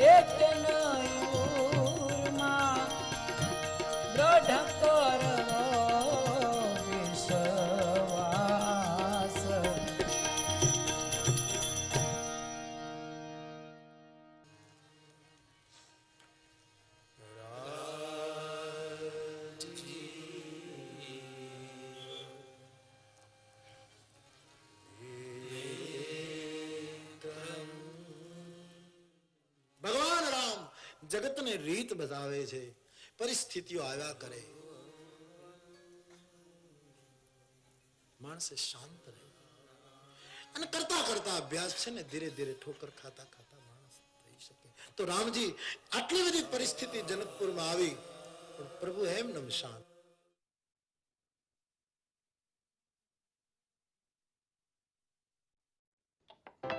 એક નયુરમાં દ્રઢ કરવો વિશ્વાસ. ભગવાન રામ જગતને રીત બતાવે છે, પરિસ્થિતિઓ આવ્યા કરે, માણસે શાંત રહે અને કરતા કરતા અભ્યાસ છે ને ધીરે ધીરે ઠોકર ખાતા ખાતા માણસ થઈ શકે. તો રામજી આટલી બધી પરિસ્થિતિ જનકપુરમાં આવી પણ પ્રભુ એમનેમ શાંત.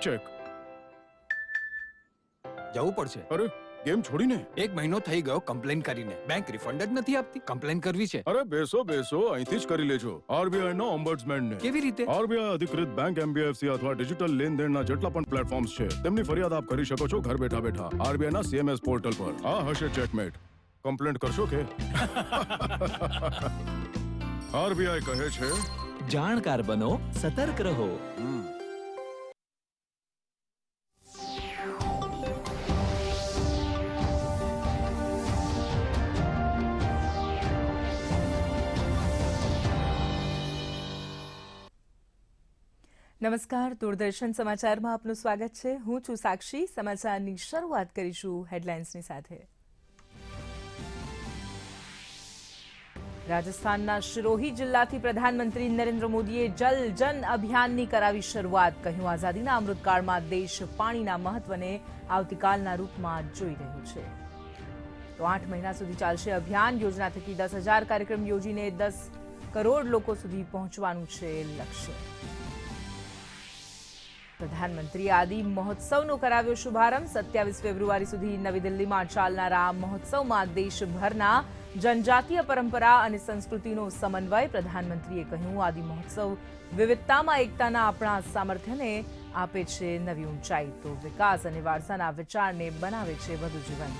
ચેક જવું પડશે. અરે ગેમ છોડીને 1 મહિનો થઈ ગયો કમ્પ્લેન કરીને, બેંક રિફંડ જ નથી આપતી. કમ્પ્લેન કરવી છે. અરે બેસો અહીંથી જ કરી લેજો. આરબીઆઈ નો ઓમ્બડ્સમેન ને. કેવી રીતે? આરબીઆઈ અધિકૃત બેંક, એમબીએફસી અથવા ડિજિટલ લેનદેનના જેટલા પણ પ્લેટફોર્મ્સ છે તેમની ફરિયાદ આપ કરી શકો છો ઘર બેઠા બેઠા આરબીઆઈ ના સીએમએસ પોર્ટલ પર. આ હશે ચેકમેટ. કમ્પ્લેન્ટ કરશો કે? આરબીઆઈ કહે છે જાણકાર બનો, સતર્ક રહો. નમસ્કાર, દૂરદર્શન સમાચારમાં આપનું સ્વાગત છે. હું છું સાક્ષી. સમાચારની શરૂઆત કરીશું હેડલાઇન્સની સાથે. રાજસ્થાનના શિરોહી જિલ્લાથી પ્રધાનમંત્રી નરેન્દ્ર મોદીએ જલ જન અભિયાનની કરાવી શરૂઆત. કહ્યું, આઝાદીના અમૃતકાળમાં દેશ પાણીના મહત્વને આવતીકાલના રૂપમાં જોઈ રહ્યું છે. તો 8 મહિના સુધી ચાલશે અભિયાન. યોજના થકી 10,000 કાર્યક્રમ યોજીને 10 કરોડ લોકો સુધી પહોંચવાનું છે લક્ષ્ય. પ્રધાનમંત્રી આદિ મહોત્સવનો કરાવ્યો શુભારંભ. 27 ફેબ્રુઆરી સુધી નવી દિલ્હીમાં ચાલનારા મહોત્સવમાં દેશભરના જનજાતીય પરંપરા અને સંસ્કૃતિનો સમન્વય. પ્રધાનમંત્રીએ કહ્યું, આદિ મહોત્સવ વિવિધતામાં એકતાના આપણા સામર્થ્યને આપે છે નવી ઊંચાઈ, તો વિકાસ અને વારસાના વિચારને બનાવે છે વધુ જીવંત.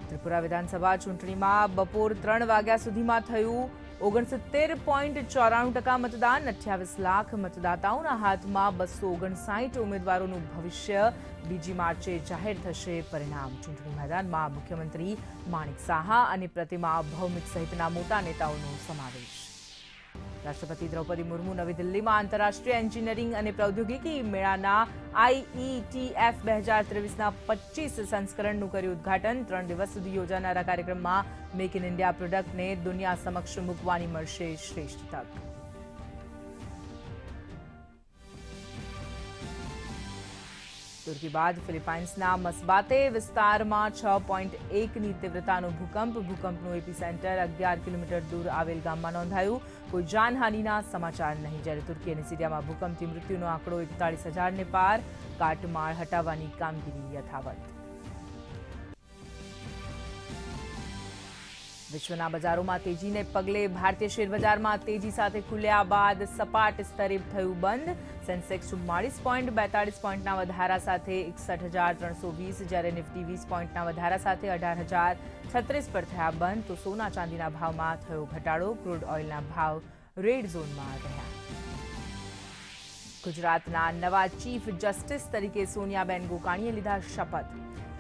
ત્રિપુરા વિધાનસભા ચૂંટણીમાં બપોર 3 વાગ્યા સુધીમાં થયું 69.94% મતદાન. 28 લાખ મતદાતાઓના હાથમાં 259 ઉમેદવારોનું ભવિષ્ય. 2 માર્ચે જાહેર થશે પરિણામ. ચૂંટણી મેદાનમાં મુખ્યમંત્રી માણિક સાહા અને પ્રતિમા ભૌમિક સહિતના મોટા નેતાઓનો સમાવેશ. રાષ્ટ્રપતિ દ્રૌપદી મુર્મુ નવી દિલ્હીમાં આંતરરાષ્ટ્રીય એન્જિનિયરિંગ અને પ્રૌદ્યોગિકી મેળાના IETF 2023ના 25 સંસ્કરણનું કર્યું ઉદઘાટન. 3 દિવસ સુધી યોજાનારા કાર્યક્રમમાં મેક ઇન ઇન્ડિયા પ્રોડક્ટને દુનિયા સમક્ષ મૂકવાની મળશે શ્રેષ્ઠ તક. તુર્કી બાદ ફિલિપાઇન્સના મસ્બાતે વિસ્તારમાં 6.1ની તીવ્રતાનો ભૂકંપ. ભૂકંપનું એપિસેન્ટર 11 કિલોમીટર દૂર આવેલ ગામમાં નોંધાયું. કોઈ જાનહાનિના સમાચાર નહીં. જ્યારે તુર્કી અને સિરિયામાં ભૂકંપથી મૃત્યુનો આંકડો 41,000ને પાર. કાટમાળ હટાવવાની કામગીરી યથાવત. વિશ્વના બજારોમાં તેજીને પગલે ભારતીય શેરબજારમાં તેજી સાથે ખુલ્યા બાદ સપાટ સ્તરે થયું બંધ. સેન્સેક્સ 44.42 પોઈન્ટના વધારા સાથે 61,320, જ્યારે નિફ્ટી 20 પોઈન્ટના વધારા સાથે 18,036 પર થયા બંધ. તો સોના ચાંદીના ભાવમાં થયો ઘટાડો. ક્રૂડ ઓઇલના ભાવ રેડ ઝોનમાં રહ્યા. ગુજરાતના નવા ચીફ જસ્ટિસ તરીકે સોનિયાબેન ગોકાણીએ લીધા શપથ.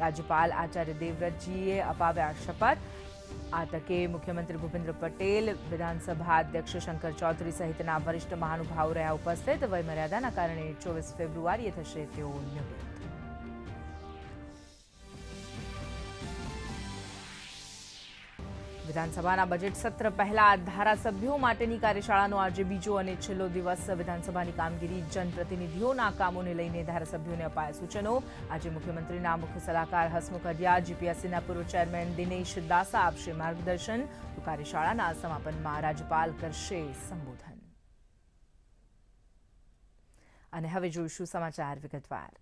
રાજ્યપાલ આચાર્ય દેવવ્રતજીએ અપાવ્યા શપથ. આ તકે મુખ્યમંત્રી ભૂપેન્દ્ર પટેલ, વિધાનસભા અધ્યક્ષ શંકર ચૌધરી સહિતના વરિષ્ઠ મહાનુભાવો રહ્યા ઉપસ્થિત. વયમર્યાદાના કારણે 24 ફેબ્રુઆરીએ થશે તેઓ નિવૃત્ત. વિધાનસભાના બજેટ સત્ર પહેલા ધારાસભ્યો માટેની કાર્યશાળાનો આજે બીજો અને છેલ્લો દિવસ. વિધાનસભાની કામગીરી, જનપ્રતિનિધિઓના કામોને લઈને ધારાસભ્યોને અપાયા સૂચનો. આજે મુખ્યમંત્રીના મુખ્ય સલાહકાર હસમુખ અઢિયા, જીપીએસસીના પૂર્વ ચેરમેન દિનેશ દાસા આપશે માર્ગદર્શન. તો કાર્યશાળાના સમાપનમાં રાજ્યપાલ કરશે સંબોધન. અને હવે જોઈશું સમાચાર વિગતવાર.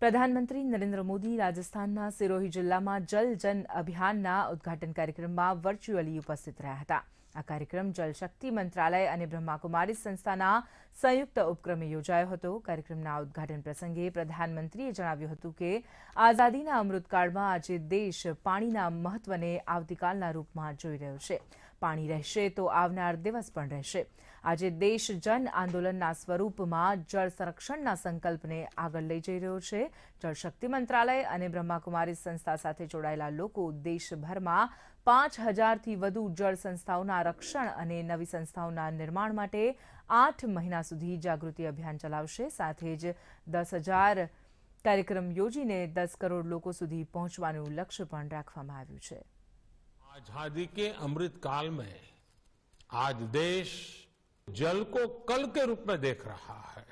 પ્રધાનમંત્રી નરેન્દ્ર મોદી રાજસ્થાનના સિરોહી જિલ્લામાં જલ જન અભિયાનના ઉદઘાટન કાર્યક્રમમાં વર્ચ્યુઅલી ઉપસ્થિત રહ્યા હતા. આ કાર્યક્રમ જલશક્તિ મંત્રાલય અને બ્રહ્માકુમારી સંસ્થાના સંયુક્ત ઉપક્રમે યોજાયો હતો. કાર્યક્રમના ઉદ્ઘાટન પ્રસંગે પ્રધાનમંત્રીએ જણાવ્યું હતું કે આઝાદીના અમૃતકાળમાં આજે દેશ પાણીના મહત્વને આવતીકાલના રૂપમાં જોઈ રહ્યો છે. પાણી રહેશે તો આવનાર દિવસ પણ રહેશે. આજે દેશ જન આંદોલનના સ્વરૂપમાં જળ સંરક્ષણના સંકલ્પને આગળ લઈ જઈ રહ્યો છે. જળશક્તિ મંત્રાલય અને બ્રહ્માકુમારી સંસ્થા સાથે જોડાયેલા લોકો દેશભરમાં 5000થી વધુ જળ સંસ્થાઓના રક્ષણ અને નવી સંસ્થાઓના નિર્માણ માટે 8 મહિના સુધી જાગૃતિ અભિયાન ચલાવશે. સાથે જ 10,000 કાર્યક્રમ યોજીને 10 કરોડ લોકો સુધી પહોંચવાનું લક્ષ્ય પણ રાખવામાં આવ્યું છે. आजादी के अमृत काल में आज देश जल को कल के रूप में देख रहा है.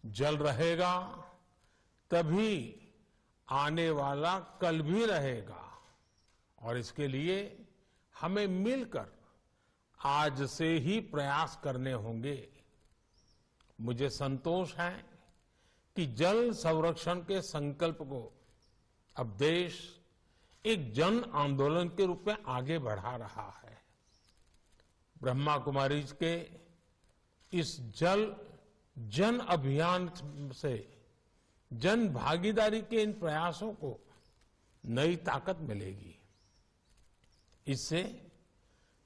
जल रहेगा तभी आने वाला कल भी रहेगा और इसके लिए हमें मिलकर आज से ही प्रयास करने होंगे. मुझे संतोष है कि जल संरक्षण के संकल्प को अब देश एक जन आंदोलन के रूप में आगे बढ़ा रहा है. ब्रह्मा कुमारी के इस जल जन अभियान से जन भागीदारी के इन प्रयासों को नई ताकत मिलेगी. इससे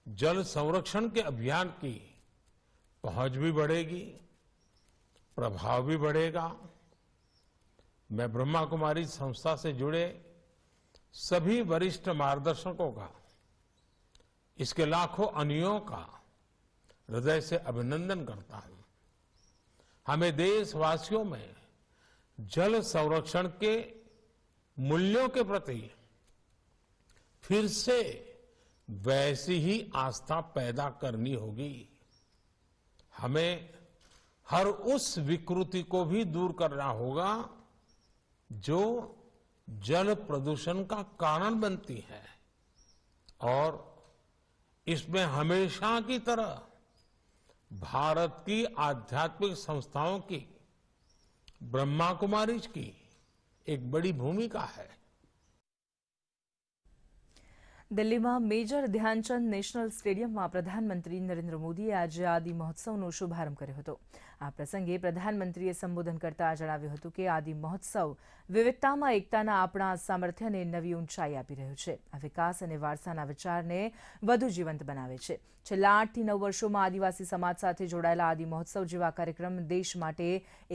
जल संरक्षण के अभियान की पहुंच भी बढ़ेगी, प्रभाव भी बढ़ेगा. मैं ब्रह्मा कुमारी संस्था से जुड़े सभी वरिष्ठ मार्गदर्शकों का, इसके लाखों अनुयायियों का हृदय से अभिनंदन करता हूं. हमें देशवासियों में जल संरक्षण के मूल्यों के प्रति फिर से वैसी ही आस्था पैदा करनी होगी. हमें हर उस विकृति को भी दूर करना होगा जो जल प्रदूषण का कारण बनती है और इसमें हमेशा की तरह भारत की आध्यात्मिक संस्थाओं की, ब्रह्मा कुमारी की एक बड़ी भूमिका है. દિલ્હીમાં મેજર ધ્યાનચંદ નેશનલ સ્ટેડિયમમાં પ્રધાનમંત્રી નરેન્દ્ર મોદીએ આજે આદિ મહોત્સવનો શુભારંભ કર્યો હતો. આ પ્રસંગે પ્રધાનમંત્રીએ સંબોધન કરતા જણાવ્યું હતું કે આદિ મહોત્સવ વિવિધતામાં એકતાના આપણા સામર્થ્યને નવી ઊંચાઈ આપી રહ્યો છે. આ વિકાસ અને વારસાના વિચારને વધુ જીવંત બનાવે છે. છેલ્લા 8 થી 9 વર્ષોમાં આદિવાસી સમાજ સાથે જોડાયેલા આદિ મહોત્સવ જેવા કાર્યક્રમ દેશ માટે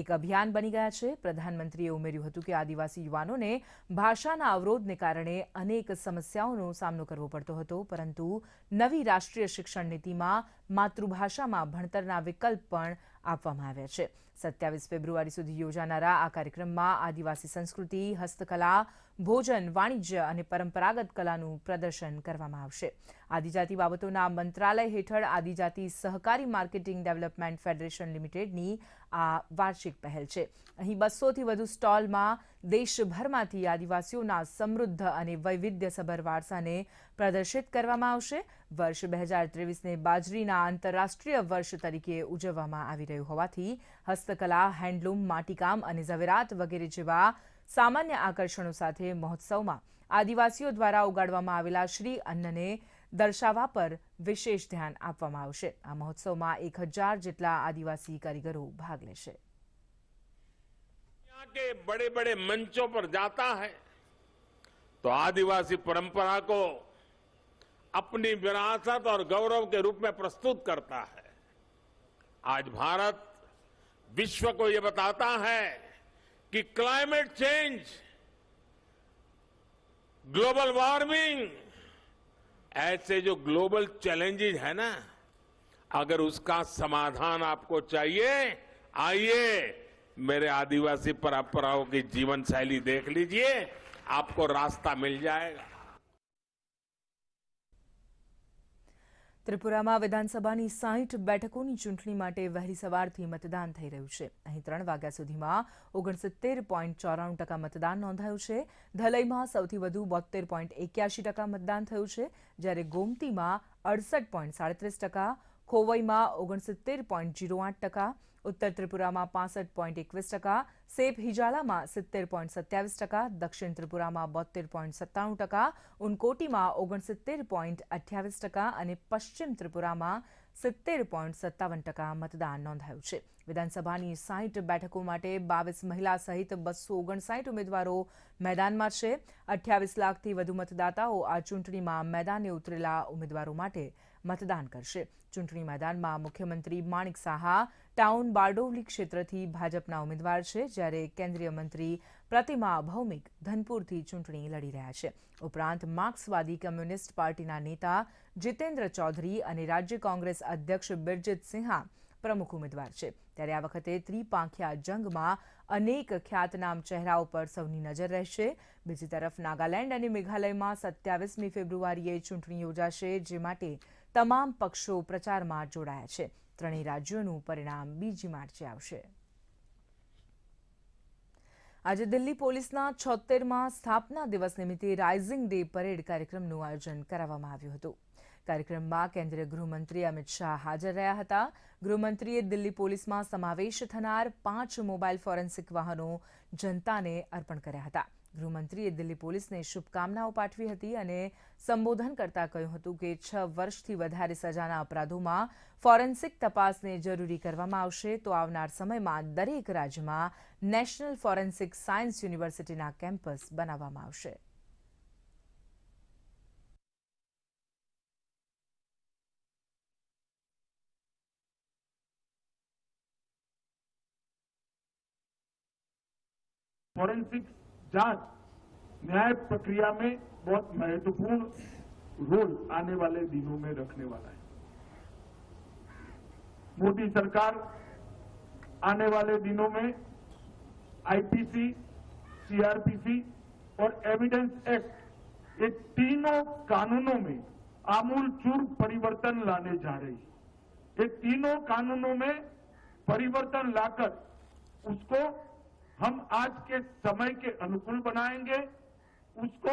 એક અભિયાન બની ગયા છે. પ્રધાનમંત્રીએ ઉમેર્યું હતું કે આદિવાસી યુવાનોને ભાષાના અવરોધને કારણે અનેક સમસ્યાઓનો સામનો કરવો પડતો હતો, પરંતુ નવી રાષ્ટ્રીય શિક્ષણ નીતિમાં માતૃભાષામાં ભણતરના વિકલ્પ પણ આપવામાં આવ્યા છે. 27 ફેબ્રુઆરી સુધી યોજાનારા આ કાર્યક્રમમાં આદિવાસી સંસ્કૃતિ, હસ્તકલા, ભોજન, વાણિજ્ય અને પરંપરાગત કલાનું પ્રદર્શન કરવામાં આવશે. આદિજાતિ બાબતોના મંત્રાલય હેઠળ આદિજાતિ સહકારી માર્કેટિંગ ડેવલપમેન્ટ ફેડરેશન લિમિટેડની આ વાર્ષિક પહેલ છે. અહીં 200થી વધુ સ્ટોલમાં દેશભરમાંથી આદિવાસીઓના સમૃદ્ધ અને વૈવિધ્યસભર વારસાને પ્રદર્શિત કરવામાં આવશે. વર્ષ 2023ને બાજરીના આંતરરાષ્ટ્રીય વર્ષ તરીકે ઉજવવામાં આવી રહ્યું હોવાથી હસ્તકલા, હેન્ડલૂમ, માટીકામ અને ઝવેરાત વગેરે જેવા સામાન્ય આકર્ષણો સાથે મહોત્સવમાં આદિવાસીઓ દ્વારા ઉગાડવામાં આવેલા શ્રી અન્નને દર્શાવવા પર વિશેષ ધ્યાન આપવામાં આવશે. આ મહોત્સવમાં 1000 જેટલા આદિવાસી કારીગરો ભાગ લેશે. यहाँ के बड़े बड़े मंचों पर जाता है तो आदिवासी परंपरा को अपनी विरासत और गौरव के रूप में प्रस्तुत करता है. आज भारत विश्व को यह बताता है कि क्लाइमेट चेंज, ग्लोबल वार्मिंग, ऐसे जो ग्लोबल चैलेंजेस है ना, अगर उसका समाधान आपको चाहिए, आइए मेरे आदिवासी परंपराओं की जीवन शैली देख लीजिए, आपको रास्ता मिल जाएगा. ત્રિપુરામાં વિધાનસભાની 60 બેઠકોની ચૂંટણી માટે વહેલી સવારથી મતદાન થઈ રહ્યું છે. અહીં 3 વાગ્યા સુધીમાં 69.94% મતદાન નોંધાયું છે. ધલઈમાં સૌથી વધુ 72.81% મતદાન થયું છે, જ્યારે ગોમતીમાં 68.37%, खोवईમાં 69.08%, उत्तर त्रिपुराમાં 65.21%, सेप हिजालाમાં 70.27%, दक्षिण त्रिपुराમાં 72.97%, उनकोटीમાં 69.28% અને પશ્ચિમ ત્રિપુરામાં 70.57% મતદાન નોંધાયું છે. વિધાનસભાની 60 બેઠકો માટે 22 મહિલા સહિત 259 ઉમેદવારો મેદાનમાં છે. 28 લાખથી વધુ મતદાતાઓ આ ચૂંટણીમાં મેદાને ઉતરેલા ઉમેદવારો માટે મતદાન કરશે. ચૂંટણી મેદાનમાં મુખ્યમંત્રી માણિક સાહા ટાઉન બારડોલી ક્ષેત્રથી ભાજપના ઉમેદવાર છે, જ્યારે કેન્દ્રીય મંત્રી પ્રતિમા ભૌમિક ધનપુરથી ચૂંટણી લડી રહ્યા છે. ઉપરાંત માર્ક્સવાદી કમ્યુનિસ્ટ પાર્ટીના નેતા જીતેન્દ્ર ચૌધરી અને રાજ્ય કોંગ્રેસ અધ્યક્ષ બિરજીત સિંહા પ્રમુખ ઉમેદવાર છે. ત્યારે આ વખતે ત્રિપાંખિયા જંગમાં અનેક ખ્યાતનામ ચહેરાઓ પર સૌની નજર રહેશે. બીજી તરફ નાગાલેન્ડ અને મેઘાલયમાં 27મી ફેબ્રુઆરીએ ચૂંટણી યોજાશે, જે માટે તમામ પક્ષો પ્રચારમાં જોડાયા છે. ત્રણેય રાજ્યોનું પરિણામ 2 માર્ચે આવશે. આજે દિલ્હી પોલીસના 76મા સ્થાપના દિવસ નિમિત્તે રાઇઝિંગ ડે પરેડ કાર્યક્રમનું આયોજન કરવામાં આવ્યું હતું. કાર્યક્રમમાં કેન્દ્રીય ગૃહમંત્રી અમિત શાહ હાજર રહ્યા હતા. ગૃહમંત્રીએ દિલ્હી પોલીસમાં સમાવેશ થનાર 5 મોબાઈલ ફોરેન્સિક વાહનો જનતાને અર્પણ કર્યા હતા. ગૃહમંત્રીએ દિલ્હી પોલીસને શુભકામનાઓ પાઠવી હતી અને સંબોધન કરતા કહ્યું હતું કે 6 વર્ષથી વધારે સજાના અપરાધોમાં ફોરેન્સિક તપાસને જરૂરી કરવામાં આવશે, તો આવનાર સમયમાં દરેક રાજ્યમાં નેશનલ ફોરેન્સિક સાયન્સ યુનિવર્સિટીના કેમ્પસ બનાવવામાં આવશે. फॉरेंसिक जांच न्याय प्रक्रिया में बहुत महत्वपूर्ण रोल आने वाले दिनों में रखने वाला है. मोदी सरकार आने वाले दिनों में आईपीसी, सीआरपीसी और एविडेंस एक्ट, ये तीनों कानूनों में आमूलचूल परिवर्तन लाने जा रही है. ये तीनों कानूनों में परिवर्तन लाकर उसको हम आज के समय के अनुकूल बनाएंगे, उसको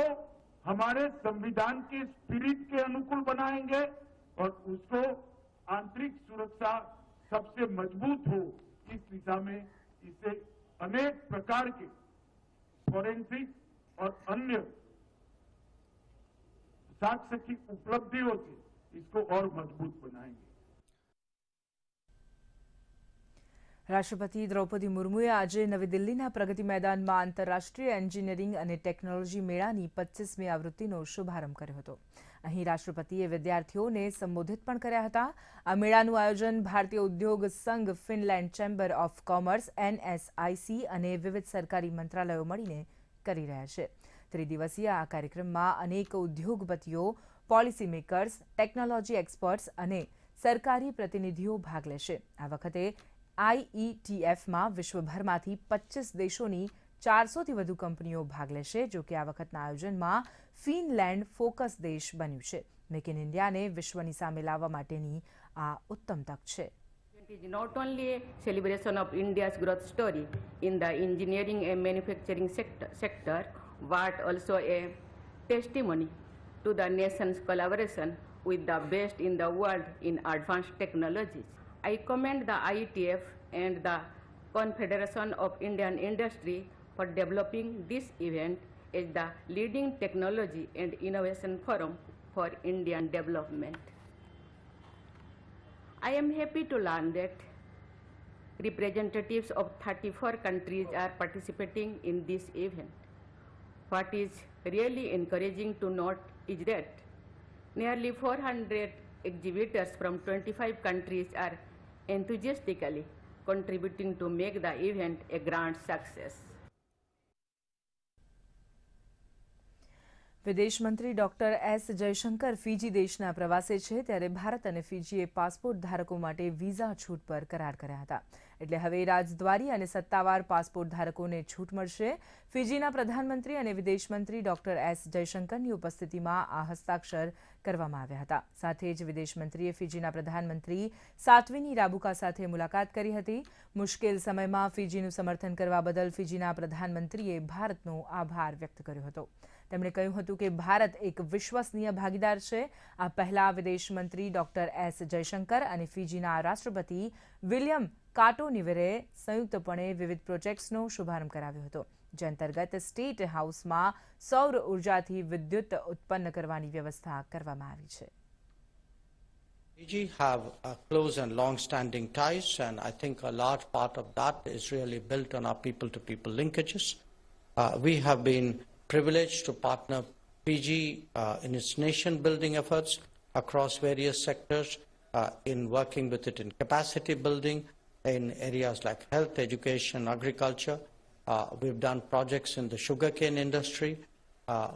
हमारे संविधान की स्पिरिट के अनुकूल बनाएंगे और उसको आंतरिक सुरक्षा सबसे मजबूत हो इस दिशा में इसे अनेक प्रकार के फॉरेंसिक और अन्य साक्ष्य की उपलब्धियों से इसको और मजबूत बनाएंगे. રાષ્ટ્રપતિ દ્રૌપદી મુર્મુએ આજે નવી દિલ્હીના પ્રગતિ મેદાનમાં આંતરરાષ્ટ્રીય એન્જિનિયરિંગ અને ટેકનોલોજી મેળાની 25મી આવૃત્તિનો શુભારંભ કર્યો હતો. અહીં રાષ્ટ્રપતિએ વિદ્યાર્થીઓને સંબોધિત પણ કર્યા હતા. આ મેળાનું આયોજન ભારતીય ઉદ્યોગ સંઘ, Finland chamber of commerce, NSIC અને વિવિધ સરકારી મંત્રાલયો મળીને કરી રહ્યા છે. ત્રિદિવસીય આ કાર્યક્રમમાં અનેક ઉદ્યોગપતિઓ, પોલિસી મેકર્સ, ટેકનોલોજી એક્સપર્ટ્સ અને સરકારી પ્રતિનિધિઓ ભાગ લેશે. આ વખતે IETFમાં વિશ્વભરમાંથી 25 દેશોની 400થી વધુ કંપનીઓ ભાગ લેશે. જો કે આ વખતના આયોજનમાં ફિનલેન્ડ ફોકસ દેશ બન્યું છે. મેક ઇન ઇન્ડિયાને વિશ્વની સામે લાવવા માટેની આ ઉત્તમ તક છે. It is not only a celebration of India's growth story in the engineering and manufacturing sector, but also a testimony to the nation's collaboration with the best in the world in advanced technologies. I commend the IETF and the Confederation of Indian Industry for developing this event as the leading technology and innovation forum for Indian development. I am happy to learn that representatives of 34 countries are participating in this event. What is really encouraging to note is that nearly 400 exhibitors from 25 countries are enthusiastically contributing to make the event a grand success. વિદેશ મંત્રી doctor S Jaishankar Fiji દેશના પ્રવાસે છે, ત્યારે ભારત અને ફિજીએ passport ધારકો માટે visa છૂટ પર કરાર કર્યા હતા. એટલે હવે રાજદ્વારી અને સત્તાવાર પાસપોર્ટ ધારકોને છૂટ મળશે. ફિજીના પ્રધાનમંત્રી અને વિદેશ મંત્રી ડોક્ટર એસ જયશંકરની ઉપસ્થિતિમાં આ હસ્તાક્ષર કરવામાં આવ્યા હતા. સાથે જ વિદેશ મંત્રીએ ફિજીના પ્રધાનમંત્રી સાત્વિની રાબુકા સાથે મુલાકાત કરી હતી. મુશ્કેલ સમયમાં ફિજીનું સમર્થન કરવા બદલ ફિજીના પ્રધાનમંત્રીએ ભારતનો આભાર વ્યક્ત કર્યો હતો. તેમણે કહ્યું હતું કે ભારત એક વિશ્વસનીય ભાગીદાર છે. આ પહેલા વિદેશ મંત્રી ડોક્ટર એસ જયશંકર અને ફિજીના રાષ્ટ્રપતિ વિલિયમ કાટોનિવેરે સંયુક્તપણે વિવિધ પ્રોજેક્ટ્સનો શુભારંભ કરાવ્યો હતો, જે અંતર્ગત સ્ટેટ હાઉસમાં સૌર ઉર્જાથી વિદ્યુત ઉત્પન્ન કરવાની વ્યવસ્થા કરવામાં આવી છે. Fiji have close and long-standing ties, and I think a large part of that is really built on our people-to-people linkages. We have been privileged to partner Fiji in its nation-building efforts across various sectors, in working with it in capacity building, in areas like health, education, agriculture. We've done projects in the sugarcane industry.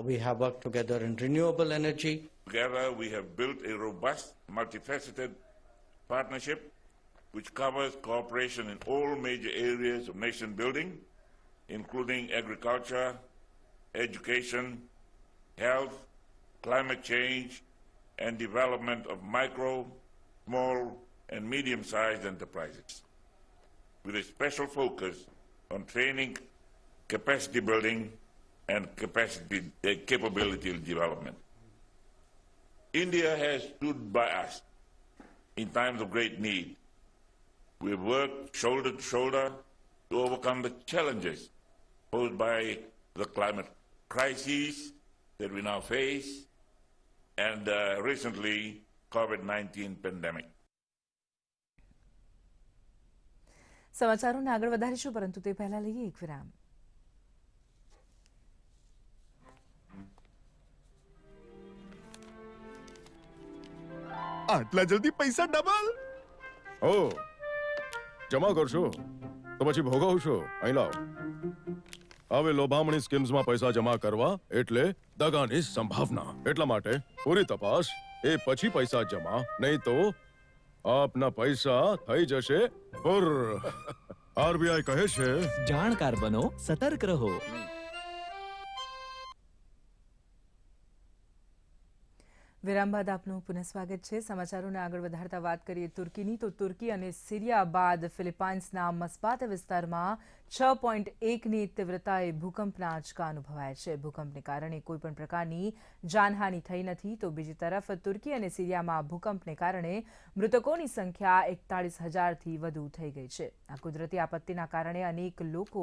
We have worked together in renewable energy. Together, we have built a robust, multifaceted partnership which covers cooperation in all major areas of nation building, including agriculture, education, health, climate change, and development of micro, small, and medium-sized enterprises, with a special focus on training, capacity building, and capability development. India has stood by us in times of great need. We have worked shoulder to shoulder to overcome the challenges posed by the climate crises that we now face and recently COVID-19 pandemic. સમાચારોને આગળ વધારીશું, પરંતુ તે પહેલા લઈએ એક વિરામ. આટલા જલ્દી પૈસા ડબલ? ઓ, જમા કરશો તો પછી ભોગવશો. અહીં લાવ. હવે લોભામણી સ્કીમ્સમાં પૈસા જમા કરવા એટલે દગાની સંભાવના. એટલા માટે પૂરી તપાસ, એ પછી પૈસા જમા, નહીં તો આપના પૈસા થઈ જશે ફુર. આરબીઆઈ કહે છે, જાણકાર બનો, સતર્ક રહો. વિરામ બાદ આપનું પુનઃ સ્વાગત છે. સમાચારોને આગળ વધારતા વાત કરીએ તુર્કીની, તો તુર્કી અને સિરિયા બાદ ફિલિપાઇન્સના મસ્બાત વિસ્તારમાં 6.1ની તીવ્રતાએ ભૂકંપના આંચકા અનુભવાયા છે. ભૂકંપને કારણે કોઈપણ પ્રકારની જાનહાનિ થઈ નથી, તો બીજી તરફ તુર્કી અને સિરિયામાં ભૂકંપને કારણે મૃતકોની સંખ્યા 41,000થી વધુ થઈ ગઈ છે. આ કુદરતી આપત્તિના કારણે અનેક લોકો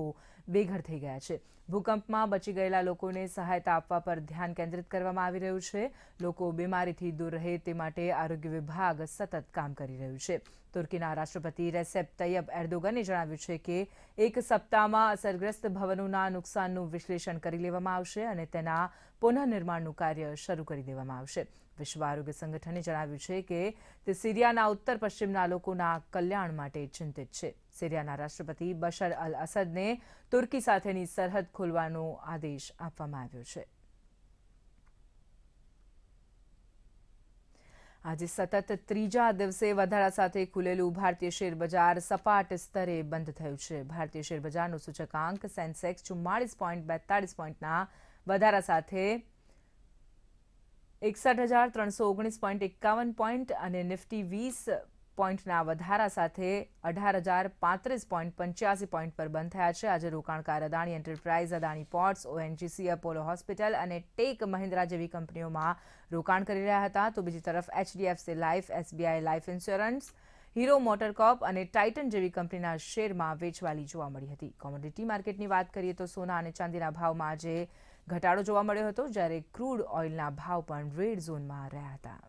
બેઘર થઈ ગયા છે. ભૂકંપમાં બચી ગયેલા લોકોને સહાયતા આપવા પર ધ્યાન કેન્દ્રિત કરવામાં આવી રહ્યું છે. લોકો બીમારીથી દૂર રહે તે માટે આરોગ્ય વિભાગ સતત કામ કરી રહ્યું છે. તુર્કીના રાષ્ટ્રપતિ રેસેપ તૈયબ એર્દોગને જણાવ્યું છે કે એક સપ્તાહમાં અસરગ્રસ્ત ભવનોના નુકસાનનું વિશ્લેષણ કરી લેવામાં આવશે અને તેના પુનઃનિર્માણનું કાર્ય શરૂ કરી દેવામાં આવશે. વિશ્વ આરોગ્ય સંગઠને જણાવ્યું છે કે તે સિરિયાના ઉત્તર પશ્ચિમના લોકોના કલ્યાણ માટે ચિંતિત છે. સિરિયાના રાષ્ટ્રપતિ બશર અલ અસદને તુર્કી સાથેની સરહદ ખોલવાનો આદેશ આપવામાં આવ્યો છે. આજે સતત ત્રીજા દિવસે વધારા સાથે ખુલેલું ભારતીય શેર બજાર સપાટ સ્તરે બંધ થયું છે. ભારતીય શેર બજારનો સૂચકાંક સેન્સેક્સ 44.42 પોઈન્ટના વધારા સાથે 61,319.51 પોઈન્ટ અને નિફ્ટી 20 પોઈન્ટના વધારા સાથે 18,035.85 પોઈન્ટ પર બંધ થયા છે. આજે રોકાણકાર Adani Enterprise, Adani Ports, ONGC, Apollo Hospital અને ટેક મહિન્દ્રા જેવી કંપનીઓમાં રોકાણ કરી રહ્યા હતા, તો બીજી તરફ HDFC Life, SBI Life Insurance, Hero MotoCorp અને ટાઇટન જેવી કંપનીના શેરમાં વેચવાલી જોવા મળી હતી. કોમોડિટી માર્કેટની વાત કરીએ તો સોના અને ચાંદીના ભાવમાં આજે ઘટાડો જોવા મળ્યો હતો, જ્યારે ક્રૂડ ઓઇલના ભાવ પણ રેડ ઝોનમાં રહ્યા હતા.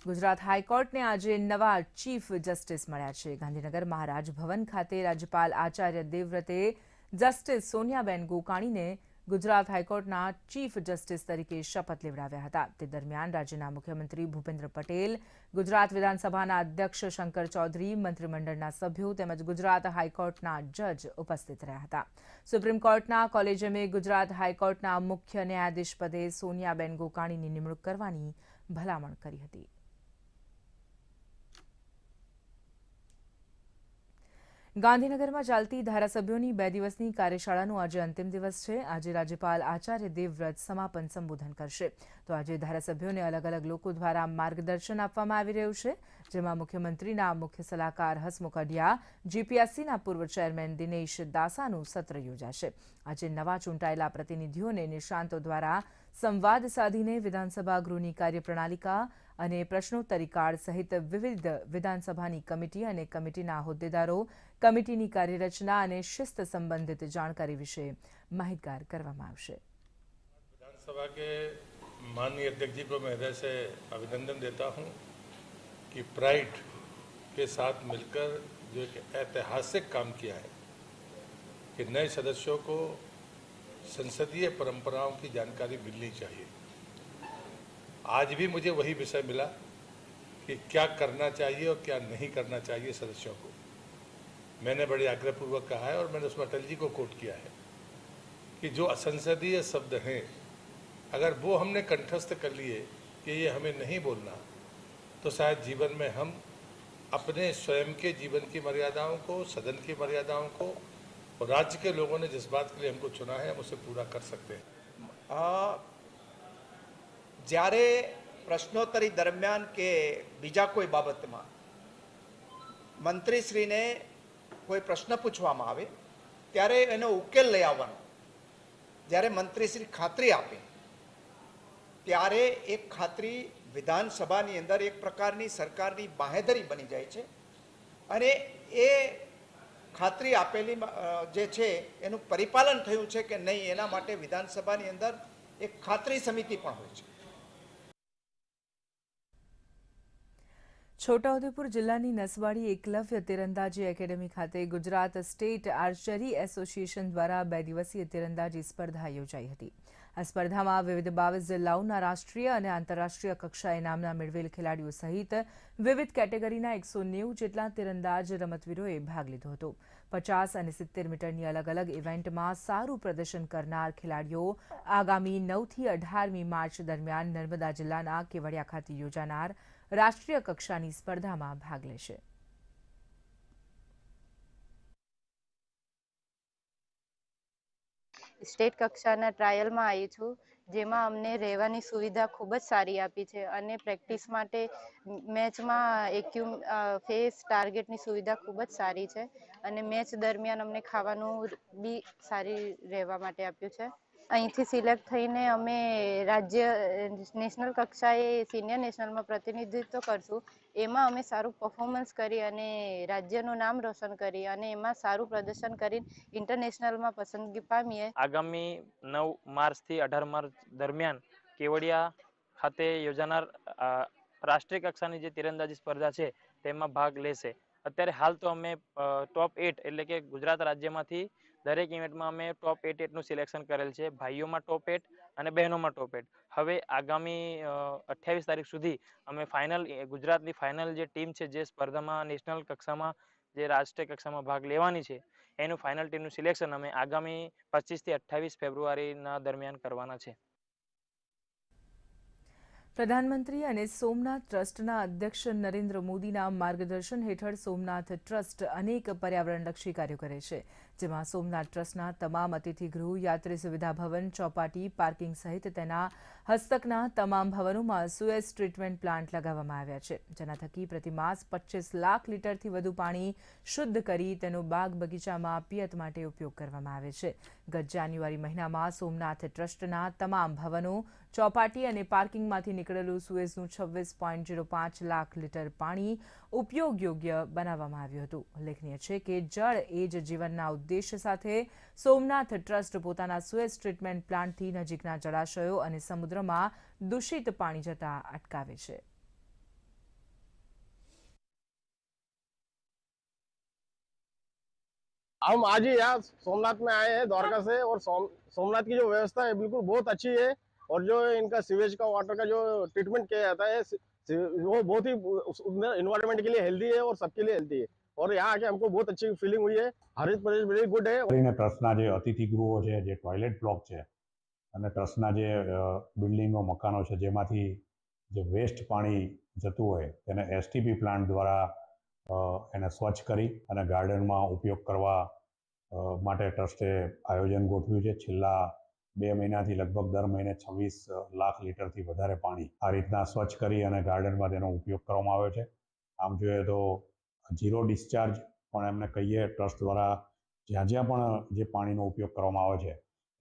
ગુજરાત હાઈકોર્ટને આજે નવા ચીફ જસ્ટિસ મળ્યા છે. ગાંધીનગર મહારાજ ભવન ખાતે રાજ્યપાલ આચાર્ય દેવવ્રતે જસ્ટિસ સોનિયાબેન ગોકાણીને ગુજરાત હાઈકોર્ટના ચીફ જસ્ટિસ તરીકે શપથ લેવડાવ્યા હતા. તે દરમિયાન રાજ્યના મુખ્યમંત્રી ભૂપેન્દ્ર પટેલ, ગુજરાત વિધાનસભાના અધ્યક્ષ શંકર ચૌધરી, મંત્રીમંડળના સભ્યો તેમજ ગુજરાત હાઈકોર્ટના જજ ઉપસ્થિત રહ્યા હતા. સુપ્રીમ કોર્ટના કોલેજિયમે ગુજરાત હાઈકોર્ટના મુખ્ય ન્યાયાધીશ પદે સોનિયાબેન ગોકાણીની નિમણૂક કરવાની ભલામણ કરી હતી. ગાંધીનગરમાં ચાલતી ધારાસભ્યોની 2 દિવસની કાર્યશાળાનો આજે અંતિમ દિવસ છે. આજે રાજ્યપાલ આચાર્ય દેવવ્રત સમાપન સંબોધન કરશે. તો આજે ધારાસભ્યોને અલગ અલગ લોકો દ્વારા માર્ગદર્શન આપવામાં આવી રહ્યું છે, જેમાં મુખ્યમંત્રીના મુખ્ય સલાહકાર હસમુખ અઢિયા, જીપીએસસીના પૂર્વ ચેરમેન દિનેશ દાસાનું સત્ર યોજાશે. આજે નવા ચૂંટાયેલા પ્રતિનિધિઓને નિષ્ણાંતો દ્વારા સંવાદ સાધીને વિધાનસભા ગૃહની કાર્યપ્રણાલિકા અને પ્રશ્નોત્તરી કાળ સહિત વિવિધ વિધાનસભાની કમિટી અને કમિટીના હોદ્દેદારો, કમિટીની કાર્યરચના અને શિસ્ત સંબંધિત જાણકારી વિશે માહિતગાર કરવામાં આવશે. विधानसभा के माननीय अध्यक्ष जी को मैं हृदय से अभिनंदन देता हूं कि प्राइड के साथ मिलकर जो एक ऐतिहासिक काम किया है कि नए सदस्यों को संसदीय परंपराओं की जानकारी मिलनी चाहिए. आज भी मुझे वही विषय मिला कि क्या करना चाहिए और क्या नहीं करना चाहिए सदस्यों को. मैंने बड़े आग्रहपूर्वक कहा है और मैंने उसमें अटल जी को कोट किया है कि जो असंसदीय शब्द हैं, अगर वो हमने कंठस्थ कर लिए कि ये हमें नहीं बोलना, तो शायद जीवन में हम अपने स्वयं के जीवन की मर्यादाओं को, सदन की मर्यादाओं को और राज्य के लोगों ने जिस बात के लिए हमको चुना है हम उसे पूरा कर सकते हैं. જ્યારે પ્રશ્નોત્તરી દરમિયાન કે બીજા કોઈ બાબતમાં મંત્રીશ્રીને કોઈ પ્રશ્ન પૂછવામાં આવે ત્યારે એનો ઉકેલ લઈ આવવાનો. જ્યારે મંત્રીશ્રી ખાતરી આપે ત્યારે એક ખાતરી વિધાનસભાની અંદર એક પ્રકારની સરકારની બાંહેધરી બની જાય છે અને એ ખાતરી આપેલી જે છે એનું પરિપાલન થયું છે કે નહીં એના માટે વિધાનસભાની અંદર એક ખાતરી સમિતિ પણ હોય છે. છોટાઉદેપુર જિલ્લાની નસવાડી એકલવ્ય તીરંદાજી એકેડમી ખાતે ગુજરાત સ્ટેટ આર્ચરી એસોસિએશન દ્વારા 2 દિવસીય તીરંદાજી સ્પર્ધા યોજાઈ હતી. આ સ્પર્ધામાં વિવિધ 22 જિલ્લાઓના રાષ્ટ્રીય અને આંતરરાષ્ટ્રીય કક્ષાએ ઇનામના મેળવેલ ખેલાડીઓ સહિત વિવિધ કેટેગરીના 190 જેટલા તીરંદાજ રમતવીરોએ ભાગ લીધો હતો. 50 અને 70 મીટરની અલગ અલગ ઇવેન્ટમાં સારું પ્રદર્શન કરનાર ખેલાડીઓ આગામી 9થી 18મી માર્ચ દરમિયાન નર્મદા જિલ્લાના કેવડિયા ખાતે યોજાનાર રાષ્ટ્રીય કક્ષાની સ્પર્ધામાં ભાગ લેશે. સ્ટેટ કક્ષાના ટ્રાયલમાં આવી છું, જેમાં અમને રહેવાની સુવિધા ખૂબ જ સારી આપી છે અને પ્રેક્ટિસ માટે મેચમાં ફેસ ટાર્ગેટની સુવિધા ખૂબ જ સારી છે અને મેચ દરમિયાન અમને ખાવાનું બી સારી રહેવા માટે આપ્યું છે. અહીંથી સિલેક્ટ થઈને અમે રાજ્ય નેશનલ કક્ષાએ સિનિયર નેશનલમાં પ્રતિનિધિત્વ કરશું. એમાં અમે સારું પરફોર્મન્સ કરી અને રાજ્યનું નામ રોશન કરી અને એમાં સારું પ્રદર્શન કરીને ઇન્ટરનેશનલમાં પસંદગી પામીએ. આગામી 9 માર્ચથી 18 માર્ચ દરમિયાન કેવડિયા ખાતે યોજાનાર રાષ્ટ્રીય કક્ષાની જે તીરંદાજી સ્પર્ધા છે તેમાં ભાગ લેશે. અત્યારે હાલ તો અમે ટોપ 8 એટલે કે ગુજરાત રાજ્યમાંથી દરેક ઇવેન્ટમાં અમે ટોપ 8 સિલેક્શન કરેલ છે. ભાઈઓમાં ટોપ 8 અને બહેનોમાં ટોપ 8. હવે આગામી 28 તારીખ સુધી અમે ગુજરાતની ફાઇનલ જે ટીમ છે જે સ્પર્ધામાં નેશનલ કક્ષામાં જે રાષ્ટ્રીય કક્ષામાં ભાગ લેવાની છે એનું ફાઇનલ ટીમનું સિલેક્શન અમે આગામી 25 થી 28 ફેબ્રુઆરીના દરમિયાન કરવાના છે. પ્રધાનમંત્રી અને સોમનાથ ટ્રસ્ટના અધ્યક્ષ નરેન્દ્ર મોદીના માર્ગદર્શન હેઠળ સોમનાથ ટ્રસ્ટ અનેક પર્યાવરણલક્ષી કાર્યો કરે છે, જેમાં સોમનાથ ટ્રસ્ટના તમામ અતિથિગૃહ, યાત્રી સુવિધા ભવન, ચોપાટી, પાર્કિંગ સહિત તેના હસ્તકના તમામ ભવનોમાં સુએજ ટ્રીટમેન્ટ પ્લાન્ટ લગાવવામાં આવ્યા છે, જેના થકી પ્રતિમાસ 25 લાખ લીટરથી વધુ પાણી શુદ્ધ કરી તેનો બાગ બગીચામાં પિયત માટે ઉપયોગ કરવામાં આવે છે. ગત જાન્યુઆરી મહિનામાં સોમનાથ ટ્રસ્ટના તમામ ભવનો, ચોપાટી અને પાર્કિંગમાંથી નીકળેલું સુએઝનું 26.05 લાખ લીટર પાણી ઉપયોગ યોગ્ય બનાવવામાં આવ્યું હતું. ઉલ્લેખનીય છે કે જળ એ જ જીવનના ઉદ્દેશ્ય સાથે સોમનાથ ટ્રસ્ટ પોતાના સુએજ ટ્રીટમેન્ટ પ્લાન્ટથી નજીકના જળાશયો અને સમુદ્રમાં દૂષિત પાણી જતા અટકાવે છે. हम आज ही यहाँ सोमनाथ में आए हैं द्वारका से और सोमनाथ की जो व्यवस्था है बिल्कुल बहुत अच्छी है और जो इनका सीवेज का वाटर का जो ट्रीटमेंट किया जाता है वो बहुत ही इन्वायरमेंट के लिए हेल्दी है और सबके लिए हेल्दी है और यहाँ आके हमको बहुत अच्छी फीलिंग हुई है. हरित प्रदेश वेरी गुड है. ट्रस्टना जे अतिथिगृहो है, जे टॉयलेट ब्लॉक है અને ટ્રસ્ટના જે બિલ્ડિંગો મકાનો છે જેમાંથી જે વેસ્ટ પાણી જતું હોય તેને એસટીપી પ્લાન્ટ દ્વારા એને સ્વચ્છ કરી અને ગાર્ડનમાં ઉપયોગ કરવા માટે ટ્રસ્ટે આયોજન ગોઠવ્યું છે. છેલ્લા 2 મહિનાથી લગભગ દર મહિને 26 લાખ લીટરથી વધારે પાણી આ રીતના સ્વચ્છ કરી અને ગાર્ડનમાં તેનો ઉપયોગ કરવામાં આવ્યો છે. આમ જોઈએ તો ઝીરો ડિસ્ચાર્જ પણ એમને કહીએ ટ્રસ્ટ દ્વારા જ્યાં જ્યાં પણ જે પાણીનો ઉપયોગ કરવામાં આવે છે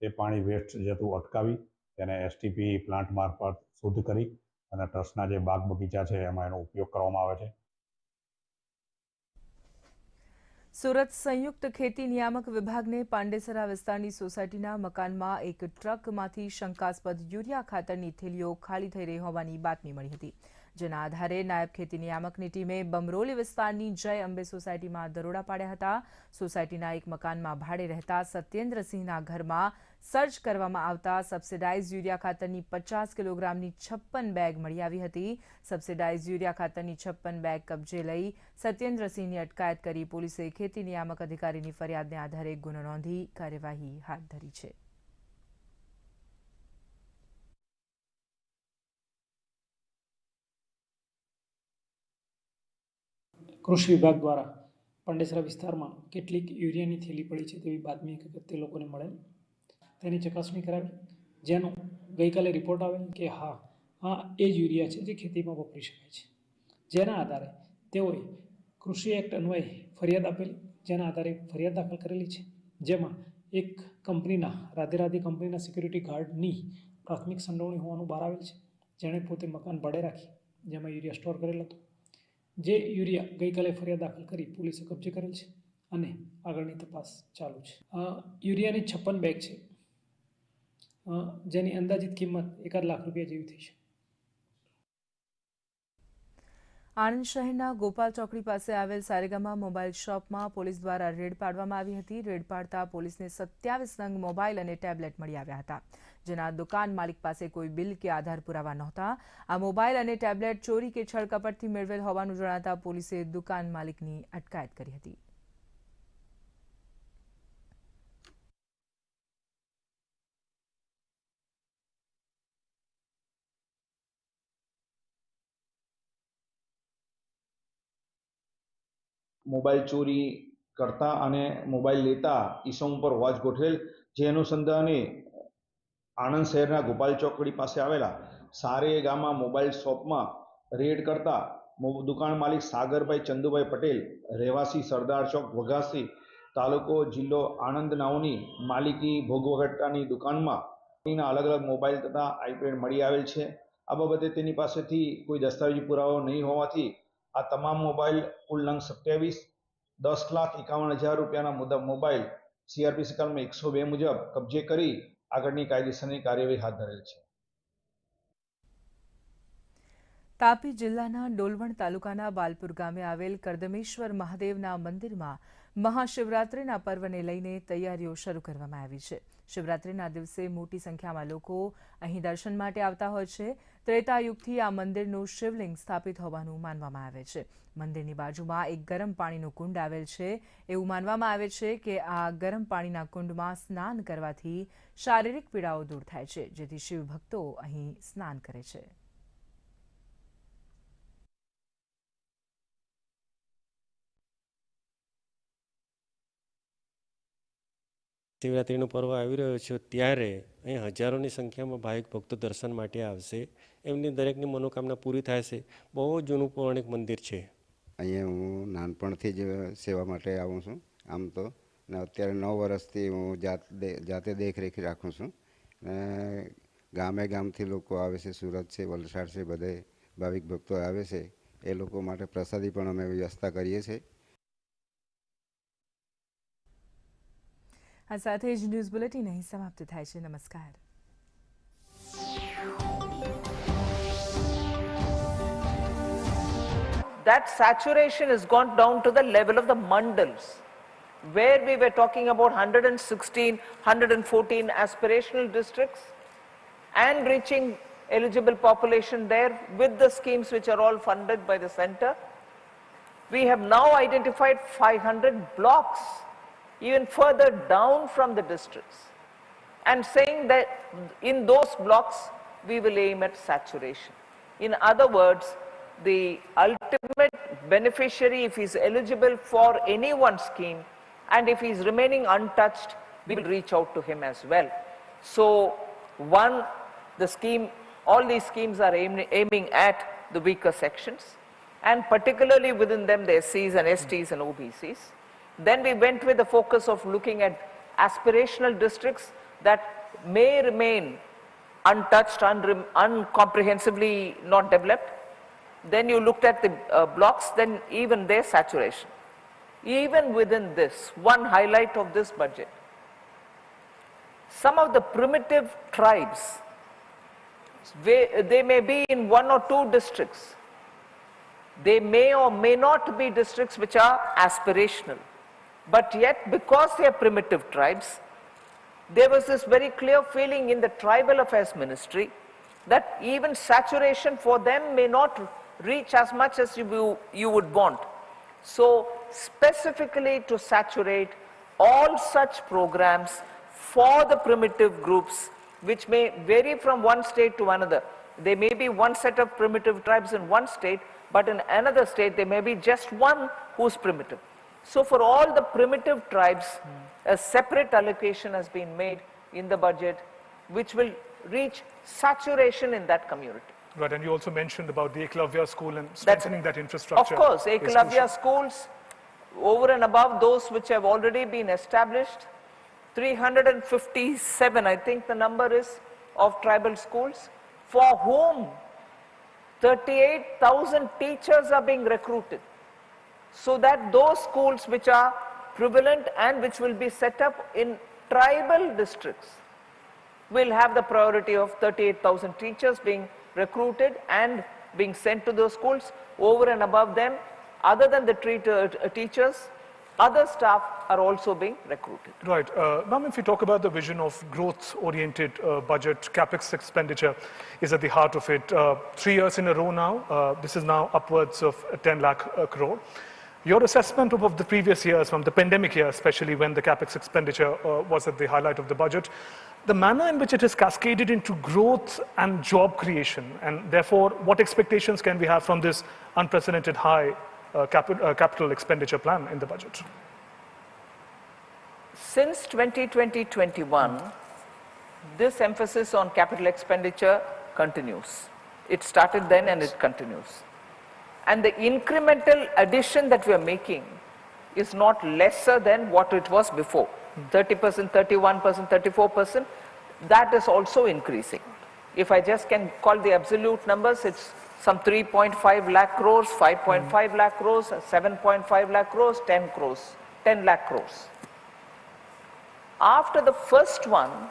તે પાણી વેસ્ટ જતું અટકાવી તેને એસટીપી પ્લાન્ટ મારફત શુદ્ધ કરી અને ટ્રસ્ટના જે બાગ બગીચા છે એમાં એનો ઉપયોગ કરવામાં આવે છે. સુરત સંયુક્ત ખેતી નિયામક વિભાગને પાંડેસરા વિસ્તારની સોસાયટીના મકાનમાં એક ટ્રકમાંથી શંકાસ્પદ યુરિયા ખાતરની થેલીઓ ખાલી થઈ રહી હોવાની બાતમી મળી હતી. જેના આધારે નાયબ ખેતી નિયામકની ટીમે બમરોલી વિસ્તારની જય અંબે સોસાયટીમાં દરોડા પાડ્યા હતા. સોસાયટીના એક મકાનમાં ભાડે રહેતા સત્યેન્દ્રસિંહના ઘરમાં સર્ચ કરવામાં આવતા સબસિડાઇઝ યુરિયા ખાતરની 50 કિલોગ્રામની 56 બેગ મળી આવી હતી. સબસિડાઇઝ યુરિયા ખાતરની 56 બેગ કબજે લઈ સત્યેન્દ્રસિંહની અટકાયત કરી પોલીસે ખેતી નિયામક અધિકારીની ફરિયાદને આધારે ગુનો નોંધી કાર્યવાહી હાથ ધરી છે. કૃષિ વિભાગ દ્વારા પાંડેસરા વિસ્તારમાં કેટલીક યુરિયાની થેલી પડી છે તેવી બાતમી હકીકત તે લોકોને મળેલ. તેની ચકાસણી કરાવી જેનો ગઈકાલે રિપોર્ટ આવેલ કે હા આ એ જ યુરિયા છે જે ખેતીમાં વપરી શકાય છે. જેના આધારે તેઓએ કૃષિ એક્ટ અન્વયે ફરિયાદ આપેલી, જેના આધારે ફરિયાદ દાખલ કરેલી છે. જેમાં એક કંપનીના રાધે કંપનીના સિક્યુરિટી ગાર્ડની પ્રાથમિક સંડોવણી હોવાનું બહાર આવેલ છે. જેણે પોતે મકાન ભાડે રાખી જેમાં યુરિયા સ્ટોર કરેલ હતો. જે યુરિયા ગઈકાલે ફરિયાદ દાખલ કરી પોલીસે કબજે કરેલ છે અને આગળની તપાસ ચાલુ છે. યુરિયાની 56 બેગ છે જેની અંદાજિત કિંમત 1 લાખ રૂપિયા જેવી થઈ છે. આણંદ શહેરના ગોપાલ ચોકડી પાસે આવેલ સારેગામા મોબાઈલ શોપમાં પોલીસ દ્વારા રેડ પાડવામાં આવી હતી. રેડ પાડતા પોલીસને 27 નંગ મોબાઈલ અને ટેબ્લેટ મળી આવ્યા હતા. જેના દુકાન માલિક પાસે કોઈ બિલ કે આધાર પુરાવા નહોતા. આ મોબાઈલ અને ટેબ્લેટ ચોરી કે છળકપટથી મેળવેલ હોવાનું જણાતા પોલીસે દુકાન માલિકની અટકાયત કરી હતી. મોબાઈલ ચોરી કરતા અને મોબાઈલ લેતા ઈસમ ઉપર વોચ ગોઠવેલ, જે અનુસંધાને આણંદ શહેરના ગોપાલ ચોકડી પાસે આવેલા સારેગામા મોબાઈલ શોપમાં રેડ કરતા દુકાન માલિક સાગરભાઈ ચંદુભાઈ પટેલ, રહેવાસી સરદાર ચોક વઘાસી, તાલુકો જિલ્લો આણંદ નાઓની માલિકી ભોગવગટ્ટાની દુકાનમાં અલગ અલગ મોબાઈલ તથા આઈપેડ મળી આવેલ છે. આ બાબતે તેની પાસેથી કોઈ દસ્તાવેજી પુરાવો નહીં હોવાથી આ તમામ મોબાઈલ કુલ નંગ 27 10,51,000 રૂપિયાના મુદ્દા મોબાઈલ સીઆરપીસી કલમ 102 મુજબ કબજે કરી આગળની કાયદેસરની કાર્યવાહી હાથ ધરેલ છે. તાપી જિલ્લાના ડોલવણ તાલુકાના બાલપુર ગામે આવેલ કરદમેશ્વર મહાદેવના મંદિરમાં મહાશિવરાત્રિના પર્વને લઈને તૈયારીઓ શરૂ કરવામાં આવી છે. શિવરાત્રિના દિવસે મોટી સંખ્યામાં લોકો અહીં દર્શન માટે આવતા હોય છે. ત્રેતાયુગથી આ મંદિરનું શિવલિંગ સ્થાપિત હોવાનું માનવામાં આવે છે. મંદિરની બાજુમાં એક ગરમ પાણીનું કુંડ આવેલ છે. એવું માનવામાં આવે છે કે આ ગરમ પાણીના કુંડમાં સ્નાન કરવાથી શારીરિક પીડાઓ દૂર થાય છે, જેથી શિવ ભક્તો અહીં સ્નાન કરે છે. શિવરાત્રિનો પર્વ આવી રહ્યો છે ત્યારે અહીં હજારોની સંખ્યામાં ભાવિક ભક્તો દર્શન માટે આવશે. એમની દરેકની મનોકામના પૂરી થાય છે. બહુ જૂનું પૌરાણિક મંદિર છે. અહીંયા હું નાનપણથી જ સેવા માટે આવું છું. આમ તો ને અત્યારે 9 વર્ષથી હું જાતે દેખરેખ રાખું છું. ગામે ગામથી લોકો આવે છે, સુરત છે, વલસાડ છે, બધે ભાવિક ભક્તો આવે છે. એ લોકો માટે પ્રસાદી પણ અમે વ્યવસ્થા કરીએ છીએ. આ સાથે જ ન્યૂઝ બુલેટિન અહીં સમાપ્ત થાય છે. નમસ્કાર. That saturation has gone down to the level of the mandals, where we were talking about 116, 114 aspirational districts and reaching eligible population there with the schemes which are all funded by the center. We have now identified 500 blocks even further down from the districts, and saying that in those blocks we will aim at saturation. In other words, the ultimate beneficiary, if he's eligible for any one scheme, and if he's remaining untouched, we will reach out to him as well. So, one, the scheme, all these schemes are aiming at the weaker sections, and particularly within them the SCs and STs and OBCs. Then we went with the focus of looking at aspirational districts that may remain untouched, uncomprehensively not developed. Then you looked at the blocks, then even their saturation. Even within this, one highlight of this budget, some of the primitive tribes, they may be in 1 or 2 districts. They may or may not be districts which are aspirational. But yet, because they are primitive tribes, there was this very clear feeling in the Tribal Affairs Ministry that even saturation for them may not reach as much as you would want. So, specifically to saturate all such programs for the primitive groups, which may vary from one state to another. There may be one set of primitive tribes in one state, but in another state there may be just one who's primitive. So for all the primitive tribes, a separate allocation has been made in the budget, which will reach saturation in that community. Right, and you also mentioned about the Eklavya school and strengthening that infrastructure. Of course, Eklavya schools, over and above those which have already been established, 357, I think the number is, of tribal schools, for whom 38,000 teachers are being recruited. So that those schools which are prevalent and which will be set up in tribal districts will have the priority of 38,000 teachers being recruited and being sent to those schools. Over and above them, other than the teachers, other staff are also being recruited. Right. Now, if we talk about the vision of growth-oriented budget, capex expenditure is at the heart of it. 3 years in a row now, this is now upwards of 10 lakh crore. Your assessment of the previous years, from the pandemic year especially, when the capex expenditure was at the highlight of the budget, the manner in which it is cascaded into growth and job creation, and therefore what expectations can we have from this unprecedented high capital expenditure plan in the budget? Since 2020-21, this emphasis on capital expenditure continues. It started then and it continues. And the incremental addition that we are making is not lesser than what it was before. 30%, 31%, 34%, that is also increasing. If I just can call the absolute numbers, it's some 3.5 lakh crores, 5.5 lakh crores, 7.5 lakh crores, 10 crores, 10 lakh crores. After the first one,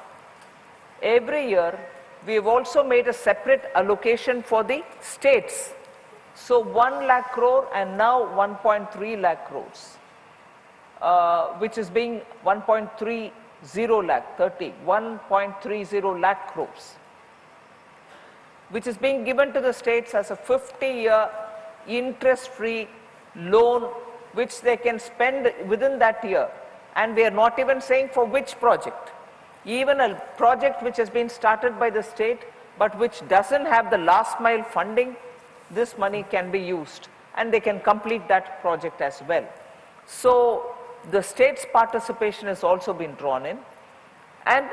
every year, we have also made a separate allocation for the states. So 1 lakh crore and now 1.3 lakh crores, which is being 1.30 lakh, 1.30 lakh crores, which is being given to the states as a 50-year interest-free loan, which they can spend within that year. And we are not even saying for which project. Even a project which has been started by the state, but which doesn't have the last mile funding, this money can be used and they can complete that project as well. So the state's participation has also been drawn in, and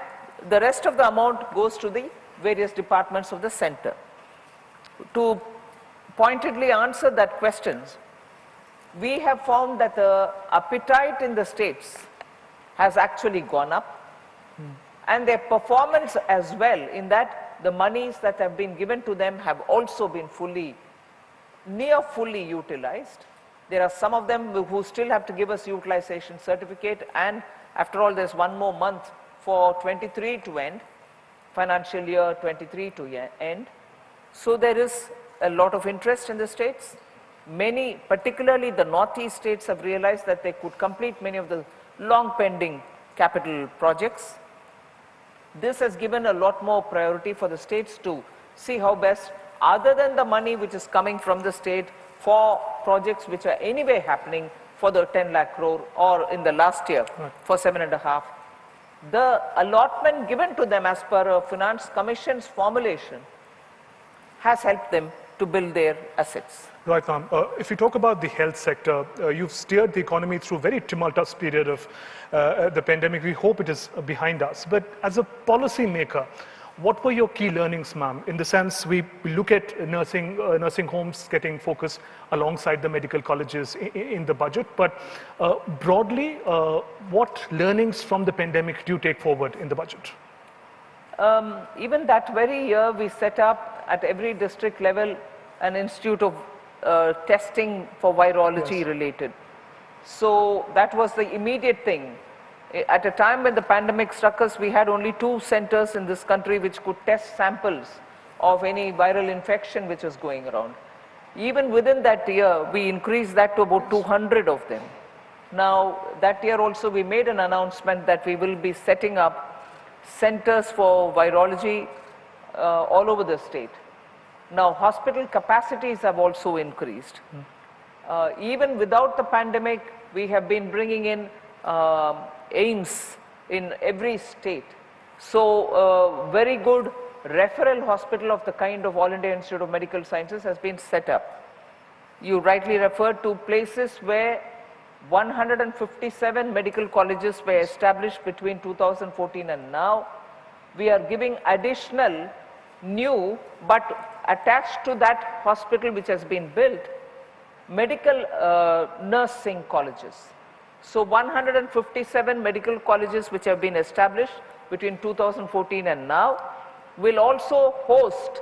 the rest of the amount goes to the various departments of the center. To pointedly answer that question, we have found that the appetite in the states has actually gone up, and their performance as well, in that the monies that have been given to them have also been near fully utilized. There are some of them who still have to give us utilization certificate, and after all there's one more month for 23 to end, financial year 23 to end. So there is a lot of interest in the states. Many, particularly the northeast states, have realized that they could complete many of the long pending capital projects. This has given a lot more priority for the states to see how best, other than the money which is coming from the state for projects which are anyway happening for the 10 lakh crore or in the last year for 7.5, the allotment given to them as per a finance commission's formulation has helped them to build their assets. Right, ma'am. If you talk about the health sector, you've steered the economy through a very tumultuous period of the pandemic. We hope it is behind us. But as a policy maker, what were your key learnings, ma'am? In the sense, we look at nursing homes getting focused alongside the medical colleges in the budget. But broadly, what learnings from the pandemic do you take forward in the budget? Even that very year, we set up at every district level an institute of testing for virology related. So that was the immediate thing. At a time when the pandemic struck us, we had only 2 centers in this country which could test samples of any viral infection which was going around. Even within that year, we increased that to about 200 of them. Now, that year also we made an announcement that we will be setting up centers for virology all over the state. Now, hospital capacities have also increased. Even without the pandemic, we have been bringing in AIMS in every state. So, very good referral hospital of the kind of All India Institute of Medical Sciences has been set up. You rightly referred to places where 157 medical colleges were established between 2014 and now. We are giving additional new, but attached to that hospital which has been built, medical nursing colleges. So 157 medical colleges which have been established between 2014 and now will also host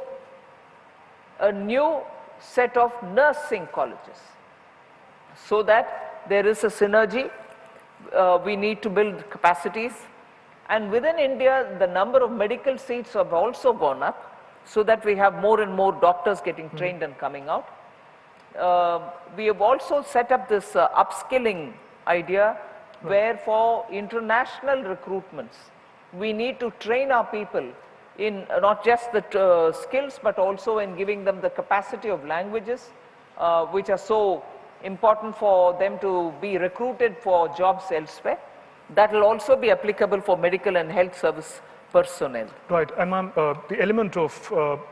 a new set of nursing colleges, so that there is a synergy. We need to build capacities, and within India the number of medical seats have also gone up, so that we have more and more doctors getting trained and coming out. We have also set up this upskilling idea, where for international recruitments we need to train our people in not just the skills, but also in giving them the capacity of languages, which are so important for them to be recruited for jobs elsewhere. That will also be applicable for medical and health service personnel. Right, and ma'am, the element of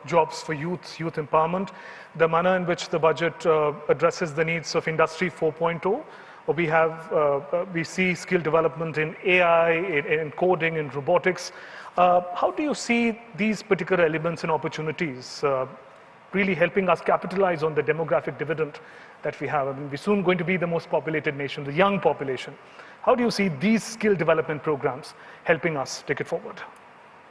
jobs for youth empowerment, the manner in which the budget addresses the needs of Industry 4.0, we see skill development in AI, in coding, in robotics. How do you see these particular elements and opportunities really helping us capitalize on the demographic dividend that we have? I mean, we're soon going to be the most populated nation, the young population. How do you see these skill development programs helping us take it forward?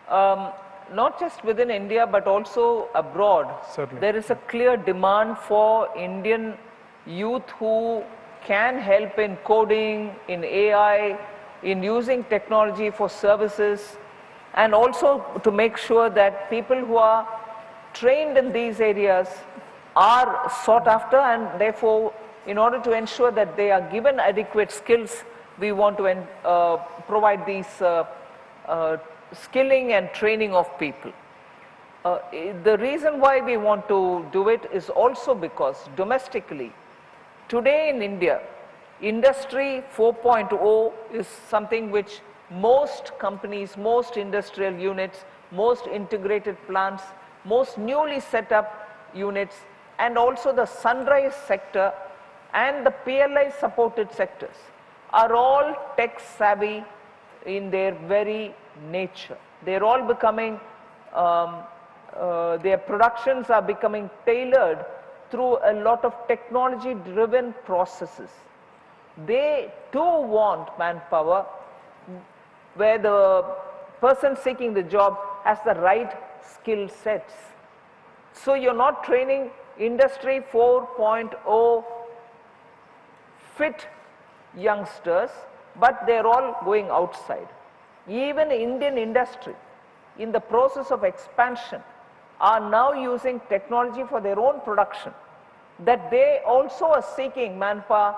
Not just within India, but also abroad. Certainly. There is a clear demand for Indian youth who can help in coding, in AI, in using technology for services, and also to make sure that people who are trained in these areas are sought after, and therefore, in order to ensure that they are given adequate skills, we want to provide these skilling and training of people. The reason why we want to do it is also because domestically, today in India, Industry 4.0 is something which most companies, most industrial units, most integrated plants, most newly set up units, and also the sunrise sector and the PLI supported sectors are all tech savvy in their very nature. They're all becoming, their productions are becoming tailored through a lot of technology driven processes. They too want manpower where the person seeking the job has the right skill sets. So you're not training Industry 4.0 fit youngsters, but they're all going outside. Even Indian industry, in the process of expansion, are now using technology for their own production, that they also are seeking manpower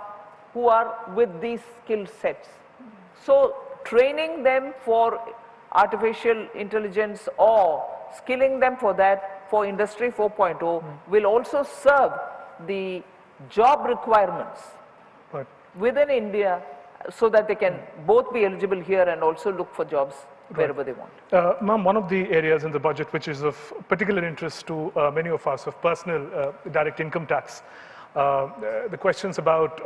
who are with these skill sets. So training them for artificial intelligence or skilling them for that, for Industry 4.0, will also serve the job requirements within India, so that they can both be eligible here and also look for jobs wherever they want. Ma'am, one of the areas in the budget which is of particular interest to many of us, of personal direct income tax, the questions about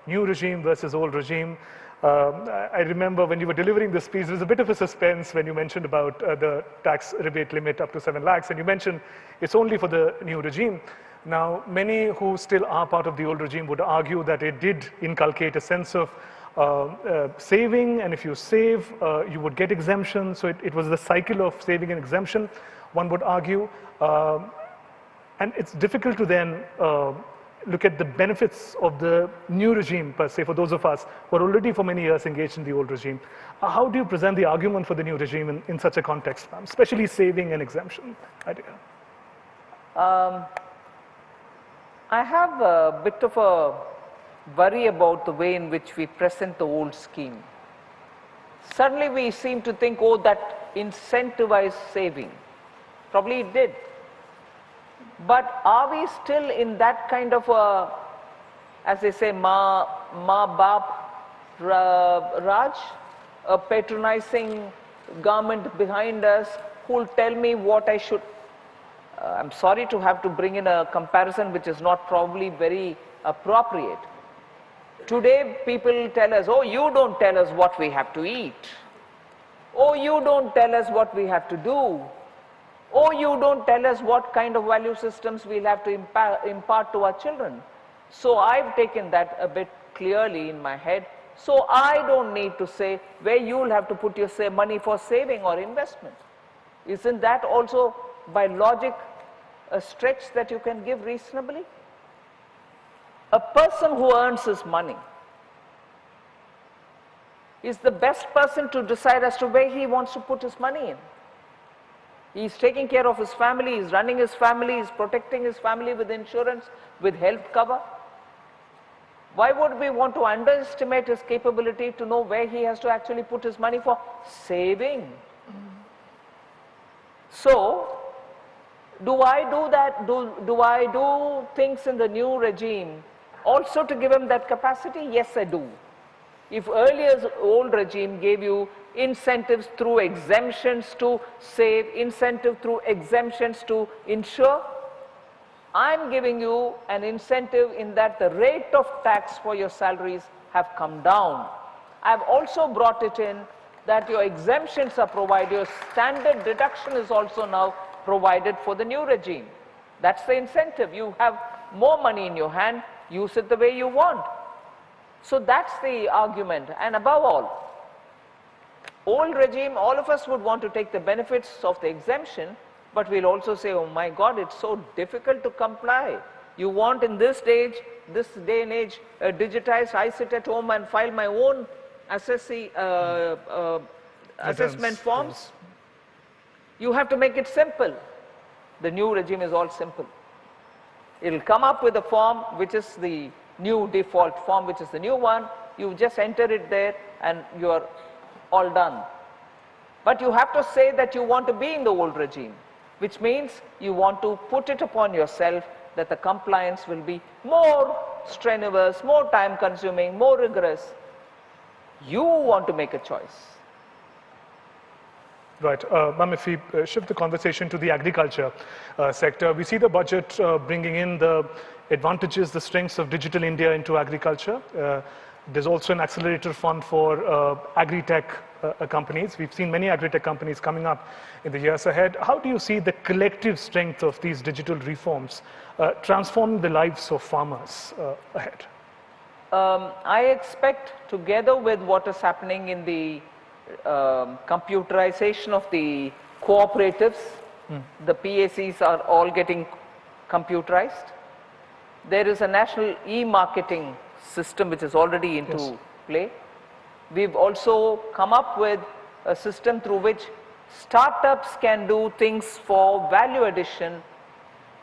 new regime versus old regime. I remember when you were delivering this speech, there was a bit of a suspense when you mentioned about the tax rebate limit up to 7 lakhs, and you mentioned it's only for the new regime. Now, many who still are part of the old regime would argue that it did inculcate a sense of saving, and if you save, you would get exemption. So it was the cycle of saving and exemption, one would argue. And it's difficult to then look at the benefits of the new regime, per se, for those of us who are already for many years engaged in the old regime. How do you present the argument for the new regime in such a context, especially saving and exemption idea? I have a bit of a worry about the way in which we present the old scheme. Suddenly we seem to think, oh, that incentivized saving. Probably it did. But are we still in that kind of a, as they say, ma bap raj, a patronizing government behind us who will tell me what I should? I'm sorry to have to bring in a comparison which is not probably very appropriate. Today people tell us, oh, you don't tell us what we have to eat. Oh, you don't tell us what we have to do. Oh, you don't tell us what kind of value systems we'll have to impart to our children. So I've taken that a bit clearly in my head. So I don't need to say where you'll have to put your money for saving or investment. Isn't that also by logic a stretch that you can give reasonably? A person who earns his money is the best person to decide as to where he wants to put his money in. He's taking care of his family, he's running his family, he's protecting his family with insurance, with health cover. Why would we want to underestimate his capability to know where he has to actually put his money for saving? So, do I do that? Do I do things in the new regime also to give him that capacity? Yes, I do. If earlier's old regime gave you incentives through exemptions to save, incentive through exemptions to insure, I'm giving you an incentive in that the rate of tax for your salaries have come down. I've also brought it in that your exemptions are provided, your standard deduction is also now provided for the new regime. That's the incentive. You have more money in your hand, use it the way you want. So that's the argument. And above all, old regime, all of us would want to take the benefits of the exemption, but we'll also say, oh my God, it's so difficult to comply. You want in this day and age, digitized, I sit at home and file my own assessment forms. Yes. You have to make it simple. The new regime is all simple. It'll come up with a form which is the new default form, which is the new one. You just enter it there and you're all done. But you have to say that you want to be in the old regime, which means you want to put it upon yourself that the compliance will be more strenuous, more time consuming, more rigorous. You want to make a choice. Right. Ma'am, if we shift the conversation to the agriculture sector, we see the budget bringing in the advantages, the strengths of digital India into agriculture. There's also an accelerator fund for agri-tech companies. We've seen many agri-tech companies coming up in the years ahead. How do you see the collective strength of these digital reforms transforming the lives of farmers ahead? I expect, together with what is happening in the computerization of the cooperatives, the PACs are all getting computerized. There is a national e-marketing system which is already into play. We've also come up with a system through which startups can do things for value addition,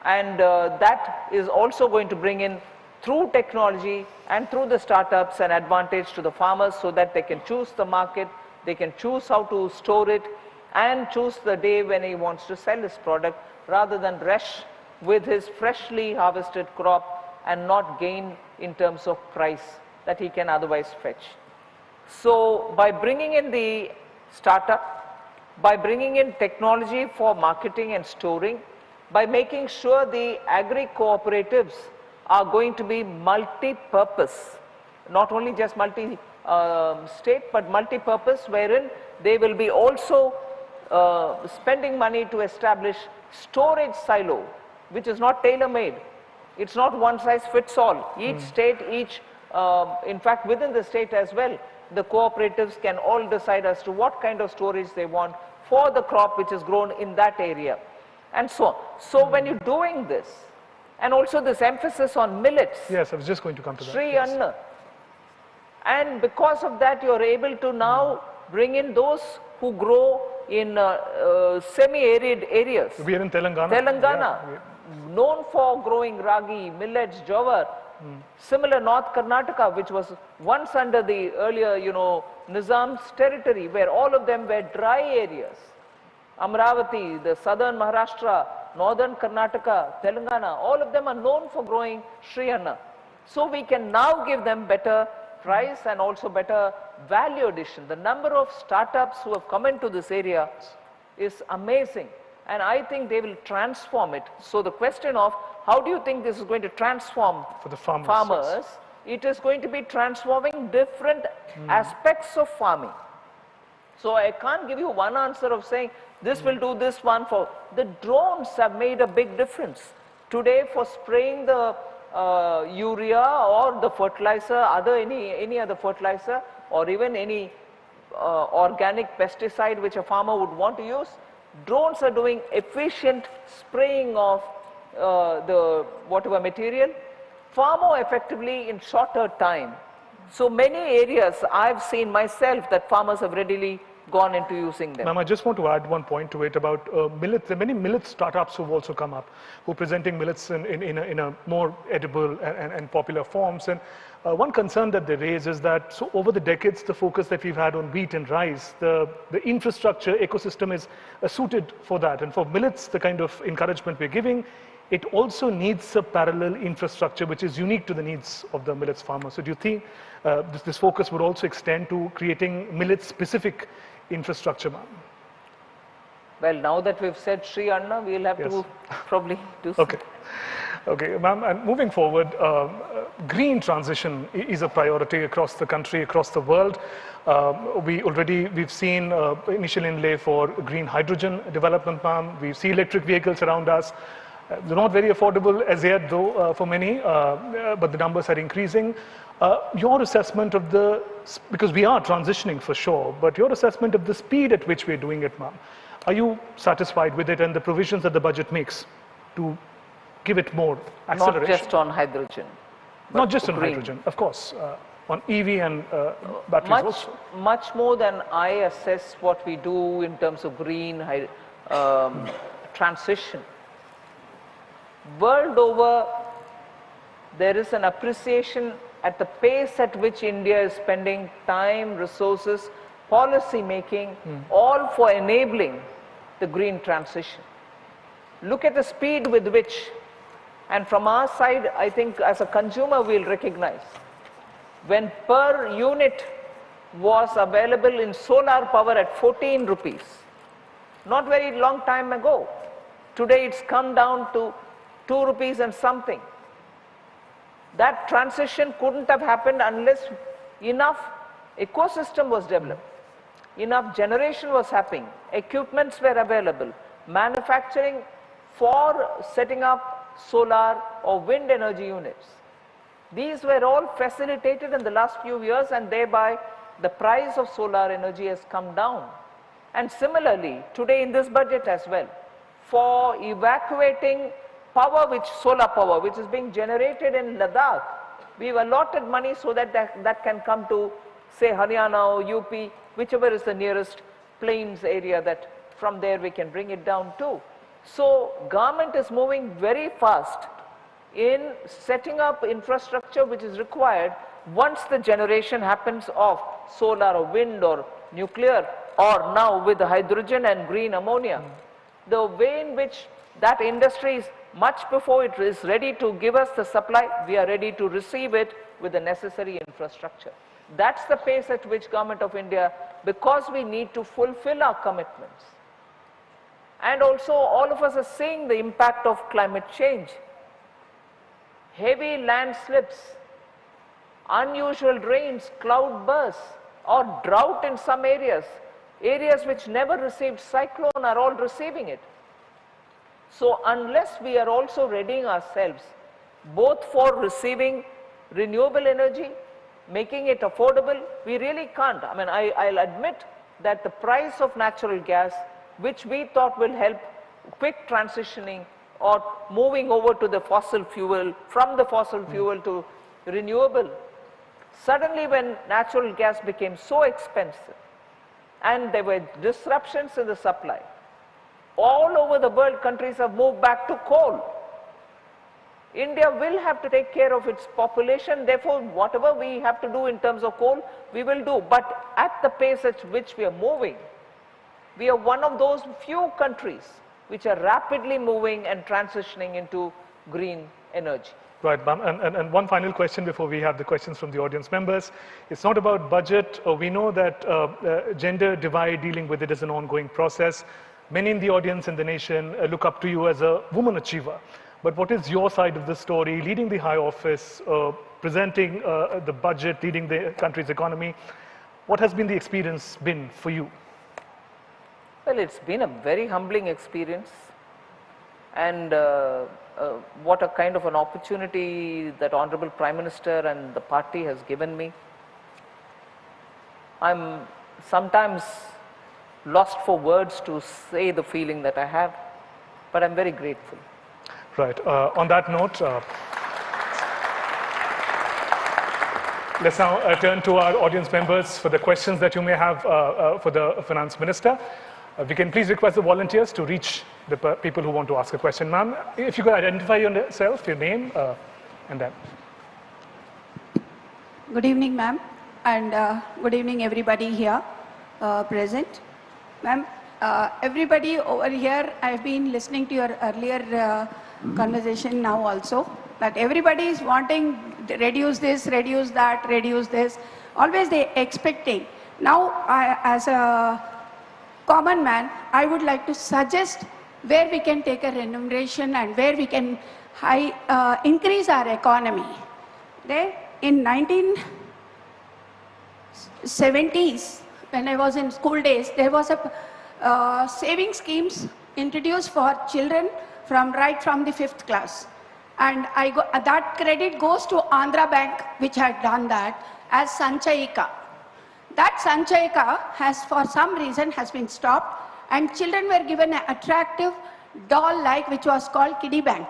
and that is also going to bring in, through technology and through the startups, an advantage to the farmers so that they can choose the market, they can choose how to store it and choose the day when he wants to sell his product rather than rush with his freshly harvested crop and not gain in terms of price that he can otherwise fetch. So by bringing in the startup, by bringing in technology for marketing and storing, by making sure the agri-cooperatives are going to be multi-purpose, not only just multi-state, but multi-purpose, wherein they will be also spending money to establish storage silo, which is not tailor-made. It's not one size fits all. Each state, in fact, within the state as well, the cooperatives can all decide as to what kind of storage they want for the crop which is grown in that area, and so on. So when you're doing this, and also this emphasis on millets. Yes, I was just going to come to that. Sri Anna. And because of that, you're able to now bring in those who grow in semi-arid areas. We are in Telangana. Telangana, known for growing ragi, millets, jowar. Similar North Karnataka, which was once under the earlier, Nizam's territory, where all of them were dry areas. Amravati, the southern Maharashtra, northern Karnataka, Telangana, all of them are known for growing Sri Anna. So we can now give them better price and also better value addition. The number of startups who have come into this area is amazing, and I think they will transform it. So the question of how do you think this is going to transform for the farmers? It is going to be transforming different aspects of farming. So I can't give you one answer of saying this will do this one for. The drones have made a big difference. Today for spraying the urea or the fertilizer, any other fertilizer, or even any organic pesticide which a farmer would want to use, drones are doing efficient spraying of the whatever material far more effectively in shorter time. So many areas I've seen myself that farmers have readily gone into using them. Ma'am, I just want to add one point to it about millets. There are many millet startups who have also come up, who are presenting millets in a more edible and popular forms. And one concern that they raise is that so over the decades, the focus that we've had on wheat and rice, the infrastructure ecosystem is suited for that. And for millets, the kind of encouragement we're giving, it also needs a parallel infrastructure which is unique to the needs of the millets farmer. So do you think this focus would also extend to creating millet-specific infrastructure, ma'am? Well, now that we've said Sri Anna, we'll have to probably do something. Okay, ma'am, and moving forward, green transition is a priority across the country, across the world. We've seen initial inlay for green hydrogen development, ma'am. We see electric vehicles around us. They're not very affordable as yet, though, for many, but the numbers are increasing. Your assessment of because we are transitioning for sure, but your assessment of the speed at which we're doing it, ma'am. Are you satisfied with it and the provisions that the budget makes to give it more acceleration? Not just on hydrogen. Not just on hydrogen, of course. On EV and batteries also. Much more than I assess what we do in terms of green transition. World over, there is an appreciation at the pace at which India is spending time, resources, policy making, all for enabling the green transition. Look at the speed with which, and from our side, I think as a consumer we'll recognize, when per unit was available in solar power at 14 rupees, not very long time ago. Today it's come down to 2 rupees and something. That transition couldn't have happened unless enough ecosystem was developed, enough generation was happening, equipments were available, manufacturing for setting up solar or wind energy units. These were all facilitated in the last few years, and thereby the price of solar energy has come down. And similarly, today in this budget as well, for evacuating solar power, which is being generated in Ladakh, we've allotted money so that that can come to, say, Haryana or UP, whichever is the nearest plains area, that from there we can bring it down too. So government is moving very fast in setting up infrastructure which is required once the generation happens of solar or wind or nuclear, or now with hydrogen and green ammonia. The way in which that industry is, much before it is ready to give us the supply, we are ready to receive it with the necessary infrastructure. That's the pace at which Government of India, because we need to fulfill our commitments. And also all of us are seeing the impact of climate change. Heavy landslips, unusual rains, cloud bursts, or drought in some areas. Areas which never received cyclone are all receiving it. So unless we are also readying ourselves, both for receiving renewable energy, making it affordable, we really can't. I mean, I'll admit that the price of natural gas, which we thought will help quick transitioning or moving over to the fossil fuel, from the fossil fuel to renewable, suddenly when natural gas became so expensive and there were disruptions in the supply, all over the world countries have moved back to coal. India will have to take care of its population, therefore whatever we have to do in terms of coal, we will do. But at the pace at which we are moving, we are one of those few countries which are rapidly moving and transitioning into green energy. Right, ma'am. And one final question before we have the questions from the audience members. It's not about budget. We know that gender divide, dealing with it is an ongoing process. Many in the audience and the nation look up to you as a woman achiever. But what is your side of the story, leading the high office, presenting the budget, leading the country's economy? What has been the experience been for you? Well, it's been a very humbling experience. And what a kind of an opportunity that Honorable Prime Minister and the party has given me. I'm sometimes lost for words to say the feeling that I have, but I'm very grateful. Right. On that note, let's now turn to our audience members for the questions that you may have for the Finance Minister. We can please request the volunteers to reach the people who want to ask a question. Ma'am, if you could identify yourself, your name, and then. Good evening, ma'am, and good evening, everybody here present. Ma'am, everybody over here, I've been listening to your earlier conversation now also, that everybody is wanting to reduce this, reduce that, reduce this. Always they expecting. Now, as a common man, I would like to suggest where we can take a remuneration and where we can increase our economy. In 1970s, when I was in school days, there was a saving schemes introduced for children right from the 5th class. And that credit goes to Andhra Bank, which had done that, as Sanchayika. That Sanchayika has, for some reason, has been stopped, and children were given an attractive doll-like, which was called Kiddie Bank.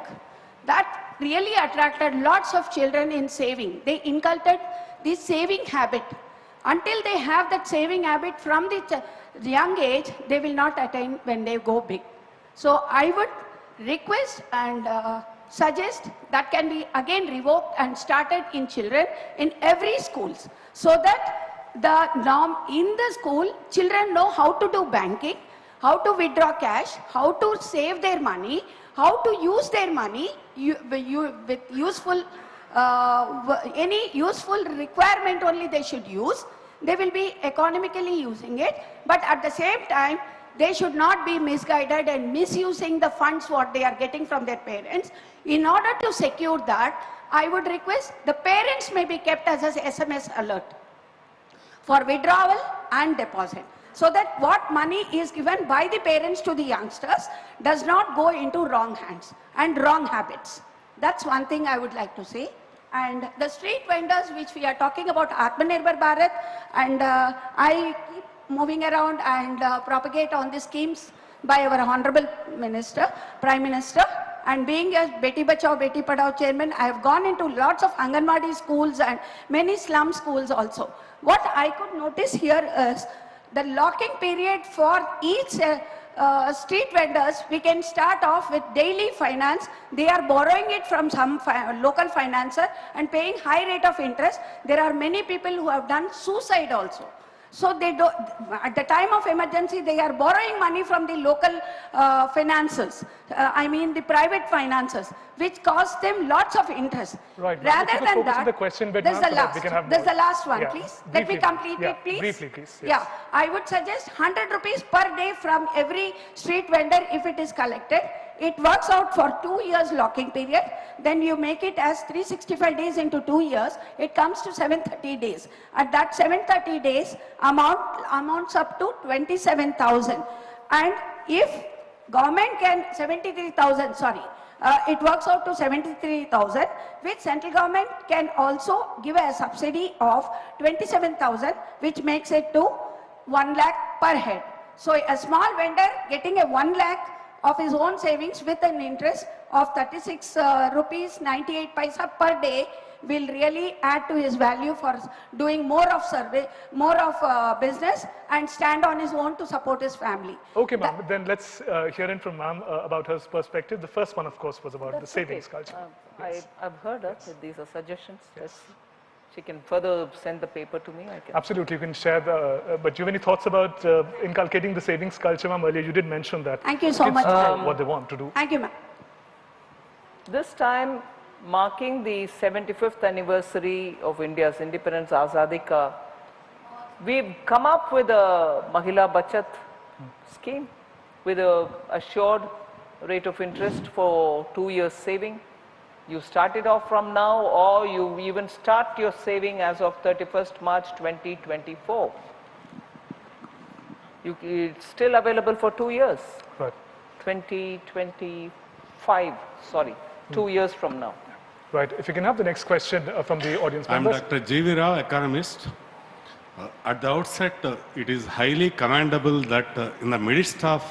That really attracted lots of children in saving. They inculcated this saving habit. Until they have that saving habit from the young age, they will not attain when they go big. So I would request and suggest that can be again revoked and started in children in every schools, so that the norm in the school, children know how to do banking, how to withdraw cash, how to save their money, how to use their money with useful, any useful requirement only they should use. They will be economically using it, but at the same time, they should not be misguided and misusing the funds what they are getting from their parents. In order to secure that, I would request the parents may be kept as an SMS alert for withdrawal and deposit, so that what money is given by the parents to the youngsters does not go into wrong hands and wrong habits. That's one thing I would like to say. And the street vendors, which we are talking about Atmanirbhar Bharat, and I keep moving around and propagate on the schemes by our Honorable Minister, Prime Minister. And being a Beti Bachao, Beti Padhao chairman, I have gone into lots of Anganwadi schools and many slum schools also. What I could notice here is the locking period for each street vendors. We can start off with daily finance. They are borrowing it from some local financer and paying high rate of interest. There are many people who have done suicide also. So they do, at the time of emergency, they are borrowing money from the local finances, I mean the private finances, which cost them lots of interest. Right. Rather than that, the question bit, there's the last one, yeah. please. Briefly, Let me complete it, please. Briefly, please. Yes. Yeah, I would suggest 100 rupees per day from every street vendor if it is collected. It works out for 2 years locking period. Then you make it as 365 days into 2 years. It comes to 730 days. At that 730 days, amounts up to 27,000. And if government can, 73,000, sorry. It works out to 73,000, which central government can also give a subsidy of 27,000, which makes it to 1 lakh per head. So a small vendor getting a 1 lakh of his own savings with an interest of 36 rupees 98 paisa per day will really add to his value for doing more of survey, more of business, and stand on his own to support his family. Okay, ma'am. Then let's hear in from ma'am about her perspective. The first one, of course, was about the savings culture. Yes. I've heard her. These are suggestions. Yes. She can further send the paper to me. I can. Absolutely, you can share the. But do you have any thoughts about inculcating the savings culture, ma'am? Earlier, you did mention that. Thank you so much. What they want to do. Thank you, ma'am. This time, marking the 75th anniversary of India's independence, Azadi Ka, we've come up with a Mahila Bachat scheme with a assured rate of interest for 2 years saving. You start it off from now, or you even start your saving as of 31st March 2024. It's still available for 2 years. Right. 2025, sorry, 2 years from now. Right. If you can have the next question from the audience members. I'm Dr. G.V. Rao, economist. At the outset, it is highly commendable that in the midst of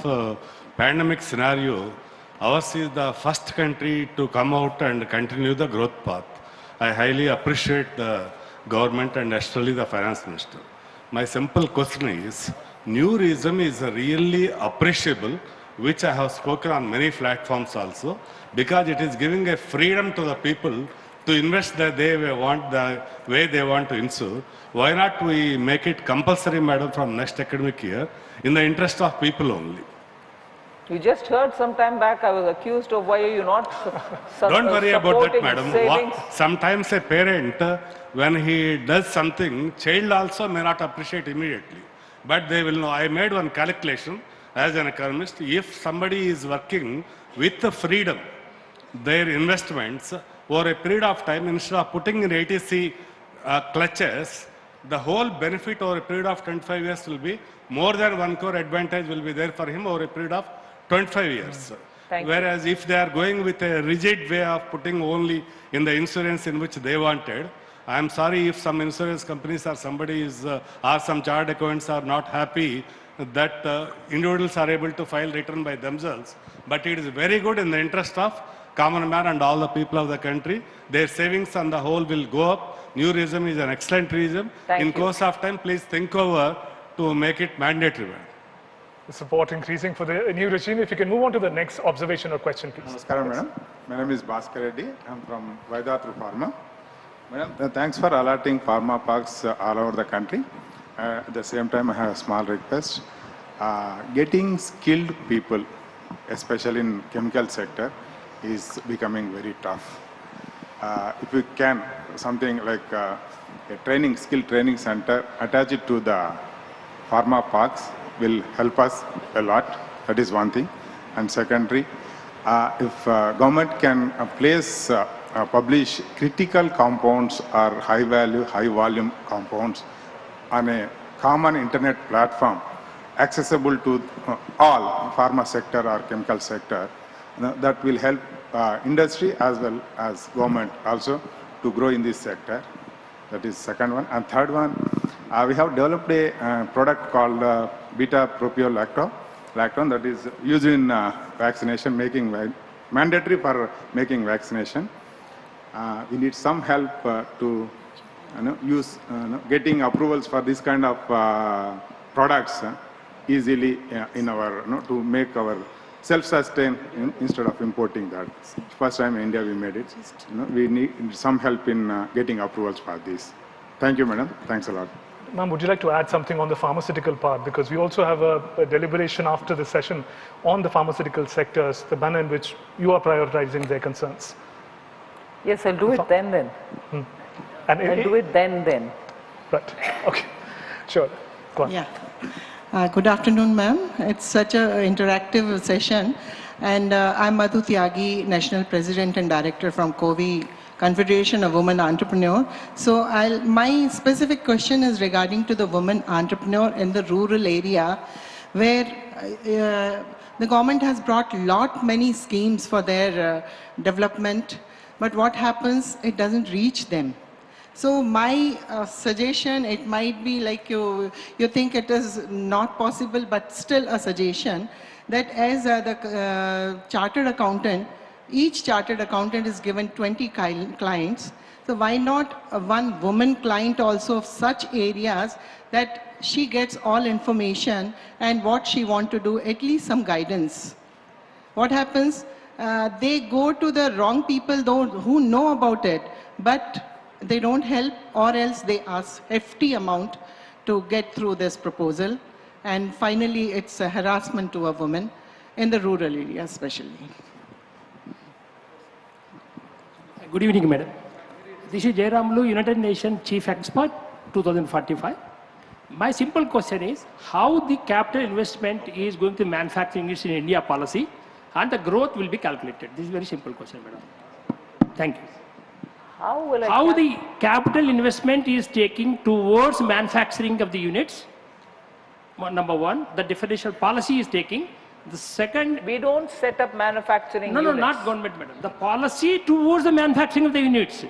pandemic scenario, ours is the first country to come out and continue the growth path. I highly appreciate the government and especially the finance minister. My simple question is, new reason is really appreciable, which I have spoken on many platforms also, because it is giving a freedom to the people to invest the way they want to insure. Why not we make it compulsory, madam, from next academic year in the interest of people only? You just heard some time back I was accused of why are you not Don't worry about that, madam. Savings. Sometimes a parent, when he does something, child also may not appreciate immediately. But they will know. I made one calculation as an economist. If somebody is working with the freedom, their investments over a period of time, instead of putting in ATC clutches, the whole benefit over a period of 25 years will be more than 1 crore advantage will be there for him over a period of 25 years. Whereas if they are going with a rigid way of putting only in the insurance in which they wanted, I am sorry if some insurance companies or somebody is, or some chartered accountants are not happy that individuals are able to file return by themselves. But it is very good in the interest of common man and all the people of the country. Their savings on the whole will go up. New regime is an excellent regime. In course of time, please think over to make it mandatory. The support increasing for the new regime. If you can move on to the next observation or question, please. Namaskaram, madam. My name is Bhaskar Reddy. I'm from Vaidatru Pharma. Madam, thanks for allotting pharma parks all over the country. At the same time, I have a small request. Getting skilled people, especially in chemical sector, is becoming very tough. If we can, something like a skill training center, attach it to the pharma parks will help us a lot. That is one thing. And secondary, if government can publish critical compounds or high value, high volume compounds on a common internet platform, accessible to all pharma sector or chemical sector, that will help industry as well as government also to grow in this sector. That is second one. And third one, we have developed a product called beta-propiolactone that is used in vaccination, mandatory for making vaccination. We need some help to use getting approvals for this kind of products easily in our to make our self-sustain instead of importing that. First time in India we made it. We need some help in getting approvals for this. Thank you, madam. Thanks a lot. Ma'am, would you like to add something on the pharmaceutical part? Because we also have a deliberation after the session on the pharmaceutical sectors, the manner in which you are prioritizing their concerns. Yes, I'll do it then. And I'll do it then. Right, okay, sure, go on. Yeah. Good afternoon, ma'am. It's such an interactive session. And I'm Madhu Tyagi, National President and Director from COVI, Confederation of Women Entrepreneur. So my specific question is regarding to the women entrepreneur in the rural area, where the government has brought many schemes for their development, but what happens, it doesn't reach them. So my suggestion, it might be like you think it is not possible, but still a suggestion, that as the chartered accountant, each chartered accountant is given 20 clients. So why not one woman client also of such areas that she gets all information and what she want to do, at least some guidance. What happens? They go to the wrong people who know about it, but they don't help, or else they ask hefty amount to get through this proposal. And finally, it's a harassment to a woman in the rural area especially. Good evening, madam. This is Jairamlu, United Nations Chief Expert, 2045. My simple question is, how the capital investment is going to manufacturing in India policy and the growth will be calculated? This is a very simple question, madam. Thank you. How the capital investment is taking towards manufacturing of the units? Number one, the differential policy is taking. The second... We don't set up manufacturing units. No, not government, madam. The policy towards the manufacturing of the units.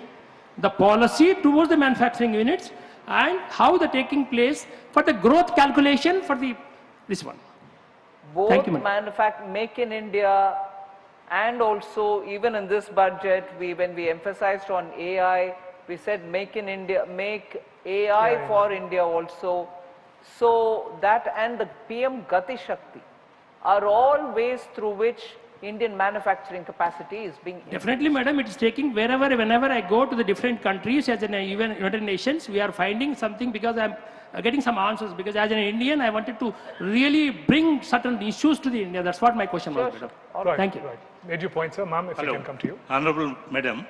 The policy towards the manufacturing units and how the taking place for the growth calculation for this one. Both Thank you, Make in India and also even in this budget, when we emphasized on AI, we said make in India, make AI for India also. So that and the PM Gati Shakti are all ways through which Indian manufacturing capacity is being increased. Definitely, madam, it is taking whenever I go to the different countries as an even United Nations, we are finding something because I'm getting some answers, because as an Indian, I wanted to really bring certain issues to the India. That's what my question was, madam. Right, Thank you. Right. Made your point, sir. Ma'am, if I can come to you. Honorable Madam.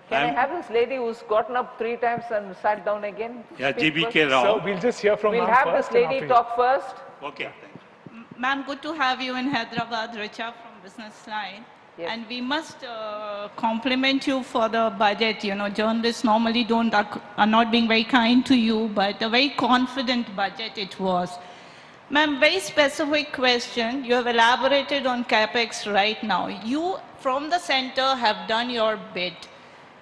Can I have this lady who's gotten up 3 times and sat down again? Yeah, GBK So Rao. we'll just hear from We'll ma'am have first. this lady talk first. Okay. Ma'am, good to have you in Hyderabad, Richa from Business Line. Yes. And we must compliment you for the budget. You know, journalists normally are not being very kind to you, but a very confident budget it was. Ma'am, very specific question. You have elaborated on CapEx right now. You, from the center, have done your bit.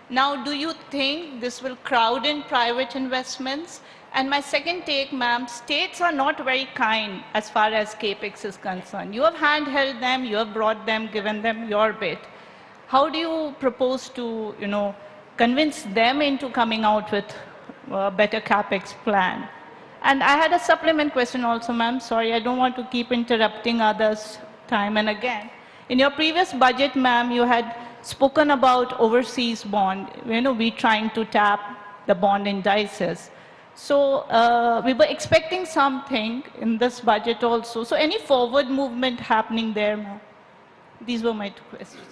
Now, do you think this will crowd in private investments? And my second take, ma'am, states are not very kind as far as CapEx is concerned. You have handheld them, you have brought them, given them your bit. How do you propose to, convince them into coming out with a better CapEx plan? And I had a supplement question also, ma'am. Sorry, I don't want to keep interrupting others time and again. In your previous budget, ma'am, you had spoken about overseas bond, we trying to tap the bond indices. So we were expecting something in this budget also. So any forward movement happening there, ma'am? These were my 2 questions.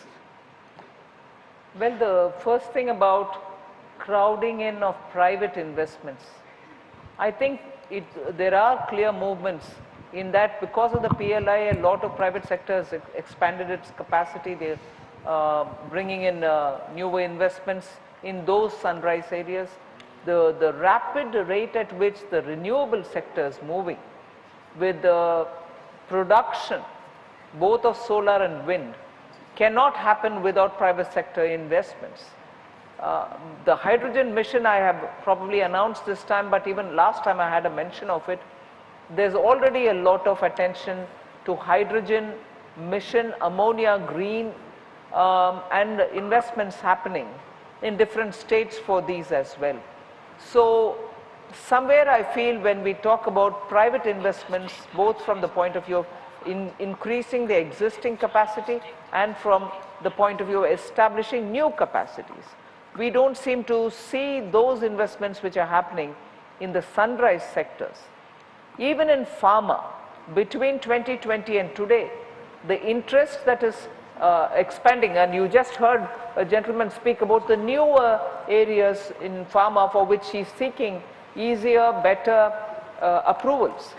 Well, the first thing about crowding in of private investments, I think there are clear movements in that because of the PLI, a lot of private sectors expanded its capacity. They're bringing in newer investments in those sunrise areas. The rapid rate at which the renewable sector is moving with the production both of solar and wind cannot happen without private sector investments. The hydrogen mission I have probably announced this time, but even last time I had a mention of it. There's already a lot of attention to hydrogen mission, ammonia, green, and investments happening in different states for these as well. So somewhere I feel when we talk about private investments, both from the point of view of increasing the existing capacity and from the point of view of establishing new capacities, we don't seem to see those investments which are happening in the sunrise sectors. Even in pharma, between 2020 and today, the interest that is expanding, and you just heard a gentleman speak about the newer areas in pharma for which he's seeking easier, better approvals.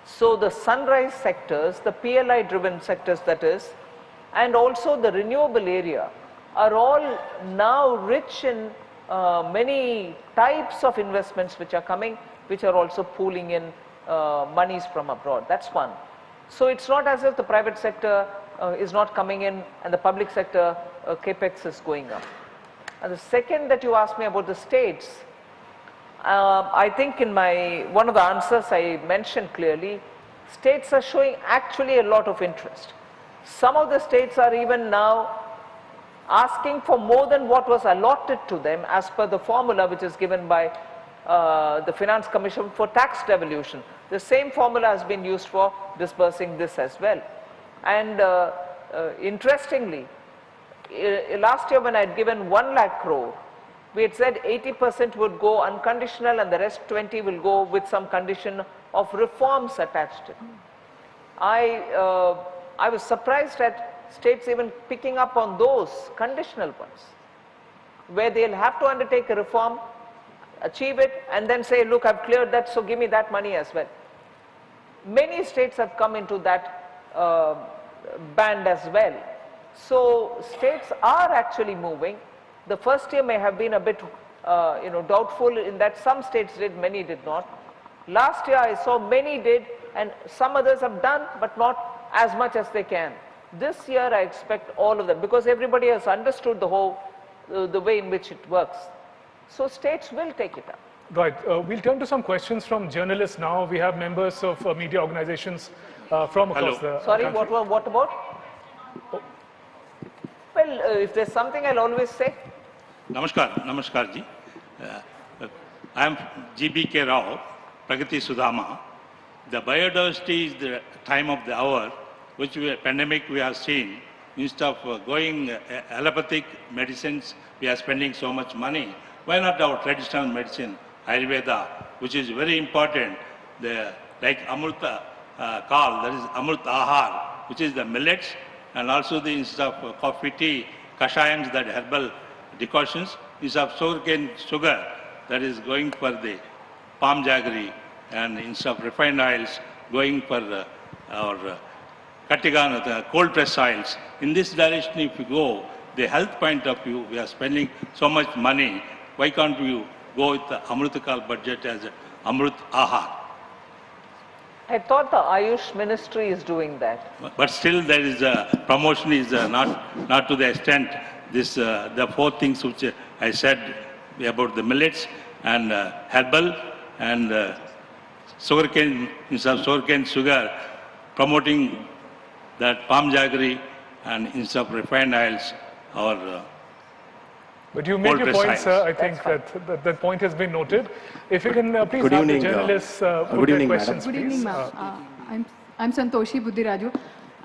So the sunrise sectors, the PLI driven sectors that is, and also the renewable area are all now rich in many types of investments which are coming, which are also pooling in monies from abroad. That's one. So it's not as if the private sector is not coming in and the public sector capex is going up. And the second that you asked me about the states, I think in one of the answers I mentioned clearly, states are showing actually a lot of interest. Some of the states are even now asking for more than what was allotted to them as per the formula which is given by the Finance Commission for tax devolution. The same formula has been used for disbursing this as well. And interestingly, last year when I had given 1 lakh crore, we had said 80% would go unconditional and the rest 20 will go with some condition of reforms attached to it. I was surprised at states even picking up on those conditional ones, where they'll have to undertake a reform, achieve it, and then say, look, I've cleared that, so give me that money as well. Many states have come into that band as well. So states are actually moving. The first year may have been a bit doubtful in that some states did, many did not. Last year I saw many did and some others have done, but not as much as they can. This year I expect all of them, because everybody has understood the whole, the way in which it works. So states will take it up. Right. We'll turn to some questions from journalists now. We have members of media organizations from across the Sorry, country. what about? Oh. Well, if there's something, I'll always say. Namaskar ji. I am GBK Rao, Pragati Sudhama. The biodiversity is the time of the hour, which pandemic we have seen. Instead of going allopathic medicines, we are spending so much money. Why not our traditional medicine, Ayurveda, which is very important, like Amrita Kal, that is Amrit Ahar, which is the millets, and also the instead of coffee, tea, kashayams, that herbal decoctions, instead of sugarcane sugar, that is going for the palm jaggery, and instead of refined oils, going for our Katigan, the cold press oils. In this direction, if you go, the health point of view, we are spending so much money. Why can't you go with the Amritakal budget as Amrit Ahar? I thought the Ayush Ministry is doing that. But still, there is a promotion is not to the extent this the 4 things which I said about the millets and herbal and sugarcane, instead of sugarcane sugar, promoting that palm jaggery and instead of refined oils or but you made your point, sir. I think that point has been noted. If you can please Good have evening, the journalists put their questions, Good please. evening, ma'am. I'm Santoshi Buddhiraju.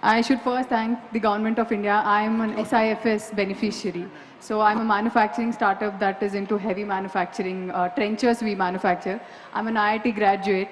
I should first thank the Government of India. I am an SIFS beneficiary. So I'm a manufacturing startup that is into heavy manufacturing, trenchers we manufacture. I'm an IIT graduate.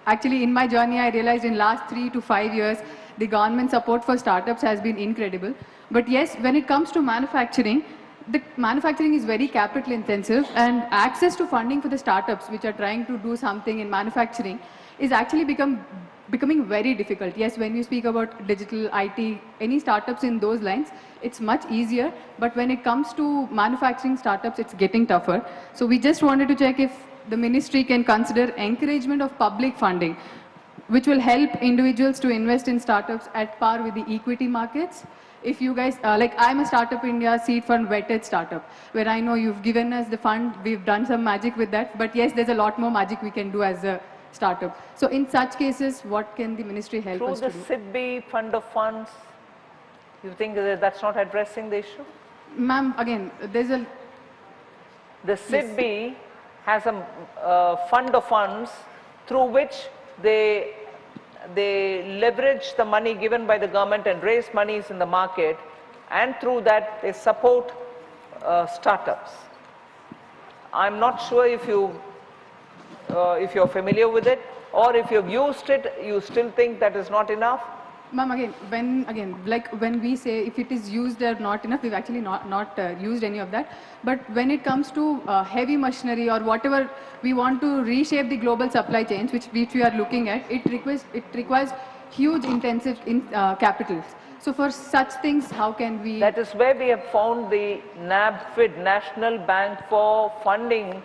Actually, in my journey, I realized in last 3 to 5 years, the government support for startups has been incredible. But yes, when it comes to manufacturing, the manufacturing is very capital intensive, and access to funding for the startups which are trying to do something in manufacturing is actually becoming very difficult. Yes, when you speak about digital, IT, any startups in those lines, it's much easier. But when it comes to manufacturing startups, it's getting tougher. So we just wanted to check if the ministry can consider encouragement of public funding, which will help individuals to invest in startups at par with the equity markets. If you guys, like I'm a Startup India seed fund vetted startup, where I know you've given us the fund, we've done some magic with that, but yes, there's a lot more magic we can do as a startup. So in such cases, what can the ministry help us to do? Through the SIDBI fund of funds, you think that that's not addressing the issue? Ma'am, again, there's a... The SIDBI has a fund of funds through which they leverage the money given by the government and raise monies in the market, and through that they support startups. I'm not sure if you if you're familiar with it, or if you've used it, you still think that is not enough? Ma'am, when we say if it is used or not enough, we've actually not used any of that. But when it comes to heavy machinery or whatever, we want to reshape the global supply chains, which we are looking at, it requires huge intensive capitals. So for such things, how can we? That is where we have found the NABFID, National Bank for Funding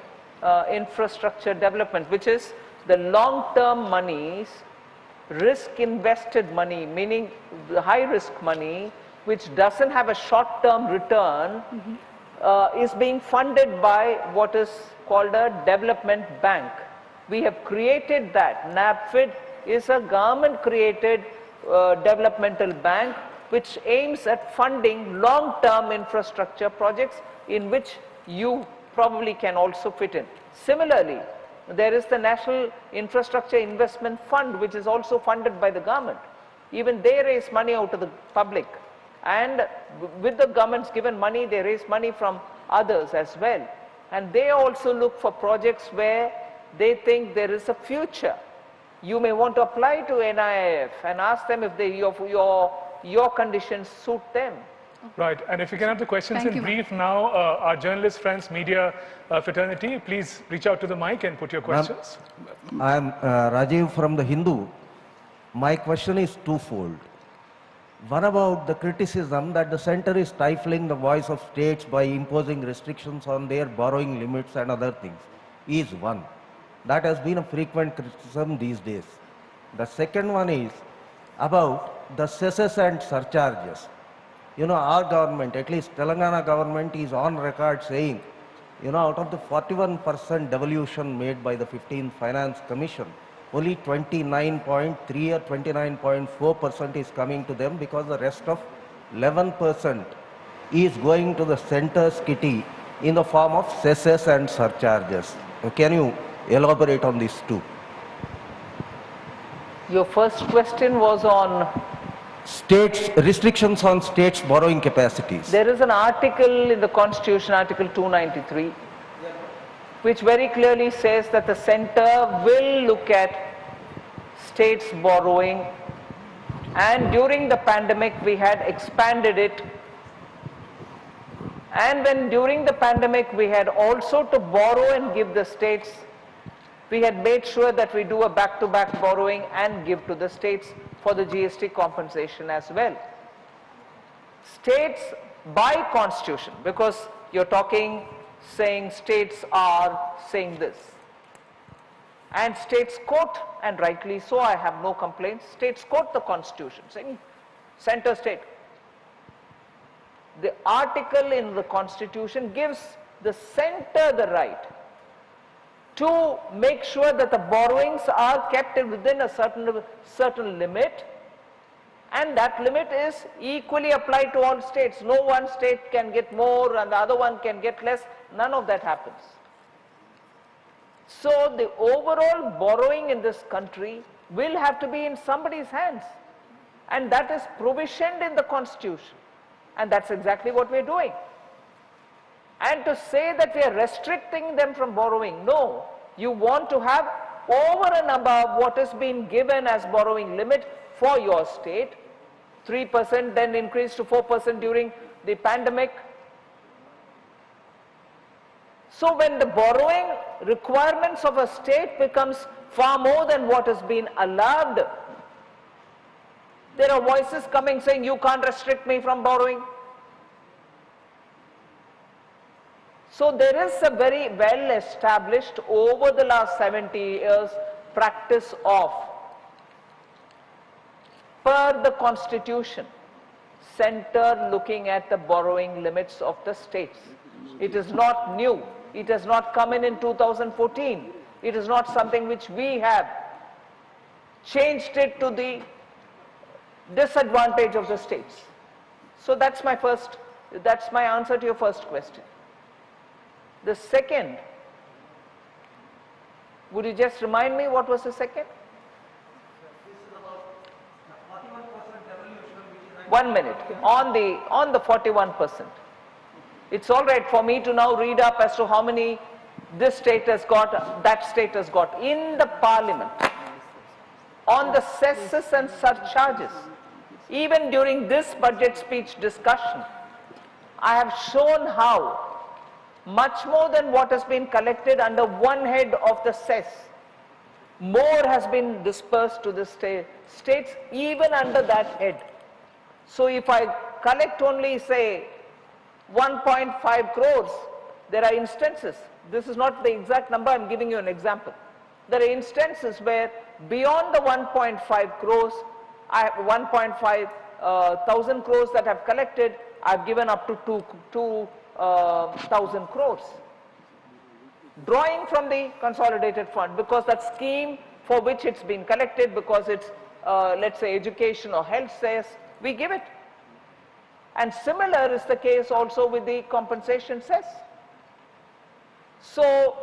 Infrastructure Development, which is the long-term monies, risk invested money, meaning the high risk money, which doesn't have a short-term return, is being funded by what is called a development bank. We have created that. NABFID is a government-created developmental bank which aims at funding long-term infrastructure projects in which you probably can also fit in. Similarly, there is the National Infrastructure Investment Fund, which is also funded by the government. Even they raise money out of the public, and with the government's given money, they raise money from others as well. And they also look for projects where they think there is a future. You may want to apply to NIIF and ask them if your conditions suit them. Right, and if you can have the questions in brief now, our journalist friends, media fraternity, please reach out to the mic and put your questions. I am Rajiv from the Hindu. My question is twofold. One about the criticism that the center is stifling the voice of states by imposing restrictions on their borrowing limits and other things is one. That has been a frequent criticism these days. The second one is about the cesses and surcharges. You know, our government, at least Telangana government, is on record saying, you know, out of the 41% devolution made by the 15th Finance Commission, only 29.3 or 29.4% is coming to them, because the rest of 11% is going to the center's kitty in the form of cesses and surcharges. Can you elaborate on these two? Your first question was on states, restrictions on states' borrowing capacities. There is an article in the Constitution, Article 293, which very clearly says that the center will look at states' borrowing, and during the pandemic we had expanded it, and when during the pandemic we had also to borrow and give the states, we had made sure that we do a back-to-back borrowing and give to the states for the GST compensation as well. States by constitution, because you're saying states are saying this. And states quote, and rightly so, I have no complaints, states quote the constitution, saying center state. The article in the constitution gives the center the right to make sure that the borrowings are kept within a certain limit, and that limit is equally applied to all states. No one state can get more and the other one can get less. None of that happens. So the overall borrowing in this country will have to be in somebody's hands, and that is provisioned in the constitution, and that's exactly what we're doing. And to say that we are restricting them from borrowing, no. You want to have over and above what has been given as borrowing limit for your state, 3%, then increased to 4% during the pandemic. So when the borrowing requirements of a state becomes far more than what has been allowed, there are voices coming saying you can't restrict me from borrowing. So there is a very well established over the last 70 years practice of, per the constitution, center looking at the borrowing limits of the states. It is not new. It has not come in 2014. It is not something which we have changed it to the disadvantage of the states. So that's my answer to your first question. The second, would you just remind me what was the second? 1 minute. On the 41%. It's all right for me to now read up as to how many this state has got, that state has got. In the parliament, on the cesses and surcharges, even during this budget speech discussion, I have shown how much more than what has been collected under one head of the cess, more has been dispersed to the states even under that head. So if I collect only, say, 1.5 crores, there are instances, this is not the exact number, I'm giving you an example. There are instances where beyond the 1.5 crores, 1.5 thousand crores that I've collected, I've given up to 2,000 crores. Drawing from the consolidated fund, because that scheme for which it's been collected, because it's, let's say, education or health cess, we give it. And similar is the case also with the compensation cess. So,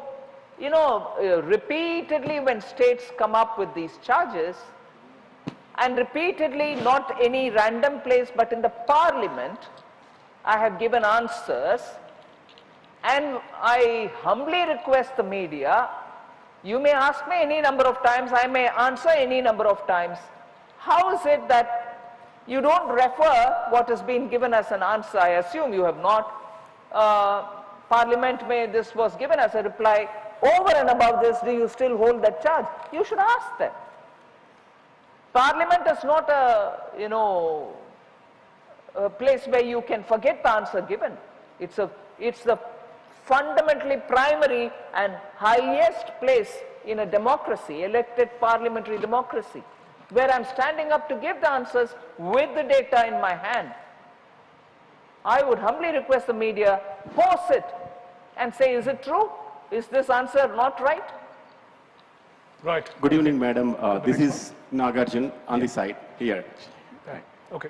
you know, repeatedly when states come up with these charges, and repeatedly, not any random place, but in the parliament, I have given answers, and I humbly request the media, you may ask me any number of times, I may answer any number of times. How is it that you don't refer what has been given as an answer? I assume you have not. Parliament may, this was given as a reply. Over and above this, do you still hold that charge? You should ask them. Parliament is not a, you know, a place where you can forget the answer given. It's the fundamentally primary and highest place in a democracy, elected parliamentary democracy, where I'm standing up to give the answers with the data in my hand. I would humbly request the media, pause it and say, is it true? Is this answer not right? Right. Good evening, madam. This is Nagarjun on the side here. Right. Okay.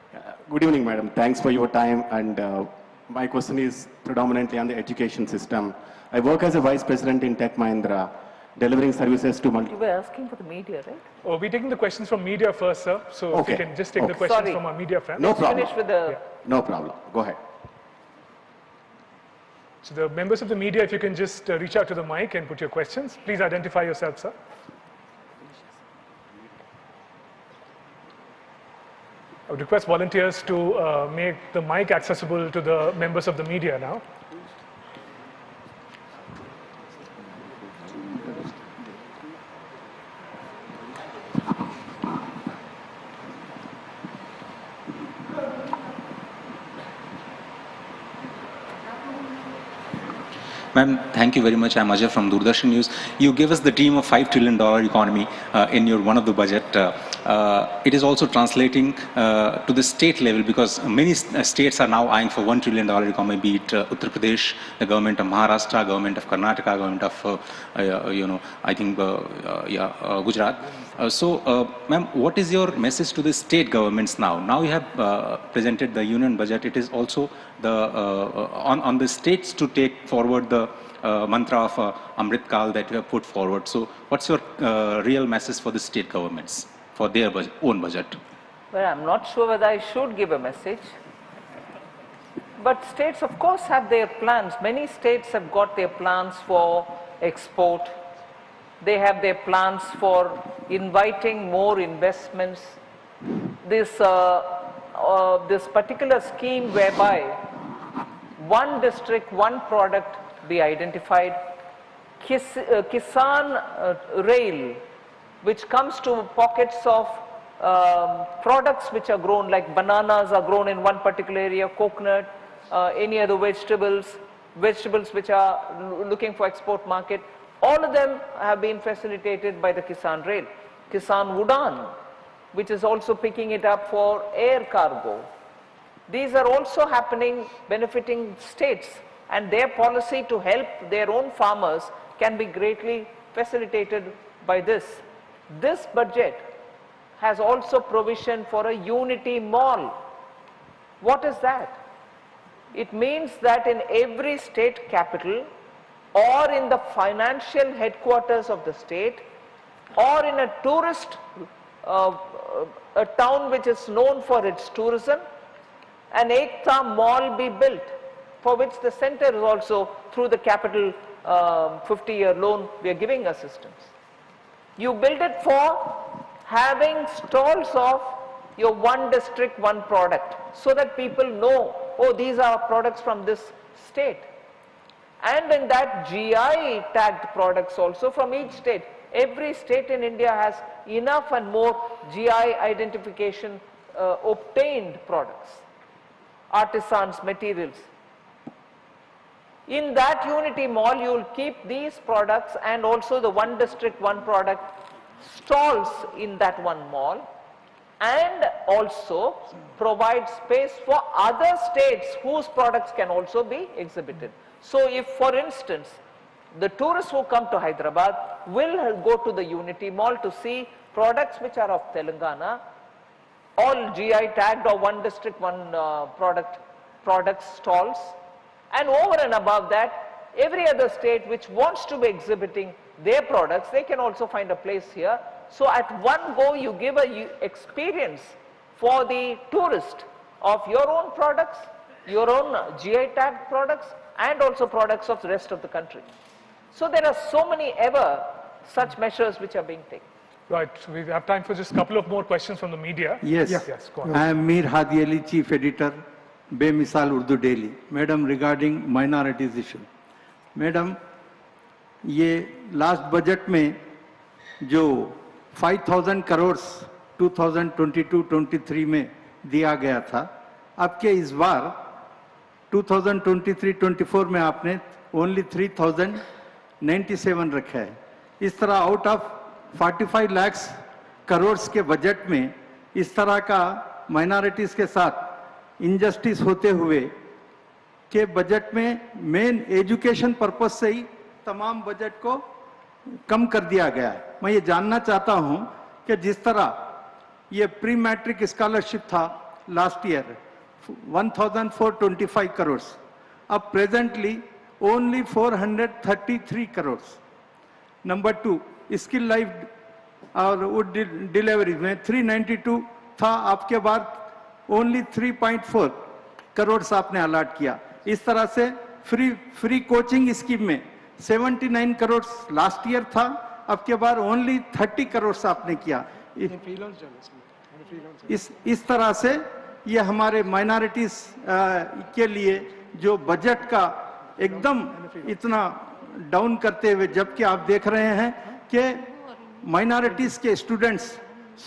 Good evening, madam. Thanks for your time. And my question is predominantly on the education system. I work as a vice president in Tech Mahindra, delivering services to You were asking for the media, right? Oh, we're taking the questions from media first, sir. So Okay. if you can just take the questions from our media friends. No problem. Finish with the... No problem. Go ahead. So the members of the media, if you can just reach out to the mic and put your questions. Please identify yourself, sir. I would request volunteers to make the mic accessible to the members of the media now. Ma'am, thank you very much. I'm Ajay from Doordarshan News. You gave us the dream of $5 trillion economy in your one of the budget. It is also translating to the state level, because many states are now eyeing for $1 trillion economy, be it Uttar Pradesh, the government of Maharashtra, government of Karnataka, government of, I think, Gujarat. Ma'am, what is your message to the state governments now? Now you have presented the union budget. It is also the on the states to take forward the mantra of Amrit Kal that you have put forward. So what's your real message for the state governments for their own budget? Well, I'm not sure whether I should give a message. But states, of course, have their plans. Many states have got their plans for export. They have their plans for inviting more investments. This particular scheme whereby one district, one product be identified. Kisan Rail, which comes to pockets of products which are grown, like bananas are grown in one particular area, coconut, any other vegetables which are looking for export market. All of them have been facilitated by the Kisan Rail. Kisan Udan, which is also picking it up for air cargo. These are also happening, benefiting states, and their policy to help their own farmers can be greatly facilitated by this. This budget has also provision for a unity mall. What is that? It means that in every state capital, or in the financial headquarters of the state, or in a tourist, a town which is known for its tourism, an Ekta mall be built, for which the center is also, through the capital 50-year loan, we are giving assistance. You build it for having stalls of your one district, one product, so that people know, oh, these are products from this state. And in that, GI tagged products also from each state. Every state in India has enough and more GI identification obtained products, artisans, materials. In that Unity Mall, you will keep these products and also the one district, one product stalls in that one mall, and also provide space for other states whose products can also be exhibited. So if, for instance, the tourists who come to Hyderabad will go to the Unity Mall to see products which are of Telangana, all GI tagged or one district, one product stalls, and over and above that, every other state which wants to be exhibiting their products, they can also find a place here. So at one go, you give a experience for the tourist of your own products, your own GI tagged products, and also products of the rest of the country. So there are so many such measures which are being taken. Right, so we have time for just a couple of more questions from the media. Yes, yes, go on. I am Mir Hadi Ali, Chief Editor, Bemisal Urdu Daily. Madam, regarding minorities issue. Madam, ये last budget में जो 5,000 करोड़ 2022-23 में दिया गया था, आपके इस बार 2023-24 में आपने ओनली 3,097 रखा है. इस तरह आउट ऑफ 45 लाख करोड़ के बजट में इस तरह का माइनॉरिटीज के साथ इनजस्टिस होते हुए के बजट में मेन एजुकेशन पर्पस से ही तमाम बजट को कम कर दिया गया है. मैं ये जानना चाहता हूं कि जिस तरह ये प्री मैट्रिक स्कॉलरशिप था लास्ट ईयर 1,425 करोड़, अब presently only 433 crore. Number 2, skill life और वुड डिलीवरी में 392 था, आपके बाद ओनली 3.4 करोड़ आपने अलॉट किया. इस तरह से फ्री कोचिंग स्कीम में 79 करोड़ लास्ट ईयर था, अब के बाद ओनली 30 करोड़ आपने किया. इस तरह से ये हमारे माइनॉरिटीज के लिए जो बजट का एकदम इतना डाउन करते हुए, जबकि आप देख रहे हैं कि माइनॉरिटीज के स्टूडेंट्स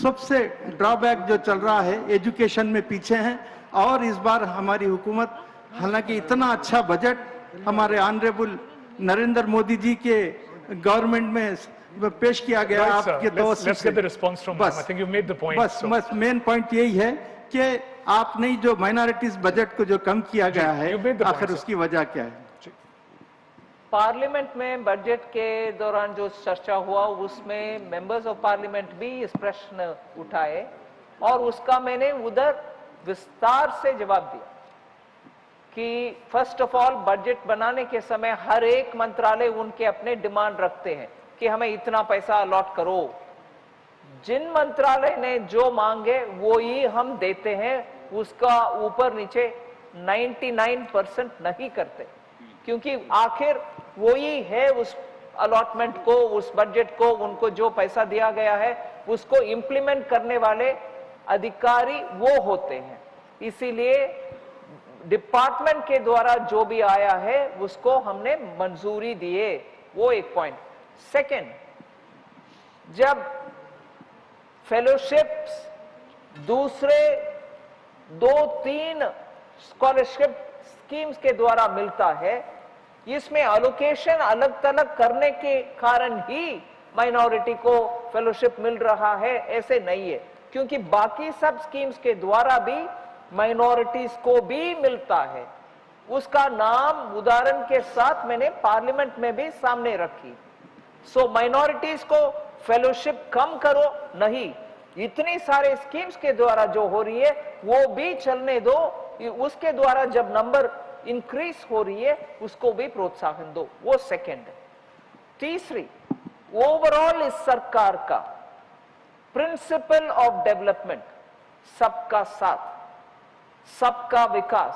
सबसे ड्रॉबैक जो चल रहा है एजुकेशन में पीछे हैं. और इस बार हमारी हुकूमत, हालांकि इतना अच्छा बजट हमारे ऑनरेबल नरेंद्र मोदी जी के गवर्नमेंट में पेश किया गया आपके तवज्जो से. बस मेन पॉइंट यही है कि आपने जो माइनॉरिटीज बजट को जो कम किया गया है, आखिर उसकी वजह क्या है? पार्लियामेंट में बजट के दौरान जो चर्चा हुआ उसमें मेंबर्स ऑफ पार्लियामेंट भी इस प्रश्न उठाए और उसका मैंने उधर विस्तार से जवाब दिया कि फर्स्ट ऑफ ऑल बजट बनाने के समय हर एक मंत्रालय उनके अपने डिमांड रखते हैं कि हमें इतना पैसा अलॉट करो. जिन मंत्रालय ने जो मांगे वो ही हम देते हैं, उसका ऊपर नीचे 99% नहीं करते, क्योंकि आखिर वो ही है उस अलॉटमेंट को, उस बजट को, उनको जो पैसा दिया गया है उसको इंप्लीमेंट करने वाले अधिकारी वो होते हैं. इसीलिए डिपार्टमेंट के द्वारा जो भी आया है उसको हमने मंजूरी दिए. वो एक पॉइंट. सेकंड, जब फेलोशिप्स दूसरे 2-3 स्कॉलरशिप स्कीम्स के द्वारा मिलता है, इसमें एलोकेशन अलग थलग करने के कारण ही माइनॉरिटी को फेलोशिप मिल रहा है, ऐसे नहीं है. क्योंकि बाकी सब स्कीम्स के द्वारा भी माइनॉरिटीज को भी मिलता है. उसका नाम उदाहरण के साथ मैंने पार्लियामेंट में भी सामने रखी. सो माइनॉरिटीज को फेलोशिप कम करो नहीं, इतनी सारे स्कीम्स के द्वारा जो हो रही है वो भी चलने दो. उसके द्वारा जब नंबर इंक्रीज हो रही है उसको भी प्रोत्साहन दो. वो सेकंड है. तीसरी, ओवरऑल इस सरकार का प्रिंसिपल ऑफ डेवलपमेंट, सबका साथ, सबका विकास,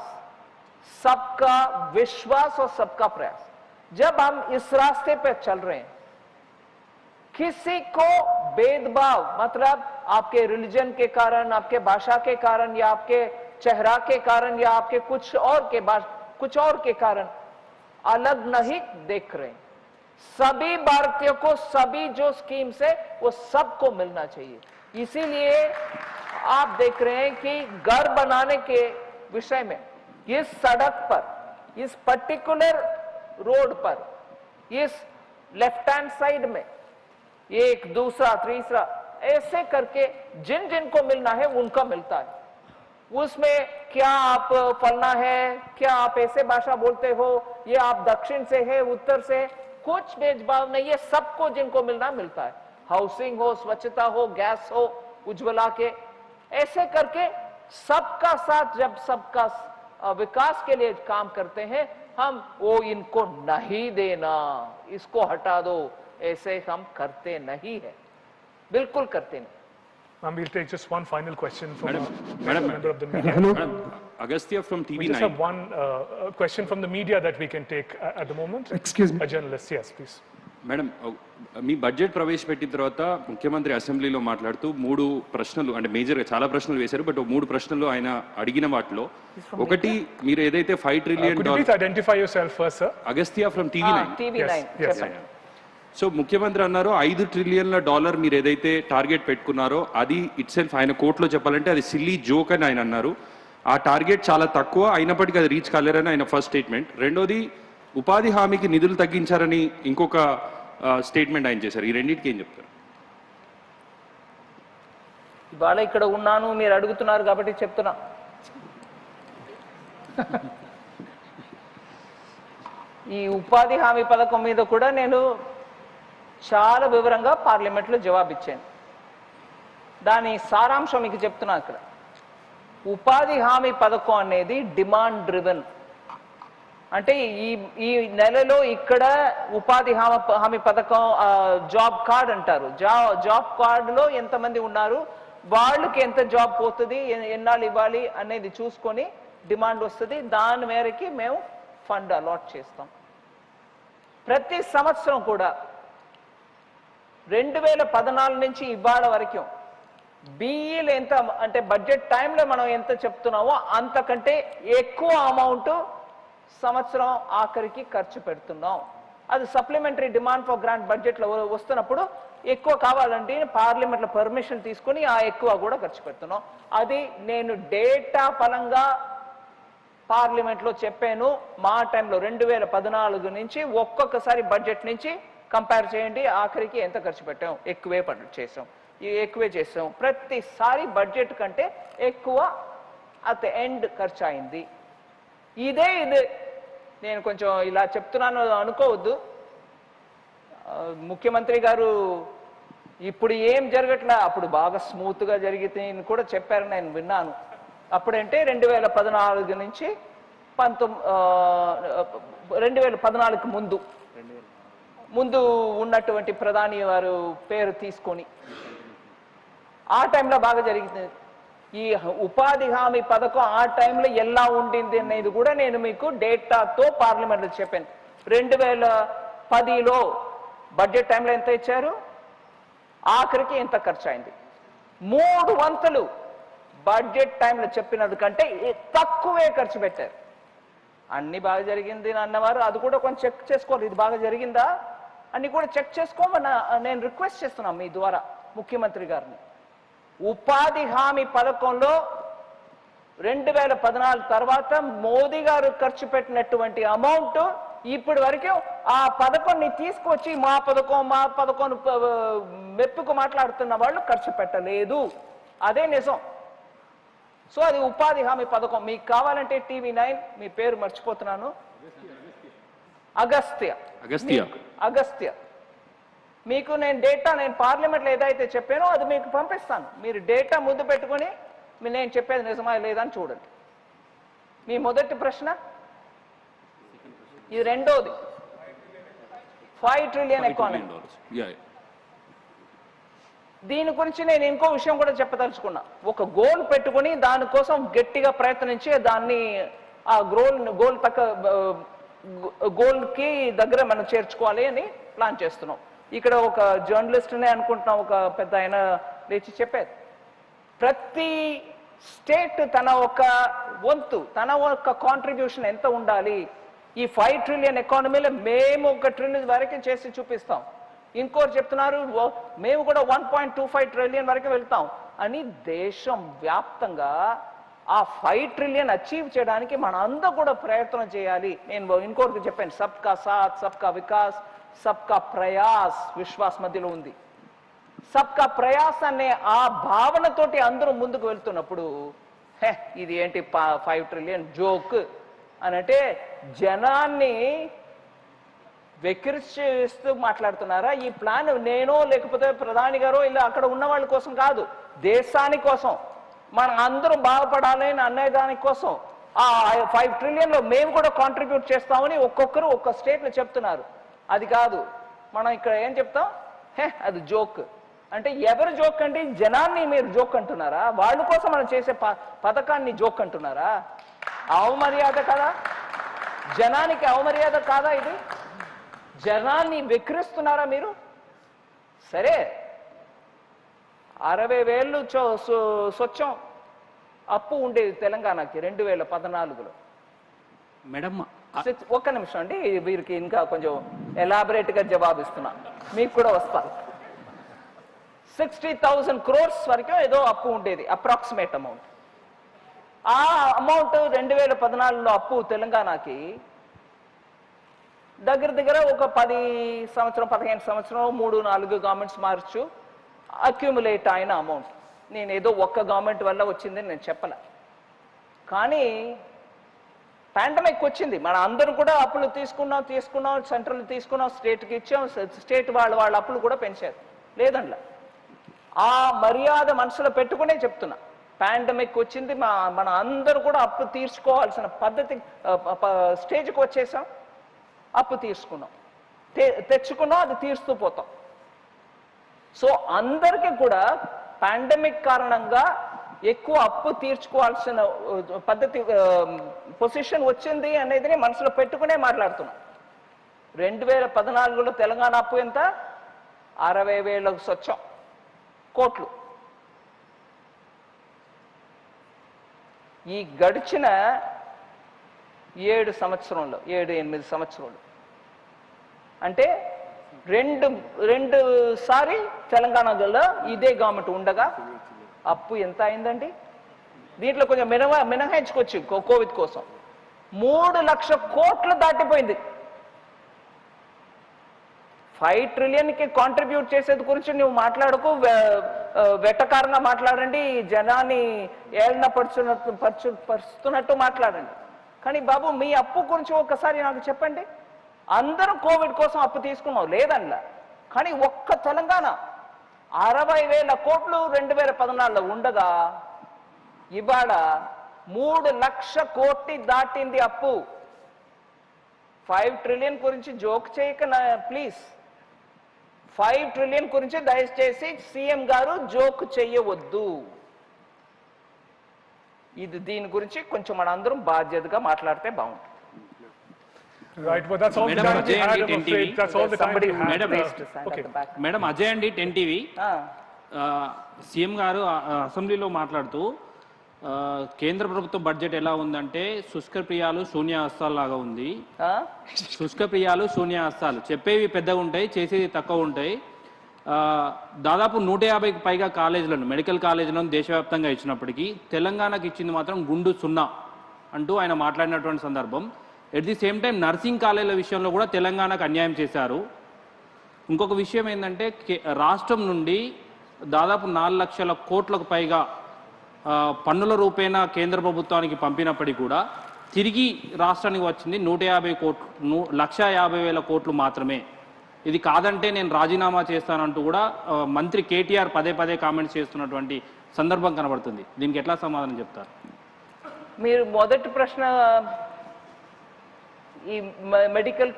सबका विश्वास और सबका प्रयास, जब हम इस रास्ते पे चल रहे हैं, किसी को भेदभाव मतलब आपके रिलीजन के कारण, आपके भाषा के कारण या आपके चेहरा के कारण या आपके कुछ और के कारण अलग नहीं देख रहे। सभी भारतीयों को सभी जो स्कीम्स है वो सबको मिलना चाहिए। इसीलिए आप देख रहे हैं कि घर बनाने के विषय में इस सड़क पर, इस पर्टिकुलर रोड पर, इस लेफ्ट हैंड साइड में एक, दूसरा, तीसरा ऐसे करके जिन जिन को मिलना है उनका मिलता है। उसमें क्या आप फलना है, क्या आप ऐसे भाषा बोलते हो, ये आप दक्षिण से है, उत्तर से, कुछ भेदभाव नहीं है। सबको जिनको मिलना मिलता है। हाउसिंग हो, स्वच्छता हो, गैस हो, उज्ज्वला के, ऐसे करके सबका साथ जब सबका विकास के लिए काम करते हैं हम, वो इनको नहीं देना, इसको हटा दो, ऐसे हम करते नहीं है, बिल्कुल करते नहीं। We'll take just one final question from a member of the media. Hello. Agastya from TV9. We just have one question from the media that we can take at the moment. Excuse me. A journalist, yes, please. Madam, me budget ప్రవేశపెట్టిన తర్వాత ముఖ్యమంత్రి అసెంబ్లీలో మాట్లాడుతూ 3 ప్రశ్నలు, అంటే మేజర్గా చాలా ప్రశ్నలు వేశారు, బట్ 3 ప్రశ్నలు ఆయన అడిగిన వాటిలో ఒకటి, మీరు ఏదైతే $5 trillion. Could you please identify yourself first, sir? Agastya from TV9. TV9. Yes. So ముఖ్యమంత్రి అన్నారు $5 trillion మీరు ఏదైతే టార్గెట్ పెట్టుకున్నారో అది ఇట్ సెల్ఫ్, ఆయన కోర్టులో చెప్పాలంటే అది సిల్లీ జోక్ అని ఆయన అన్నారు. ఆ టార్గెట్ చాలా తక్కువ, అయినప్పటికీ అది రీచ్ కాలేరని ఆయన ఫస్ట్ స్టేట్మెంట్. రెండోది, ఉపాధి హామీకి నిధులు తగ్గించారని ఇంకొక స్టేట్మెంట్ ఆయన చేశారు. ఈ రెండింటికి ఏం చెప్తారు? ఇవాళ ఇక్కడ ఉన్నాను, మీరు అడుగుతున్నారు కాబట్టి చెప్తున్నా. ఈ ఉపాధి హామీ పథకం మీద కూడా నేను చాలా వివరంగా పార్లమెంట్లో జవాబిచ్చాను. దాని సారాంశం మీకు చెప్తున్నా. ఇక్కడ ఉపాధి హామీ పథకం అనేది డిమాండ్ డ్రివెన్. అంటే ఈ నెలలో ఇక్కడ ఉపాధి హామీ పథకం జాబ్ కార్డ్ అంటారు. జాబ్ కార్డులో ఎంతమంది ఉన్నారు, వాళ్ళకి ఎంత జాబ్ పోతుంది, ఎన్నాళ్ళు ఇవ్వాలి అనేది చూసుకొని డిమాండ్ వస్తుంది. దాని మేరకి మేము ఫండ్ అలాట్ చేస్తాం. ప్రతి సంవత్సరం కూడా 2014 నుంచి ఇవాళ వరకు బీఈలు ఎంత అంటే బడ్జెట్ టైంలో మనం ఎంత చెప్తున్నామో అంతకంటే ఎక్కువ అమౌంట్ సంవత్సరం ఆఖరికి ఖర్చు పెడుతున్నాం. అది సప్లిమెంటరీ డిమాండ్ ఫర్ గ్రాంట్ బడ్జెట్లో వస్తున్నప్పుడు ఎక్కువ కావాలంటే పార్లమెంట్లో పర్మిషన్ తీసుకుని ఆ ఎక్కువ కూడా ఖర్చు పెడుతున్నాం. అది నేను డేటా పరంగా పార్లమెంట్లో చెప్పాను. మా టైంలో 2014 నుంచి ఒక్కొక్కసారి బడ్జెట్ నుంచి కంపేర్ చేయండి, ఆఖరికి ఎంత ఖర్చు పెట్టాం, ఎక్కువే ఎక్కువే చేసాం. ప్రతిసారి బడ్జెట్ కంటే ఎక్కువ అట్ ద ఎండ్ ఖర్చు అయింది. ఇదే నేను కొంచెం ఇలా చెప్తున్నాను అనుకోవద్దు. ముఖ్యమంత్రి గారు ఇప్పుడు ఏం జరగట్లా, అప్పుడు బాగా స్మూత్గా జరిగితే కూడా చెప్పారని నేను విన్నాను. అప్పుడంటే 2014 నుంచి 2014కు ముందు ఉన్నటువంటి ప్రధాని వారు పేరు తీసుకొని ఆ టైంలో బాగా జరిగింది. ఈ ఉపాధి హామీ పథకం ఆ టైంలో ఎలా ఉండింది అనేది కూడా నేను మీకు డేటాతో పార్లమెంట్లో చెప్పాను. 2010లో బడ్జెట్ టైంలో ఎంత ఇచ్చారు, ఆఖరికి ఎంత ఖర్చు అయింది. 3 వంతులు బడ్జెట్ టైంలో చెప్పినది కంటే తక్కువే ఖర్చు పెట్టారు. అన్ని బాగా జరిగింది అన్నవారు అది కూడా కొంచెం చెక్ చేసుకోవాలి. ఇది బాగా జరిగిందా అని కూడా చెక్ చేసుకోమని నేను రిక్వెస్ట్ చేస్తున్నాను మీ ద్వారా ముఖ్యమంత్రి గారిని. ఉపాధి హామీ పథకంలో 2014 తర్వాత మోదీ గారు ఖర్చు పెట్టినటువంటి అమౌంట్ ఇప్పటి వరకు ఆ పథకాన్ని తీసుకొచ్చి మా పథకం మెప్పుకు మాట్లాడుతున్న వాళ్ళు ఖర్చు పెట్టలేదు. అదే నిజం. సో అది ఉపాధి హామీ పథకం. మీకు కావాలంటే TV9 మీ పేరు మర్చిపోతున్నాను, అగస్త్య మీకు నేను డేటా నేను పార్లమెంట్లో ఏదైతే చెప్పానో అది మీకు పంపిస్తాను. మీరు డేటా ముందు పెట్టుకొని నేను చెప్పేది నిజమా లేదా అని చూడండి. మీ మొదటి ప్రశ్న ఇది. రెండోది 5 ట్రిలియన్ ఎకానమీ. దీని గురించి నేను ఇంకో విషయం కూడా చెప్పదలుచుకున్నా. ఒక గోల్ పెట్టుకుని దానికోసం గట్టిగా ప్రయత్నించి దాన్ని ఆ గోల్ గోల్కి దగ్గర మనం చేర్చుకోవాలి అని ప్లాన్ చేస్తున్నాం. ఇక్కడ ఒక జర్నలిస్ట్నే అనుకుంటున్నాం, ఒక పెద్ద ఆయన లేచి చెప్పారు, ప్రతి స్టేట్ తన ఒక వంతు, తన ఒక కాంట్రిబ్యూషన్ ఎంత ఉండాలి, ఈ 5 ట్రిలియన్ ఎకానమీలో మేము 1 ట్రిలియన్ వరకు చేసి చూపిస్తాం, ఇంకోటి చెప్తున్నారు మేము కూడా 1.25 ట్రిలియన్ వరకు వెళ్తాం అని. దేశం వ్యాప్తంగా ఆ 5 ట్రిలియన్ అచీవ్ చేయడానికి మన అందరూ కూడా ప్రయత్నం చేయాలి. నేను ఇంకోటి చెప్పాను, సబ్కా సాత్ సబ్కా వికాస్ సబ్కా ప్రయాస్, విశ్వాస్ మధ్యలో ఉంది. సబ్కా ప్రయాస్ అనే ఆ భావనతోటి అందరూ ముందుకు వెళ్తున్నప్పుడు ఇది ఏంటి 5 ట్రిలియన్ జోక్ అని అంటే జనాన్ని వెక్కిరిస్తూ మాట్లాడుతున్నారా? ఈ ప్లాన్ నేనో లేకపోతే ప్రధాని గారో ఇలా అక్కడ ఉన్న వాళ్ళ కోసం కాదు, దేశాని కోసం, మనం అందరూ బాగుపడాలి అని అనేదాని కోసం ఆ 5 ట్రిలియన్లో మేము కూడా కాంట్రిబ్యూట్ చేస్తామని ఒక్కొక్కరు ఒక్క స్టేట్లో చెప్తున్నారు. అది కాదు, మనం ఇక్కడ ఏం చెప్తాం, అది జోక్ అంటే ఎవరు జోక్ అండి? జనాన్ని మీరు జోక్ అంటున్నారా? వాళ్ళ కోసం మనం చేసే పథకాన్ని జోక్ అంటున్నారా? అవమర్యాద కదా, జనానికి అవమర్యాద కాదా ఇది? జనాన్ని వెక్కిరిస్తున్నారా మీరు? సరే, 60,000 స్వచ్ఛం అప్పు ఉండేది తెలంగాణకి 2014లో. మేడం ఒక్క నిమిషం అండి, వీరికి ఇంకా కొంచెం ఎలాబరేట్గా జవాబిస్తున్నా, మీకు కూడా వస్తారు. 60,000 crores వరకు ఏదో అప్పు ఉండేది, అప్రాక్సిమేట్ అమౌంట్. ఆ అమౌంట్ 2014లో అప్పు తెలంగాణకి దగ్గర ఒక 15 సంవత్సరం 3-4 గవర్నమెంట్స్ మార్చు అక్యుములేట్ అయిన అమౌంట్. నేను ఏదో ఒక్క గవర్నమెంట్ వల్ల వచ్చిందని నేను చెప్పలే, కానీ పాండమిక్ వచ్చింది, మన అందరూ కూడా అప్పులు తీసుకున్నాం, సెంట్రల్ తీసుకున్నాం, స్టేట్కి ఇచ్చాం, స్టేట్ వాళ్ళ అప్పులు కూడా పెంచారు లేదండి. ఆ మర్యాద మనసులో పెట్టుకునే చెప్తున్నా, పాండమిక్ వచ్చింది, మన అందరూ కూడా అప్పు తీర్చుకోవాల్సిన పద్ధతి స్టేజ్కి వచ్చేసాం, అప్పు తీసుకున్నాం, తెచ్చుకున్నాం, అది తీరుస్తూ పోతాం. సో అందరికీ కూడా పాండమిక్ కారణంగా ఎక్కువ అప్పు తీర్చుకోవాల్సిన పద్ధతి పొజిషన్ వచ్చింది అనేది మనసులో పెట్టుకునే మాట్లాడుతున్నాం. 2014లో తెలంగాణ అప్పు ఎంత? 60,000 స్వచ్ఛం కోట్లు. ఈ గడిచిన 7 సంవత్సరంలో 7-8 సంవత్సరాలు అంటే రెండు సారి తెలంగాణలో ఇదే గవర్నమెంట్ ఉండగా అప్పు ఎంత అయిందండి? దీంట్లో కొంచెం మినహాయించుకోవచ్చు కోవిడ్ కోసం 3 లక్షల కోట్లు దాటిపోయింది. 5 ట్రిలియన్కి కాంట్రిబ్యూట్ చేసేది గురించి నువ్వు మాట్లాడుకు, వెటకారంగా మాట్లాడండి, జనాన్ని ఏళ్ళన పరుస్తున్నట్టు మాట్లాడండి. కానీ బాబు మీ అప్పు గురించి ఒకసారి నాకు చెప్పండి. అందరూ కోవిడ్ కోసం అప్పు తీసుకున్నాం లేదన్నా, కానీ ఒక్క తెలంగాణ 60,000 కోట్లు 2014లో ఉండగా ఇవాళ 3 లక్షల కోట్లు దాటింది అప్పు. 5 ట్రిలియన్ గురించి జోక్ చేయక ప్లీజ్. 5 ట్రిలియన్ గురించి దయచేసి సీఎం గారు జోక్ చేయవద్దు. దీని గురించి కొంచెం మనందరం బాధ్యతగా మాట్లాడితే బాగుంటుంది. Right, but that's all the time we had, I'm afraid. That's all the time we had. Madam Ajay అండి 10 టీవీ. సీఎం గారు అసెంబ్లీలో మాట్లాడుతూ కేంద్ర ప్రభుత్వ బడ్జెట్ ఎలా ఉందంటే శుష్క ప్రియాలు శూన్య హస్తాలు లాగా ఉంది. శుష్క ప్రియాలు శూన్య హస్తాలు, చెప్పేవి పెద్దగా ఉంటాయి, చేసేవి తక్కువ ఉంటాయి. దాదాపు 150కి పైగా కాలేజీలను, మెడికల్ కాలేజీలను దేశవ్యాప్తంగా ఇచ్చినప్పటికీ తెలంగాణకు ఇచ్చింది మాత్రం గుండు 0 అంటూ ఆయన మాట్లాడినటువంటి సందర్భం. At the same time nursing కాలేజీల విషయంలో కూడా తెలంగాణకు అన్యాయం చేశారు. ఇంకొక విషయం ఏంటంటే రాష్ట్రం నుండి దాదాపు 4 లక్షల కోట్లకు పైగా పన్నుల రూపేణా కేంద్ర ప్రభుత్వానికి పంపినప్పటికీ కూడా తిరిగి రాష్ట్రానికి వచ్చింది 150,000 కోట్లు మాత్రమే. ఇది కాదంటే నేను రాజీనామా చేస్తానంటూ కూడా మంత్రి కేటీఆర్ పదే కామెంట్స్ చేస్తున్నటువంటి సందర్భం కనబడుతుంది. దీనికి ఎట్లా సమాధానం చెప్తారు? మీరు మొదటి ప్రశ్న ఈ మెడికల్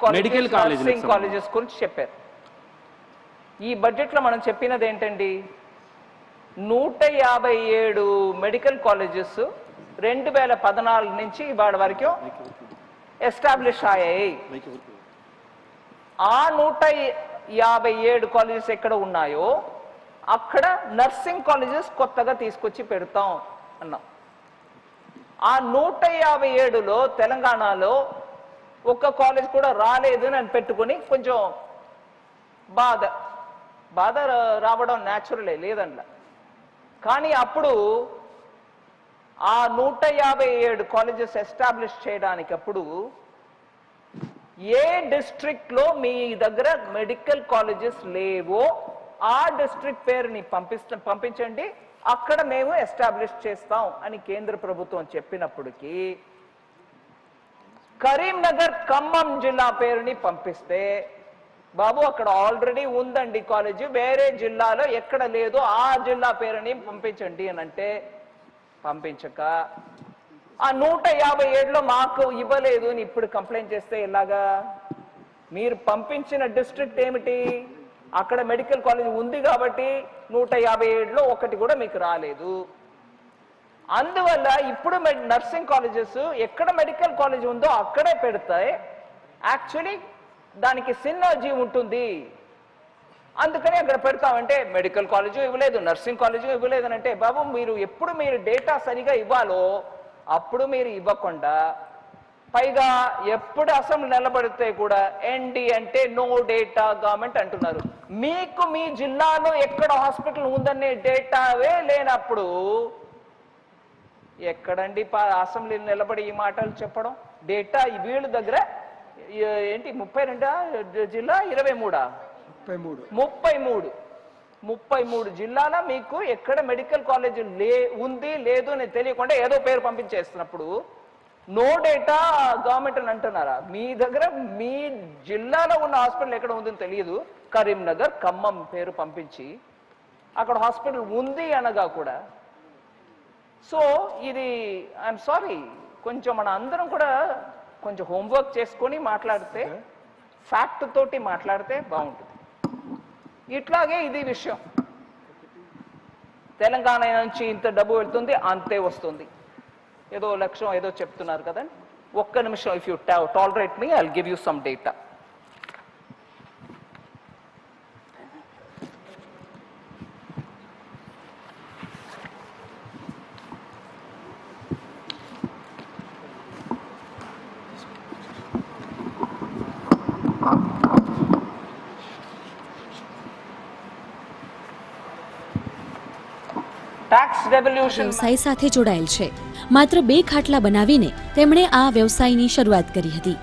కాలేజెస్ గురించి చెప్పారు. ఈ బడ్జెట్లో మనం చెప్పినది ఏంటండి, 157 మెడికల్ కాలేజెస్ 2014 నుంచి ఇవాళ వరకు ఎస్టాబ్లిష్ అయ్యాయి. ఆ 157 కాలేజెస్ ఎక్కడ ఉన్నాయో అక్కడ నర్సింగ్ కాలేజెస్ కొత్తగా తీసుకొచ్చి పెడతాం అన్నాం. ఆ 157లో తెలంగాణలో ఒక్క కాలేజ్ కూడా రాలేదు అని పెట్టుకుని కొంచెం బాధ రావడం న్యాచురలే, లేదన్న. కానీ అప్పుడు ఆ 157 కాలేజెస్ ఎస్టాబ్లిష్ చేయడానికి అప్పుడు ఏ డిస్ట్రిక్ట్లో మీ దగ్గర మెడికల్ కాలేజెస్ లేవో ఆ డిస్ట్రిక్ట్ పేరుని పంపించండి, అక్కడ మేము ఎస్టాబ్లిష్ చేస్తాం అని కేంద్ర ప్రభుత్వం చెప్పినప్పటికీ కరీంనగర్ ఖమ్మం జిల్లా పేరుని పంపిస్తే బాబు అక్కడ ఆల్రెడీ ఉందండి కాలేజీ, వేరే జిల్లాలో ఎక్కడ లేదో ఆ జిల్లా పేరుని పంపించండి అని అంటే పంపించక ఆ 157లో మాకు ఇవ్వలేదు అని ఇప్పుడు కంప్లైంట్ చేస్తే ఎలాగా? మీరు పంపించిన డిస్ట్రిక్ట్ ఏమిటి? అక్కడ మెడికల్ కాలేజ్ ఉంది కాబట్టి 157లో ఒకటి కూడా మీకు రాలేదు. అందువల్ల ఇప్పుడు నర్సింగ్ కాలేజెస్ ఎక్కడ మెడికల్ కాలేజ్ ఉందో అక్కడే పెడతాయి. యాక్చువల్లీ దానికి సినర్జీ ఉంటుంది, అందుకని అక్కడ పెడతామంటే మెడికల్ కాలేజు ఇవ్వలేదు, నర్సింగ్ కాలేజు ఇవ్వలేదు అని అంటే బాబు మీరు ఎప్పుడు మీరు డేటా సరిగా ఇవ్వాలో అప్పుడు మీరు ఇవ్వకుండా పైగా ఎప్పుడు అసెంబ్లీ నిలబడితే కూడా ఎన్డి అంటే నో డేటా గవర్నమెంట్ అంటున్నారు. మీకు మీ జిల్లాలో ఎక్కడ హాస్పిటల్ ఉందనే డేటావే లేనప్పుడు ఎక్కడండి అసెంబ్లీలో నిలబడి ఈ మాటలు చెప్పడం? డేటా వీళ్ళ దగ్గర ఏంటి 32 జిల్లా 33 జిల్లాల మీకు ఎక్కడ మెడికల్ కాలేజ్ ఉంది లేదు అని తెలియకుండా ఏదో పేరు పంపించేస్తున్నప్పుడు నో డేటా గవర్నమెంట్ అని అంటున్నారా? మీ దగ్గర మీ జిల్లాలో ఉన్న హాస్పిటల్ ఎక్కడ ఉందని తెలియదు, కరీంనగర్ ఖమ్మం పేరు పంపించి అక్కడ హాస్పిటల్ ఉంది అనగా కూడా. సో ఇది ఐఎమ్ సారీ, కొంచెం మన అందరం కూడా కొంచెం హోంవర్క్ చేసుకొని మాట్లాడితే, ఫ్యాక్ట్ తోటి మాట్లాడితే బాగుంటుంది. ఇట్లాగే ఇది విషయం, తెలంగాణ నుంచి ఇంత డబ్బు వెళ్తుంది అంతే వస్తుంది, ఏదో లక్ష్యం ఏదో చెప్తున్నారు కదండి. ఒక్క నిమిషం, if you tolerate me I will give you some data. વ્યવસાય સાથે જોડાયેલ છે. માત્ર 2 ખાટલા બનાવીને તેમણે આ વ્યવસાયની શરૂઆત કરી હતી.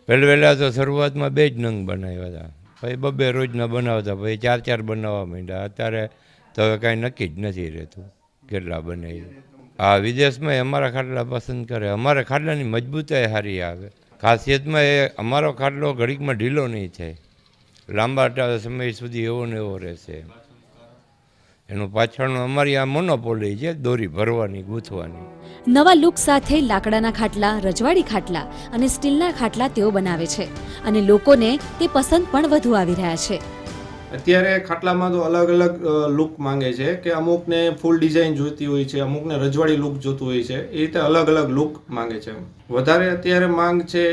પહેલા તો શરૂઆતમાં 2 જ નંગ બનાવ્યા હતા, પછી 2 રોજના બનાવતા, પછી 4 બનાવવા માંડ્યા. અત્યારે તો હવે કાંઈ નક્કી જ નથી રહેતું કેટલા બનાવી. આ વિદેશમાં અમારા ખાટલા પસંદ કરે, અમારા ખાટલાની મજબૂતાઈ સારી આવે. ખાસિયતમાં એ અમારો ખાટલો ઘડીકમાં ઢીલો નહીં થાય, લાંબા સમય સુધી એવો ને એવો રહેશે. એનું પાછળનું અમારી આ મોનોપોલી છે, દોરી ભરવાની ગૂંથવાની. નવા લુક સાથે લાકડાના ખાટલા, રજવાડી ખાટલા અને સ્ટીલના ખાટલા તેઓ બનાવે છે અને લોકોને તે પસંદ પણ વધુ આવી રહ્યા છે. અત્યારે ખાટલામાં તો અલગ અલગ લુક માંગે છે કે અમુકને ફૂલ ડિઝાઇન જોઈતી હોય છે, અમુકને રજવાડી લુક જોતું હોય છે, એ રીતે અલગ અલગ લુક માંગે છે. વધારે અત્યારે માંગ છે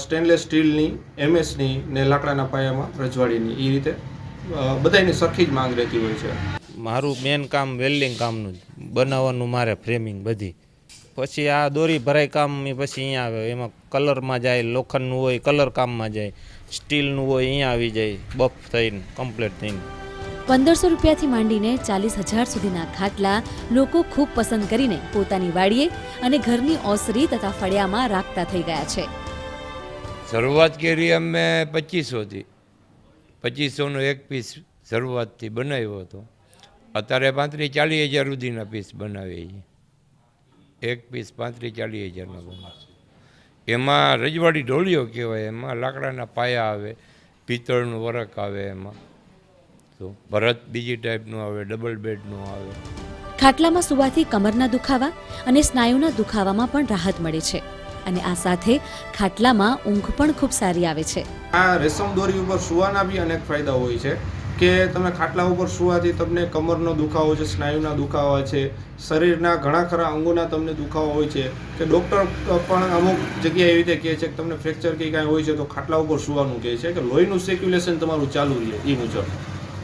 સ્ટેનલેસ સ્ટીલની, એમએસની ને લાકડાના પાયામાં રજવાડીની, એ રીતે બધાની સરખી જ માંગ રહેતી હોય છે. મારું મેન કામ વેલ્ડિંગ કામનું બનાવવાનું, મારે ફ્રેમિંગ બધી. પછી આ દોરી ભરાઈ કામ પછી અહીંયા આવે, એમાં કલરમાં જાય, લોખંડનું હોય કલર કામમાં જાય, સ્ટીલનું હોય અહીંયા આવી જાય, બફ થઈને કમ્પ્લીટ થઈને. 1500 રૂપિયાથી માંડીને 40,000 સુધીના ખાટલા લોકો ખૂબ પસંદ કરીને પોતાની વાડીએ અને ઘરની ઓસરી તથા ફળિયામાં રાખતા થઈ ગયા છે. શરૂઆત કરી અમે 2500થી, 2500નો એક પીસ શરૂઆતથી બનાવ્યો હતો. અત્યારે 35-40 હજાર સુધીના પીસ બનાવીએ છીએ. એક પીસ 35-40 હજારના બનાવે. એમાં રજવાડી ઢોલિયો કહેવાય, એમાં લાકડાના પાયા આવે, પિત્તળનું વરખ આવે, એમાં તો ભરત બીજી ટાઈપનું આવે, ડબલ બેડનું આવે. ખાટલામાં સુવાથી કમરના દુખાવા અને સ્નાયુના દુખાવામાં પણ રાહત મળે છે અને આ સાથે ખાટલામાં ઊંઘ પણ ખૂબ સારી આવે છે. આ રેશમ દોરી ઉપર સુવાના બી અનેક ફાયદા હોય છે. કે તમે ખાટલા ઉપર સુવાથી તમને કમરનો દુખાવો છે, સ્નાયુના દુખાવા છે, શરીરના ઘણા ખરા અંગોના તમને દુખાવો હોય છે, કે ડૉક્ટર પણ અમુક જગ્યાએ એવી રીતે કહે છે કે તમને ફ્રેક્ચર કે કાંઈ હોય છે તો ખાટલા ઉપર સુવાનું કહે છે કે લોહીનું સર્ક્યુલેશન તમારું ચાલુ રહે એ મુજબ.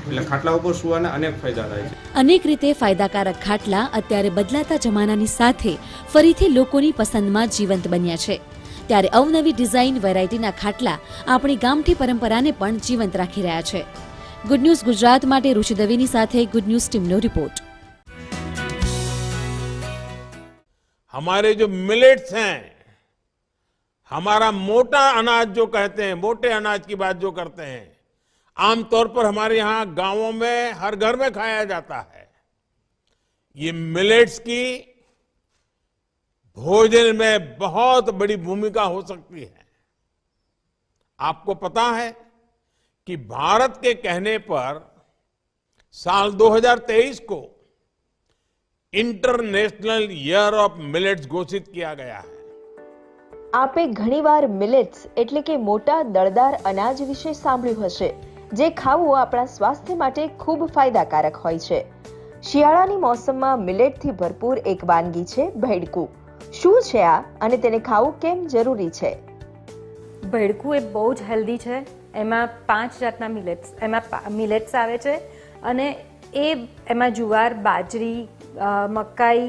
એટલે ખાટલા ઉપર સુવાના અનેક ફાયદા થાય છે. અનેક રીતે ફાયદાકારક ખાટલા અત્યારે બદલાતા જમાનાની સાથે ફરીથી લોકોની પસંદમાં જીવંત બન્યા છે. ત્યારે અવનવી ડિઝાઇન વેરાયટીના ખાટલા આપણી ગામઠી પરંપરાને પણ જીવંત રાખી રહ્યા છે. ગુડ ન્યૂઝ ગુજરાત માટે રુચિ દવેની સાથે ગુડ ન્યૂઝ ટીમનો રિપોર્ટ. हमारे जो मिलेट्स हैं, हमारा मोटा अनाज जो कहते हैं, मोटे अनाज की बात जो करते हैं, आमतौर पर हमारे यहाँ गांवों में हर घर में खाया जाता है. ये मिलेट्स की भोजन में बहुत बड़ी भूमिका हो सकती है. आपको पता है कि भारत के कहने पर साल 2023 को इंटरनेशनल ईयर ऑफ मिलेट्स घोषित किया गया है. आपे घणीवार मिलेट्स એટલે કે મોટા દળદાર અનાજ વિશે સાંભળ્યું હશે, જે ખાવું આપણા સ્વાસ્થ્ય માટે ખૂબ ફાયદાકારક હોય છે. શિયાળાની મોસમમાં મિલેટથી ભરપૂર એક વાનગી છે ભેડકું. શું છે આ અને તેને ખાવું કેમ જરૂરી છે? ભેડકું એ બહુ જ હેલ્ધી છે. એમાં 5 જાતના મિલેટ્સ આવે છે અને એમાં જુવાર, બાજરી, મકાઈ,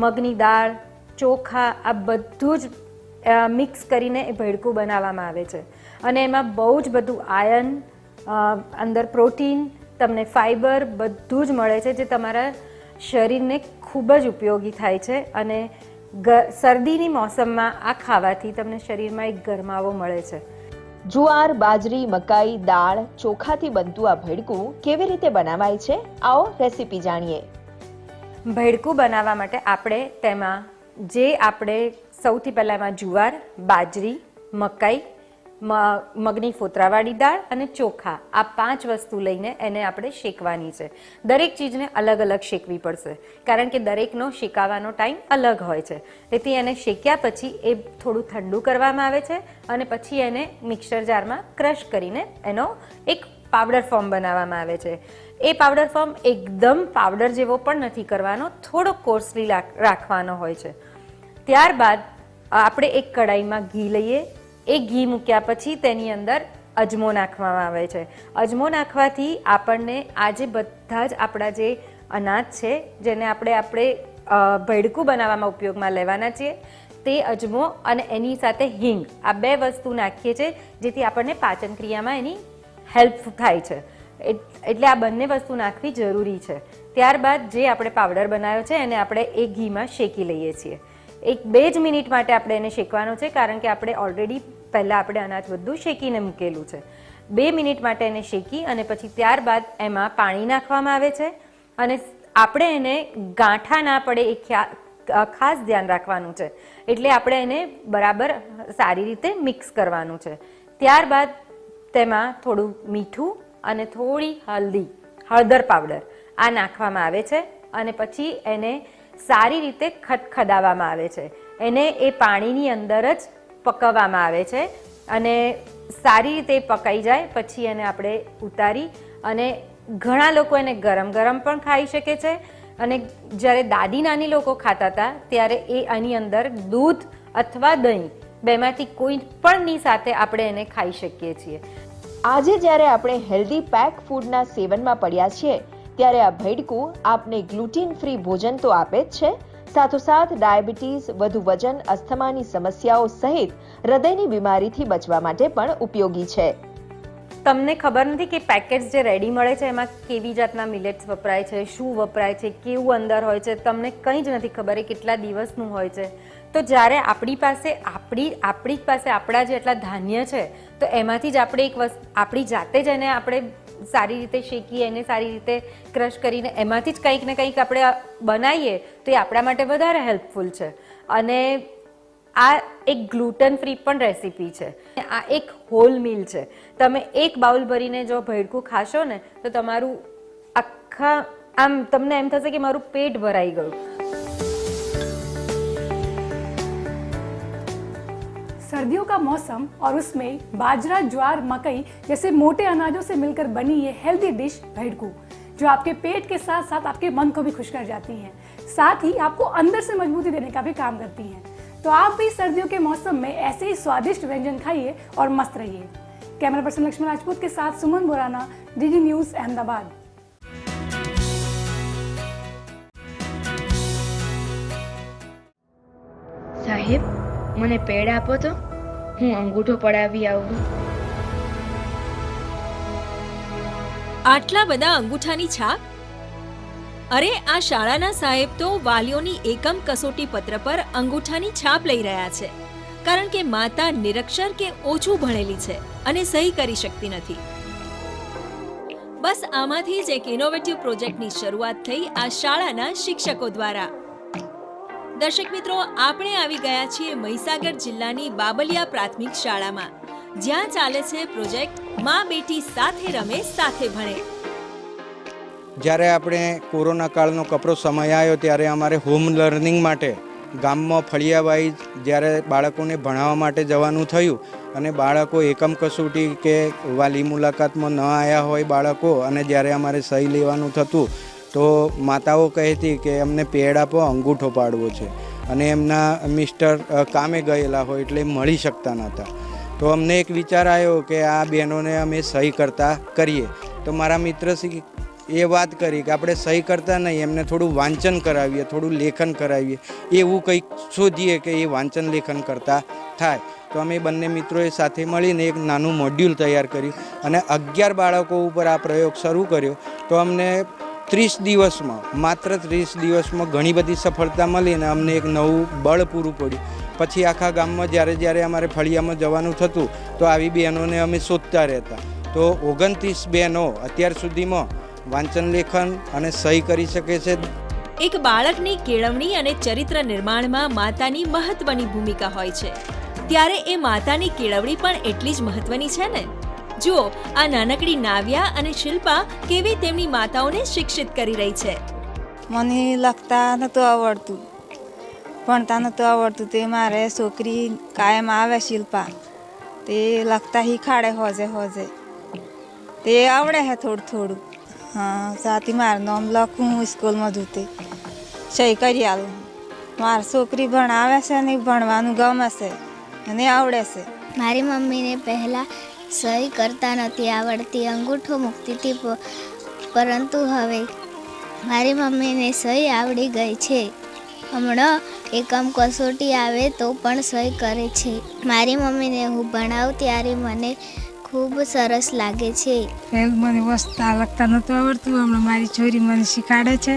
મગની દાળ, ચોખા આ બધું જ મિક્સ કરીને એ ભેડકું બનાવવામાં આવે છે. અને એમાં બહુ જ બધું આયર્ન, અંદર પ્રોટીન, તમને ફાઈબર બધું જ મળે છે, જે તમારા શરીરને ખૂબ જ ઉપયોગી થાય છે. અને શરદીની મોસમમાં આ ખાવાથી તમને શરીરમાં એક ગરમાવો મળે છે. જુવાર, બાજરી, મકાઈ, દાળ, ચોખાથી બનતું આ ભેડકું કેવી રીતે બનાવાય છે? આવો રેસીપી જાણીએ. ભેડકું બનાવવા માટે આપણે સૌથી પહેલાં એમાં જુવાર, બાજરી, મકાઈ, મગની ફોતરાવાળી દાળ અને ચોખા આ 5 વસ્તુ લઈને એને આપણે શેકવાની છે. દરેક ચીજને અલગ અલગ શેકવી પડશે, કારણ કે દરેકનો શેકાવાનો ટાઈમ અલગ હોય છે. તેથી એને શેક્યા પછી એ થોડું ઠંડુ કરવામાં આવે છે અને પછી એને મિક્સર જારમાં ક્રશ કરીને એનો એક પાવડર ફોર્મ બનાવવામાં આવે છે. એ પાવડર ફોર્મ એકદમ પાવડર જેવો પણ નથી કરવાનો, થોડો કોર્સલી રાખવાનો હોય છે. ત્યારબાદ આપણે એક કડાઈમાં ઘી લઈએ. એ ઘી મૂક્યા પછી તેની અંદર અજમો નાખવામાં આવે છે. અજમો નાખવાથી આપણને આજે બધા જ આપણા જે અનાજ છે, જેને આપણે ભેડકું બનાવવામાં ઉપયોગમાં લેવાના છીએ, તે અજમો અને એની સાથે હિંગ આ 2 વસ્તુ નાખીએ છીએ, જેથી આપણને પાચન ક્રિયામાં એની હેલ્પ થાય છે. એટલે આ બંને વસ્તુ નાખવી જરૂરી છે. ત્યારબાદ જે આપણે પાવડર બનાવ્યો છે એને આપણે એ ઘીમાં શેકી લઈએ છીએ. 1-2 જ મિનિટ માટે આપણે એને શેકવાનો છે, કારણ કે આપણે ઓલરેડી પહેલાં આપણે અનાજ બધું શેકીને મૂકેલું છે. 2 મિનિટ માટે એને શેકી અને પછી ત્યારબાદ એમાં પાણી નાખવામાં આવે છે અને આપણે એને ગાંઠા ના પડે એ ખાસ ધ્યાન રાખવાનું છે. એટલે આપણે એને બરાબર સારી રીતે મિક્સ કરવાનું છે. ત્યારબાદ તેમાં થોડું મીઠું અને થોડી હળદર પાવડર આ નાખવામાં આવે છે અને પછી એને સારી રીતે ખદખદાવવામાં આવે છે. એને એ પાણીની અંદર જ પકવવામાં આવે છે અને સારી રીતે પકાઈ જાય પછી એને આપણે ઉતારી અને ઘણા લોકો એને ગરમ ગરમ પણ ખાઈ શકે છે. અને જ્યારે દાદી નાની લોકો ખાતા હતા ત્યારે એ આની અંદર દૂધ અથવા દહીં બેમાંથી કોઈ પણની સાથે આપણે એને ખાઈ શકીએ છીએ. આજે જ્યારે આપણે હેલ્ધી પેક ફૂડના સેવનમાં પડ્યા છીએ, ત્યારે આ ભેડકું આપને ગ્લુટીન ફ્રી ભોજન તો આપે જ છે, સાથોસાથ ડાયાબિટીસ, વધુ વજન, અસ્થમાની સમસ્યાઓ સહિત હૃદયની બીમારીથી બચવા માટે પણ ઉપયોગી છે. તમને ખબર નથી કે પેકેટ્સ જે રેડી મળે છે એમાં કેવી જાતના મિલેટ્સ વપરાય છે, શું વપરાય છે, કેવું અંદર હોય છે, તમને કંઈ જ નથી ખબર એ કેટલા દિવસનું હોય છે. તો જ્યારે આપણી પાસે આપણા જે એટલા ધાન્ય છે તો એમાંથી જ આપણે આપણી જાતે જ એને આપણે સારી રીતે શેકી એને સારી રીતે ક્રશ કરીને એમાંથી જ કંઈક ને કંઈક આપણે બનાવીએ તો એ આપણા માટે વધારે હેલ્પફુલ છે. અને આ એક ગ્લુટન ફ્રી પણ રેસીપી છે. આ એક હોલ મીલ છે. તમે એક બાઉલ ભરીને જો ભેડકું ખાશો ને તો તમારું તમને એમ થશે કે મારું પેટ ભરાઈ ગયું. सर्दियों का मौसम और उसमें बाजरा, ज्वार, मकई जैसे मोटे अनाजों से मिलकर बनी ये हेल्दी डिश भेड़कू, जो आपके पेट के साथ साथ आपके मन को भी खुश कर जाती हैं, साथ ही आपको अंदर से मजबूती देने का भी काम करती हैं। तो आप भी सर्दियों के मौसम में ऐसे ही स्वादिष्ट व्यंजन खाइए और मस्त रहिए। कैमरा पर्सन लक्ष्मण राजपूत के साथ सुमन बोराना, डीडी न्यूज़ अहमदाबाद। સાહેબ, મને પેડ આપો તો હું અંગૂઠો પડાવી આવું. આટલા બધા અંગૂઠાની છાપ? અરે આ શાળાના સાહેબ તો વાલીઓની એકમ કસોટી પત્ર પર અંગૂઠાની છાપ લઈ રહ્યા છે, કારણ કે માતા નિરક્ષર કે ઓછું ભણેલી છે અને સહી કરી શકતી નથી. બસ આમાંથી જ એક ઇનોવેટિવ પ્રોજેક્ટની શરૂઆત થઈ આ શાળાના શિક્ષકો દ્વારા. દર્શક મિત્રો, આપણે આવી ગયા છીએ મહીસાગર જિલ્લાની બાબલિયા પ્રાથમિક શાળામાં, જ્યાં ચાલે છે પ્રોજેક્ટ માં બેટી સાથે રમે સાથે ભણે. જ્યારે આપણે કોરોના કાળનો કપરો સમય આવ્યો ત્યારે અમારે હોમ લર્નિંગ માટે ગામમાં ફળિયા વાઇઝ જ્યારે બાળકોને ભણાવવા માટે જવાનું થયું અને બાળકો એકમ કસોટી કે વાલી મુલાકાતમાં ન આવ્યા હોય બાળકો, અને જ્યારે અમારે સહી લેવાનું થતું તો માતાઓ કહેતી કે અમને પેડ આપો, અંગૂઠો પાડવો છે, અને એમના મિસ્ટર કામે ગયેલા હોય એટલે મળી શકતા નહોતા. તો અમને એક વિચાર આવ્યો કે આ બહેનોને અમે સહી કરતા કરીએ. તો મારા મિત્રશ્રી એ વાત કરી કે આપણે સહી કરતા નહીં, એમને થોડું વાંચન કરાવીએ, થોડું લેખન કરાવીએ, એવું કંઈક શોધીએ કે એ વાંચન લેખન કરતા થાય. તો અમે બંને મિત્રોએ સાથે મળીને એક નાનું મોડ્યુલ તૈયાર કર્યું અને 11 બાળકો ઉપર આ પ્રયોગ શરૂ કર્યો. તો અમને 30 દિવસમાં, માત્ર 30 દિવસમાં ઘણી બધી સફળતા મળીને અમને એક નવું બળ પૂરું પડ્યું. પછી આખા ગામમાં જ્યારે અમારે ફળિયામાં જવાનું થતું તો આવી બહેનોને અમે શોધતા રહેતા. તો 29 બહેનો અત્યાર સુધીમાં વાંચન લેખન અને સહી કરી શકે છે. એક બાળકની કેળવણી અને ચરિત્ર નિર્માણમાં માતાની મહત્વની ભૂમિકા હોય છે, ત્યારે એ માતાની કેળવણી પણ એટલી જ મહત્વની છે ને. જુઓ, આ નાનકડી નાવ્યા અને શિલ્પા કેવી તેમની માતાઓને શિક્ષિત કરી રહી છે. મને લખતા નહોતું આવડતું, ભણતા નહોતું આવડતું, તે મારે છોકરી કાયમ આવે શિલ્પા, તે લખતા શીખાડે હોજે તે આવડે છે થોડું. હા, સાથે મારું નામ લખું સ્કૂલમાં જૂતે સહી કરી આવું. મારી છોકરી ભણાવે છે ને ભણવાનું ગમે છે અને આવડે છે. મારી મમ્મીને પહેલાં સહી કરતા નથી આવડતી, અંગૂઠો મૂકતી હતી, પરંતુ હવે મારી મમ્મીને સહી આવડી ગઈ છે. હમણાં એકમ કસોટી આવે તો પણ સહી કરે છે. મારી મમ્મીને હું ભણાવું ત્યારે મને ખૂબ સરસ લાગે છે. મને વસ્તા લખતા નહોતું આવડતું, હમણાં મારી છોરી મને શીખવાડે છે,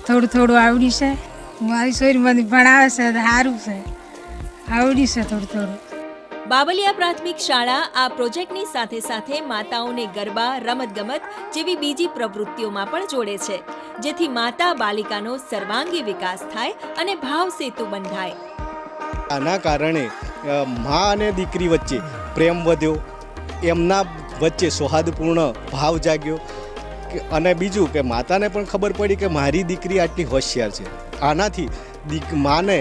થોડું આવડ્યું છે. મારી છોરી મને ભણાવે છે, સારું છે, આવડ્યું છે થોડું. બાબલિયા પ્રાથમિક શાળા આ પ્રોજેક્ટની સાથે સાથે માતાઓને ગરબા, રમતગમત જેવી બીજી પ્રવૃત્તિઓમાં પણ જોડે છે, જેથી માતા બાલિકાનો સર્વાંગી વિકાસ થાય અને ભાવ સેતુ બંધાય. આના કારણે મા અને દીકરી વચ્ચે પ્રેમ વધ્યો, એમના વચ્ચે સૌહાર્દપૂર્ણ ભાવ જાગ્યો, અને બીજું કે માતાને પણ ખબર પડી કે મારી દીકરી આટલી હોશિયાર છે. આનાથી માને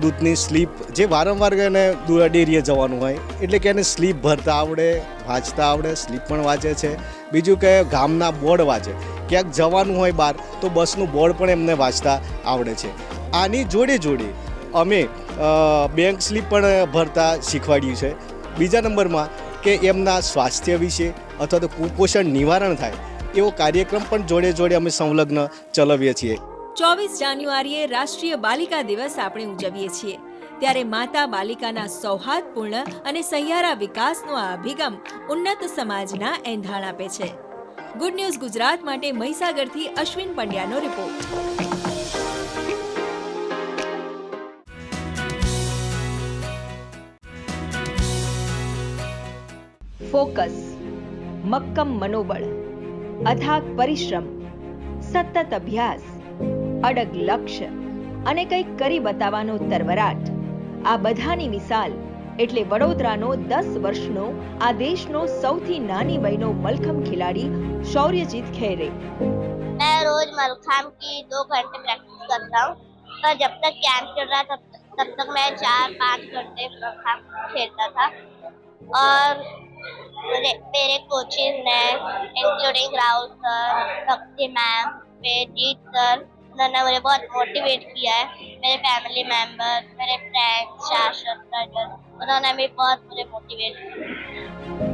દૂધની સ્લીપ, જે વારંવાર એને ડેરીએ જવાનું હોય એટલે કે એને સ્લીપ ભરતા આવડે, વાંચતા આવડે, સ્લીપ પણ વાંચે છે. બીજું કે ગામના બોર્ડ વાંચે, ક્યાંક જવાનું હોય બહાર તો બસનું બોર્ડ પણ એમને વાંચતા આવડે છે. આની જોડે અમે બેંક સ્લીપ પણ ભરતા શીખવાડ્યું છે. બીજા નંબરમાં કે એમના સ્વાસ્થ્ય વિશે અથવા તો કુપોષણ નિવારણ થાય એવો કાર્યક્રમ પણ જોડે અમે સંલગ્ન ચલાવીએ છીએ. 24 જાન્યુઆરીએ રાષ્ટ્રીય બાલિકા દિવસ આપણે ઉજવીએ છીએ, ત્યારે માતા બાલિકાના સૌહાર્દપૂર્ણ અને સહિયારા વિકાસનો આ અભિગમ ઉન્નત સમાજના એંધાણ આપે છે. ગુડ ન્યૂઝ ગુજરાત માટે મહીસાગરથી અશ્વિન પંડ્યાનો રિપોર્ટ. ફોકસ, મક્કમ મનોબળ, અથાગ પરિશ્રમ, સતત અભ્યાસ, અડગ લક્ષ્ય અને કંઈક કરી બતાવવાનો તરવરાટ, આ બધાની મિસાલ એટલે વડોદરાનો 10 વર્ષનો આ દેશનો સૌથી નાની વયનો મલખમ ખિલાડી शौर्यजीत खेरे। मैं रोज मलखम की 2 घंटे प्रैक्टिस करता हूँ, तो जब तक कैंप चल रहा था तब तक मैं 4-5 घंटे खेलता था। और मेरे कोचेज ने इंक्लूडिंग राहुल सर, शक्ति मैम, जीत सर, उन्होंने मुझे बहुत मोटिवेट किया है। मेरे फैमिली मेंबर, मेरे फ्रेंड्स, शाश्वत सर, उन्होंने भी बहुत मुझे मोटिवेट किया।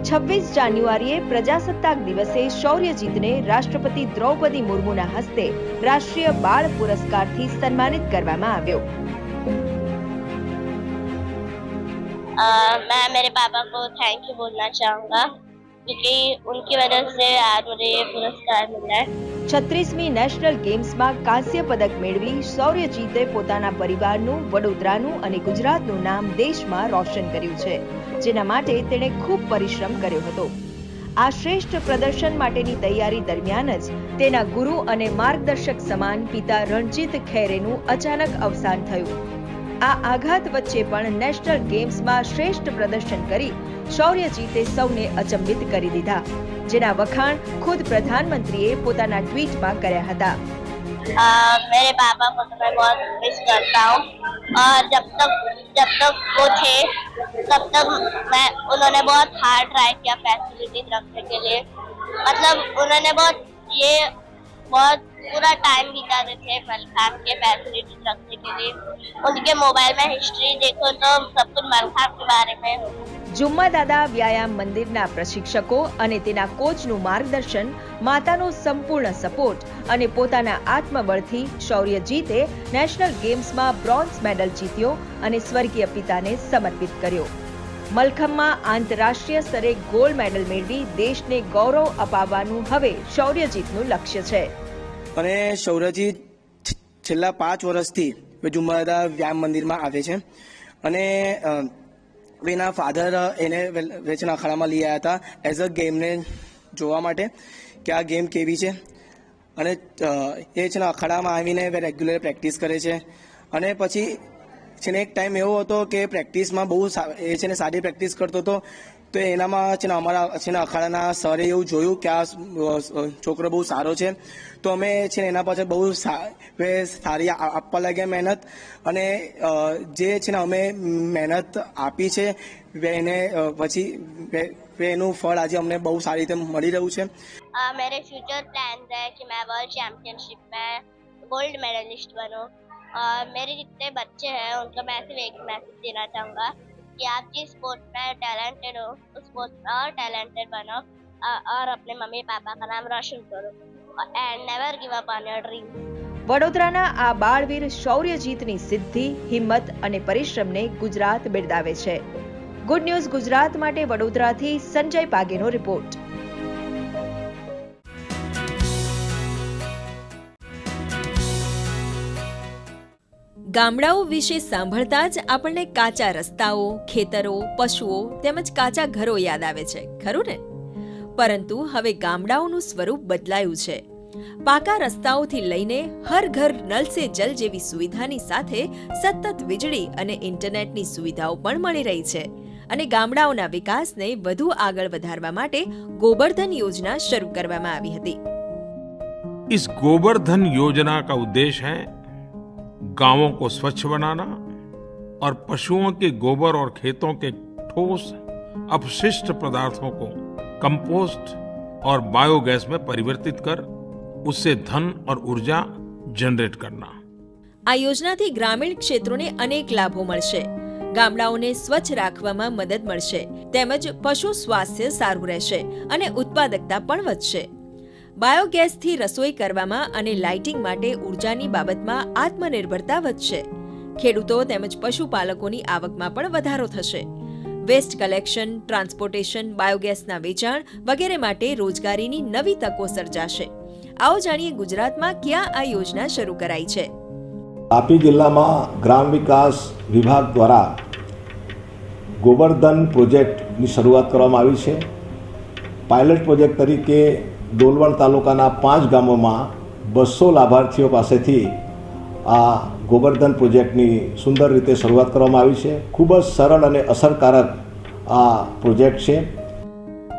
26 જાન્યુઆરીએ પ્રજાસત્તાક દિવસે શૌર્યજીતને રાષ્ટ્રપતિ દ્રૌપદી મુર્મુના હસ્તે રાષ્ટ્રીય બાળ પુરસ્કારથી સન્માનિત કરવામાં આવ્યો। मैं मेरे पापा को थैंक यू बोलना चाहूँगा क्योंकि उनकी वजह से आज मुझे ये पुरस्कार मिला है। 36મી નેશનલ ગેમ્સમાં કાંસ્ય પદક મેળવી શૌર્યજીતે પોતાના પરિવારનું, વડોદરાનું અને ગુજરાતનું નામ દેશમાં રોશન કર્યું છે, જેના માટે તેણે ખૂબ પરિશ્રમ કર્યો હતો। આ શ્રેષ્ઠ પ્રદર્શન માટેની તૈયારી દરમિયાન જ તેના ગુરુ અને માર્ગદર્શક સમાન પિતા રણજીત ખૈરેનું અચાનક અવસાન થયું। આ આઘાત વચ્ચે પણ નેશનલ ગેમ્સમાં શ્રેષ્ઠ પ્રદર્શન કરી શૌર્યજીતે સૌને અચંબિત કરી દીધા, જેના વખાણ ખુદ પ્રધાનમંત્રીએ પોતાના ટ્વીટમાં કર્યા હતા। मेरे पापा को तो मैं बहुत मिस करता हूँ और जब तक वो थे तब तक उन्होंने बहुत हार्ड ट्राई किया फैसिलिटीज रखने के लिए। मतलब उन्होंने बहुत पूरा टाइम बिताते थे मलखाम के फैसिलिटीज रखने के लिए। उनके मोबाइल में हिस्ट्री देखो तो सब कुछ मलखाम के बारे में। જુમ્મા દાદા વ્યાયામ મંદિરના પ્રશિક્ષકો અને તેના કોચનું માર્ગદર્શન, માતાનો સંપૂર્ણ સપોર્ટ અને પોતાના આત્મબળથી શૌર્યજીતે નેશનલ ગેમ્સમાં બ્રોન્ઝ મેડલ જીત્યો અને સ્વર્ગીય પિતાને સમર્પિત કર્યો। મલખમમાં આંતરરાષ્ટ્રીય સ્તરે ગોલ્ડ મેડલ મેળવી દેશને ગૌરવ અપાવવાનું હવે શૌર્યજીતનું લક્ષ્ય છે। અને શૌર્યજીત છેલ્લા 5 વર્ષથી જુમ્મા દાદા વ્યાયામ મંદિરમાં આવે છે અને એના ફાધર એને વેચના અખાડામાં લઈ આવ્યા હતા એઝ અ ગેમને જોવા માટે કે આ ગેમ કેવી છે અને એ છે ને અખાડામાં આવીને રેગ્યુલર પ્રેક્ટિસ કરે છે અને પછી છે ને એક ટાઈમ એવો હતો કે પ્રેક્ટિસમાં બહુ એ છે ને સારી પ્રેક્ટિસ કરતો હતો તો એનામાં છે ને અમારા છે ને અખાડાના સરે એવું જોયું કે આ છોકરો બહુ સારો છે તો અમે છે ને એના પાછળ બહુ સારી આપવા લાગ્યા મહેનત અને જે છે ને અમે મહેનત આપી છે એને પછી એનું ફળ આજે અમને બહુ સારી રીતે મળી રહ્યું છે। मेरे फ्यूचर प्लान्स है कि मैं वर्ल्ड चैंपियनशिप में गोल्ड मेडलिस्ट बनूं। मेरे जितने बच्चे हैं उनको मैं सिर्फ एक मैसेज देना चाहूँगा कि आप जिस स्पोर्ट में टैलेंटेड हो उस स्पोर्ट में और टैलेंटेड बनो और अपने मम्मी पापा का नाम रोशन करो and never give up on your dream. વડોદરાના આ બાળવીર શૌર્યજીતની સિદ્ધિ, હિંમત અને પરિશ્રમને ગુજરાત બિરદાવે છે। ગુડ ન્યૂઝ ગુજરાત માટે વડોદરાથી સંજય પાગેનો રિપોર્ટ। ગામડાઓ વિશે સાંભળતા જ આપણને કાચા રસ્તાઓ, ખેતરો, પશુઓ તેમજ કાચા ઘરો યાદ આવે છે, ખરું ને? પરંતુ હવે ગામડાઓનું સ્વરૂપ બદલાયું છે। પાકા રસ્તાઓથી લઈને હર ઘર નલ સે જલ જેવી સુવિધાની સાથે સતત વીજળી અને ઇન્ટરનેટની સુવિધાઓ પણ મળી રહી છે અને ગામડાઓના વિકાસને વધુ આગળ વધારવા માટે ગોબરધન યોજના શરૂ કરવામાં આવી હતી। इस गोबरधन योजना का उद्देश्य है गांवों को स्वच्छ बनाना और पशुओं के गोबर और खेतों के ठोस अपशिष्ट पदार्थों को कंपोस्ट और बायोगैस में परिवर्तित कर उससे धन और ऊर्जा जनरेट करना। આ યોજનાથી ગ્રામીણ ક્ષેત્રોને અનેક લાભો મળશે। ગામડાઓને સ્વચ્છ રાખવામાં મદદ મળશે તેમજ પશુ સ્વાસ્થ્ય સારું રહેશે અને ઉત્પાદકતા પણ વધશે। બાયોગેસથી રસોઈ કરવામાં અને લાઇટિંગ માટે ઉર્જાની બાબતમાં આત્મનિર્ભરતા વધશે। ખેડૂતો તેમજ પશુપાલકોની આવકમાં પણ વધારો થશે। વેસ્ટ કલેક્શન, ટ્રાન્સપોર્ટેશન, બાયોગેસના વેચાણ વગેરે માટે રોજગારીની નવી તકો સર્જાશે। आओ जानिए गुजरात में क्या आ योजना शुरू कराई है। तापी जिला में ग्राम विकास विभाग द्वारा गोबरधन प्रोजेक्ट की शुरुआत करवामां आवी छे। पायलट प्रोजेक्ट तरीके डोलवण तालुकाना 5 गामों में 200 लाभार्थीओ पासेथी आ गोबरधन प्रोजेक्ट की सुंदर रीते शुरुआत करवामां आवी छे। खूब ज सरल और असरकारक आ प्रोजेक्ट है।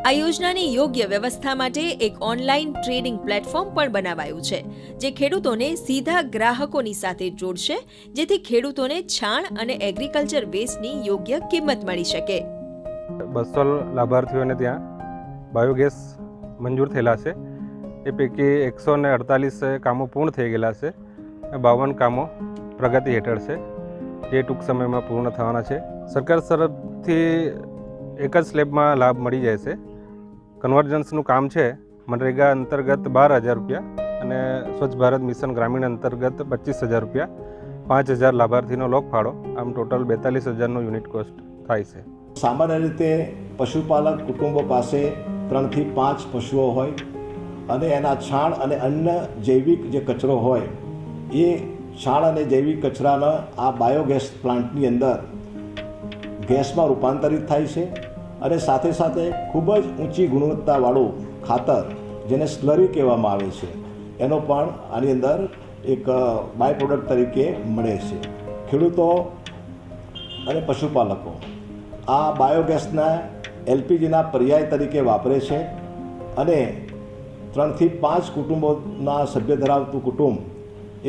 આ યોજનાની યોગ્ય વ્યવસ્થા માટે એક ઓનલાઈન ટ્રેડિંગ પ્લેટફોર્મ પણ બનાવાયું છે, જે ખેડૂતોને સીધા ગ્રાહકોની સાથે જોડશે, જેથી ખેડૂતોને છાણ અને એગ્રીકલ્ચર વેસ્ટની યોગ્ય કિંમત મળી શકે. 200 લાભાર્થીઓને ત્યાં બાયોગેસ મંજૂર થયેલા છે. એ પૈકી 148 કામો પૂર્ણ થઈ ગયેલા છે. 52 કામો પ્રગતિ હેઠળ છે, જે ટૂંક સમયમાં પૂર્ણ થવાના છે. સરકાર તરફથી એક જ સ્લેબમાં લાભ મળી જાય છે. કન્વર્જન્સનું કામ છે. મનરેગા અંતર્ગત 12,000 રૂપિયા અને સ્વચ્છ ભારત મિશન ગ્રામીણ અંતર્ગત 25,000 રૂપિયા, 5,000 લાભાર્થીનો લોક ફાળો, આમ ટોટલ 42,000નો યુનિટ કોસ્ટ થાય છે. સામાન્ય રીતે પશુપાલક કુટુંબો પાસે 3 થી 5 પશુઓ હોય અને એના છાણ અને અન્ય જૈવિક જે કચરો હોય એ છાણ અને જૈવિક કચરાના આ બાયોગેસ પ્લાન્ટની અંદર ગેસમાં રૂપાંતરિત થાય છે અને સાથે સાથે ખૂબ જ ઊંચી ગુણવત્તાવાળું ખાતર, જેને સ્લરી કહેવામાં આવે છે, એનો પણ આની અંદર એક બાય પ્રોડક્ટ તરીકે મળે છે. ખેડૂતો અને પશુપાલકો આ બાયોગેસના એલપીજીના પર્યાય તરીકે વાપરે છે અને 3 થી 5 કુટુંબોના સભ્ય ધરાવતું કુટુંબ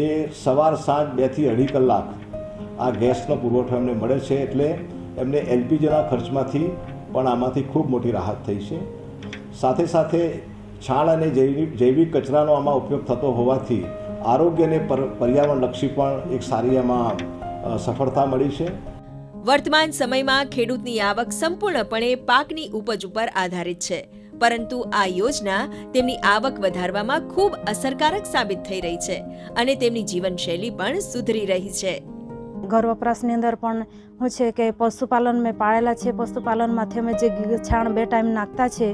એ સવાર સાંજ 2 થી 2.5 કલાક આ ગેસનો પુરવઠો એમને મળે છે. એટલે એમને એલપીજીના ખર્ચમાંથી પણ આમાંથી ખૂબ મોટી રાહત થઈ છે. સાથે સાથે છાણ અને જૈવિક કચરાનો આમાં ઉપયોગ થતો હોવાથી આરોગ્ય અને પર્યાવરણલક્ષી પણ એક સારી એમાં સફળતા મળી છે. વર્તમાન સમયમાં ખેડૂતની આવક સંપૂર્ણપણે પાકની ઉપજ ઉપર આધારિત છે, પરંતુ આ યોજના તેમની આવક વધારવામાં ખૂબ અસરકારક સાબિત થઈ રહી છે અને તેમની જીવનશૈલી પણ સુધરી રહી છે. ઘર વપરાશની અંદર પણ શું છે કે પશુપાલન મેં પાળેલા છે. પશુપાલનમાંથી અમે જે છાણ 2 ટાઈમ નાખતા છે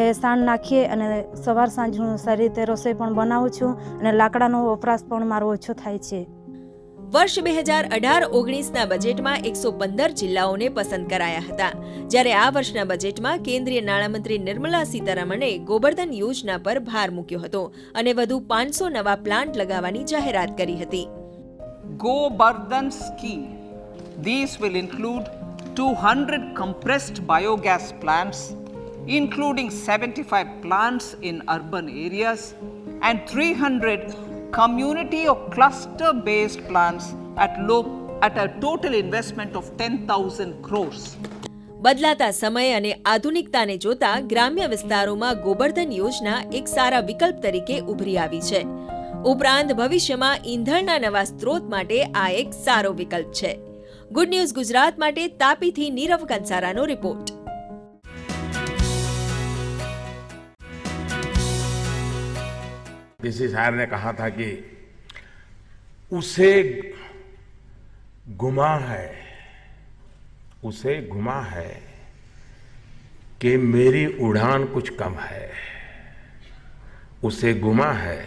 એ સાંજ નાખીએ અને સવાર સાંજ હું સારી રીતે રસોઈ પણ બનાવું છું અને લાકડાનો વપરાશ પણ મારો ઓછો થાય છે. વર્ષ 2018-19ના બજેટમાં 115 જિલ્લાઓને પસંદ કરાયા હતા, જ્યારે આ વર્ષના બજેટમાં કેન્દ્રીય નાણામંત્રી નિર્મલા સીતારમણે ગોબરધન યોજના પર ભાર મૂક્યો હતો અને વધુ 500 નવા પ્લાન્ટ લગાવવાની જાહેરાત કરી હતી. Go-Bardhan scheme. These will include 200 compressed biogas plants, including 75 plants in urban areas and 300 community or cluster-based plants at a total investment of 10,000 crores. બદલાતા સમય અને આધુનિકતાને જોતા ગ્રામ્ય વિસ્તારોમાં ગોબરધન યોજના એક સારા વિકલ્પ તરીકે ઉભરી આવી છે. ઉપરાંત ભવિષ્યમાં ઈંધણના નવા સ્ત્રોત માટે આ એક સારો વિકલ્પ છે. ગુડ ન્યૂઝ ગુજરાત માટે તાપીથી નીરવ કંસારાનો રિપોર્ટ. किसी शायर ने कहा था कि उसे गुमा है कि मेरी उड़ान कुछ कम है. उसे गुमा है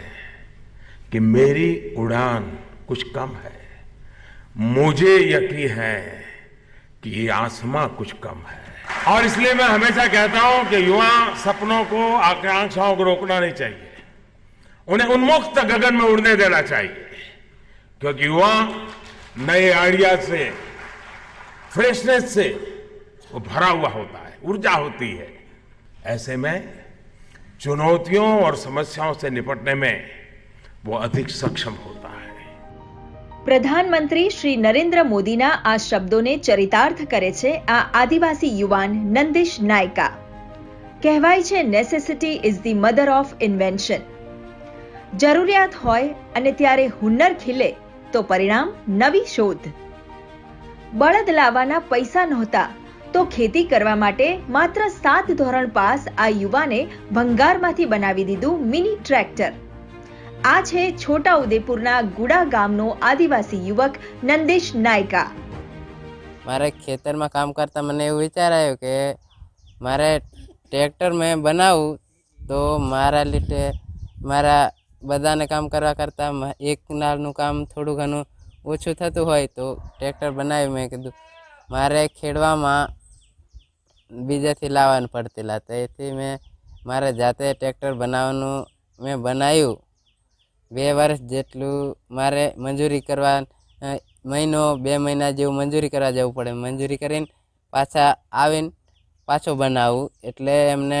कि मेरी उड़ान कुछ कम है. मुझे यकीन है कि ये आसमां कुछ कम है. और इसलिए मैं हमेशा कहता हूं कि युवा सपनों को, आकांक्षाओं को रोकना नहीं चाहिए, उन्हें उन्मुक्त गगन में उड़ने देना चाहिए, क्योंकि युवा नए आइडिया से, फ्रेशनेस से वो भरा हुआ होता है, ऊर्जा होती है. ऐसे में चुनौतियों और समस्याओं से निपटने में वो अधिक सक्षम होता है. પ્રધાનમંત્રી શ્રી નરેન્દ્ર મોદીના આ શબ્દોને ચરિતાર્થ કરે છે આ આદિવાસી યુવાન નંદિશ નાયકા. કહેવાય છે necessity is the mother of invention. જરૂરિયાત હોય અને ત્યારે હુન્નર ખીલે તો પરિણામ નવી શોધ. બળદ લાવવાના પૈસા નહોતા તો ખેતી કરવા માટે માત્ર 7 ધોરણ પાસ આ યુવાને ભંગારમાંથી બનાવી દીધું મિની ટ્રેક્ટર. આ છે છોટા ઉદેપુરના ગુડા ગામનો આદિવાસી યુવક નંદિશ નાયકા. મારે ખેતરમાં કામ કરતા મને એવું વિચાર આવ્યો કે મારે ટ્રેક્ટર મેં બનાવું તો મારા લીધે મારા બધાને કામ કરવા કરતાં એક નાળનું કામ થોડું ઘણું ઓછું થતું હોય તો ટ્રેક્ટર બનાવ્યું. મેં કીધું મારે ખેડવામાં બીજાથી લાવવાનું પડતેલા, તેથી મેં મારે જાતે ટ્રેક્ટર બનાવવાનું મેં બનાવ્યું. 2 વર્ષ જેટલું મારે મંજૂરી કરવા, મહિનો 2 મહિના જેવું મંજૂરી કરવા જવું પડે. મંજૂરી કરીને પાછા આવીને પાછો બનાવું, એટલે એમને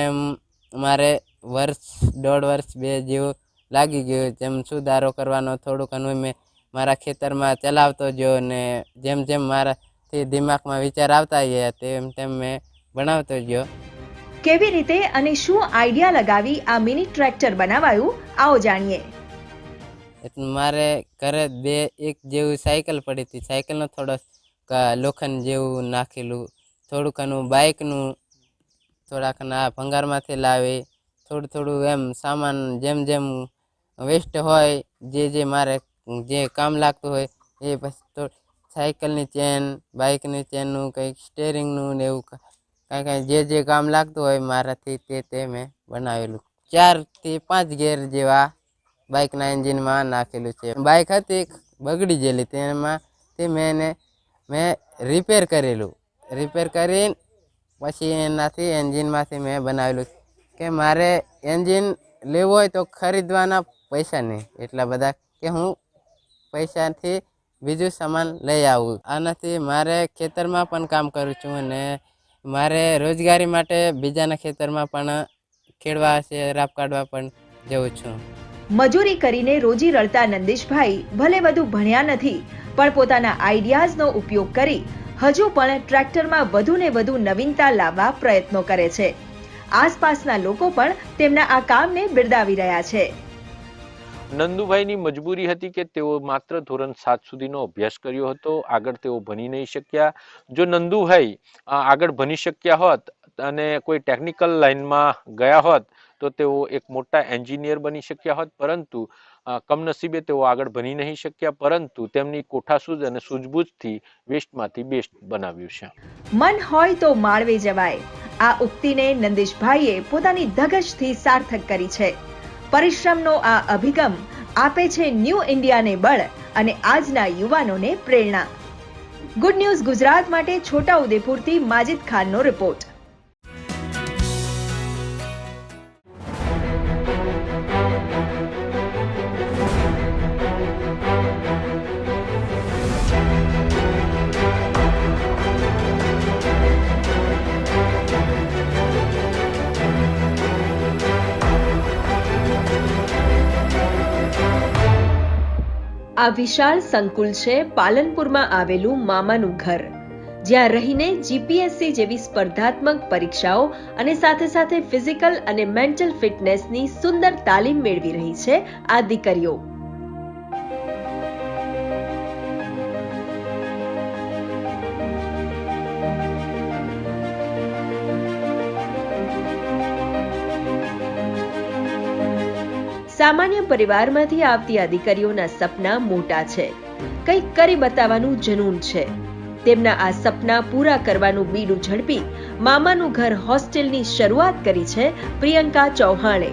મારે વર્ષ 1.5 વર્ષ 2 જેવું લાગી ગયું. જેમ સુધારો કરવાનો થોડું ઘણું મેં મારા ખેતરમાં ચલાવતો ગયો ને જેમ જેમ મારાથી દિમાગમાં વિચાર આવતા ગયા તેમ તેમ મેં બનાવતો ગયો. કેવી રીતે અને શું આઈડિયા લગાવી આ મિની ટ્રેક્ટર બનાવાયું, આવો જાણીએ. એટલે મારે ઘરે 2-1 જેવું સાયકલ પડી હતી. સાયકલનો થોડો લોખંડ જેવું નાખેલું, થોડું ઘણું બાઇકનું, થોડાક ના ભંગારમાંથી લાવી થોડું એમ સામાન જેમ જેમ વેસ્ટ હોય જે મારે જે કામ લાગતું હોય એ પછી સાયકલની ચેન, બાઇકની ચેનનું, કંઈક સ્ટેરિંગનું ને એવું કાંઈ જે કામ લાગતું હોય મારાથી તે મેં બનાવેલું. 4 થી 5 ગેર જેવા બાઇકના એન્જિનમાં નાખેલું છે. બાઇક હતી બગડી ગયેલી, તેમાંથી મેં રિપેર કરેલું. રિપેર કરીને પછી એનાથી એન્જિનમાંથી મેં બનાવેલું કે મારે એન્જિન લેવું હોય તો ખરીદવાના પૈસા નહીં એટલા બધા કે હું પૈસાથી બીજું સામાન લઈ આવું. આનાથી મારે ખેતરમાં પણ કામ કરું છું અને મારે રોજગારી માટે બીજાના ખેતરમાં પણ ખેડવા છે, રાપ કાઢવા પણ જઉં છું. મજૂરી કરીને રોજી રળતા નંદીશભાઈ ભલે વધુ ભણ્યા નથી, પણ પોતાના આઈડિયાઝનો ઉપયોગ કરી હજુ પણ ટ્રેક્ટરમાં વધુ ને વધુ નવીનતા લાવવા પ્રયત્નો કરે છે. આસપાસના લોકો પણ તેમના આ કામને બિરદાવી રહ્યા છે. નંદુભાઈની મજબૂરી હતી કે તેઓ માત્ર ધોરણ 7 સુધીનો અભ્યાસ કર્યો હતો, આગળ તેઓ ભણી નહીં શક્યા. જો નંદુભાઈ આગળ ભણી શક્યા હોત અને કોઈ ટેકનિકલ લાઈનમાં ગયા હોત તો તેઓ એક મોટા એન્જિનિયર બની શક્યા હોત, પરંતુ કમનસીબે તેઓ આગળ ભણી નહીં શક્યા, પરંતુ તેમની કોઠાસૂઝ અને સૂઝબૂઝથી વેસ્ટમાંથી બેસ્ટ બનાવ્યું છે. મન હોય તો માળવે જવાય, આ ઉક્તિને નંદીશભાઈએ પોતાની ધગશથી સાર્થક કરી છે. પરિશ્રમનો આ અભિગમ આપે છે ન્યૂ ઇન્ડિયાને બળ અને આજના યુવાનોને પ્રેરણા. ગુડ ન્યૂઝ ગુજરાત માટે છોટાઉદેપુરથી માજિદ ખાનનો રિપોર્ટ. આ વિશાળ સંકુલ છે પાલનપુરમાં આવેલું મામાનું ઘર, જ્યાં રહીને જીપીએસસી જેવી સ્પર્ધાત્મક પરીક્ષાઓ અને સાથે સાથે ફિઝિકલ અને મેન્ટલ ફિટનેસની સુંદર તાલીમ મેળવી રહી છે આ દીકરીઓ. સામાન્ય પરિવારમાંથી આવતી આ દીકરીઓના સપના મોટા છે, કંઈક કરી બતાવવાનું જનૂન છે. તેમના આ સપના પૂરા કરવાનું બીડું ઝડપી મામાનું ઘર હોસ્ટેલની શરૂઆત કરી છે પ્રિયંકા ચૌહાણે.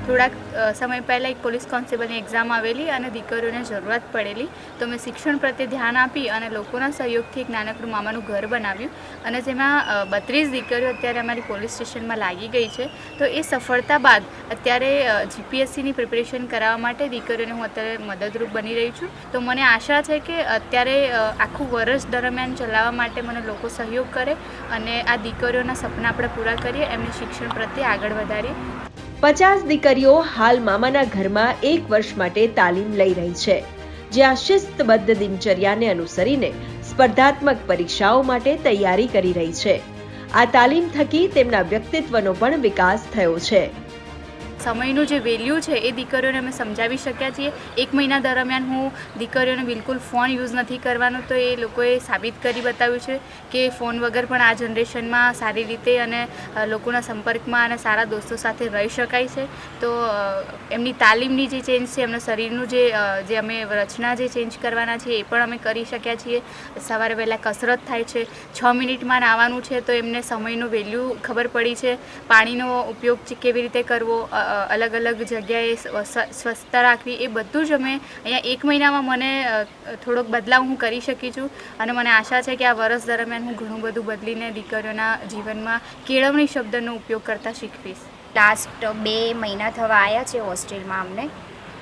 થોડાક સમય પહેલાં એક પોલીસ કોન્સ્ટેબલની એક્ઝામ આવેલી અને દીકરીઓને જરૂરત પડેલી, તો મેં શિક્ષણ પ્રત્યે ધ્યાન આપી અને લોકોના સહયોગથી એક નાનકડું મામાનું ઘર બનાવ્યું અને જેમાં 32 દીકરીઓ અત્યારે અમારી પોલીસ સ્ટેશનમાં લાગી ગઈ છે. તો એ સફળતા બાદ અત્યારે જીપીએસસીની પ્રિપેરેશન કરાવવા માટે દીકરીઓને હું અત્યારે મદદરૂપ બની રહી છું. તો મને આશા છે કે અત્યારે આખું વર્ષ દરમિયાન ચલાવવા માટે મને લોકો સહયોગ કરે અને આ દીકરીઓના સપના આપણે પૂરા કરીએ, એમને શિક્ષણ પ્રત્યે આગળ વધારીએ. 50 દીકરીઓ હાલ મામાના ઘરમાં 1 વર્ષ માટે તાલીમ લઈ રહી છે, જ્યાં શિસ્તબદ્ધ દિનચર્યાને અનુસરીને સ્પર્ધાત્મક પરીક્ષાઓ માટે તૈયારી કરી રહી છે. આ તાલીમ થકી તેમના વ્યક્તિત્વનો પણ વિકાસ થયો છે. સમયનું જે વેલ્યુ છે એ દીકરીઓને અમે સમજાવી શક્યા છીએ. 1 મહિના દરમિયાન હું દીકરીઓને બિલકુલ ફોન યુઝ નથી કરવાનો, તો એ લોકોએ સાબિત કરી બતાવ્યું છે કે ફોન વગર પણ આ જનરેશનમાં સારી રીતે અને લોકોના સંપર્કમાં અને સારા દોસ્તો સાથે રહી શકાય છે. તો એમની તાલીમની જે ચેન્જ છે, એમના શરીરનું જે અમે રચના જે ચેન્જ કરવાના છીએ એ પણ અમે કરી શક્યા છીએ. સવારે વહેલા કસરત થાય છે, 6 મિનિટમાં નાહવાનું છે, તો એમને સમયનું વેલ્યુ ખબર પડી છે. પાણીનો ઉપયોગ કેવી રીતે કરવો, અલગ અલગ જગ્યાએ સ્વચ્છતા રાખવી, એ બધું જ અમે અહીંયા 1 મહિનામાં મને થોડોક બદલાવ હું કરી શકી છું અને મને આશા છે કે આ વર્ષ દરમિયાન હું ઘણું બધું બદલીને દીકરીઓના જીવનમાં કેળવણી શબ્દનો ઉપયોગ કરતા શીખવીશ. લાસ્ટ 2 મહિના થવા આવ્યા છે હોસ્ટેલમાં અમને,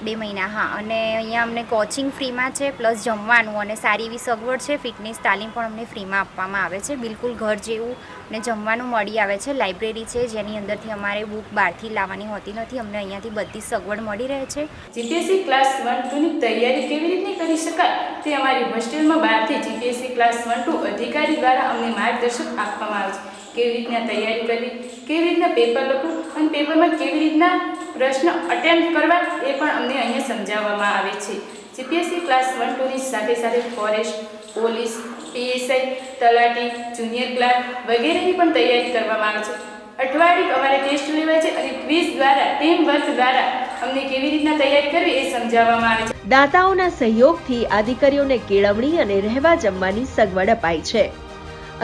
2 મહિના, હા. અને અહીંયા અમને કોચિંગ ફ્રીમાં છે, પ્લસ જમવાનું અને સારી એવી સગવડ છે. ફિટનેસ તાલીમ પણ અમને ફ્રીમાં આપવામાં આવે છે, બિલકુલ ઘર જેવું. ને જમવાનું મળી આવે છે. લાઇબ્રેરી છે જેની અંદરથી અમારે બુક બહારથી લાવવાની હોતી નથી, અમને અહીંયાથી બધી સગવડ મળી રહે છે. જીપીએસસી ક્લાસ 1-2ની તૈયારી કેવી રીતે કરી શકાય તે અમારી હોસ્ટેલમાં બહારથી જીપીએસસી ક્લાસ 1-2 અધિકારી દ્વારા અમને માર્ગદર્શન આપવામાં આવે છે. કેવી રીતના તૈયારી કરવી, કેવી રીતના પેપર લખવું અને પેપરમાં કેવી રીતના પ્રશ્ન અટેમ્પ્ટ કરવા એ પણ અમને અહીંયા સમજાવવામાં આવે છે. જીપીએસસી ક્લાસ 1-2ની સાથે સાથે ફોરેસ્ટ, પોલીસ, પીએસઆઈ, તલાટી, જુનિયર ક્લાર્ક વગેરેની પણ તૈયારી કરવામાં આવે છે. અઠવાડિયે અમારે ટેસ્ટ લેવાય છે અને ક્વિઝ દ્વારા, ટીમ વર્ક દ્વારા અમને કેવી રીતના તૈયારી કરવી એ સમજાવવામાં આવે છે. દાતાઓના સહયોગથી આ દીકરીઓને કેળવણી અને રહેવા જમવાની સગવડ અપાઈ છે.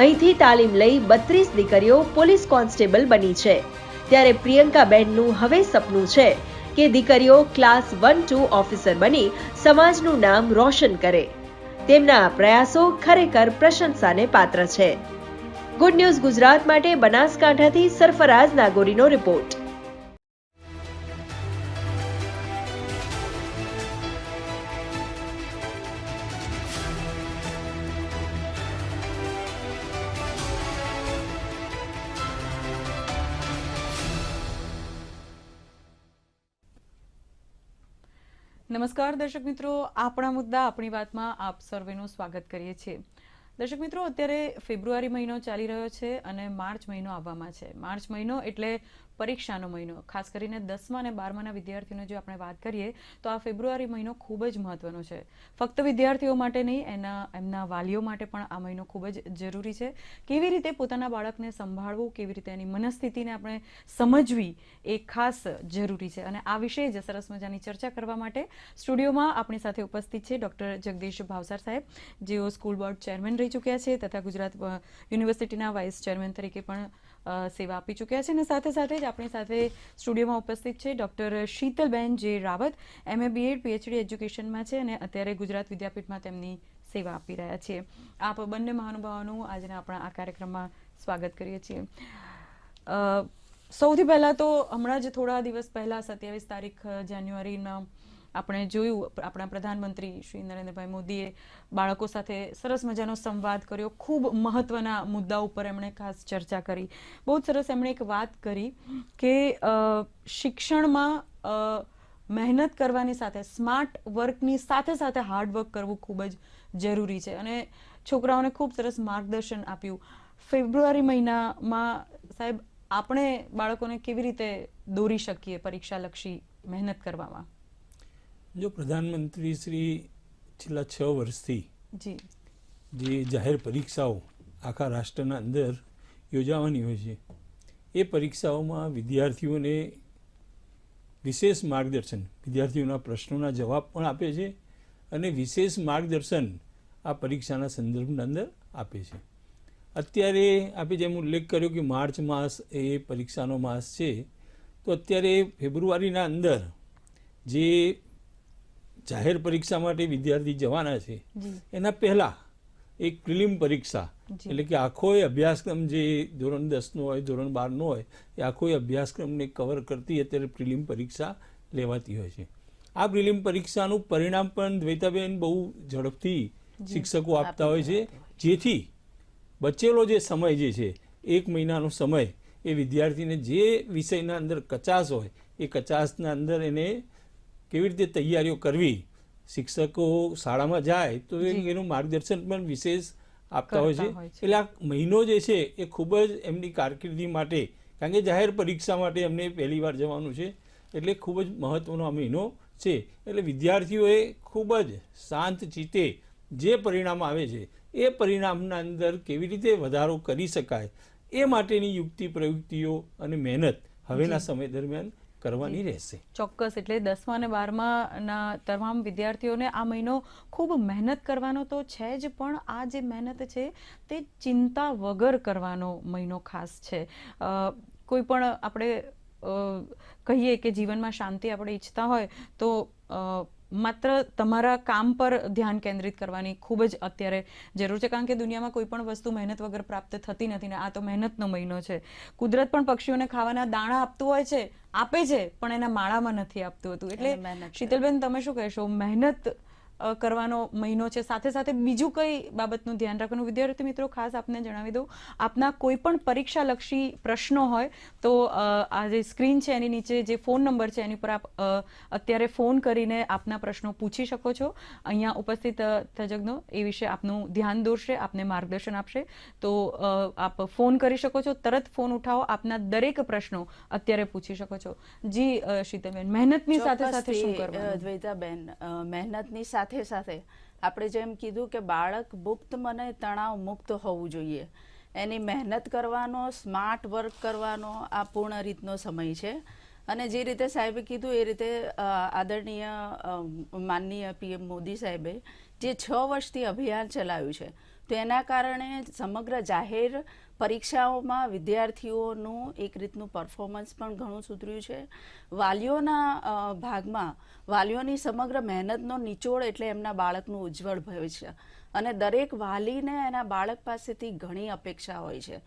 અહીંથી તાલીમ લઈ 32 દીકરીઓ પોલીસ કોન્સ્ટેબલ બની છે. ત્યારે પ્રિયંકાબેનનું હવે સપનું છે કે દીકરીઓ ક્લાસ 1-2 ઓફિસર બની સમાજનું નામ રોશન કરે. તેમના આ પ્રયાસો ખરેખર પ્રશંસાને પાત્ર છે. ગુડ ન્યૂઝ ગુજરાત માટે બનાસકાંઠાથી સરફરાઝ નાગોરીનો રિપોર્ટ. નમસ્કાર દર્શક મિત્રો, આપણા મુદ્દા આપણી વાતમાં આપ સર્વેનું સ્વાગત કરીએ છીએ. દર્શક મિત્રો, અત્યારે ફેબ્રુઆરી મહિનો ચાલી રહ્યો છે અને માર્ચ મહિનો આવવામાં છે. માર્ચ મહિનો એટલે પરીક્ષાનો મહિનો. ખાસ કરીને 10મા અને 12માના વિદ્યાર્થીઓને જો આપણે વાત કરીએ તો આ ફેબ્રુઆરી મહિનો ખૂબ જ મહત્વનો છે. ફક્ત વિદ્યાર્થીઓ માટે નહીં, એમના વાલીઓ માટે પણ આ મહિનો ખૂબ જ જરૂરી છે. કેવી રીતે પોતાના બાળકને સંભાળવું, કેવી રીતે એની મનસ્થિતિને આપણે સમજવી એ ખાસ જરૂરી છે. અને આ વિશે જ સરસ મજાની ચર્ચા કરવા માટે સ્ટુડિયોમાં આપણી સાથે ઉપસ્થિત છે ડૉક્ટર જગદીશ ભાવસાર સાહેબ, જેઓ સ્કૂલ બોર્ડ ચેરમેન રહી ચૂક્યા છે તથા ગુજરાત યુનિવર્સિટીના વાઇસ ચેરમેન તરીકે પણ સેવા આપી ચૂક્યા છે. અને સાથે સાથે જ આપણી સાથે સ્ટુડિયોમાં ઉપસ્થિત છે ડૉક્ટર શીતલબેન જે રાવત, MA BEd PhD એજ્યુકેશનમાં છે અને અત્યારે ગુજરાત વિદ્યાપીઠમાં તેમની સેવા આપી રહ્યા છે. આપ બંને મહાનુભાવોનું આજના આપણા આ કાર્યક્રમમાં સ્વાગત કરીએ છીએ. સૌથી પહેલાં તો હમણાં જ થોડા દિવસ પહેલાં 27 તારીખ જાન્યુઆરીના આપણે જોયું, આપણા પ્રધાનમંત્રી શ્રી નરેન્દ્રભાઈ મોદીએ બાળકો સાથે સરસ મજાનો સંવાદ કર્યો. ખૂબ મહત્વના મુદ્દા ઉપર એમણે ખાસ ચર્ચા કરી. બહુ જ સરસ એમણે એક વાત કરી કે શિક્ષણમાં મહેનત કરવાની સાથે સ્માર્ટ વર્કની સાથે સાથે હાર્ડ વર્ક કરવું ખૂબ જ જરૂરી છે અને છોકરાઓને ખૂબ સરસ માર્ગદર્શન આપ્યું. ફેબ્રુઆરી મહિનામાં સાહેબ આપણે બાળકોને કેવી રીતે દોરી શકીએ પરીક્ષાલક્ષી મહેનત કરવામાં? જો પ્રધાનમંત્રી શ્રી છેલ્લા 6 વર્ષથી જે જાહેર પરીક્ષાઓ આખા રાષ્ટ્રના અંદર યોજાવાની હોય છે એ પરીક્ષાઓમાં વિદ્યાર્થીઓને વિશેષ માર્ગદર્શન, વિદ્યાર્થીઓના પ્રશ્નોના જવાબ પણ આપે છે અને વિશેષ માર્ગદર્શન આ પરીક્ષાના સંદર્ભના અંદર આપે છે. અત્યારે આપણે જેમ ઉલ્લેખ કર્યો કે માર્ચ માસ એ પરીક્ષાનો માસ છે, તો અત્યારે ફેબ્રુઆરીના અંદર જે જાહેર પરીક્ષા માટે વિદ્યાર્થી જવાના છે એના પહેલાં એક પ્રિલિમ પરીક્ષા, એટલે કે આખો અભ્યાસક્રમ જે ધોરણ 10નો હોય, ધોરણ 12નો હોય, એ આખો અભ્યાસક્રમને કવર કરતી અત્યારે પ્રિલિમ પરીક્ષા લેવાતી હોય છે. આ પ્રિલિમ પરીક્ષાનું પરિણામ પણ દ્વૈતાબેન બહુ ઝડપથી શિક્ષકો આપતા હોય છે, જેથી બચેલો જે સમય જે છે 1 મહિનાનો સમય એ વિદ્યાર્થીને જે વિષયના અંદર કચાશ હોય એ કચાશના અંદર એને કેવી રીતે તૈયારીઓ કરવી, શિક્ષકો શાળામાં જાય તો એનું માર્ગદર્શન પણ વિશેષ આપતા હોય છે. એટલે આ મહિનો જે છે એ ખૂબ જ એમની કારકિર્દી માટે, કારણ કે જાહેર પરીક્ષા માટે એમને પહેલી વાર જવાનું છે એટલે ખૂબ જ મહત્વનો આ મહિનો છે. એટલે વિદ્યાર્થીઓએ ખૂબ જ શાંત ચિત્તે જે પરિણામ આવે છે એ પરિણામના અંદર કેવી રીતે વધારો કરી શકાય એ માટેની યુક્તિ પ્રયુક્તિઓ અને મહેનત હવેના સમય દરમિયાન કરવાની રહેશે. ચોક્કસ. એટલે 10મા અને 12માના તમામ વિદ્યાર્થીઓને આ મહિનો ખૂબ મહેનત કરવાનો તો છે જ, પણ આ જે મહેનત છે તે ચિંતા વગર કરવાનો મહિનો ખાસ છે. કોઈ પણ આપણે કહીએ કે જીવનમાં શાંતિ આપણે ઈચ્છતા હોય તો માત્ર તમારા કામ પર ધ્યાન કેન્દ્રિત કરવાની ખૂબ જ અત્યારે જરૂર છે, કારણ કે દુનિયામાં કોઈ પણ વસ્તુ મહેનત વગર પ્રાપ્ત થતી નથી ને આ તો મહેનતનો મહિનો છે. કુદરત પણ પક્ષીઓને ખાવાના દાણા આપતું હોય છે, આપે છે, પણ એના માળામાં નથી આપતું હતું. એટલે શીતલબેન, તમે શું કહેશો? મહેનત કરવાનો મહિનો છે, સાથે સાથે બીજું કઈ બાબતનું ધ્યાન રાખવાનું? વિદ્યાર્થી મિત્રો, ખાસ આપને જણાવી દઉં, આપના કોઈ પણ પરીક્ષાલક્ષી પ્રશ્નો હોય તો આ જે સ્ક્રીન છે એની નીચે જે ફોન નંબર છે એની પર આપ અત્યારે ફોન કરીને આપના પ્રશ્નો પૂછી શકો છો. અહીંયા ઉપસ્થિત તજજ્ઞો એ વિશે આપનું ધ્યાન દોરશે, આપને માર્ગદર્શન આપશે. તો આપ ફોન કરી શકો છો, તરત ફોન ઉઠાવો, આપના દરેક પ્રશ્નો અત્યારે પૂછી શકો છો. જી શીતલબેન, મહેનતની સાથે સાથે શું કરવાનું? દ્વૈતાબેન, મહેનતની સાથે સાથે આપણે જેમ કીધું કે બાળક મુક્ત મને તણાવ મુક્ત હોવું જોઈએ. એની મહેનત કરવાનો, સ્માર્ટ વર્ક કરવાનો આ પૂર્ણ રીતનો સમય છે. અને જે રીતે સાહેબે કીધું એ રીતે આદરણીય માનનીય PM મોદી સાહેબે જે 6 વર્ષથી અભિયાન ચલાવ્યું છે, તો એના કારણે સમગ્ર જાહેર પરીક્ષાઓમાં વિદ્યાર્થીઓનું એક રીતનું પરફોર્મન્સ પણ ઘણું સુધર્યું છે. વાલીઓના ભાગમાં વાલીઓની સમગ્ર મહેનતનો નિચોડ એટલે એમના બાળકનું ઉજ્જવળ ભવિષ્ય. અને દરેક વાલીને એના બાળક પાસેથી ઘણી અપેક્ષા હોય છે.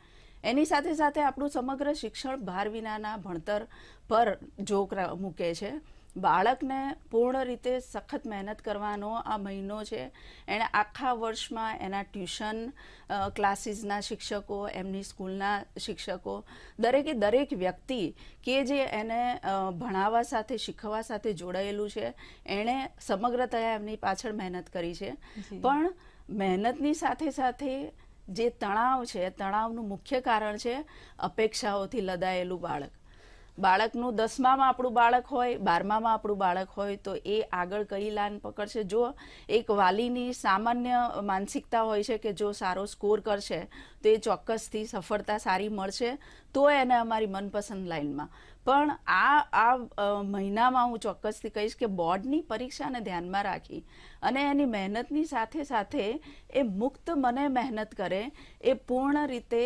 એની સાથે સાથે આપણું સમગ્ર શિક્ષણ ભાર વિનાના ભણતર પર જોર મૂકે છે. બાળકને પૂર્ણ રીતે સખત મહેનત કરવાનો આ મહિનો છે. એણે આખા વર્ષમાં એના ટ્યુશન ક્લાસીસના શિક્ષકો, એમની સ્કૂલના શિક્ષકો, દરેક વ્યક્તિ કે જે એને ભણાવવા સાથે શીખવવા સાથે જોડાયેલું છે, એણે સમગ્રતયા એમની પાછળ મહેનત કરી છે. પણ મહેનતની સાથે સાથે જે તણાવ છે, તણાવનું મુખ્ય કારણ છે અપેક્ષાઓથી લદાયેલું બાળક. બાળકનું 10મામાં આપણું બાળક હોય, 12મામાં આપણું બાળક હોય, તો એ આગળ કઈ લાઈન પકડશે? જો એક વાલીની સામાન્ય માનસિકતા હોય છે કે જો સારો સ્કોર કરશે તો એ ચોક્કસથી સફળતા સારી મળશે, તો એને અમારી મનપસંદ લાઈનમાં. પણ આ મહિનામાં હું ચોક્કસથી કહીશ કે બોર્ડની પરીક્ષાને ધ્યાનમાં રાખી અને એની મહેનતની સાથે સાથે એ મુક્ત મને મહેનત કરે, એ પૂર્ણ રીતે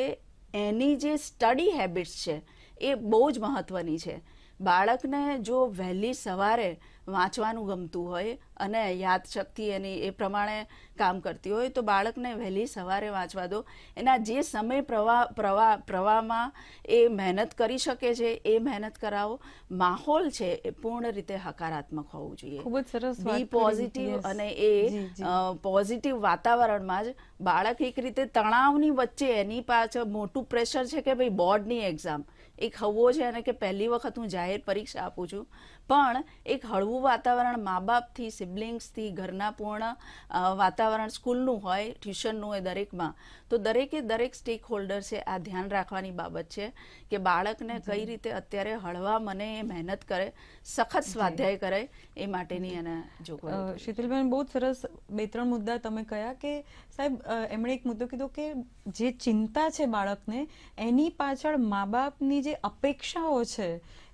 એની જે સ્ટડી હેબિટ્સ છે એ બહુ જ મહત્વની છે. બાળકને જો વહેલી સવારે વાંચવાનું ગમતું હોય અને યાદશક્તિ એની એ પ્રમાણે કામ કરતી હોય તો બાળકને વહેલી સવારે વાંચવા દો. એના જે સમય પ્રવાહમાં એ મહેનત કરી શકે છે એ મહેનત કરાવો. માહોલ છે એ પૂર્ણ રીતે હકારાત્મક હોવું જોઈએ. ખૂબ જ સરસ, બી પોઝિટિવ. અને એ પોઝિટિવ વાતાવરણમાં જ બાળક એક રીતે તણાવની વચ્ચે એની પાછળ મોટું પ્રેશર છે કે ભાઈ બોર્ડની એક્ઝામ એક હવો છે અને કે પહેલી વખત હું જાહેર પરીક્ષા આપું છું, પણ એક હળવું વાતાવરણ મા બાપથી, સિબ્લિંગ્સથી, ઘરના પૂર્ણ વાતાવરણ સ્કૂલનું હોય, ટ્યુશનનું હોય, દરેકમાં. તો દરેક સ્ટેક હોલ્ડર્સે આ ધ્યાન રાખવાની બાબત છે કે બાળકને કઈ રીતે અત્યારે હળવા મને એ મહેનત કરે, સખત સ્વાધ્યાય કરે, એ માટેની એને જોગવાઈ. શીતલબેન, બહુ સરસ 2-3 મુદ્દા તમે કહ્યા કે સાહેબ એમણે એક મુદ્દો કીધો કે જે ચિંતા છે બાળકને એની પાછળ મા બાપની જે અપેક્ષાઓ છે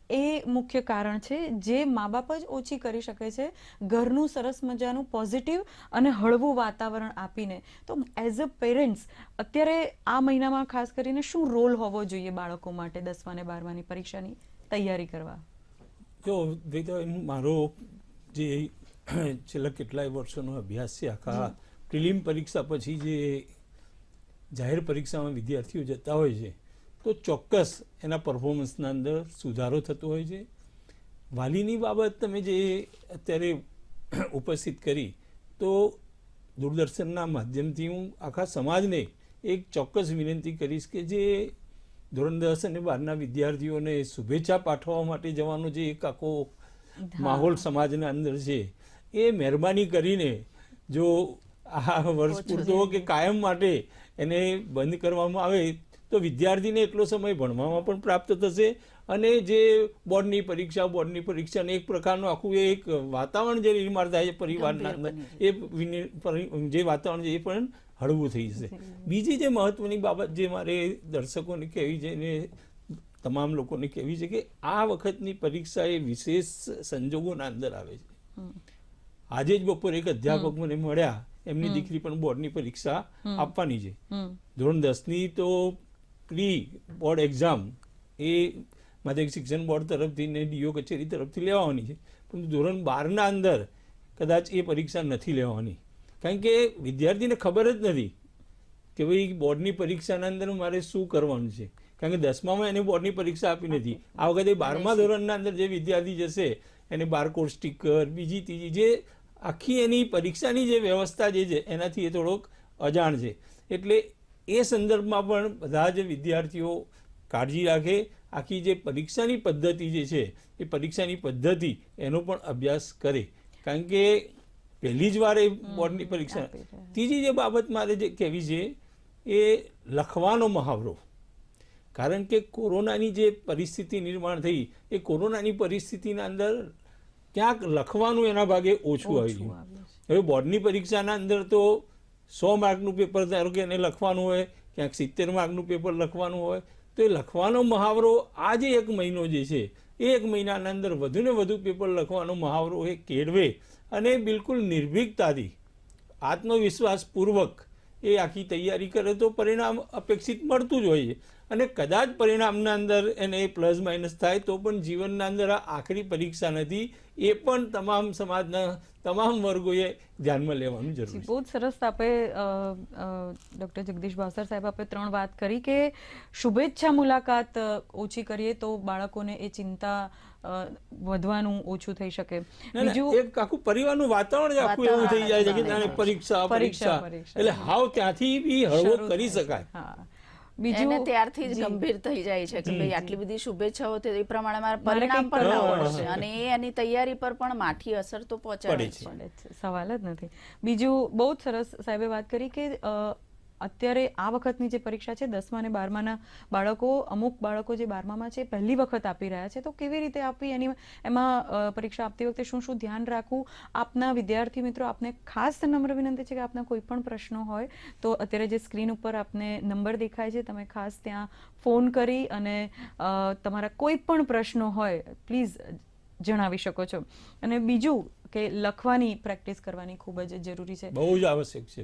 એ મુખ્ય કારણ છે, જે મા બાપ જ ઓછી કરી શકે છે ઘરનું સરસ મજાનું પોઝિટિવ અને હળવું વાતાવરણ આપીને. તો એઝ અ પેરેન્ટ્સ અત્યારે આ મહિનામાં ખાસ કરીને શું રોલ હોવો જોઈએ બાળકો માટે 10મા અને 12માની પરીક્ષાની તૈયારી કરવા? જો મારો જે છેલ્લા કેટલાય વર્ષોનો અભ્યાસ છે, આખા પ્રિલિમ પરીક્ષા પછી જે જાહેર પરીક્ષામાં વિદ્યાર્થીઓ જતા હોય છે તો ચોક્કસ એના પરફોર્મન્સના અંદર સુધારો થતો હોય છે. વાલીની બાબત તમે જે અત્યારે ઉપસ્થિત કરી, તો દૂરદર્શનના માધ્યમથી હું આખા સમાજને એક ચોક્કસ વિનંતી કરીશ કે જે ધોરણ 10 અને 12ના વિદ્યાર્થીઓને શુભેચ્છા પાઠવવા માટે જવાનો જે એક આખો માહોલ સમાજના અંદર છે, એ મહેરબાની કરીને જો આ વર્ષ પૂરતો કે કાયમ માટે એને બંધ કરવામાં આવે તો વિદ્યાર્થીને એટલો સમય ભણવામાં પણ પ્રાપ્ત થશે અને જે બોર્ડની પરીક્ષાને એક પ્રકારનું આખું એક વાતાવરણ જે નિર્માણ થાય છે પરિવારના અંદર, એ જે વાતાવરણ છે એ પણ હળવું થઈ જશે. બીજી જે મહત્વની બાબત જે મારે દર્શકોને કહેવી છે ને તમામ લોકોને કહેવી છે કે આ વખતની પરીક્ષા એ વિશેષ સંજોગોના અંદર આવે છે. આજે જ બપોરે એક અધ્યાપક મને મળ્યા, એમની દીકરી પણ બોર્ડની પરીક્ષા આપવાની છે. ધોરણ 10ની તો પ્રી બોર્ડ એક્ઝામ એ માધ્યમિક શિક્ષણ બોર્ડ તરફથી ને ડીઓ કચેરી તરફથી લેવાની છે, પરંતુ ધોરણ 12ના અંદર કદાચ એ પરીક્ષા નથી લેવાની, કારણ કે વિદ્યાર્થીને ખબર જ નથી કે ભાઈ બોર્ડની પરીક્ષાના અંદર મારે શું કરવાનું છે, કારણ કે 10મામાં એને બોર્ડની પરીક્ષા આપી નથી. આ વખતે 12મા ધોરણના અંદર જે વિદ્યાર્થી જશે એને બારકોડ સ્ટીકર, બીજી ત્રીજી જે આખી એની પરીક્ષાની જે વ્યવસ્થા જે છે એનાથી એ થોડોક અજાણ છે. એટલે એ સંદર્ભમાં પણ બધા જ વિદ્યાર્થીઓ કાળજી રાખે, આખી જે પરીક્ષાની પદ્ધતિ જે છે એ પરીક્ષાની પદ્ધતિ એનો પણ અભ્યાસ કરે, કારણ કે પહેલી જ વાર એ બોર્ડની પરીક્ષા. ત્રીજી જે બાબત મારે જે કહેવી છે એ લખવાનો મહાવરો, કારણ કે કોરોનાની જે પરિસ્થિતિ નિર્માણ થઈ એ કોરોનાની પરિસ્થિતિના અંદર ક્યાંક લખવાનું એના ભાગે ઓછું આવ્યું. હવે બોર્ડની પરીક્ષાના અંદર તો 100 માર્કનું પેપર ધારો કે એને લખવાનું હોય, ક્યાંક 70 માર્કનું પેપર લખવાનું હોય, તો એ લખવાનો મહાવરો આ જે 1 મહિનો જે છે એ 1 મહિનાના અંદર વધુને વધુ પેપર લખવાનો મહાવરો એ કેળવે અને બિલકુલ નિર્ભીકતાથી આત્મવિશ્વાસપૂર્વક એ આખી તૈયારી કરે તો પરિણામ અપેક્ષિત મળતું જ હોય છે. અને કદાચ પરિણામના અંદર એને પ્લસ માઇનસ થાય તો પણ જીવનના અંદર આ આખરી પરીક્ષા નથી, એ પણ તમામ સમાજના તમામ વર્ગોએ ધ્યાનમાં લેવાનું જરૂરી છે. બહુ જ સરસ આપે ડૉક્ટર જગદીશ ભાવસર સાહેબ આપે 3 વાત કરી કે શુભેચ્છા મુલાકાત ઓછી કરીએ તો બાળકોને એ ચિંતા વધવાનું ઓછું થઈ શકે. બીજું એક આખું પરિવારનું વાતાવરણ આખું એવું થઈ જાય છે કે પરીક્ષા પરીક્ષા એટલે હાવ ત્યાંથી બી હળવો કરી શકાય. બીજું ત્યારથી જ ગંભીર થઈ જાય છે કે ભાઈ આટલી બધી શુભેચ્છાઓ એ પ્રમાણે મારા પરિણામ પણ ના મળશે અને એ એની તૈયારી પર પણ માઠી અસર તો પહોંચાડે છે, સવાલ જ નથી. બીજું બહુ જ સરસ સાહેબે વાત કરી કે અત્યારે આ વખતની જે પરીક્ષા છે 10મા અને 12માના બાળકો, અમુક બાળકો જે 12મામાં છે પહેલી વખત આપી રહ્યા છે, તો કેવી રીતે આપવી, એમાં પરીક્ષા આપતી વખતે શું શું ધ્યાન રાખવું. આપના વિદ્યાર્થી મિત્રો આપને ખાસ નમ્ર વિનંતી છે કે આપના કોઈ પણ પ્રશ્નો હોય તો અત્યારે જે સ્ક્રીન ઉપર આપને નંબર દેખાય છે, તમે ખાસ ત્યાં ફોન કરી અને તમારા કોઈ પણ પ્રશ્નો હોય પ્લીઝ જણાવી શકો છો. અને બીજું કે લખવાની પ્રેક્ટિસ કરવાની ખૂબ જ જરૂરી છે, બહુ જ આવશ્યક છે.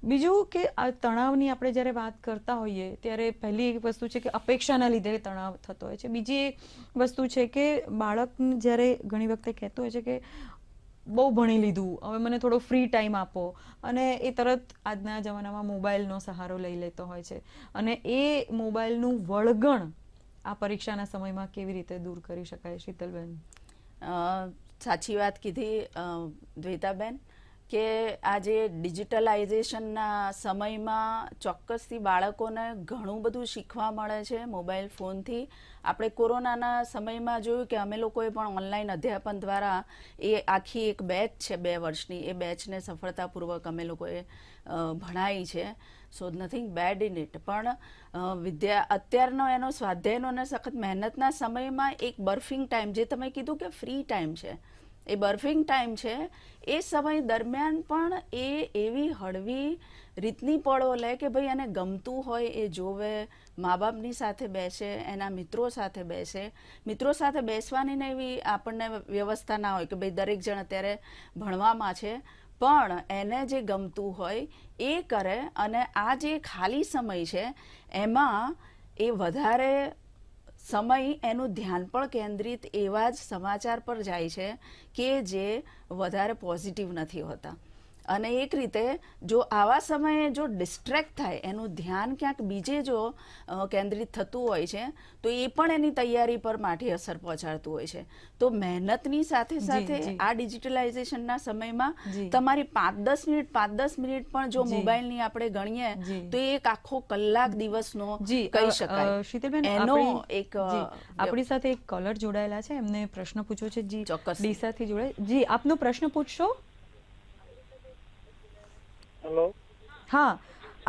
બીજું કે આ તણાવની આપણે જ્યારે વાત કરતા હોઈએ ત્યારે પહેલી એક વસ્તુ છે કે અપેક્ષાના લીધે તણાવ થતો હોય છે. બીજી એક વસ્તુ છે કે બાળક જ્યારે ઘણી વખતે કહેતો હોય છે કે બહુ ભણી લીધું, હવે મને થોડો ફ્રી ટાઈમ આપો, અને એ તરત આજના જમાનામાં મોબાઈલનો સહારો લઈ લેતો હોય છે, અને એ મોબાઈલનું વળગણ આ પરીક્ષાના સમયમાં કેવી રીતે દૂર કરી શકાય? શીતલબેન. સાચી વાત કીધી દ્વેતાબેન કે આજે ડિજિટલાઇઝેશનના સમયમાં ચોક્કસથી બાળકોને ઘણું બધું શીખવા મળે છે મોબાઈલ ફોનથી. આપણે કોરોનાના સમયમાં જોયું કે અમે લોકોએ પણ ઓનલાઈન અધ્યાપન દ્વારા એ આખી એક બેચ છે 2 વર્ષની, એ બેચને સફળતાપૂર્વક અમે લોકોએ ભણાવી છે. સો નથિંગ બેડ ઇન ઇટ. પણ અત્યારનો એનો સ્વાધ્યાયનો અને સખત મહેનતના સમયમાં એક બર્ફિંગ ટાઈમ, જે તમે કીધું કે ફ્રી ટાઈમ છે, એ બર્ફિંગ ટાઈમ છે, એ સમય દરમિયાન પણ એ એવી હળવી રીતની પળો લે કે ભાઈ એને ગમતું હોય એ જોવે, મા બાપની સાથે બેસે, એના મિત્રો સાથે બેસે. મિત્રો સાથે બેસવાની ને એવી આપણને વ્યવસ્થા ના હોય કે ભાઈ દરેક જણ અત્યારે ભણવામાં છે, પણ એને જે ગમતું હોય એ કરે, અને આ જે ખાલી સમય છે એમાં એ વધારે સમય એનું ધ્યાન પણ કેન્દ્રિત એવા જ સમાચાર પર જાય છે કે જે વધારે પોઝિટિવ નથી હોતા. અને એક રીતે જો આવા સમયે જો ડિસ્ટ્રેક્ટ થાય, એનું ધ્યાન ક્યાંક બીજે જો કેન્દ્રિત થતું હોય છે તો એ પણ એની તૈયારી પર માઠી અસર પહોંચાડતું હોય છે. તો મહેનતની સાથે સાથે આ ડિજિટલાઇઝેશનના સમયમાં તમારી 5-10 મિનિટ પણ જો મોબાઈલની આપણે ગણીએ તો એ એક આખો કલાક દિવસનો કહી શકાય. શીતલબેન, એનો એક આપણી સાથે એક કોલર જોડાયેલા છે, એમને પ્રશ્ન પૂછ્યો છે. જી ચોક્કસ, ડીસાથી જોડાય. જી, આપનો પ્રશ્ન પૂછશો? હેલો. હા,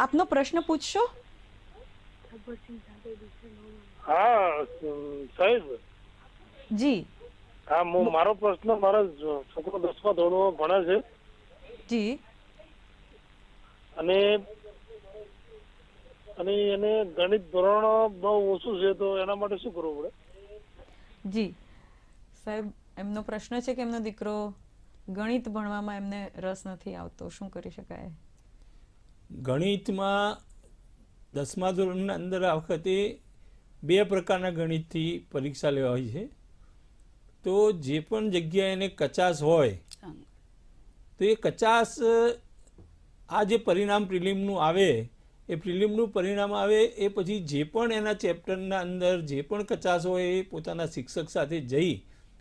આપનો પ્રશ્ન પૂછશો? હા સાહેબ. જી. હા, મારો પ્રશ્ન, મારો છોકરો 10મા ધોરણમાં ભણે છે. જી. અને એને ગણિત ધોરણ બહુ ઓછું છે, તો એના માટે શું કરવું પડે? જી સાહેબ, એમનો પ્રશ્ન છે કે એમનો દીકરો ગણિત ભણવામાં એમને રસ નથી આવતો, શું કરી શકાય? ગણિતમાં 10મા ધોરણના અંદર આ વખતે 2 પ્રકારના ગણિતથી પરીક્ષા લેવાય છે. તો જે પણ જગ્યાએ એને કચાશ હોય તો એ 50 આ જે પરિણામ પ્રિલિમનું આવે એ પ્રિલિમનું પરિણામ આવે એ પછી જે પણ એના ચેપ્ટરના અંદર જે પણ 50 હોય એ પોતાના શિક્ષક સાથે જઈ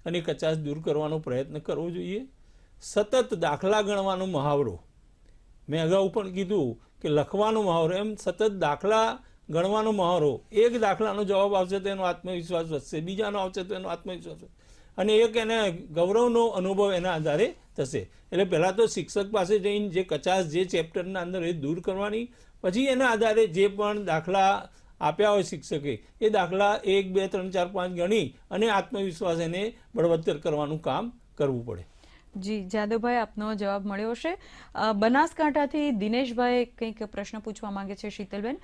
અને 50 દૂર કરવાનો પ્રયત્ન કરવો જોઈએ. સતત દાખલા ગણવાનો મહાવરો, મેં અગાઉ પણ કીધું કે લખવાનો મહાવરો, એમ સતત દાખલા ગણવાનો મહાવરો. એક દાખલાનો જવાબ આવશે તો એનો આત્મવિશ્વાસ વધશે, બીજાનો આવશે તો એનો આત્મવિશ્વાસ વધશે, અને એક એને ગૌરવનો અનુભવ એના આધારે થશે. એટલે પહેલાં તો શિક્ષક પાસે જઈને જે 50 જે ચેપ્ટરના અંદર એ દૂર કરવાની, પછી એના આધારે જે પણ દાખલા આપ્યા હોય શિક્ષકે એ દાખલા 1 2 3 4 5 ગણી અને આત્મવિશ્વાસ એને બળવત્તર કરવાનું કામ કરવું પડે. જી જાદવભાઈ, આપનો જવાબ મળ્યો હશે. બનાસકાંઠાથી દિનેશભાઈ કંઈક પ્રશ્ન પૂછવા માંગે છે. શીતલબેન,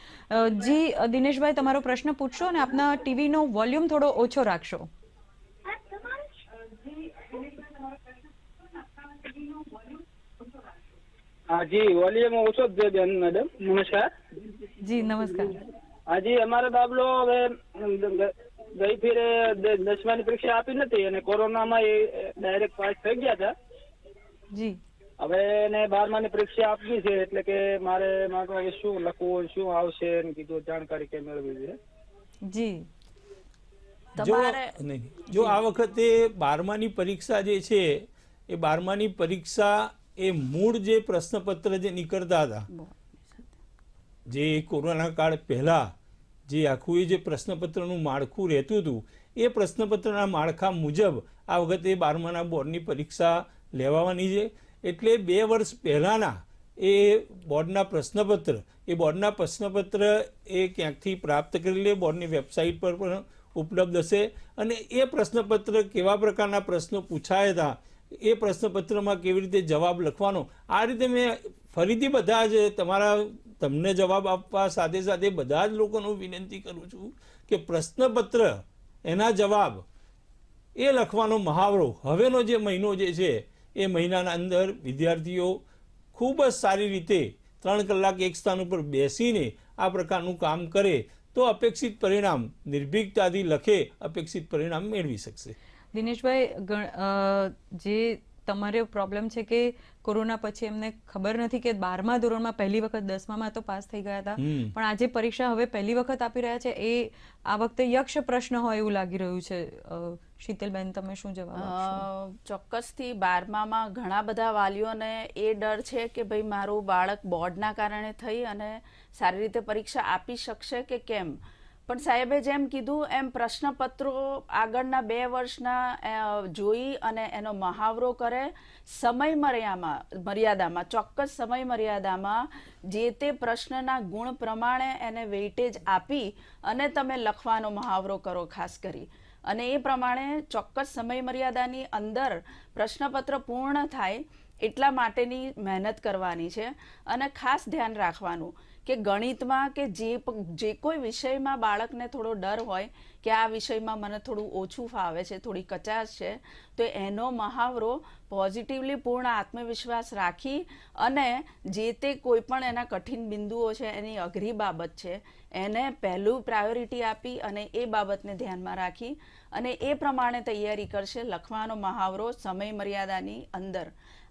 જી દિનેશભાઈ, તમારો પ્રશ્ન પૂછશો અને આપના ટીવીનો વોલ્યુમ થોડો ઓછો રાખશો. हाँ जी, वॉल्यूम ओछो ज दे बेन मैडम. नमस्कार जी. नमस्कार. हाँ जी, અમારો દાખલો હવે ગઈ ફેરે 10માની પરીક્ષા આપી નથી અને કોરોનામાં એ ડાયરેક્ટ પાસ થઈ ગયા હતા. જી. હવે એને 12માની પરીક્ષા આપવી છે, એટલે કે મારે માગવા શું લખવું, શું આવશે એમ કીધું, જાણકારી કે મેળવવી છે. જી. જો આ વખતે 12માની પરીક્ષા જે છે એ 12માની પરીક્ષા એ મૂળ જે પ્રશ્નપત્ર જે નીકળતા હતા, જે કોરોના કાળ પહેલાં જે આખું એ જે પ્રશ્નપત્રનું માળખું રહેતું હતું એ પ્રશ્નપત્રના માળખા મુજબ આ વખતે 12માના બોર્ડની પરીક્ષા લેવાની છે. એટલે 2 વર્ષ પહેલાંના એ બોર્ડના પ્રશ્નપત્ર, એ બોર્ડના પ્રશ્નપત્ર એ ક્યાંકથી પ્રાપ્ત કરી લે, બોર્ડની વેબસાઇટ પર પણ ઉપલબ્ધ હશે. અને એ પ્રશ્નપત્ર કેવા પ્રકારના પ્રશ્નો પૂછાયા હતા, એ પ્રશ્નપત્રમાં કેવી રીતે જવાબ લખવાનો, આ રીતે મેં ફરીથી બધા જ તમને જવાબ આપવા સાથે સાથે બધા જ લોકોને વિનંતી કરું છું કે પ્રશ્નપત્ર એના જવાબ એ લખવાનો મહાવરો હવેનો જે મહિનો જે છે એ મહિનાના અંદર વિદ્યાર્થીઓ ખૂબ જ સારી રીતે 3 કલાક એક સ્થાન ઉપર બેસીને આ પ્રકારનું કામ કરે તો અપેક્ષિત પરિણામ નિર્ભીકતાથી લખે, અપેક્ષિત પરિણામ મેળવી શકશે. દિનેશભાઈ, જે તમારો પ્રોબ્લેમ છે કે કોરોના પછી એમને ખબર નથી કે 12મા ધોરણમાં પહેલી વખત 10મામાં તો પાસ થઈ ગયા હતા, પણ આજે પરીક્ષા હવે પહેલી વખત આપી રહ્યા છે, એ આ વખતે યક્ષ પ્રશ્ન હોય એવું લાગી રહ્યું છે. શીતલબેન, તમે શું જવાબ આપશો? ચોક્કસથી 12મામાં ઘણા બધા વાલીઓને એ ડર છે કે ભાઈ મારું બાળક બોર્ડના કારણે થઈ અને સારી રીતે પરીક્ષા આપી શકશે કે કેમ. પણ સાહેબે જેમ કીધું એમ પ્રશ્નપત્રો આગળના 2 વર્ષના જોઈ અને એનો મહાવરો કરે, સમય મર્યાદામાં, ચોક્કસ સમય મર્યાદામાં જે તે પ્રશ્નના ગુણ પ્રમાણે એને વેઇટેજ આપી અને તમે લખવાનો મહાવરો કરો ખાસ કરી, અને એ પ્રમાણે ચોક્કસ સમય મર્યાદાની અંદર પ્રશ્નપત્ર પૂર્ણ થાય એટલા માટેની મહેનત કરવાની છે. અને ખાસ ધ્યાન રાખવાનું કે ગણિતમાં કે જે કોઈ વિષયમાં બાળકને થોડો ડર હોય કે આ વિષયમાં મને થોડું ઓછું ફાવે છે, થોડી કચાશ છે, તો એનો મહાવરો પોઝિટિવલી પૂર્ણ આત્મવિશ્વાસ રાખી અને જે તે કોઈ પણ એના કઠિન બિંદુઓ છે, એની અઘરી બાબત છે, એને પહેલું પ્રાયોરિટી આપી અને એ બાબતને ધ્યાનમાં રાખી અને એ પ્રમાણે તૈયારી કરશે. લખવાનો મહાવરો સમય મર્યાદાની અંદર.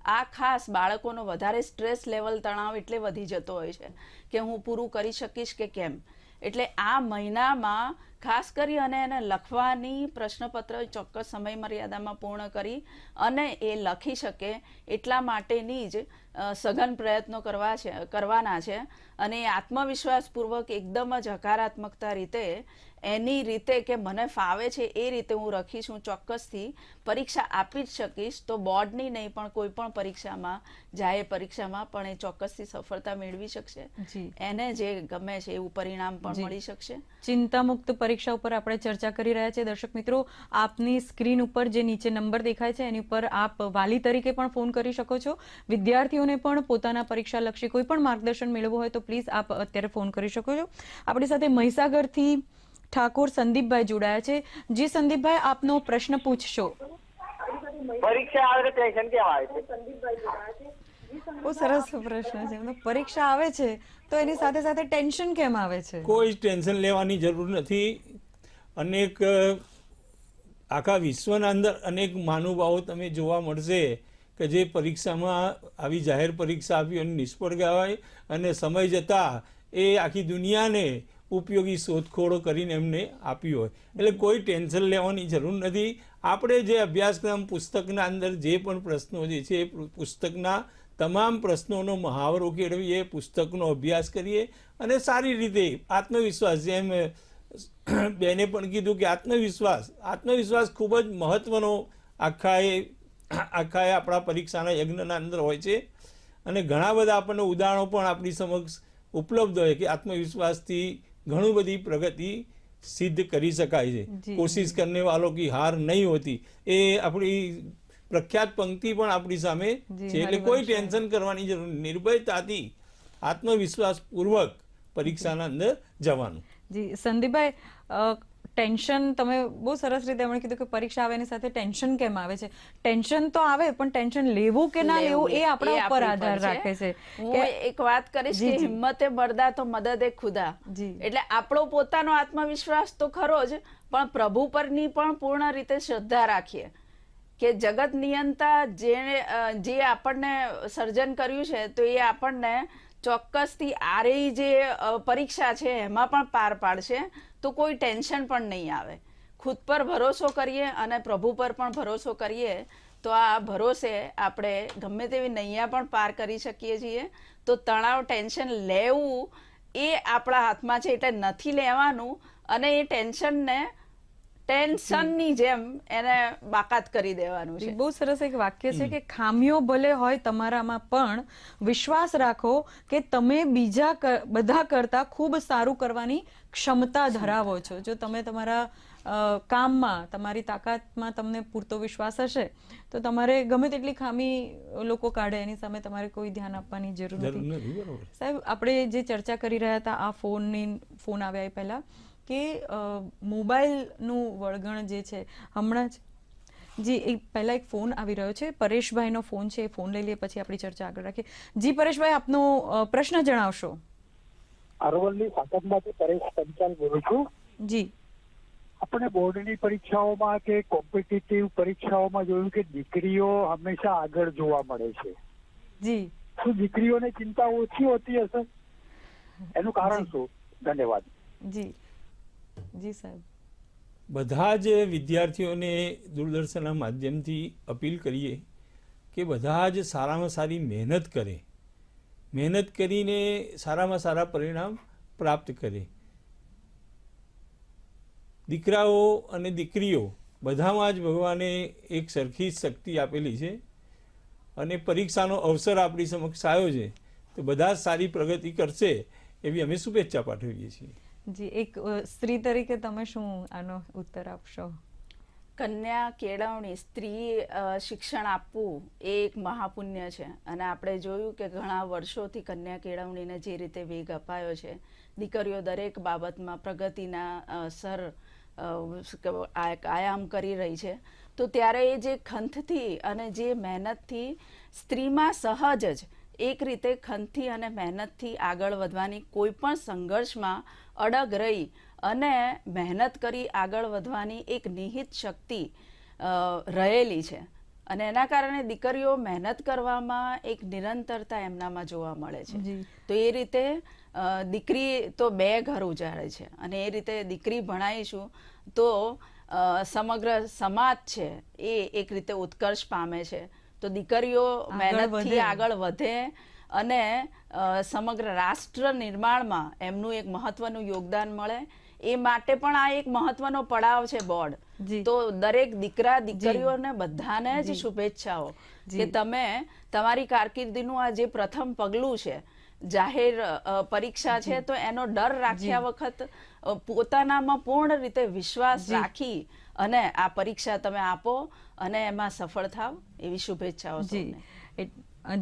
આ ખાસ બાળકોનો વધારે સ્ટ્રેસ લેવલ, તણાવ એટલે વધી જતો હોય છે કે હું પૂરું કરી શકીશ કે કેમ. એટલે આ મહિનામાં ખાસ કરી અને એને લખવાની પ્રશ્નપત્ર ચોક્કસ સમય મર્યાદામાં પૂર્ણ કરી અને એ લખી શકે એટલા માટેની જ સઘન પ્રયત્નો કરવાના છે. અને આત્મવિશ્વાસપૂર્વક એકદમ જ હકારાત્મકતા રીતે એની રીતે કે મને ફાવે છે એ રીતે હું રખીશ, હું ચોક્કસથી પરીક્ષા આપી જ શકીશ. તો બોર્ડની નહીં પણ કોઈ પણ પરીક્ષામાં, જાહેર પરીક્ષામાં પણ એ ચોક્કસથી સફળતા મેળવી શકશે. એને જે ગમે છે એવું પરિણામ પણ મળી શકશે. ચિંતામુક્ત પરીક્ષા ઉપર આપણે ચર્ચા કરી રહ્યા છીએ. દર્શક મિત્રો, આપની સ્ક્રીન ઉપર જે નીચે નંબર દેખાય છે એની ઉપર આપ વાલી તરીકે પણ ફોન કરી શકો છો. વિદ્યાર્થીઓને પણ પોતાના પરીક્ષા લક્ષી કોઈ પણ માર્ગદર્શન મેળવવું હોય તો પ્લીઝ આપ અત્યારે ફોન કરી શકો છો. આપણી સાથે મહીસાગરથી ઠાકોર સંદીપભાઈ જોડાયા છે. જી સંદીપભાઈ, આપનો પ્રશ્ન પૂછશો. પરીક્ષા આવે ટેન્શન કેમ આવે છે? બહુ સરસ પ્રશ્ન છે. પરીક્ષા આવે છે તો એની સાથે સાથે ટેન્શન કેમ આવે છે? કોઈ ટેન્શન લેવાની જરૂર નથી. આખા વિશ્વના અંદર અનેક મહાનુભાવો તમે જોવા મળશે કે જે પરીક્ષામાં આવી જાહેર પરીક્ષા આપી અને નિષ્ફળ ગયા હોય અને સમય જતાં એ આખી દુનિયાને ઉપયોગી શોધખોળો કરીને એમને આપી હોય. એટલે કોઈ ટેન્શન લેવાની જરૂર નથી. આપણે જે અભ્યાસક્રમ પુસ્તકના અંદર જે પણ પ્રશ્નો જે છે એ પુસ્તકના તમામ પ્રશ્નોનો મહાવરો કેળવીએ, પુસ્તકનો અભ્યાસ કરીએ અને સારી રીતે આત્મવિશ્વાસ, જેમ બેને પણ કીધું કે આત્મવિશ્વાસ ખૂબ જ મહત્વનો આખા આપણા પરીક્ષાના યજ્ઞના અંદર હોય છે. અને ઘણા બધા આપણને ઉદાહરણો પણ આપણી સમક્ષ ઉપલબ્ધ હોય કે આત્મવિશ્વાસથી ઘણી બધી પ્રગતિ સિદ્ધ કરી શકાય છે. કોશિશ કરને વાલો કી હાર નહીં હોતી, એ આપણી પ્રખ્યાત પંક્તિ પણ આપણી સામે છે. એટલે કોઈ ટેન્શન કરવાની જરૂર નહીં, નિર્ભયતાથી આત્મવિશ્વાસ પૂર્વક પરીક્ષાના અંદર જવાનું. જી સંદીપભાઈ, ટેન્શન તમે બહુ સરસ રીતે એમણે કીધું કે પરીક્ષા આવે એની સાથે ટેન્શન કેમ આવે છે. ટેન્શન તો આવે પણ ટેન્શન લેવું કે ના લેવું એ આપણા ઉપર આધાર રાખે છે. હું એક વાત કરીશ કે હિંમતે મર્દા તો મદદે ખુદા. એટલે આપણો પોતાનો આત્મવિશ્વાસ તો ખરો જ, પણ પ્રભુ પરની પણ પૂર્ણ રીતે શ્રદ્ધા રાખીએ કે જગત નિયંતા જે આપણને સર્જન કર્યું છે તો એ આપણને ચોક્કસથી આરેય જે પરીક્ષા છે એમાં પણ પાર પાડશે, તો કોઈ ટેન્શન પણ નહીં આવે. ખુદ પર ભરોસો કરીએ અને પ્રભુ પર પણ ભરોસો કરીએ તો આ ભરોસે આપણે ગમે તેવી નૈયા પણ પાર કરી શકીએ છીએ. તો તણાવ, ટેન્શન લેવું એ આપણા હાથમાં છે, એટલે નથી લેવાનું અને એ ટેન્શનની જેમ એને બાકાત કરી દેવાનું છે. બહુ સરસ એક વાક્ય છે કે ખામીઓ ભલે હોય તમારામાં પણ વિશ્વાસ રાખો કે તમે બીજા બધા કરતા ખૂબ સારું કરવાની ક્ષમતા ધરાવો છો. જો તમે તમારા કામમાં, તમારી તાકાતમાં તમને પૂરતો વિશ્વાસ હશે તો તમારે ગમે તેટલી ખામી લોકો કાઢે એની સામે તમારે કોઈ ધ્યાન આપવાની જરૂર નથી. સાહેબ, આપણે જે ચર્ચા કરી રહ્યા હતા આ ફોન આવ્યા એ પહેલા કે મોબાઈલનું વળગણ જે છે હમણાં જ જી પહેલા એક ફોન આવી રહ્યો છે, પરેશભાઈનો ફોન છે, એ ફોન લઈ લઈએ પછી આપણી ચર્ચા આગળ રાખીએ. જી પરેશભાઈ, આપનો પ્રશ્ન જણાવશો. અરવલ્લી સાકરમાંથી પરેશ પંચાલ બોલું છું. જી, આપણે બોર્ડની પરીક્ષાઓમાં કે કોમ્પિટિટિવ પરીક્ષાઓમાં જોયું કે દીકરીઓ હંમેશા આગળ જોવા મળે છે. જી, શું દીકરીઓને ચિંતા ઓછી હોતી હશે? એનું કારણ શું? ધન્યવાદ. જી જી સાહેબ, બધા જ વિદ્યાર્થીઓને દૂરદર્શનના માધ્યમથી અપીલ કરીએ કે બધા જ સારામાં સારી મહેનત કરે, મહેનત કરીને સારામાં સારા પરિણામ પ્રાપ્ત કરે. દીકરાઓ અને દીકરીઓ બધામાં જ ભગવાને એક સરખી શક્તિ આપેલી છે અને પરીક્ષાનો અવસર આપણી સમક્ષ આવ્યો છે તો બધા જ સારી પ્રગતિ કરશે એવી અમે શુભેચ્છા પાઠવીએ છીએ. જી, એક સ્ત્રી તરીકે તમે શું આનો ઉત્તર આપશો? કન્યા કેળવણી, સ્ત્રી શિક્ષણ આપવું એ એક મહાપુણ્ય છે અને આપણે જોયું કે ઘણા વર્ષોથી કન્યા કેળવણીને જે રીતે વેગ અપાયો છે, દીકરીઓ દરેક બાબતમાં પ્રગતિના આયામ કરી રહી છે, તો ત્યારે એ જે ખંતથી અને જે મહેનતથી સ્ત્રીમાં સહજ જ એક રીતે ખંતથી અને મહેનતથી આગળ વધવાની, કોઈ પણ સંઘર્ષમાં અડગ રહી અને મહેનત કરી આગળ વધવાની એક નિહિત શક્તિ રહેલી છે અને એના કારણે દીકરીઓ મહેનત કરવામાં એક નિરંતરતા એમનામાં જોવા મળે છે. તો એ રીતે દીકરી તો બે ઘર ઉજાડે છે અને એ રીતે દીકરી ભણાવીશું તો સમગ્ર સમાજ છે એ એક રીતે ઉત્કર્ષ પામે છે. તો દીકરીઓ મહેનતથી આગળ વધે અને સમગ્ર રાષ્ટ્ર નિર્માણમાં એમનું એક મહત્વનું યોગદાન મળે, એ માટે પણ આ એક મહત્વનો પડાવ છે બોર્ડ. તો દરેક દીકરા દીકરીઓને બધાને જ શુભેચ્છાઓ કે તમે તમારી કારકિર્દીનું આ જે પ્રથમ પગલું છે, જાહેર પરીક્ષા છે, તો એનો ડર રાખ્યા વખત પોતાનામાં પૂર્ણ રીતે વિશ્વાસ રાખી અને આ પરીક્ષા તમે આપો અને એમાં સફળ થાવ એવી શુભેચ્છાઓ.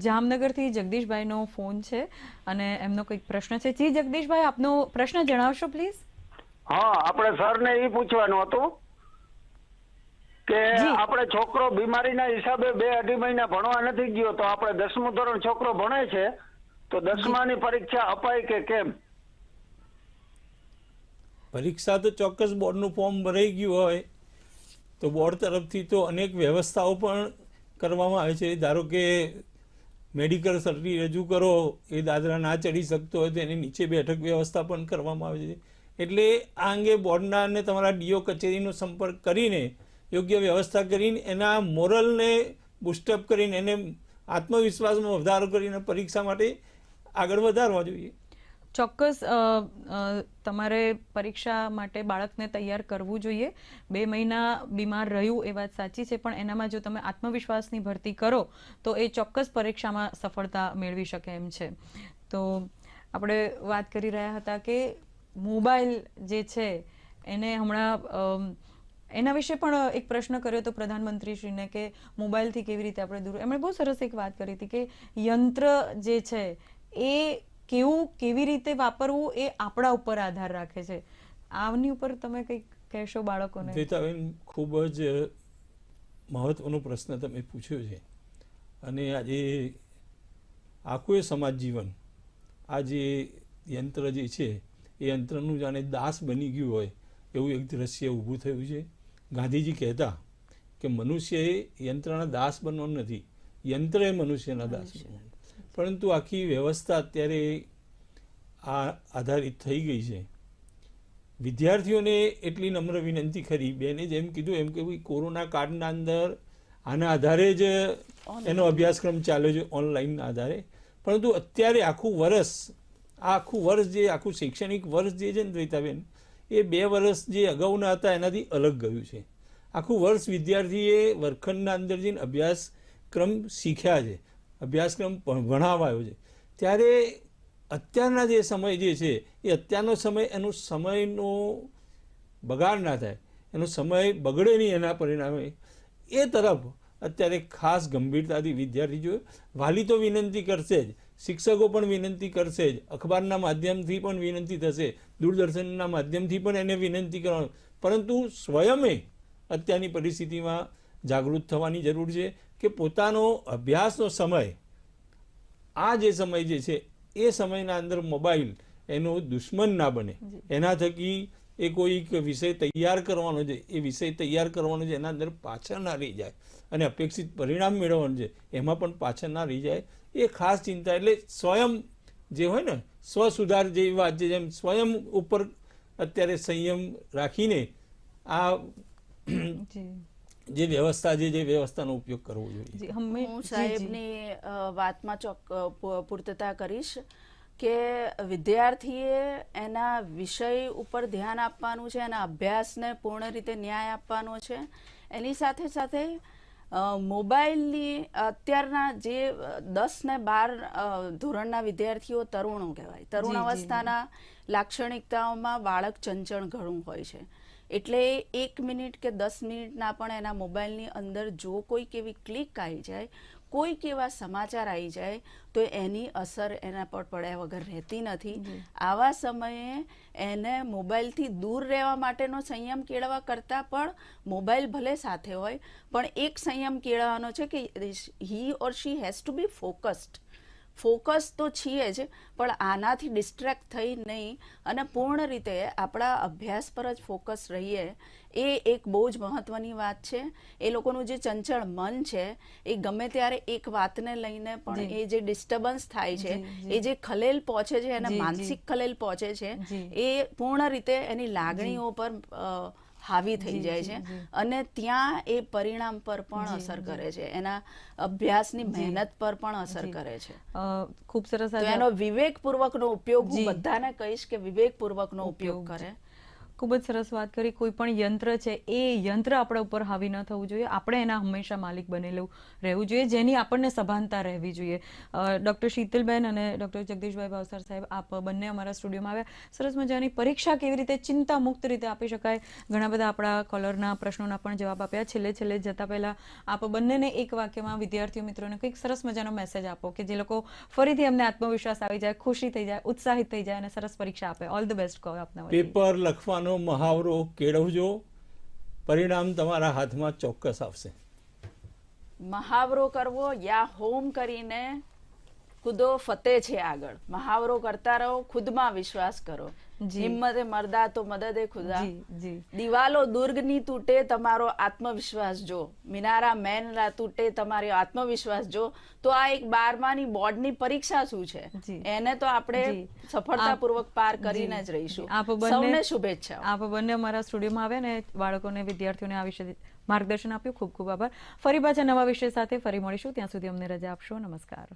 જામનગરથી જગદીશભાઈનો ફોન છે અને એમનો કંઈક પ્રશ્ન છે. જી જગદીશભાઈ, આપનો પ્રશ્ન જણાવશો પ્લીઝ. હા, આપણે સરને એ પૂછવાનું હતું કે આપણે છોકરો બીમારીના હિસાબે 2-2.5 મહિના ભણવા નથી ગયો તો આપણે 10મું ધોરણ છોકરો ભણે છે તો 10માની પરીક્ષા અપાય કે કેમ? પરીક્ષા તો ચોક્કસ બોર્ડનું ફોર્મ ભરાઈ ગયું હોય તો બોર્ડ તરફથી તો અનેક વ્યવસ્થાઓ પણ કરવામાં આવે છે. ધારો કે મેડિકલ સર્ટી રજૂ કરો, એ દાદરા ના ચડી શકતો હોય તો એની નીચે બેઠક વ્યવસ્થા પણ કરવામાં આવે છે. એટલે આ અંગે બોર્ડના અને તમારા ડીઓ કચેરીનો સંપર્ક કરીને યોગ્ય વ્યવસ્થા કરીને એના મોરલને બુસ્ટઅપ કરીને એને આત્મવિશ્વાસમાં વધારો કરીને પરીક્ષા માટે આગળ વધારવા જોઈએ. ચોક્કસ તમારે પરીક્ષા માટે બાળકને તૈયાર કરવું જોઈએ. 2 મહિના બીમાર રહ્યું એ વાત સાચી છે, પણ એનામાં જો તમે આત્મવિશ્વાસની ભરતી કરો તો એ ચોક્કસ પરીક્ષામાં સફળતા મેળવી શકે એમ છે. તો આપણે વાત કરી રહ્યા હતા કે મોબાઈલ જે છે એને હમણાં એના વિશે પણ એક પ્રશ્ન કર્યો હતો પ્રધાનમંત્રીશ્રીને કે મોબાઈલથી કેવી રીતે આપણે દૂર. એમણે બહુ સરસ એક વાત કરી હતી કે યંત્ર જે છે એ કેવી રીતે વાપરવું એ આપણા ઉપર આધાર રાખે છે. આની ઉપર તમે કંઈક કહેશો બાળકોને? ખૂબ જ મહત્વનો પ્રશ્ન તમે પૂછ્યો છે. અને આજે આખું સમાજ જીવન આ જે યંત્ર જે છે એ યંત્રનું જાણે દાસ બની ગયું હોય એવું એક દ્રશ્ય ઊભું થયું છે. ગાંધીજી કહેતા કે મનુષ્યએ યંત્રના દાસ બનવાનું નથી, યંત્રએ મનુષ્યના દાસ બનવાનું. પરંતુ આખી વ્યવસ્થા અત્યારે આ આધારિત થઈ ગઈ છે. વિદ્યાર્થીઓને એટલી નમ્ર વિનંતી ખરી, બેને જેમ કીધું એમ કે ભાઈ કોરોના કાળના અંદર આના આધારે જ એનો અભ્યાસક્રમ ચાલ્યો છે, ઓનલાઈનના આધારે. પરંતુ અત્યારે આખું વર્ષ જે આખું શૈક્ષણિક વર્ષ જે છે ને રીતાબેન, એ 2 વર્ષ જે અગાઉના હતા એનાથી અલગ ગયું છે. આખું વર્ષ વિદ્યાર્થીએ વર્ગખંડના અંદર જઈને અભ્યાસક્રમ શીખ્યા છે, અભ્યાસક્રમ ભણાવાયો છે. ત્યારે અત્યારના જે સમય જે છે એ અત્યારનો સમય એનો સમયનો બગાડ ના થાય, એનો સમય બગડે નહીં એના પરિણામે એ તરફ અત્યારે ખાસ ગંભીરતાથી વિદ્યાર્થી જો વાલી તો વિનંતી કરશે જ, શિક્ષકો પણ વિનંતી કરશે જ, અખબારના માધ્યમથી પણ વિનંતી થશે, દૂરદર્શનના માધ્યમથી પણ એને વિનંતી કરવાનું. પરંતુ સ્વયમે અત્યારની પરિસ્થિતિમાં જાગૃત થવાની જરૂર છે કે પોતાનો અભ્યાસનો સમય, આ જે સમય જે છે એ સમયના અંદર મોબાઈલ એનો દુશ્મન ના બને. એના થકી એ કોઈક વિષય તૈયાર કરવાનો છે, એ વિષય તૈયાર કરવાનો છે એના અંદર પાછળ ના રહી જાય અને અપેક્ષિત પરિણામ મેળવવાનું છે એમાં પણ પાછળ ના રહી જાય, એ ખાસ ચિંતા. એટલે સ્વયં જે હોય ને સ્વ સુધાર જેવી વાત છે, જેમ સ્વયં ઉપર અત્યારે સંયમ રાખીને આ જે વ્યવસ્થા છે જે વ્યવસ્થાનો ઉપયોગ કરવો જોઈએ. હું સાહેબની વાતમાં પૂર્તતા કરીશ કે વિદ્યાર્થીએ એના વિષય ઉપર ધ્યાન આપવાનું છે, એના અભ્યાસને પૂર્ણ રીતે ન્યાય આપવાનો છે. એની સાથે સાથે મોબાઈલની અત્યારના જે 10 ને 12 ધોરણના વિદ્યાર્થીઓ તરુણો કહેવાય, તરુણ અવસ્થાના લાક્ષણિકતાઓમાં બાળક ચંચળ ઘણું હોય છે. એટલે 1 મિનિટ કે 10 મિનિટના પણ એના મોબાઈલની અંદર જો કોઈક એવી ક્લિક આવી જાય, કોઈક એવા સમાચાર આવી જાય તો એની અસર એના પર પડ્યા વગર રહેતી નથી. આવા સમયે એને મોબાઈલથી દૂર રહેવા માટેનો સંયમ કેળવવા કરતાં પણ મોબાઈલ ભલે સાથે હોય પણ એક સંયમ કેળવવાનો છે કે he or she has to be focused. Focus તો છીએ જ, પણ આનાથી ડિસ્ટ્રેક્ટ થઈ નહીં અને પૂર્ણ રીતે આપણા અભ્યાસ પર જ ફોકસ રહીએ, એ એક બહુ જ મહત્ત્વની વાત છે. એ લોકોનું જે ચંચળ મન છે એ ગમે ત્યારે એક વાતને લઈને પણ એ જે ડિસ્ટર્બન્સ થાય છે, એ જે ખલેલ પહોંચે છે, એને માનસિક ખલેલ પહોંચે છે, એ પૂર્ણ રીતે એની લાગણીઓ પર હાવી થઈ જાય છે અને ત્યાં એ પરિણામ પર પણ અસર કરે છે, એના અભ્યાસની મહેનત પર પણ અસર કરે છે. ખૂબ સરસ. એનો વિવેકપૂર્વકનો ઉપયોગ હું બધાને કહીશ કે વિવેકપૂર્વકનો ઉપયોગ કરે. ખૂબ જ સરસ વાત કરી. કોઈ પણ યંત્ર છે એ યંત્ર આપણા ઉપર હાવી ન થવું જોઈએ, આપણે એના હંમેશા માલિક બનેલું રહેવું જોઈએ, જેની આપણને સભાનતા રહેવી જોઈએ. ડૉક્ટર શીતલબેન અને ડૉક્ટર જગદીશભાઈ ભાવસાર સાહેબ, આપ બંને અમારા સ્ટુડિયોમાં આવ્યા. સરસ મજાની પરીક્ષા કેવી રીતે ચિંતા મુક્ત રીતે આપી શકાય, ઘણા બધા આપણા કોલરના પ્રશ્નોના પણ જવાબ આપ્યા. છેલ્લે જતા પહેલા આપ બંનેને એક વાક્યમાં વિદ્યાર્થીઓ મિત્રોને કંઈક સરસ મજાનો મેસેજ આપો કે જે લોકો ફરીથી એમને આત્મવિશ્વાસ આવી જાય, ખુશી થઈ જાય, ઉત્સાહિત થઈ જાય અને સરસ પરીક્ષા આપે. ઓલ ધ બેસ્ટ કહો આપના. પેપર લખવાનો મહાવરો કેળવજો, પરિણામ તમારા હાથમાં ચોક્કસ આવશે. મહાવરો કરવો યા હોમ કરીને કૂદો ફતેહ છે આગળ. મહાવરો કરતા રહો, ખુદમાં વિશ્વાસ કરો. હિમ્મતે મર્દા તો મદદે ખુદા, દિવાલો દુર્ગની તૂટે તમારો આત્મવિશ્વાસ જો, મિનારા મેન ના તૂટે તમારો આત્મવિશ્વાસ જો. તો આ એક 12માની બોર્ડની પરીક્ષા શું છે એને તો આપણે સફળતાપૂર્વક પાર કરીને જ રહીશું. સૌને શુભેચ્છા. આપ બંને અમારા સ્ટુડિયોમાં આવ્યા ને બાળકોને વિદ્યાર્થીઓને આ વિશે માર્ગદર્શન આપ્યું. ખૂબ ખૂબ આભાર. ફરી પાછા નવા વિષય સાથે ફરી મળીશું. ત્યાં સુધી અમને રજા આપશો. નમસ્કાર.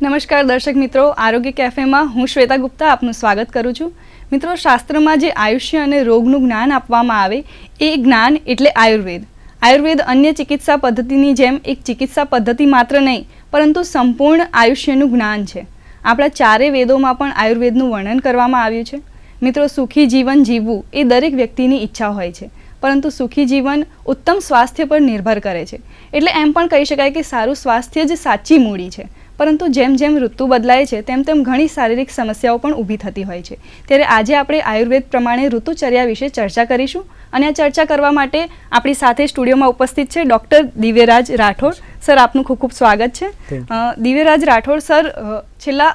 નમસ્કાર દર્શક મિત્રો, આરોગ્ય કેફેમાં હું શ્વેતા ગુપ્તા આપનું સ્વાગત કરું છું. મિત્રો, શાસ્ત્રમાં જે આયુષ્ય અને રોગનું જ્ઞાન આપવામાં આવે એ જ્ઞાન એટલે આયુર્વેદ. આયુર્વેદ અન્ય ચિકિત્સા પદ્ધતિની જેમ એક ચિકિત્સા પદ્ધતિ માત્ર નહીં પરંતુ સંપૂર્ણ આયુષ્યનું જ્ઞાન છે. આપણા ચારે વેદોમાં પણ આયુર્વેદનું વર્ણન કરવામાં આવ્યું છે. મિત્રો, સુખી જીવન જીવવું એ દરેક વ્યક્તિની ઈચ્છા હોય છે, પરંતુ સુખી જીવન ઉત્તમ સ્વાસ્થ્ય પર નિર્ભર કરે છે. એટલે એમ પણ કહી શકાય કે સારું સ્વાસ્થ્ય જ સાચી મૂડી છે. પરંતુ જેમ જેમ ઋતુ બદલાય છે તેમ તેમ ઘણી શારીરિક સમસ્યાઓ પણ ઊભી થતી હોય છે. ત્યારે આજે આપણે આયુર્વેદ પ્રમાણે ઋતુચર્યા વિશે ચર્ચા કરીશું અને આ ચર્ચા કરવા માટે આપણી સાથે સ્ટુડિયોમાં ઉપસ્થિત છે ડૉક્ટર દિવ્યરાજ રાઠોડ. સર, આપનું ખૂબ ખૂબ સ્વાગત છે. દિવ્યરાજ રાઠોડ સર છેલ્લા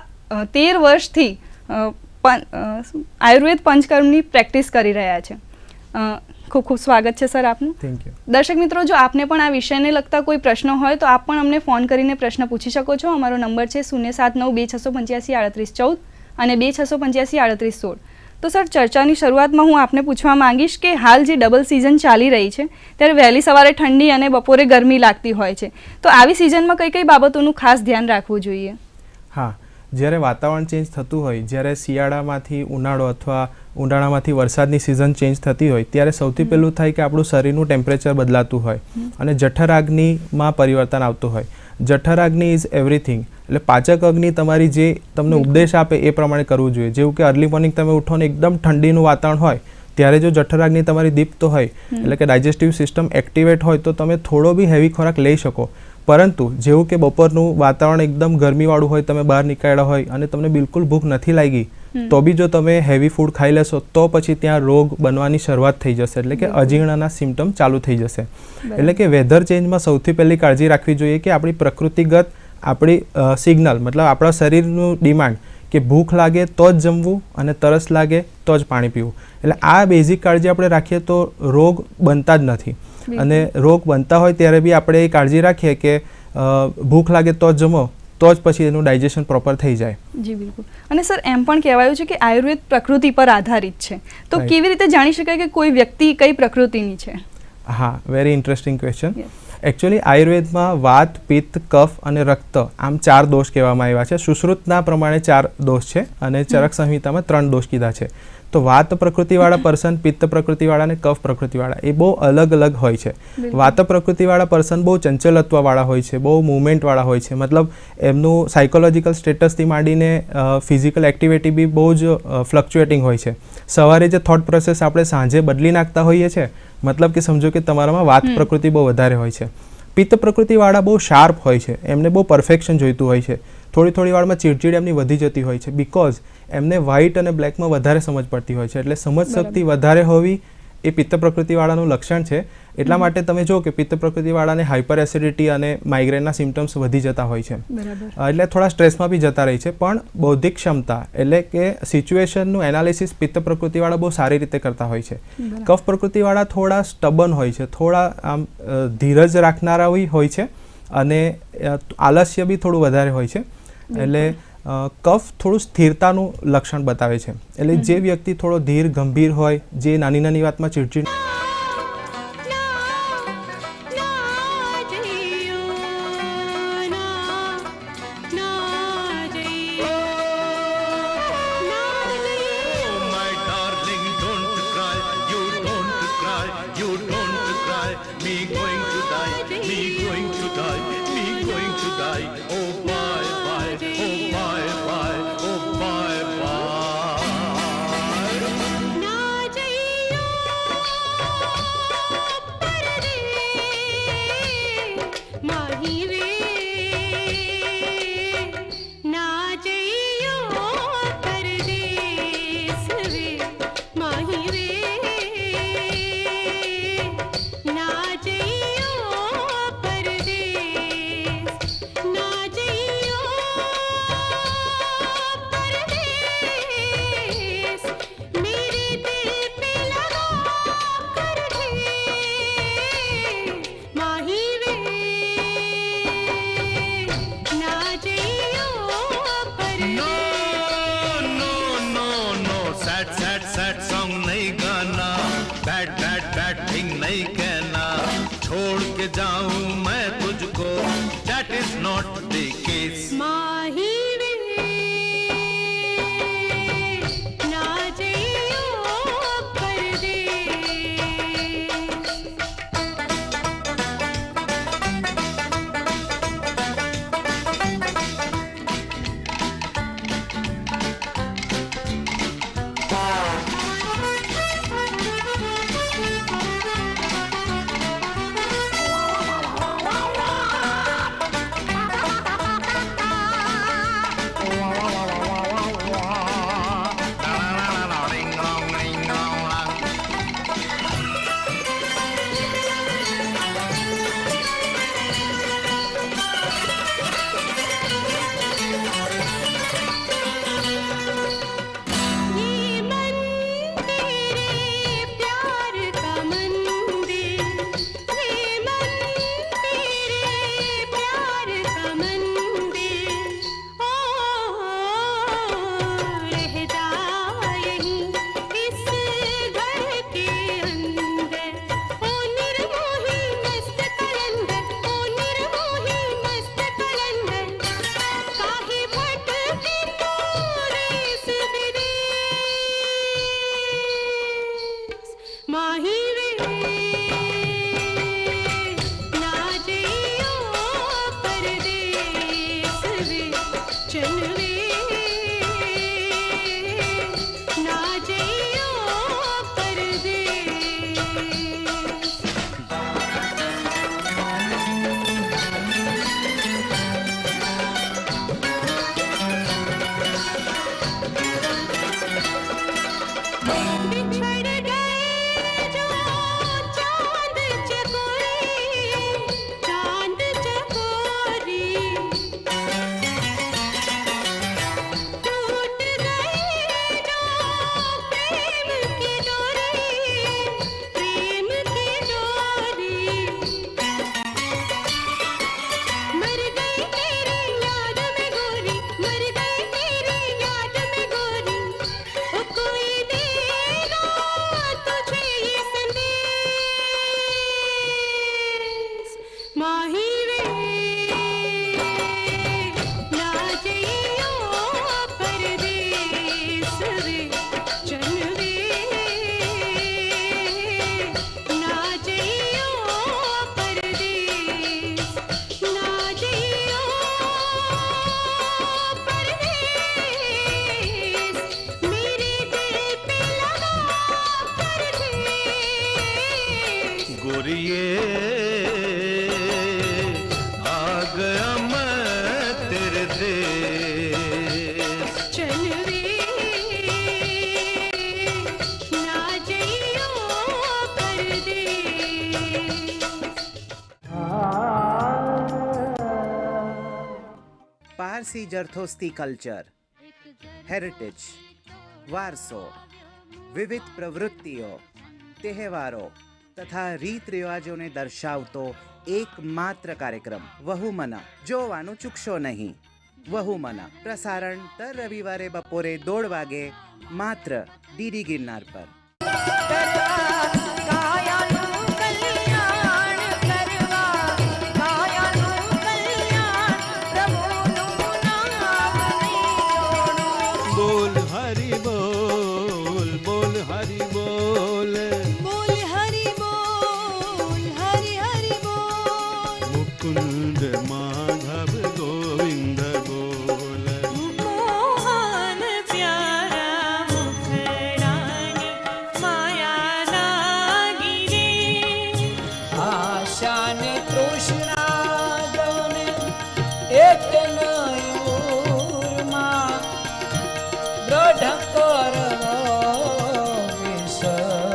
13 વર્ષથી આયુર્વેદ પંચકર્મની પ્રેક્ટિસ કરી રહ્યા છે. ખૂબ ખૂબ સ્વાગત છે સર આપનું. Thank you. દર્શક મિત્રો, જો આપને પણ આ વિષયને લગતા કોઈ પ્રશ્નો હોય તો આપ પણ અમને ફોન કરીને પ્રશ્ન પૂછી શકો છો. અમારો નંબર છે 07926853814 અને 26853816. તો સર, ચર્ચાની શરૂઆતમાં હું આપને પૂછવા માંગીશ કે હાલ જે ડબલ સિઝન ચાલી રહી છે ત્યારે વહેલી સવારે ઠંડી અને બપોરે ગરમી લાગતી હોય છે, તો આવી સિઝનમાં કઈ કઈ બાબતોનું ખાસ ધ્યાન રાખવું જોઈએ? હા, જ્યારે વાતાવરણ ચેન્જ થતું હોય, જ્યારે શિયાળામાંથી ઉનાળો અથવા ઉનાળામાંથી વરસાદની સિઝન ચેન્જ થતી હોય ત્યારે સૌથી પહેલું થાય કે આપણું શરીરનું ટેમ્પરેચર બદલાતું હોય અને જઠરાગ્નિમાં પરિવર્તન આવતું હોય. જઠરાગ્નિ ઇઝ એવરીથિંગ. એટલે પાચક અગ્નિ તમારી જે તમને ઉપદેશ આપે એ પ્રમાણે કરવું જોઈએ. જેવું કે અર્લી મોર્નિંગ તમે ઉઠો ને એકદમ ઠંડીનું વાતાવરણ હોય ત્યારે જો જઠરાગ્નિ તમારી દીપ્ત હોય એટલે કે ડાયજેસ્ટિવ સિસ્ટમ એક્ટિવેટ હોય તો તમે થોડો બી હેવી ખોરાક લઈ શકો. પરંતુ જેવું કે બપોરનું વાતાવરણ એકદમ ગરમીવાળું હોય, તમે બહાર નીકળ્યા હોય અને તમને બિલકુલ ભૂખ નથી લાગી તો બી જો તમે હેવી ફૂડ ખાઈ લેશો તો પછી ત્યાં રોગ બનવાની શરૂઆત થઈ જશે. એટલે કે અજીર્ણના સિમ્ટમ ચાલુ થઈ જશે. એટલે કે વેધર ચેન્જમાં સૌથી પહેલી કાળજી રાખવી જોઈએ કે આપણી પ્રકૃતિગત આપણી સિગ્નલ મતલબ આપણા શરીરનું ડિમાન્ડ કે ભૂખ લાગે તો જ જમવું અને તરસ લાગે તો જ પાણી પીવું. એટલે આ બેઝિક કાળજી આપણે રાખીએ તો રોગ બનતા જ નથી. અને રોગ બનતા હોય ત્યારે બી આપણે એ કાળજી રાખીએ કે ભૂખ લાગે તો જ જમો તો જ પછી એનું ડાયજેશન પ્રોપર થઈ જાય. જી બિલકુલ. અને સર, એમ પણ કહેવાયું છે કે આયુર્વેદ પ્રકૃતિ પર આધારિત છે, તો કેવી રીતે જાણી શકાય કે કોઈ વ્યક્તિ કઈ પ્રકૃતિની છે? હા, વેરી ઇન્ટરેસ્ટિંગ ક્વેશ્ચન. એકચ્યુઅલી આયુર્વેદમાં વાત, પિત્ત, કફ અને રક્ત આમ 4 દોષ કહેવામાં આવ્યા છે. સુશ્રુતના પ્રમાણે 4 દોષ છે અને ચરક સંહિતામાં 3 દોષ કીધા છે. તો વાત પ્રકૃતિવાળા પર્સન, પિત્ત પ્રકૃતિવાળા અને કફ પ્રકૃતિવાળા એ બહુ અલગ અલગ હોય છે. વાત પ્રકૃતિવાળા પર્સન બહુ ચંચલત્વવાળા હોય છે, બહુ મૂવમેન્ટવાળા હોય છે. મતલબ એમનું સાયકોલોજીકલ સ્ટેટસથી માંડીને ફિઝિકલ એક્ટિવિટી બી બહુ જ ફ્લક્ચ્યુએટિંગ હોય છે. સવારે જે થોટ પ્રોસેસ આપણે સાંજે બદલી નાખતા હોઈએ છીએ, મતલબ કે સમજો કે તમારામાં વાત પ્રકૃતિ બહુ વધારે હોય છે. પિત્ત પ્રકૃતિવાળા બહુ શાર્પ હોય છે, એમને બહુ પરફેક્શન જોઈતું હોય છે. થોડી વારમાં ચીડચીડ એમની વધી જતી હોય છે બીકોઝ એમને વ્હાઇટ અને બ્લેકમાં વધારે સમજ પડતી હોય છે. એટલે સમજ શક્તિ વધારે હોવી એ પિત્ત પ્રકૃતિવાળાનું લક્ષણ છે. એટલા માટે તમે જો કે પિત્ત પ્રકૃતિવાળાને હાઇપર એસિડિટી અને માઇગ્રેનના સિમ્ટમ્સ વધી જતા હોય છે. એટલે થોડા સ્ટ્રેસમાં બી જતા રહે છે. પણ બૌદ્ધિક ક્ષમતા એટલે કે સિચ્યુએશનનું એનાલિસિસ પિત્ત પ્રકૃતિવાળા બહુ સારી રીતે કરતા હોય છે. કફ પ્રકૃતિવાળા થોડા સ્ટબન હોય છે, થોડા આમ ધીરજ રાખનારા હોય છે અને આલસ્ય બી થોડું વધારે હોય છે. એટલે કફ થોડું સ્થિરતાનું લક્ષણ બતાવે છે. એટલે જે વ્યક્તિ થોડો ધીર ગંભીર હોય, જે નાની નાની વાતમાં ચીડચીડ ના हूँ मैं तुझको, that is not the case. माही वे ना जइयो परदेस। પારસી જરથોસ્તી કલ્ચર, હેરિટેજ, વારસો, વિવિધ પ્રવૃત્તિઓ, તહેવારો તથા રીત રિવાજોને દર્શાવતો એકમાત્ર કાર્યક્રમ વહુમના જોવાનું ચૂકશો નહીં. વહુમના પ્રસારણ દર રવિવારે બપોરે 1:30 વાગે માત્ર ડીડી ગિરનાર પર. बोल हरि बोल, बोल हरि बोल, बोल हरि बोल, हरि हरि बोल। मुकुंद माधव गोविंद बोल, मोहन प्यारा मुखड़ानी माया लागी रे। आशा ने तृष्णा दोने एक नयूरमा दृढ़ करवो विश्वास।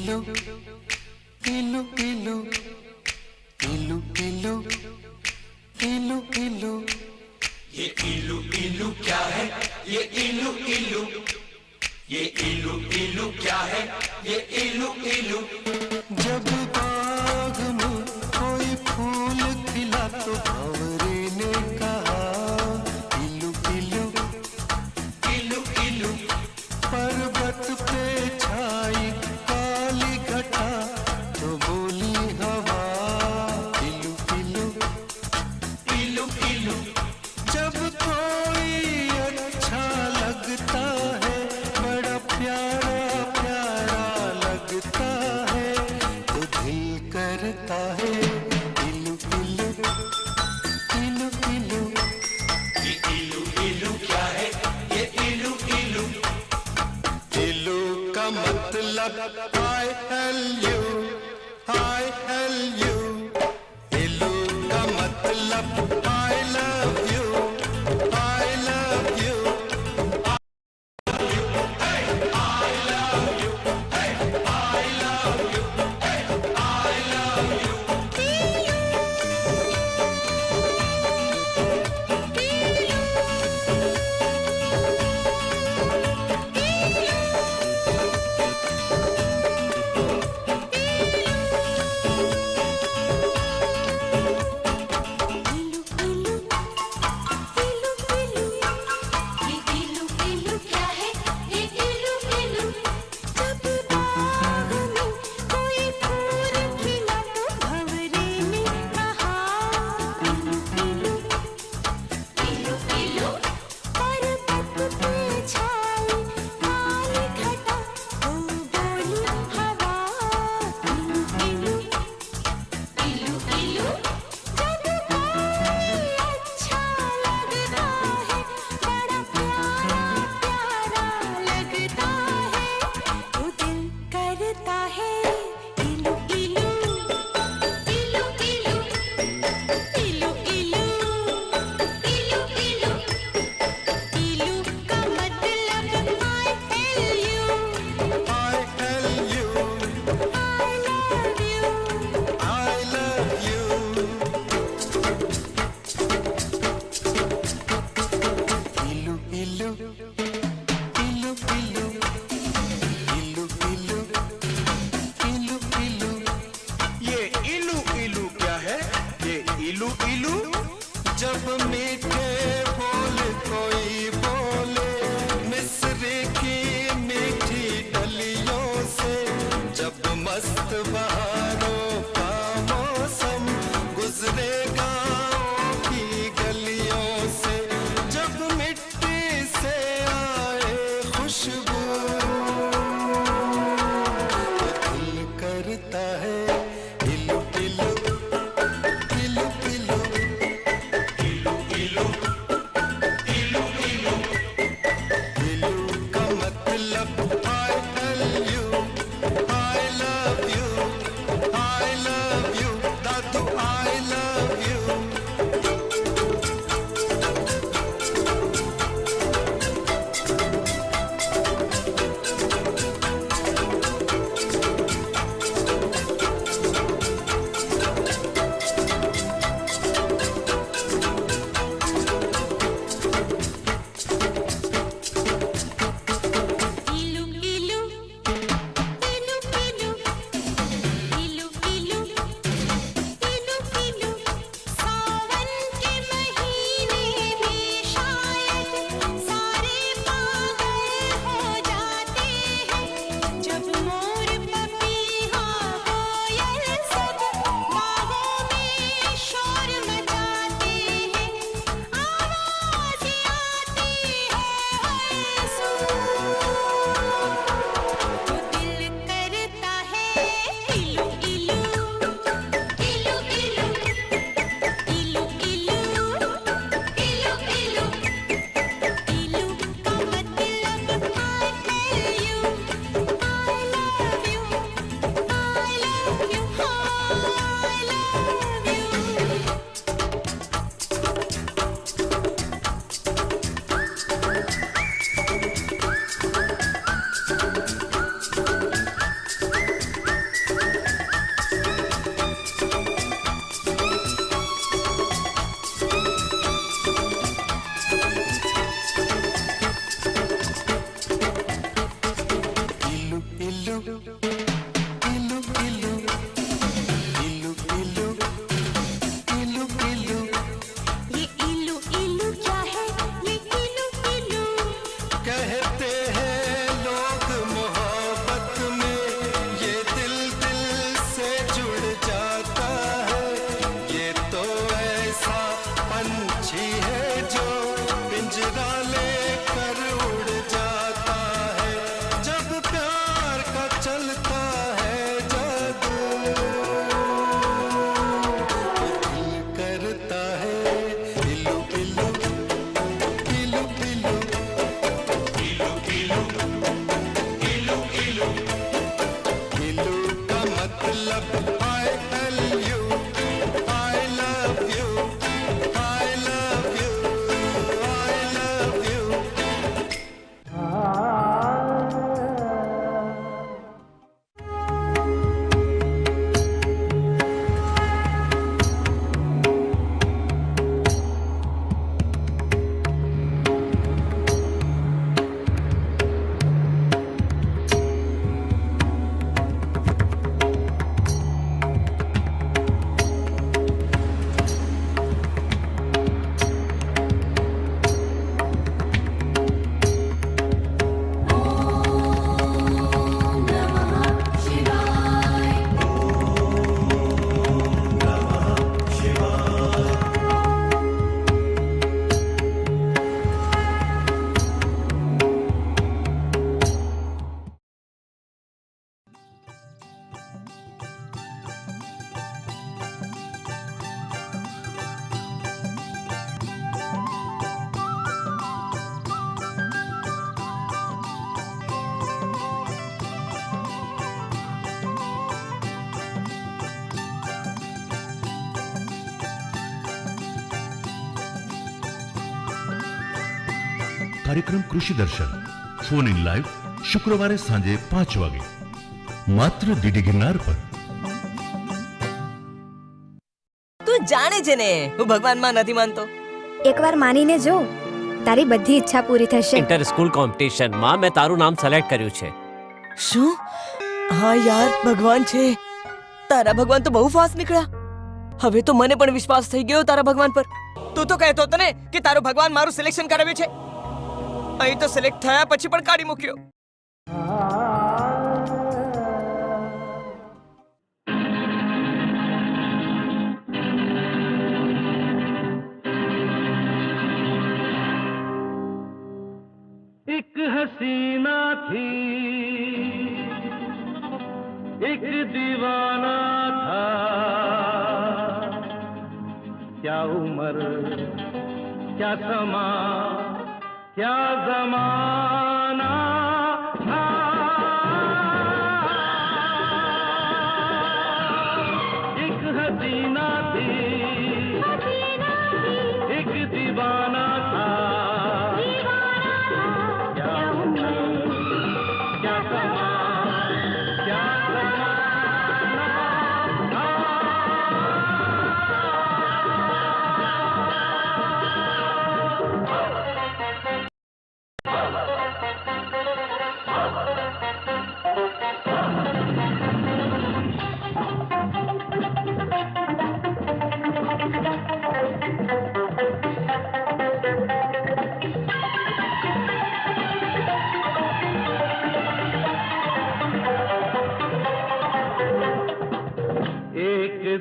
इलू इलू इलू इलू इलू इलू इलू ये इलू इलू क्या है? ये इलू इलू, ये इलू इलू क्या है? ये इलू इलू। जब बाग में कोई फूल खिला तो भंवरे ने कहा इलू इलू इलू इलू। पर्वत पे छाई काली घटा तो बोली हवा इलू इलू इलू इलू। जब कोई अच्छा लगता है, बड़ा प्यारा प्यारा लगता है, तो दिल करता है इलू इलू इलू इलू। ये इलू इलू क्या है? ये इलू इलू। इलू का मतलब I L U, I L U। इलू का मतलब I love you, I love you। इलू इलू। जब मीठे बोल कोई बोले मिस्री की मीठी डलियों से, जब मस्त बहारों का मौसम गुजरे गाँव की गलियों से, जब मिट्टी से आए खुशबू तो दिल करता है इलू इलू इलू इलू इलू इलू इलू इलू। इलू का मतलब I love you, I love you, I love you, Dadu I love you। इलू इलू કાર્યક્રમ કૃષિ દર્શન ફોન ઇન લાઈવ શુક્રવારે સાંજે 5 વાગે માત્ર ડીડી ગિરનાર પર. તું જાણે છે ને હું ભગવાનમાં નથી માનતો. એકવાર માનીને જો, તારી બધી ઈચ્છા પૂરી થશે. ઇન્ટર સ્કૂલ કોમ્પિટિશનમાં મેં તારું નામ સિલેક્ટ કર્યું છે. શું? હા યાર, ભગવાન છે. તારા ભગવાન તો બહુ ફાસ્ટ નીકળ્યા. હવે તો મને પણ વિશ્વાસ થઈ ગયો તારા ભગવાન પર. તું તો કહેતો હતો ને કે તારો ભગવાન મારું સિલેક્શન કરાવ્યું છે. અહીં તો સિલેક્ટ થયા પછી પણ કાઢી મૂક્યો. एक हसीना थी, एक दीवाना था, क्या उम्र क्या समा क्या ज़माना था। एक हसीना थी, एक दीवाना था,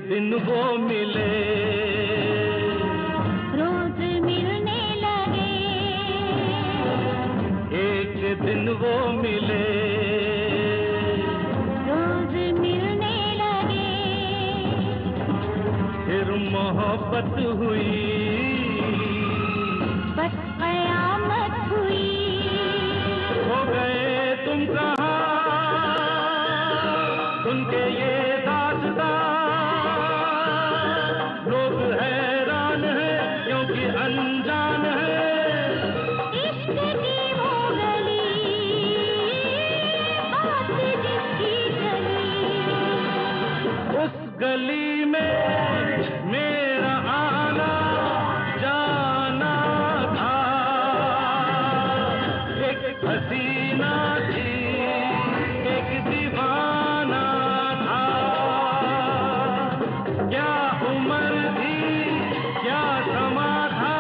दिन वो मिले, रोज मिलने लगे, एक दिन वो मिले, रोज मिलने लगे, फिर मोहब्बत हुई, बस कयामत हुई। हो गए तुम कहाँ उनके ये गली में मेरा आना जाना था। एक हसीना थी, एक दीवाना था, क्या उम्र थी, क्या समा था,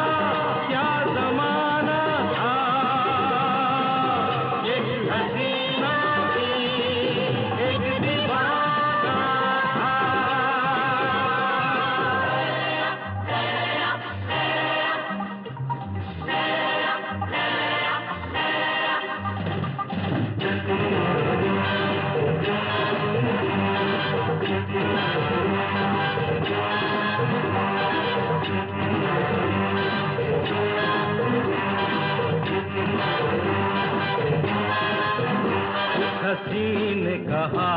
क्या जमाना था। एक हसीना थी, एक दीवाना हसी ने कहा,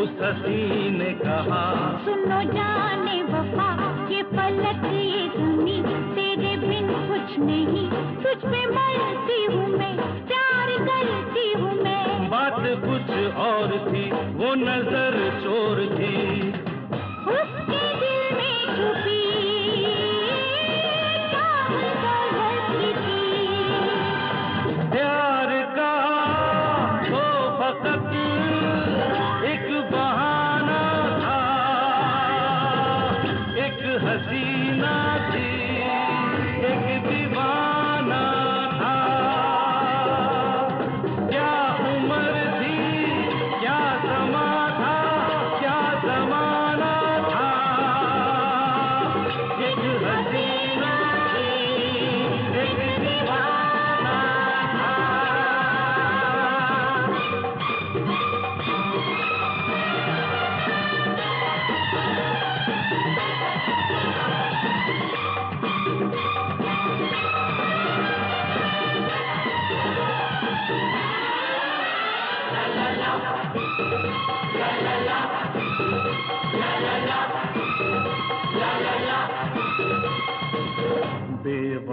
उस हसी ने कहा, सुनो जाने वफा, ये पलक ये ज़मीं तेरे बिन कुछ नहीं, तुझ पे मरती हूँ मैं, प्यार करती हूँ मैं। बात कुछ और थी, वो नजर चोर थी, उसके दिल में छुपी प्यार का वो फकत एक बहाना था। एक हसीना थी, एक दीवाना था, क्या उम्र थी, क्या समा था, क्या जमाना था। एक हसीना थी, एक दीवाना था।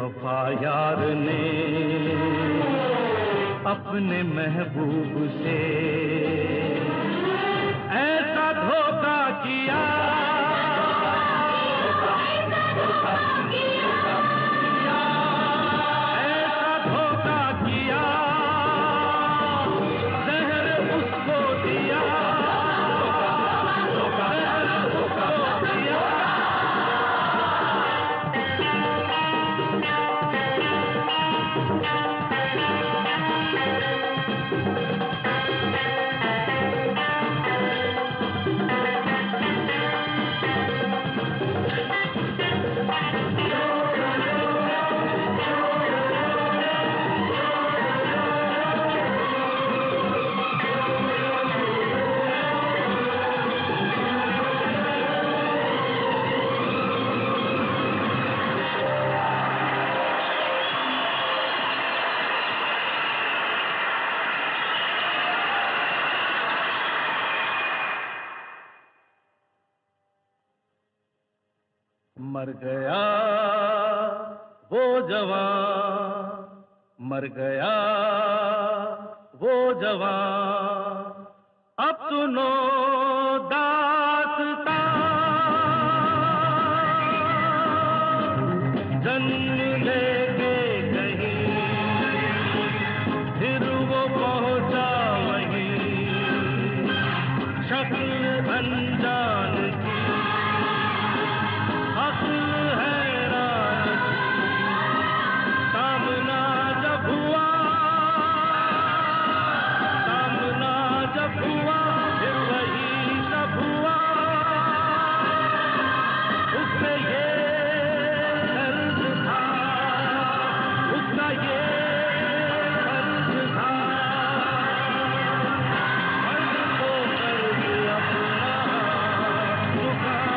बेवफा यार ने अपने महबूब से ऐसा धोखा किया, ऐसा धोखा किया, जहर उसको दिया, जहर उसको दिया। मर गया वो जवान, मर गया वो जवान, अब सुनो दास्तां, जन्म लेके कहीं फिर वो पहुंचा वहीं, शक्ल अनजान की, अक्ल हैरान की, सामना जब हुआ, सामना जब हुआ, फिर वही सब हुआ, उसमें ये दर्द था, उसका ये दर्द था, मर्द को दर्द अपना चुकाना।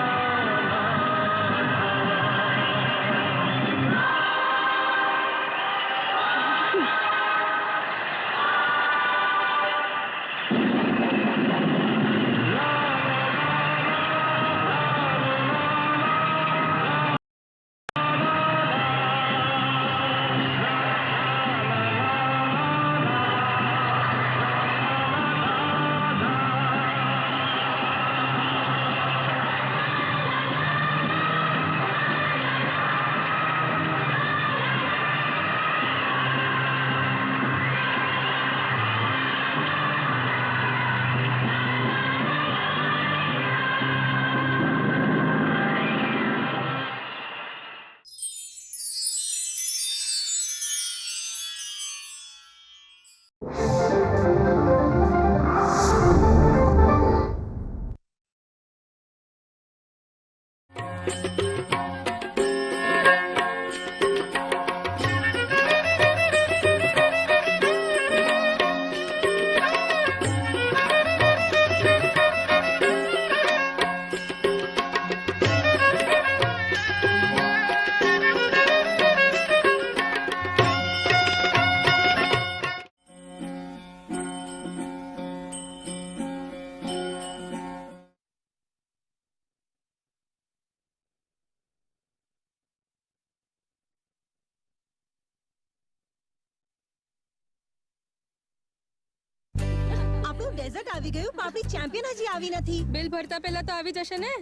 આપણું ડેઝર્ટ આવી ગયું પણ આપણી ચેમ્પિયન હજી આવી નથી. બિલ ભરતા પહેલા તો આવી જશે ને.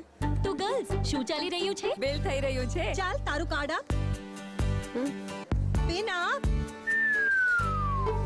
તો ગર્લ્સ શું ચાલી રહ્યું છે? બિલ થઈ રહ્યું છે. ચાલ તારું કાર્ડ આપ. પિન આપ.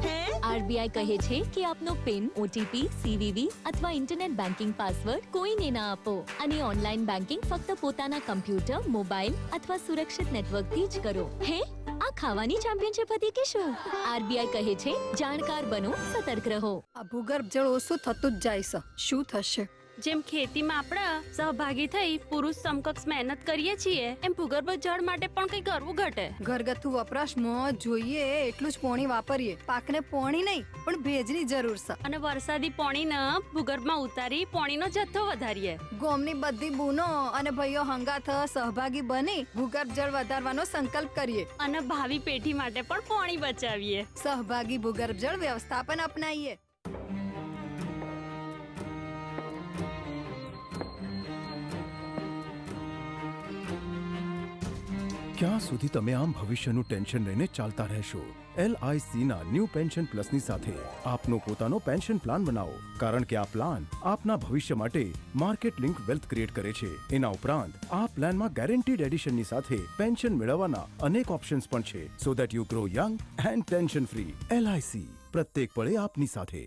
હે આરબીઆઈ કહે છે કે આપનો પિન, ઓટીપી, સીવીવી અથવા ઇન્ટરનેટ બેન્કિંગ પાસવર્ડ કોઈને ના આપો અને ઓનલાઈન બેન્કિંગ ફક્ત પોતાના કમ્પ્યુટર, મોબાઈલ અથવા સુરક્ષિત નેટવર્કથી જ કરો. હે આ ખાવાની ચેમ્પિયનશિપ હતી કે શું? આરબીઆઈ કહે છે જાણકાર બનો, સતર્ક રહો. આ ભૂગર્ભ જળ ઓછું થતું જ જાય છે. શું થશે? જેમ ખેતીમાં આપણે સહભાગી થઈ પુરુષ સમકક્ષ મહેનત કરીએ છીએ એમ ભૂગર્ભ જળ માટે પણ કંઈ કરવું ઘટે. ઘરગથ્થુ વપરાશમાં જોઈએ એટલું જ પાણી વાપરીએ. પાકને પાણી નહીં પણ ભેજની જરૂર છે. અને વરસાદી પાણીને ભૂગર્ભમાં ઉતારી પાણીનો જથ્થો વધારીએ. ગામની બધી બૂનો અને ભાઈઓ હંગાથ સહભાગી બની ભૂગર્ભ જળ વધારવાનો સંકલ્પ કરીએ અને ભાવિ પેઢી માટે પણ પાણી બચાવીએ. સહભાગી ભૂગર્ભ જળ વ્યવસ્થાપન અપનાવીએ. ક્યાં સુધી તમે આમ ભવિષ્યનું ટેન્શન લઈને ચાલતા રહેશો? LIC ના ન્યૂ પેન્શન પ્લસની સાથે આપનો પોતાનો પેન્શન પ્લાન બનાવો, કારણ કે આ પ્લાન આપના ભવિષ્ય માટે માર્કેટ લિંક વેલ્થ ક્રિએટ કરે છે. એના ઉપરાંત આ પ્લાનમાં ગેરંટીડ એડિશનની સાથે પેન્શન મેળવવાના અનેક ઓપ્શન્સ પણ છે, so that you grow young and tension free. LIC, પ્રત્યેક પળે આપની સાથે.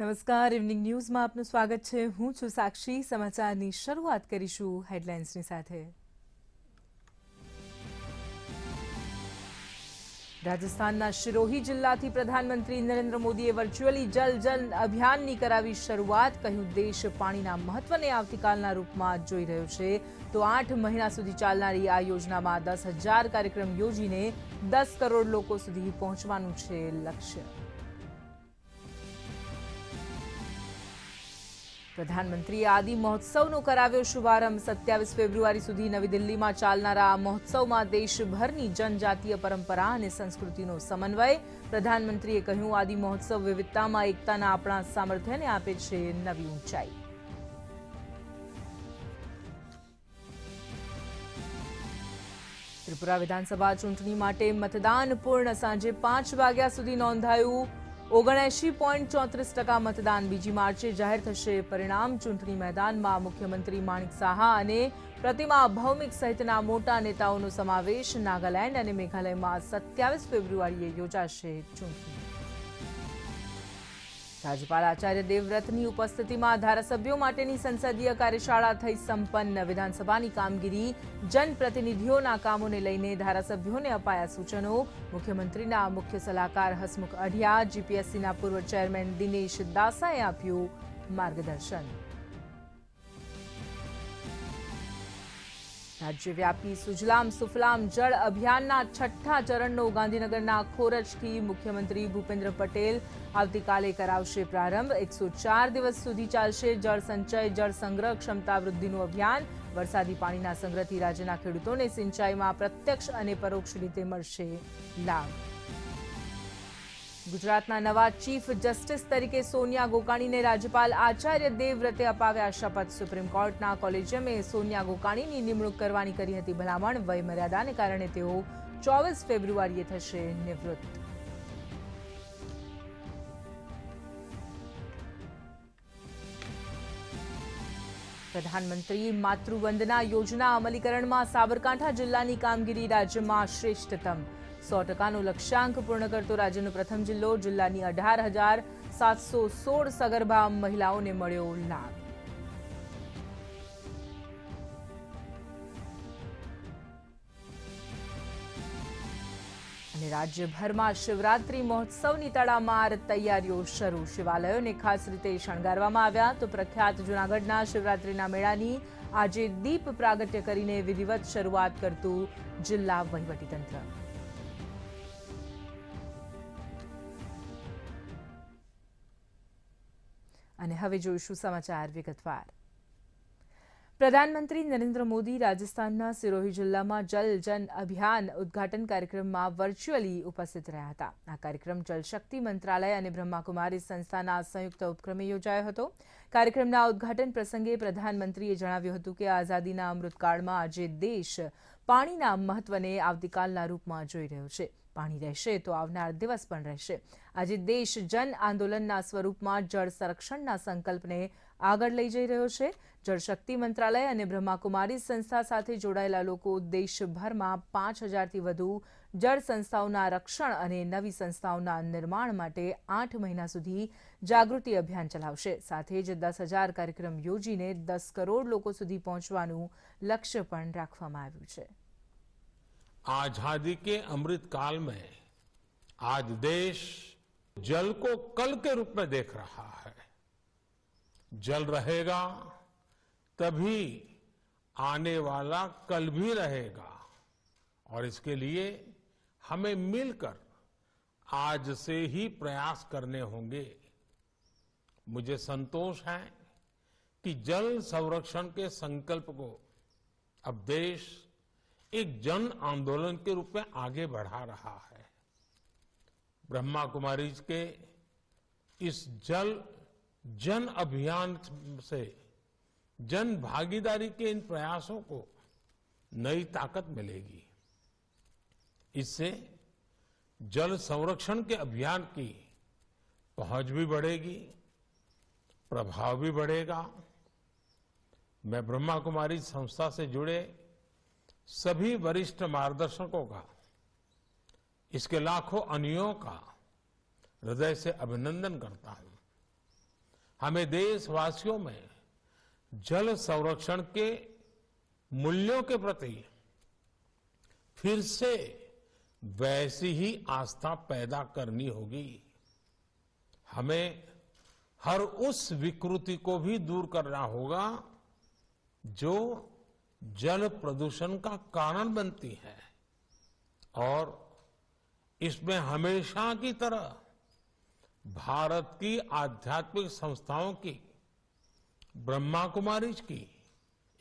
નમસ્કાર, ઇવનિંગ ન્યૂઝમાં આપનું સ્વાગત છે. હું છું સાક્ષી. સમાચારની શરૂઆત કરીશું હેડલાઇન્સની સાથે. રાજસ્થાનના શિરોહી જિલ્લાથી પ્રધાનમંત્રી નરેન્દ્ર મોદીએ વર્ચ્યુઅલી જલ અભિયાનની કરાવી શરૂઆત. કહ્યું, દેશ પાણીના મહત્વને આવતીકાલના રૂપમાં જોઈ રહ્યો છે. તો 8 મહિના સુધી ચાલનારી આ યોજનામાં 10,000 કાર્યક્રમ યોજીને 10 કરોડ લોકો સુધી પહોંચવાનું છે લક્ષ્ય. પ્રધાનમંત્રીએ આદિ મહોત્સવનો કરાવ્યો શુભારંભ. 27 ફેબ્રુઆરી સુધી નવી દિલ્હીમાં ચાલનારા આ મહોત્સવમાં દેશભરની જનજાતીય પરંપરા અને સંસ્કૃતિનો સમન્વય. પ્રધાનમંત્રીએ કહ્યું, આદિ મહોત્સવ વિવિધતામાં એકતાના આપણા સામર્થ્યને આપે છે નવી ઊંચાઈ. ત્રિપુરા વિધાનસભા ચૂંટણી માટે મતદાન પૂર્ણ. સાંજે 5 વાગ્યા સુધી નોંધાયું 79.34% મતદાન. 2 માર્ચે જાહેર થશે પરિણામ. ચૂંટણી મેદાનમાં મુખ્યમંત્રી માણિક સાહા અને પ્રતિમા ભૌમિક સહિતના મોટા નેતાઓનો સમાવેશ. નાગાલેન્ડ અને મેઘાલયમાં 27 ફેબ્રુઆરીએ યોજાશે ચૂંટણી. રાજ્યપાલ આચાર્ય દેવવ્રતની ઉપસ્થિતિમાં ધારાસભ્યો માટેની સંસદીય કાર્યશાળા થઈ સંપન્ન. વિધાનસભાની કામગીરી, જનપ્રતિનિધિઓના કામોને લઈને ધારાસભ્યોને અપાયા સૂચનો. મુખ્યમંત્રીના મુખ્ય સલાહકાર હસમુખ અઢિયા, GPSCના પૂર્વ ચેરમેન દિનેશ દાસાએ આપ્યું માર્ગદર્શન. રાજ્યવ્યાપી સુજલામ સુફલામ જળ અભિયાનના 6થા ચરણનો ગાંધીનગરના ખોરજથી મુખ્યમંત્રી ભૂપેન્દ્ર પટેલ આવતીકાલે કરાવશે પ્રારંભ. 104 દિવસ સુધી ચાલશે જળ સંચય જળ સંગ્રહ ક્ષમતા વૃદ્ધિનું અભિયાન. વરસાદી પાણીના સંગ્રહથી રાજ્યના ખેડૂતોને સિંચાઈમાં પ્રત્યક્ષ અને પરોક્ષ રીતે મળશે લાભ. ગુજરાતના નવા ચીફ જસ્ટિસ તરીકે સોનિયા ગોકાણીને રાજ્યપાલ આચાર્ય દેવવ્રતે અપાવ્યા શપથ. સુપ્રીમ કોર્ટના કોલેજિયમે સોનિયા ગોકાણીની નિમણૂક કરવાની કરી હતી ભલામણ. વયમર્યાદાને કારણે તેઓ 24 ફેબ્રુઆરીએ થશે નિવૃત્ત. પ્રધાનમંત્રી માતૃવંદના યોજના અમલીકરણમાં સાબરકાંઠા જિલ્લાની કામગીરી રાજ્યમાં શ્રેષ્ઠતમ. 100%નો લક્ષ્યાંક પૂર્ણ કરતો રાજ્યનો પ્રથમ જિલ્લો. જિલ્લાની 18,716 સગર્ભા મહિલાઓને મળ્યો લાભ. અને રાજ્યભરમાં શિવરાત્રી મહોત્સવની તડામાર તૈયારીઓ શરૂ. શિવાલયોને ખાસ રીતે શણગારવામાં આવ્યા. તો પ્રખ્યાત જૂનાગઢના શિવરાત્રીના મેળાની આજે દીપ પ્રાગટ્ય કરીને વિધિવત શરૂઆત કરતું જિલ્લા વહીવટીતંત્ર. અને હવે જોઈશું સમાચાર વિગતવાર. પ્રધાનમંત્રી નરેન્દ્ર મોદી રાજસ્થાનના સિરોહી જિલ્લામાં જલ અભિયાન ઉદ્ઘાટન કાર્યક્રમમાં વર્ચ્યુઅલી ઉપસ્થિત રહ્યા હતા. આ કાર્યક્રમ જલશક્તિ મંત્રાલય અને બ્રહ્માકુમારી સંસ્થાના સંયુક્ત ઉપક્રમે યોજાયો હતો. કાર્યક્રમના ઉદ્ઘાટન પ્રસંગે પ્રધાનમંત્રીએ જણાવ્યું હતું કે આઝાદીના અમૃતકાળમાં આજે દેશ પાણીના મહત્વને આવતીકાલના રૂપમાં જોઈ રહ્યો છે. પાણી રહેશે તો આવનાર દિવસ પણ રહેશે. આજે દેશ જન આંદોલનના સ્વરૂપમાં જળ સંરક્ષણના સંકલ્પને આગળ લઈ જઈ રહ્યો છે. જળશક્તિ મંત્રાલય અને બ્રહ્માકુમારી સંસ્થા સાથે જોડાયેલા લોકો દેશભરમાં 5,000થી વધુ જળ સંસ્થાઓના રક્ષણ અને નવી સંસ્થાઓના નિર્માણ માટે 8 મહિના સુધી જાગૃતિ અભિયાન ચલાવશે. સાથે જ 10,000 કાર્યક્રમ યોજીને 10 કરોડ લોકો સુધી પહોંચવાનું લક્ષ્ય પણ રાખવામાં આવ્યું છે. आजादी के अमृत काल में आज देश जल को कल के रूप में देख रहा है. जल रहेगा तभी आने वाला कल भी रहेगा और इसके लिए हमें मिलकर आज से ही प्रयास करने होंगे. मुझे संतोष है कि जल संरक्षण के संकल्प को अब देश एक जन आंदोलन के रूप में आगे बढ़ा रहा है। ब्रह्मा कुमारी के इस जन अभियान से जन भागीदारी के इन प्रयासों को नई ताकत मिलेगी। इससे जल संरक्षण के अभियान की पहुंच भी बढ़ेगी, प्रभाव भी बढ़ेगा। मैं ब्रह्मा कुमारी संस्था से जुड़े सभी वरिष्ठ मार्गदर्शकों का, इसके लाखों अनुयायियों का हृदय से अभिनंदन करता हूं। हमें देशवासियों में जल संरक्षण के मूल्यों के प्रति फिर से वैसी ही आस्था पैदा करनी होगी। हमें हर उस विकृति को भी दूर करना होगा जो जल प्रदूषण का कारण बनती है, और इसमें हमेशा की तरह भारत की आध्यात्मिक संस्थाओं की, ब्रह्मा कुमारी की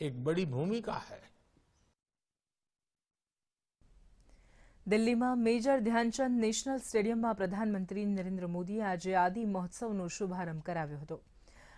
एक बड़ी भूमिका है। દિલ્હીમાં મેજર ધ્યાનચંદ નેશનલ સ્ટેડિયમમાં પ્રધાનમંત્રી નરેન્દ્ર મોદીએ આજે આદિ મહોત્સવનો શુભારંભ કરાવ્યો હતો।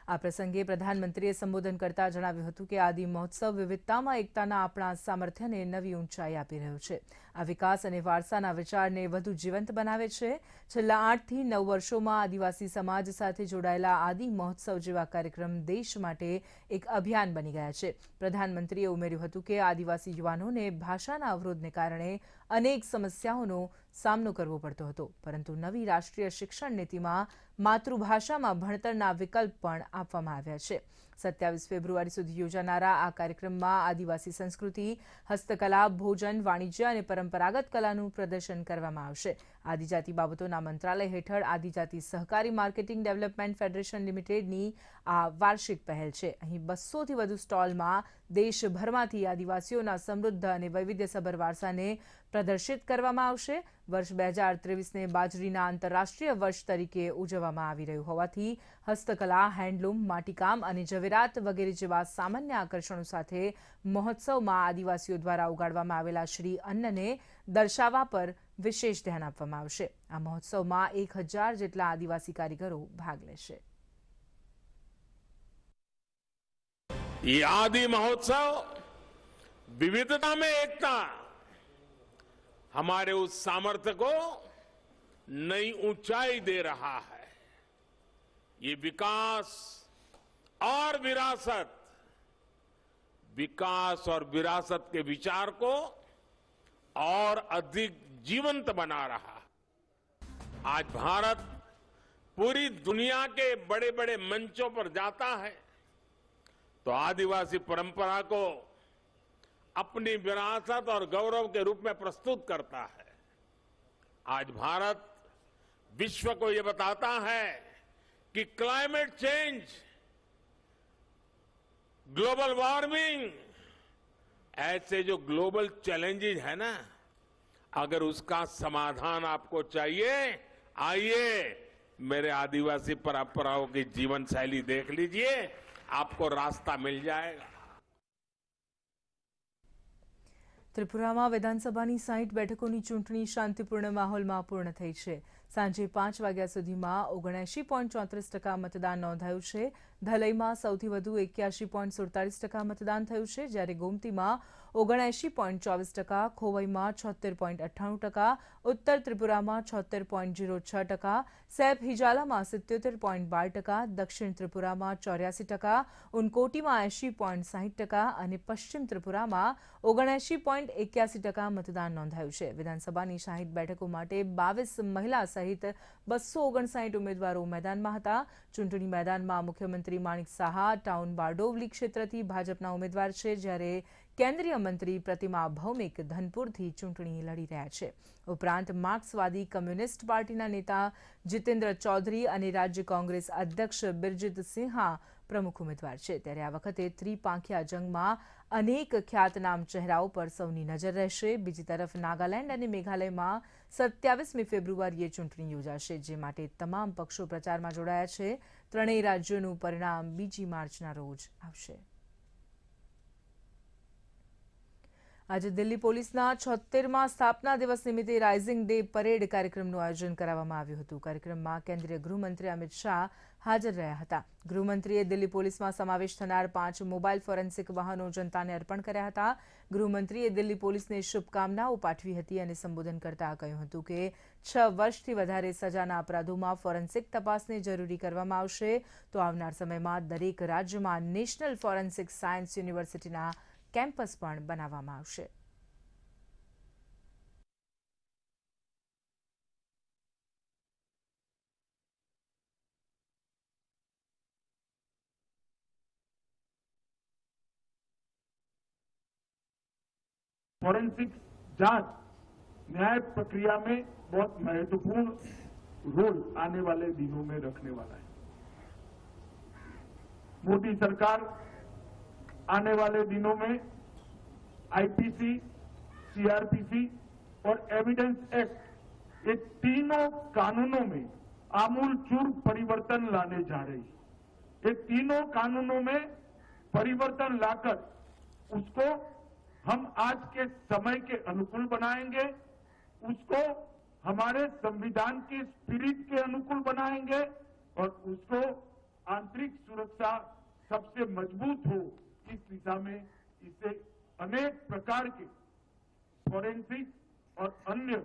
આ પ્રસંગે પ્રધાનમંત્રીએ સંબોધન કરતા જણાવ્યું હતું કે આદિ મહોત્સવ વિવિધતામાં એકતાના આપણા સામર્થ્યને નવી ઊંચાઈ આપી રહ્યો છે। આ વિકાસ અને વારસાના વિચારને વધુ જીવંત બનાવે છે। છેલ્લા 8 થી 9 વર્ષોમાં આદિવાસી સમાજ સાથે જોડાયેલા આદિ મહોત્સવ જેવા કાર્યક્રમ દેશ માટે એક અભિયાન બની ગયા છે। પ્રધાનમંત્રીએ ઉમેર્યું હતું કે આદિવાસી યુવાનોને ભાષાના અવરોધને કારણે અનેક સમસ્યાઓનો સામનો કરવો પડતો હતો, પરંતુ નવી રાષ્ટ્રીય શિક્ષણ નીતિમાં માતૃભાષામાં ભણતરના વિકલ્પ પણ આપવામાં આવ્યા છે। 27 ફેબ્રુઆરી સુધી યોજાનારા આ કાર્યક્રમમાં આદિવાસી સંસ્કૃતિ, હસ્તકલા, ભોજન, વાણિજ્ય અને પરંપરાગત કલાનું પ્રદર્શન કરવામાં આવશે। આદિજાતિ બાબતોના મંત્રાલય હેઠળ આદિજાતિ સહકારી માર્કેટિંગ ડેવલપમેન્ટ ફેડરેશન લિમિટેડની આ વાર્ષિક પહેલ છે। અહીં 200થી વધુ સ્ટોલમાં દેશભરમાંથી આદિવાસીઓના સમૃદ્ધ અને વૈવિધ્યસભર વારસાને પ્રદર્શિત કરવામાં આવશે। વર્ષ 2023ને બાજરીના આંતરરાષ્ટ્રીય વર્ષ તરીકે ઉજવવામાં આવી રહ્યું હોવાથી હસ્તકલા, હેન્ડલૂમ, માટીકામ અને જવેરાત વગેરે જેવા સામાન્ય આકર્ષણો સાથે મહોત્સવમાં આદિવાસીઓ દ્વારા ઉગાડવામાં આવેલા શ્રી અન્નને દર્શાવવા પર વિશેષ ધ્યાન આપવામાં આવશે। આ મહોત્સવમાં 1000 જેટલા આદિવાસી કારીગરો ભાગ લેશે। ये आदि महोत्सव विविधता में एकता, हमारे उस सामर्थ्य को नई ऊंचाई दे रहा है। ये विकास और विरासत के विचार को और अधिक जीवंत बना रहा है। आज भारत पूरी दुनिया के बड़े बड़े मंचों पर जाता है तो आदिवासी परंपरा को अपनी विरासत और गौरव के रूप में प्रस्तुत करता है। आज भारत विश्व को यह बताता है कि क्लाइमेट चेंज, ग्लोबल वार्मिंग, ऐसे जो ग्लोबल चैलेंजेस है ना, अगर उसका समाधान आपको चाहिए, आइए मेरे आदिवासी परंपराओं की जीवन शैली देख लीजिए, आपको रास्ता मिल जाएगा। ત્રિપુરામાં વિધાનસભાની 60 બેઠકોની ચૂંટણી શાંતિપૂર્ણ માહોલમાં પૂર્ણ થઈ છે। સાંજે 5 વાગ્યા સુધીમાં 79.34% મતદાન નોંધાયું છે। ધલઈમાં સૌથી વધુ 81.47% મતદાન થયું છે, જ્યારે ગોમતીમાં 79.24%, ખોવઈમાં 76.98%, ઉત્તર ત્રિપુરામાં 76.06%, સૈપ હિજાલામાં 77.12%, દક્ષિણ ત્રિપુરામાં 84%, ઉનકોટીમાં 80.60% અને પશ્ચિમ ત્રિપુરામાં 79.81% મતદાન નોંધાયું છે। વિધાનસભાની 60 બેઠકો માટે 22 મહિલા સહિત 259 ઉમેદવારો મેદાનમાં હતા। ચૂંટણી મેદાનમાં મુખ્યમંત્રી માણિક સાહા ટાઉન બારડોવલી ક્ષેત્રથી ભાજપના ઉમેદવાર છે, જ્યારે કેન્દ્રીય મંત્રી પ્રતિમા ભૌમિક ધનપુરથી ચૂંટણી લડી રહ્યા છે। ઉપરાંત માર્ક્સવાદી કમ્યુનિસ્ટ પાર્ટીના નેતા જીતેન્દ્ર ચૌધરી અને રાજ્ય કોંગ્રેસ અધ્યક્ષ બિરજીત સિંહા પ્રમુખ ઉમેદવાર છે। ત્યારે આ વખતે ત્રિપાંખિયા જંગમાં અનેક ખ્યાતનામ ચહેરાઓ પર સૌની નજર રહેશે। બીજી તરફ નાગાલેન્ડ અને મેઘાલયમાં 27મી ફેબ્રુઆરીએ ચૂંટણી યોજાશે, જે માટે તમામ પક્ષો પ્રચારમાં જોડાયા છે। ત્રણેય રાજ્યોનું પરિણામ 2 માર્ચના રોજ આવશે। આજે દિલ્હી પોલીસના 76મા સ્થાપના દિવસ નિમિત્તે રાઇઝિંગ ડે પરેડ કાર્યક્રમનું આયોજન કરવામાં આવ્યું હતું. કાર્યક્રમમાં કેન્દ્રીય ગૃહમંત્રી અમિત શાહ હાજર રહ્યા હતા. ગૃહમંત્રીએ દિલ્હી પોલીસમાં સમાવેશ થનાર 5 મોબાઈલ ફોરેન્સિક વાહનો જનતાને અર્પણ કર્યા હતા. ગૃહમંત્રીએ દિલ્હી પોલીસને શુભકામનાઓ પાઠવી હતી અને સંબોધન કરતા કહ્યું હતું કે 6 વર્ષથી વધારે સજાના અપરાધોમાં ફોરેન્સિક તપાસને જરૂરી કરવામાં આવશે તો આવનાર સમયમાં દરેક રાજ્યમાં નેશનલ ફોરેન્સિક સાયન્સ યુનિવર્સિટીના કેમ્પસ પણ બનાવવામાં આવશે. फॉरेंसिक जांच न्याय प्रक्रिया में बहुत महत्वपूर्ण रोल आने वाले दिनों में रखने वाला है. मोदी सरकार आने वाले दिनों में आईपीसी, सीआरपीसी और एविडेंस एक्ट ये तीनों कानूनों में आमूल चूर परिवर्तन लाने जा रही है. ये तीनों कानूनों में परिवर्तन लाकर उसको हम आज के समय के अनुकूल बनाएंगे, उसको हमारे संविधान की स्पिरिट के अनुकूल बनाएंगे और उसको आंतरिक सुरक्षा सबसे मजबूत हो इस दिशा में इसे अनेक प्रकार के फॉरेंसिक और अन्य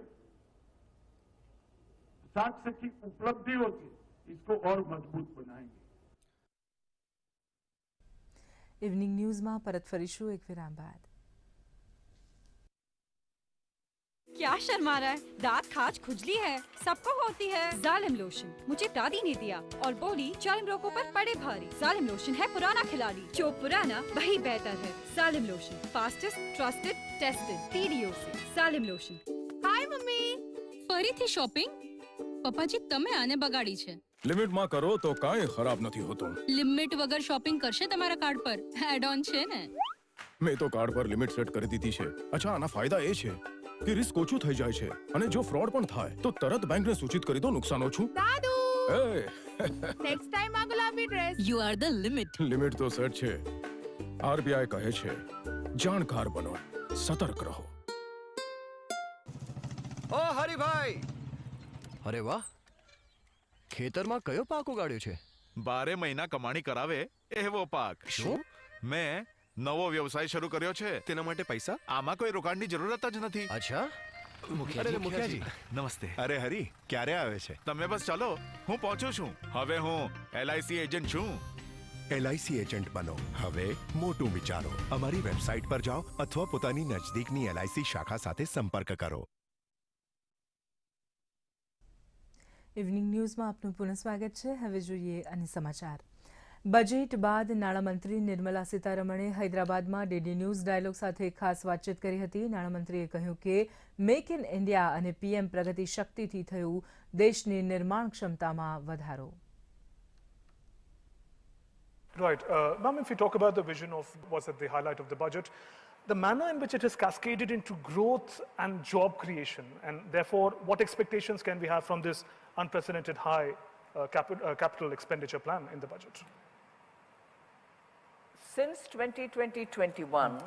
साक्ष्य की उपलब्धियों से इसको और मजबूत बनाएंगे. इवनिंग न्यूज में परत फरीशु एक विराम बाद. क्या शर्मा रहा है? दांत खाज खुजली है, सबको होती है. जालिम लोशन मुझे दादी ने दिया और बोली जालिम रोगों पर पड़े भारी. जालिम लोशन है पुराना खिलाड़ी, जो पुराना वही बेहतर है. जालिम lotion fastest, trusted, tested TDO से. जालिम लोशन. हाय मम्मी, ફરીથી શોપિંગ? પપ્પાજી તમે આને બગાડી છે. લિમિટમાં કરો તો કાંઈ ખરાબ નથી હોતું. લિમિટ વગર શોપિંગ કરશે તમારા કાર્ડ પર એડ ઓન છે ને? મેં તો કાર્ડ પર લિમિટ સેટ કરી દીધી છે. અચ્છા, આના ફાયદા એ છે કે રિસ્ક ઓછું થઈ જાય છે અને જો ફ્રોડ પણ થાય તો તરત બેંકને સૂચિત કરી દો નુકસાન ઓછું. દાદુ નેક્સ્ટ ટાઈમ આ ગુલાબી dress. You are the limit. Limit તો સેટ છે. આરબીઆઈ કહે છે જાણકાર બનો, સતર્ક રહો. ઓ હરિભાઈ, અરે વાહ, ખેતરમાં કયો પાક ઉગાડ્યો છે? 12 મહિના કમાણી કરાવે એવો પાક. શું? મેં નવો વ્યવસાય શરૂ કર્યો છે. તેના માટે પૈસા? આમાં કોઈ રોકાણની જરૂરત જ નથી. અચ્છા, મુખિયાજી નમસ્તે. અરે હરી, ક્યારે આવે છે? તમે બસ ચાલો, હું પહોંચું છું. હવે હું LIC એજન્ટ છું. LIC એજન્ટ બનો. હવે મોટું વિચારો. અમારી વેબસાઇટ પર જાઓ અથવા પોતાની નજદીકની LIC શાખા સાથે સંપર્ક કરો. ઇવનિંગ ન્યૂઝમાં આપનું પુનઃ સ્વાગત છે. હવે જોઈએ અન્ય સમાચાર. બજેટ બાદ નાણામંત્રી નિર્મલા સીતારમણે હૈદરાબાદમાં DD ન્યૂઝ ડાયલોગ સાથે ખાસ વાતચીત કરી હતી. નાણામંત્રીએ કહ્યું કે મેક ઇન ઇન્ડિયા અને PM પ્રગતિ શક્તિથી થયું દેશની નિર્માણ ક્ષમતામાં વધારો. Right. Ma'am, if you talk about the vision of what's at the highlight of the budget, the manner in which it has cascaded into growth and job creation, and therefore what expectations can we have from this unprecedented high capital expenditure plan in the budget? Since 2020-21,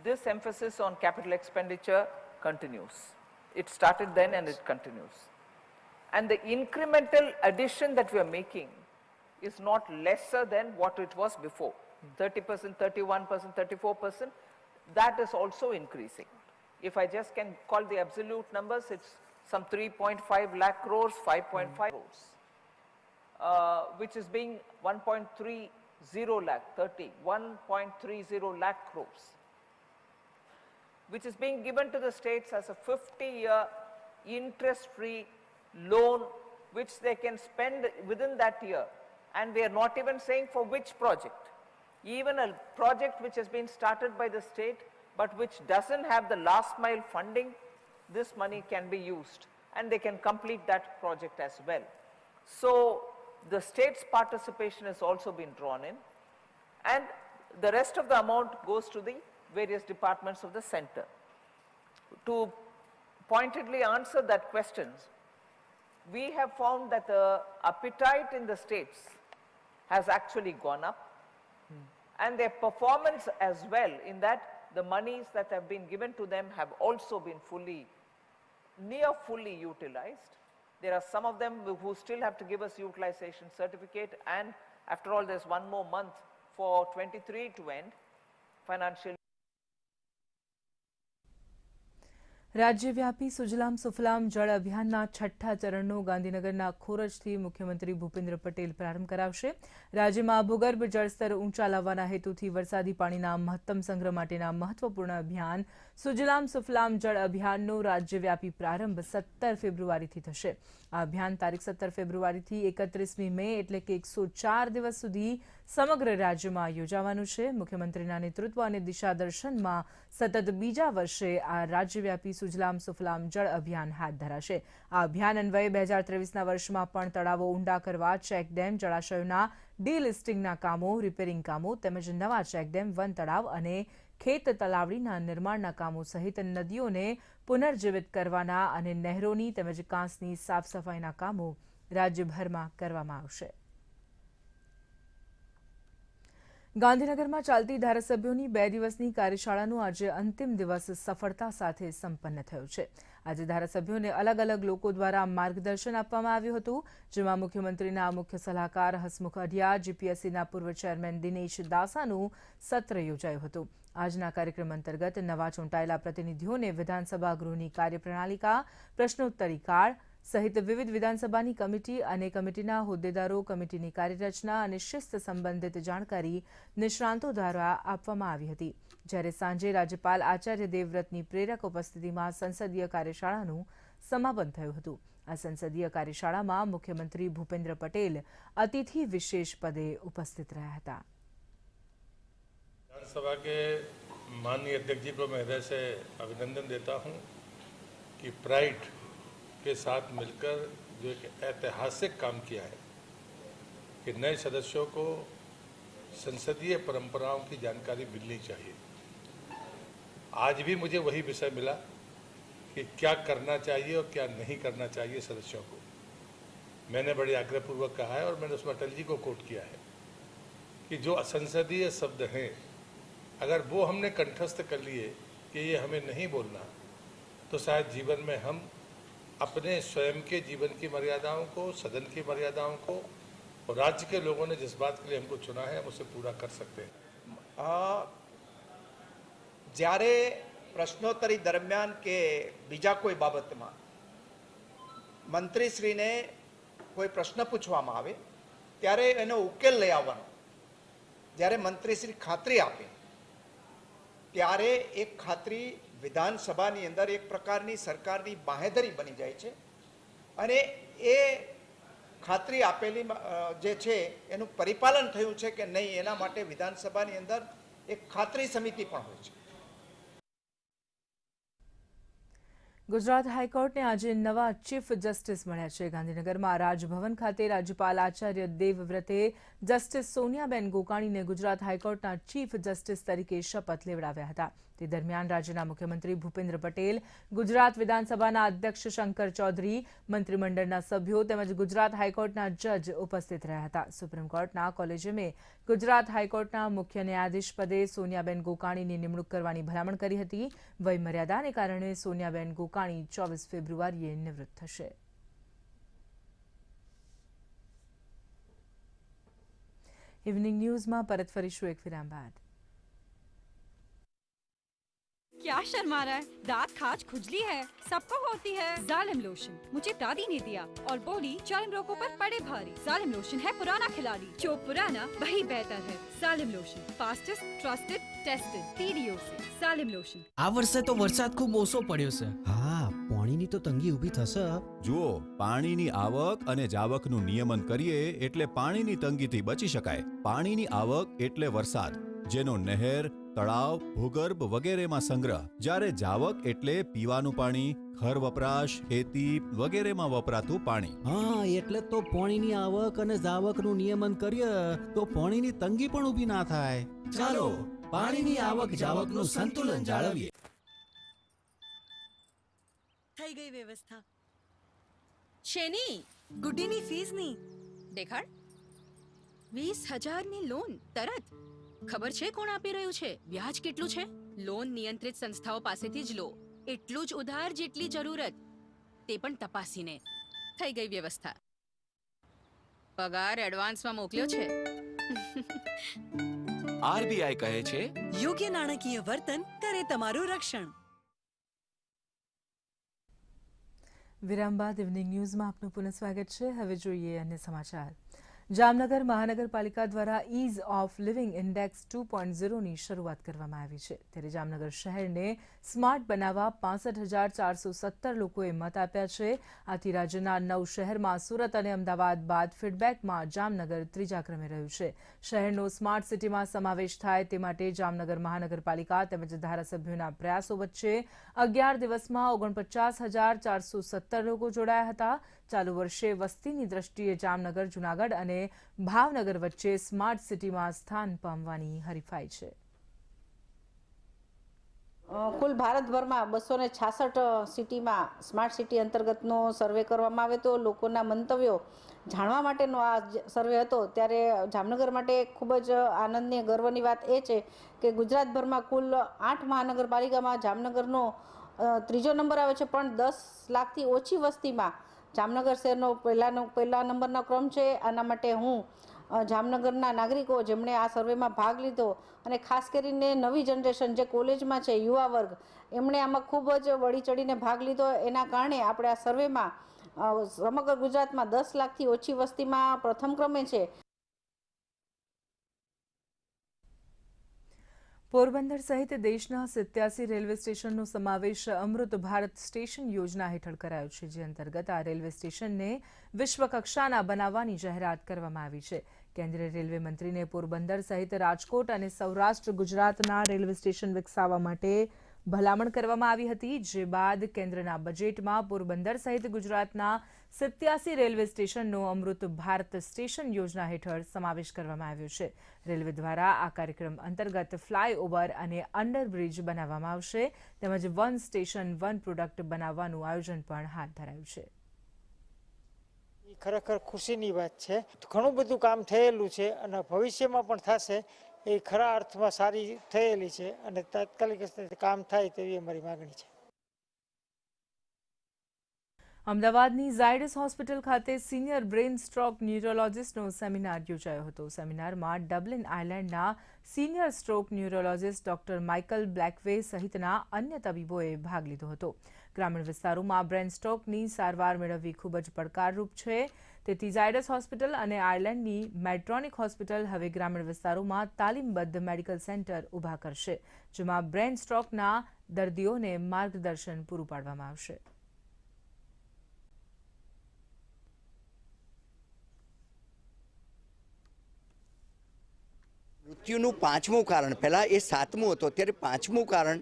this emphasis on capital expenditure continues. It started then and it continues. And the incremental addition that we are making is not lesser than what it was before. 30%, 31%, 34%, that is also increasing. If I just can call the absolute numbers, it's some 3.5 lakh crores, 5.5 crores, which is being 1.30 lakh crores, which is being given to the states as a 50-year interest-free loan, which they can spend within that year. And we are not even saying for which project. Even a project which has been started by the state, but which doesn't have the last mile funding, this money can be used and they can complete that project as well. So the state's participation has also been drawn in, and the rest of the amount goes to the various departments of the center. To pointedly answer that question, we have found that the appetite in the states has actually gone up, and their performance as well, in that the monies that have been given to them have also been near fully utilized. There are some of them who still have to give us utilization certificate, and after all, there's one more month for 23 to end financial. રાજ્યવ્યાપી સુજલામ સુફલામ જળ અભિયાનના છઠ્ઠા ચરણનો ગાંધીનગરના ખોરજથી મુખ્યમંત્રી ભૂપેન્દ્ર પટેલ પ્રારંભ કરાવશે. રાજ્યમાં ભૂગર્ભ જળસ્તર ઊંચા લાવવાના હેતુથી વરસાદી પાણીના મહત્તમ સંગ્રહ માટેના મહત્વપૂર્ણ અભિયાન સુજલામ સુફલામ જળ અભિયાનનો રાજ્યવ્યાપી પ્રારંભ 17 ફેબ્રુઆરીથી થશે. આ અભિયાન તારીખ 17 ફેબ્રુઆરીથી 31મી મે એટલે કે 104 દિવસ સુધી સમગ્ર રાજ્યમાં યોજાવાનું છે. મુખ્યમંત્રીના નેતૃત્વ અને દિશાદર્શનમાં સતત બીજા વર્ષે આ રાજ્યવ્યાપી સુજલામ સુફલામ જળ અભિયાન હાથ ધરાશે. આ અભિયાન અન્વયે 2023ના વર્ષમાં પણ તળાવો ઊંડા કરવા, ચેકડેમ, જળાશયોના ડીલિસ્ટિંગના કામો, રિપેરિંગ કામો તેમજ નવા ચેકડેમ, વન તળાવ અને ખેત તલાવડીના નિર્માણના કામો સહિત નદીઓને પુનર્જીવિત કરવાના અને નહેરોની તેમજ કાંસની સાફ સફાઈના કામો રાજ્યભરમાં કરવામાં આવશે. ગાંધીનગરમાં ચાલતી ધારાસભ્યોની 2 દિવસની કાર્યશાળાનો આજે અંતિમ દિવસ સફળતા સાથે સંપન્ન થયો છે. આજે ધારાસભ્યોને અલગ અલગ લોકો દ્વારા માર્ગદર્શન આપવામાં આવ્યું હતું, જેમાં મુખ્યમંત્રીના મુખ્ય સલાહકાર હસમુખ અઢિયા, જીપીએસસીના પૂર્વ ચેરમેન દિનેશ દાસાનું સત્ર યોજાયું હતું. આજના કાર્યક્રમ અંતર્ગત નવા ચૂંટાયેલા પ્રતિનિધિઓને વિધાનસભા ગૃહની કાર્યપ્રણાલિકા, પ્રશ્નોત્તરી કાળ સહિત વિવિધ વિધાનસભાની કમિટી અને કમિટીના હોદ્દેદારો, કમિટીની કાર્યરચના અને શિસ્ત સંબંધિત જાણકારી નિષ્ણાંતો દ્વારા આપવામાં આવી હતી. જ્યારે સાંજે રાજ્યપાલ આચાર્ય દેવવ્રતની પ્રેરક ઉપસ્થિતિમાં સંસદીય કાર્યશાળાનું સમાપન થયું હતું. આ સંસદીય કાર્યશાળામાં મુખ્યમંત્રી ભૂપેન્દ્ર પટેલ અતિથિ વિશેષ પદે ઉપસ્થિત રહ્યા હતા. विधानसभा के माननीय अध्यक्ष जी को मैं हृदय से अभिनंदन देता हूं कि प्राइड के साथ मिलकर जो एक ऐतिहासिक काम किया है कि नए सदस्यों को संसदीय परंपराओं की जानकारी मिलनी चाहिए. आज भी मुझे वही विषय मिला कि क्या करना चाहिए और क्या नहीं करना चाहिए सदस्यों को. मैंने बड़े आग्रहपूर्वक कहा है और मैंने उसमें अटल जी को कोट किया है कि जो असंसदीय शब्द हैं, अगर वो हमने कंठस्थ कर लिए कि ये हमें नहीं बोलना, तो शायद जीवन में हम अपने स्वयं के जीवन की मर्यादाओं को, सदन की मर्यादाओं को और राज्य के लोगों ने जिस बात के लिए हमको चुना है हम उसे पूरा कर सकते हैं. જ્યારે પ્રશ્નોત્તરી દરમિયાન કે બીજા કોઈ બાબતમાં મંત્રીશ્રીને કોઈ પ્રશ્ન પૂછવામાં આવે ત્યારે એનો ઉકેલ લઈ આવવાનો. જ્યારે મંત્રીશ્રી ખાતરી આપે ત્યારે એક ખાતરી વિધાનસભાની અંદર એક પ્રકારની સરકારની બાંહેધરી બની જાય છે અને એ ખાતરી આપેલી જે છે એનું પરિપાલન થયું છે કે નહીં એના માટે વિધાનસભાની અંદર એક ખાતરી સમિતિ પણ હોય છે. ગુજરાત હાઈકોર્ટને આજે નવા ચીફ જસ્ટિસ મળ્યા છે. ગાંધીનગરમાં રાજભવન ખાતે રાજ્યપાલ આચાર્ય દેવવ્રતે જસ્ટિસ સોનિયાબેન ગોકાણીને ગુજરાત હાઈકોર્ટના ચીફ જસ્ટિસ તરીકે શપથ લેવડાવ્યા હતા. તે દરમિયાન રાજ્યના મુખ્યમંત્રી ભૂપેન્દ્ર પટેલ, ગુજરાત વિધાનસભાના અધ્યક્ષ શંકર ચૌધરી, મંત્રીમંડળના સભ્યો તેમજ ગુજરાત હાઈકોર્ટના જજ ઉપસ્થિત રહ્યા હતા. સુપ્રીમ કોર્ટના કોલેજિયમે ગુજરાત હાઈકોર્ટના મુખ્ય ન્યાયાધીશ પદે સોનિયાબેન ગોકાણીની નિમણૂક કરવાની ભલામણ કરી હતી. વયમર્યાદાને કારણે સોનિયાબેન ગોકાણી 24 ફેબ્રુઆરીએ નિવૃત્ત થશે. ઇવનિંગ ન્યૂઝમાં પરત ફરીશું એક વિરામ બાદ. क्या शर्मा रहा है? दांत खाज खुजली है, सबको होती है. जालिम लोशन मुझे दादी ने दिया और बोली जालिम रोगों पर पड़े भारी. जालिम लोशन है पुराना खिलाड़ी, जो पुराना वही बेहतर है. जालिम lotion fastest, trusted, tested DDO से. जालिम लोशन. આ વર્ષે તો વરસાદ ખૂબ ઓછો પડ્યો છે. હા, પાણીની તો તંગી ઊભી થશે. જુઓ, પાણીની આવક અને જાવકનું નિયમન કરીએ એટલે પાણીની તંગીથી બચી શકાય. પાણીની આવક એટલે વરસાદ, જેનો નહેર, તળાવ, ભૂગર્ભ વગેરેમાં સંગ્રહ. જ્યારે જાવક એટલે પીવાનું પાણી, ઘર વપરાશ, ખેતી વગેરેમાં વપરાતું પાણી. હા, એટલે તો પાણીની આવક અને જાવકનું નિયમન કરીએ તો પાણીની તંગી પણ ઊભી ના થાય. ચાલો પાણીની આવક જાવકનું સંતુલન જાળવીએ. થઈ ગઈ વ્યવસ્થા. શેની? ગુડીની ફીસની. દેખાડ. 20,000ની લોન તરત. ખબર છે કોણ આપી રહ્યું છે? વ્યાજ કેટલું છે? લોન નિયંત્રિત સંસ્થાઓ પાસેથી જ લો, એટલું જ ઉધાર જેટલી જરૂરત, તે પણ તપાસીને. થઈ ગઈ વ્યવસ્થા. પગાર એડવાન્સમાં મોકલ્યો છે. આરબીઆઈ કહે છે, યોગ્ય નાણાકીય વર્તન કરે તમારું રક્ષણ. વિરામ બાદ ઇવનિંગ ન્યૂઝમાં આપનું પુનઃ સ્વાગત છે. હવે જોઈએ અન્ય સમાચાર. જામનગર મહાનગરપાલિકા દ્વારા ઇઝ ઓફ લિવિંગ ઇન્ડેક્સ 2.0ની શરૂઆત કરવામાં આવી છે. ત્યારે જામનગર શહેરને સ્માર્ટ બનાવવા 65,417 લોકોએ મત આપ્યા છે. આથી રાજ્યના 9 શહેરમાં સુરત અને અમદાવાદ બાદ ફીડબેકમાં જામનગર ત્રીજા ક્રમે રહ્યું છે. શહેરનો સ્માર્ટ સિટીમાં સમાવેશ થાય તે માટે જામનગર મહાનગરપાલિકા તેમજ ધારાસભ્યોના પ્રયાસો વચ્ચે 11 દિવસમાં 49,417 લોકો જોડાયા હતા. ચાલુ વર્ષે વસ્તીની દ્રષ્ટિએ જામનગર, જૂનાગઢ અને ભાવનગર વચ્ચે સ્માર્ટ સિટીમાં સ્થાન પામવાની હરીફાઈ છે. કુલ ભારતભરમાં 266 સિટીમાં સ્માર્ટ સિટી અંતર્ગતનો સર્વે કરવામાં આવે તો લોકોના મંતવ્યો જાણવા માટેનો આ સર્વે હતો. ત્યારે જામનગર માટે ખૂબ જ આનંદની ગર્વની વાત એ છે કે ગુજરાતભરમાં કુલ 8 મહાનગરપાલિકામાં જામનગરનો ત્રીજો નંબર આવે છે, પણ 10 લાખથી ઓછી વસ્તીમાં જામનગર શહેરનો પહેલા નંબરનો ક્રમ છે. આના માટે હું જામનગરના નાગરિકો જેમણે આ સર્વેમાં ભાગ લીધો અને ખાસ કરીને નવી જનરેશન જે કોલેજમાં છે, યુવા વર્ગ, એમણે આમાં ખૂબ જ વળી ચડીને ભાગ લીધો. એના કારણે આપણે આ સર્વેમાં સમગ્ર ગુજરાતમાં 10 લાખથી ઓછી વસ્તીમાં પ્રથમ ક્રમે છે. પોરબંદર સહિત દેશના 87 રેલવે સ્ટેશનનો સમાવેશ અમૃત ભારત સ્ટેશન યોજના હેઠળ કરાયો છે. જે અંતર્ગત આ રેલવે સ્ટેશનને વિશ્વકક્ષાના બનાવવાની જાહેરાત કરવામાં આવી છે. કેન્દ્રીય રેલવે મંત્રીને પોરબંદર સહિત રાજકોટ અને સૌરાષ્ટ્ર ગુજરાતના રેલવે સ્ટેશન વિકસાવવા માટે ભલામણ કરવામાં આવી હતી. જે બાદ કેન્દ્રના બજેટમાં પોરબંદર સહિત ગુજરાતના 87 રેલવે સ્ટેશનનો અમૃત ભારત સ્ટેશન યોજના હેઠળ સમાવેશ કરવામાં આવ્યો છે. રેલવે દ્વારા આ કાર્યક્રમ અંતર્ગત ફ્લાયઓવર અને અંડરબ્રિજ બનાવવામાં આવશે તેમજ વન સ્ટેશન વન પ્રોડક્ટ બનાવવાનું આયોજન પણ હાથ ધરાયું છે. ખરેખર ખુશીની વાત છે. ઘણું બધું કામ થયેલું છે અને ભવિષ્યમાં પણ થશે. એ ખરા અર્થમાં સારી થયેલી છે અને તાત્કાલિક કામ થાય તેવી અમારી માગણી છે. અમદાવાદની ઝાયડસ હોસ્પિટલ ખાતે સિનિયર બ્રેઇન સ્ટ્રોક ન્યુરોલોજિસ્ટનો સેમિનાર યોજાયો હતો. સેમિનારમાં ડબલિન આયર્લેન્ડના senior stroke neurologist doctor Michael Blakeway સહિતના અન્ય તબીબોએ ભાગ લીધો હતો. ગ્રામીણ વિસ્તારોમાં બ્રેઇન સ્ટ્રોકની સારવાર મેળવવી ખૂબ જ પડકારરૂપ છે. તેથી ઝાયડસ હોસ્પિટલ અને આયર્લેન્ડની મેટ્રોનિક હોસ્પિટલ હવે ગ્રામીણ વિસ્તારોમાં તાલીમબદ્ધ મેડિકલ સેન્ટર ઊભા કરશે, જેમાં બ્રેઇન સ્ટ્રોકના દર્દીઓને માર્ગદર્શન પૂરું પાડવામાં આવશે. મૃત્યુનું 5મું કારણ, પહેલાં એ 7મું હતું, અત્યારે 5મું કારણ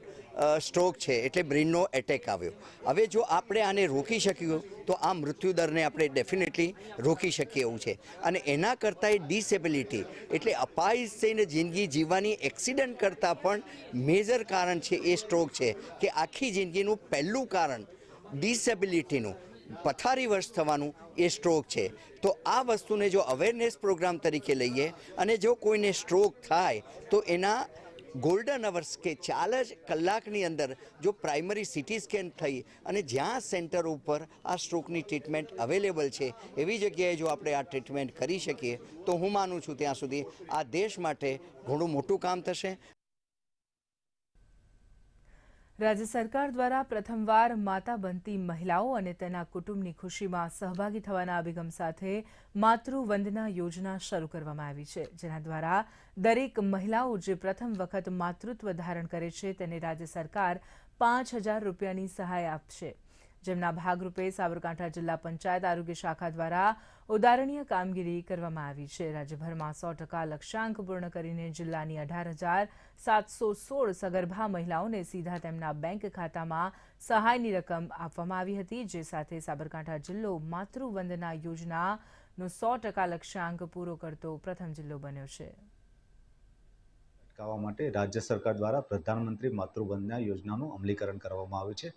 સ્ટ્રોક છે, એટલે બ્રેઇનનો એટેક આવ્યો. હવે જો આપણે આને રોકી શક્યું તો આ મૃત્યુદરને આપણે ડેફિનેટલી રોકી શકીએ એવું છે. અને એના કરતાં એ ડિસેબિલિટી એટલે અપાહિજ થઈને જિંદગી જીવવાની એક્સિડન્ટ કરતાં પણ મેજર કારણ છે એ સ્ટ્રોક છે કે આખી જિંદગીનું પહેલું કારણ ડિસેબિલિટીનું પથારીવશ થવાનું એ સ્ટ્રોક છે. તો આ વસ્તુને જો અવેરનેસ પ્રોગ્રામ તરીકે લઈએ અને જો કોઈને સ્ટ્રોક થાય તો એના ગોલ્ડન અવર્સ કે 4 કલાકની અંદર જો પ્રાઇમરી સિટી સ્કેન થઈ અને જ્યાં સેન્ટર ઉપર આ સ્ટ્રોકની ટ્રીટમેન્ટ અવેલેબલ છે એવી જગ્યાએ જો આપણે આ ટ્રીટમેન્ટ કરી શકીએ તો હું માનું છું ત્યાં સુધી આ દેશ માટે ઘણું મોટું કામ થશે. રાજ્ય સરકાર દ્વારા પ્રથમવાર માતા બનતી મહિલાઓ અને તેના કુટુંબની ખુશીમાં સહભાગી થવાના અભિગમ સાથે માતૃવંદના યોજના શરૂ કરવામાં આવી છે. જેના દ્વારા દરેક મહિલાઓ જે પ્રથમ વખત માતૃત્વ ધારણ કરે છે તેને રાજ્ય સરકાર 5,000 રૂપિયાની સહાય આપશે. જેમના ભાગરૂપે સાબરકાંઠા જિલ્લા પંચાયત આરોગ્ય શાખા દ્વારા ઉદાહરણીય કામગીરી કરવામાં આવી છે. રાજ્યભરમાં 100% લક્ષ્યાંક પૂર્ણ કરીને જિલ્લાની 18,716 સગર્ભા મહિલાઓને સીધા તેમના બેંક ખાતામાં સહાયની રકમ આપવામાં આવી હતી. જે સાથે સાબરકાંઠા જિલ્લો માતૃવંદના યોજનાનો 100% લક્ષ્યાંક પૂરો કરતો પ્રથમ જિલ્લો બન્યો છે. અટકાવવા માટે રાજ્ય સરકાર દ્વારા પ્રધાનમંત્રી માતૃવંદના યોજનાનું અમલીકરણ કરવામાં આવ્યું છે.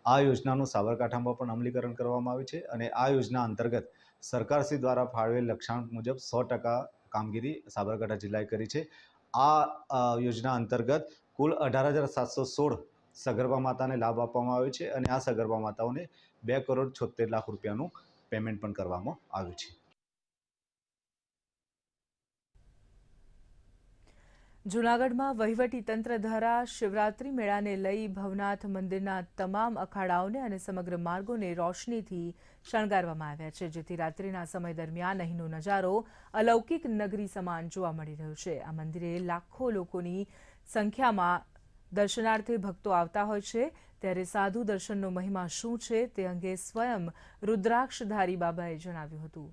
આ યોજનાનું સાબરકાંઠામાં પણ અમલીકરણ કરવામાં આવ્યું છે અને આ યોજના અંતર્ગત સરકારશ્રી દ્વારા ફાળવેલ લક્ષ્યાંક મુજબ 100% કામગીરી સાબરકાંઠા જિલ્લાએ કરી છે. આ યોજના અંતર્ગત કુલ 18,716 સગર્ભા માતાને લાભ આપવામાં આવ્યો છે અને આ સગર્ભા માતાઓને 2,76,00,000 રૂપિયાનું પેમેન્ટ પણ કરવામાં આવ્યું છે. જૂનાગઢમાં વહીવટી તંત્ર દ્વારા શિવરાત્રી મેળાને લઈ ભવનાથ મંદિરના તમામ અખાડાઓને અને સમગ્ર માર્ગોને રોશનીથી શણગારવામાં આવ્યા છે, જેથી રાત્રિના સમય દરમિયાન અહીંનો નજારો અલૌકિક નગરી સમાન જોવા મળી રહ્યો છે. આ મંદિરે લાખો લોકોની સંખ્યામાં દર્શનાર્થે ભક્તો આવતા હોય છે, ત્યારે સાધુ દર્શનનો મહિમા શું છે તે અંગે સ્વયં રુદ્રાક્ષધારી બાબાએ જણાવ્યું હતું.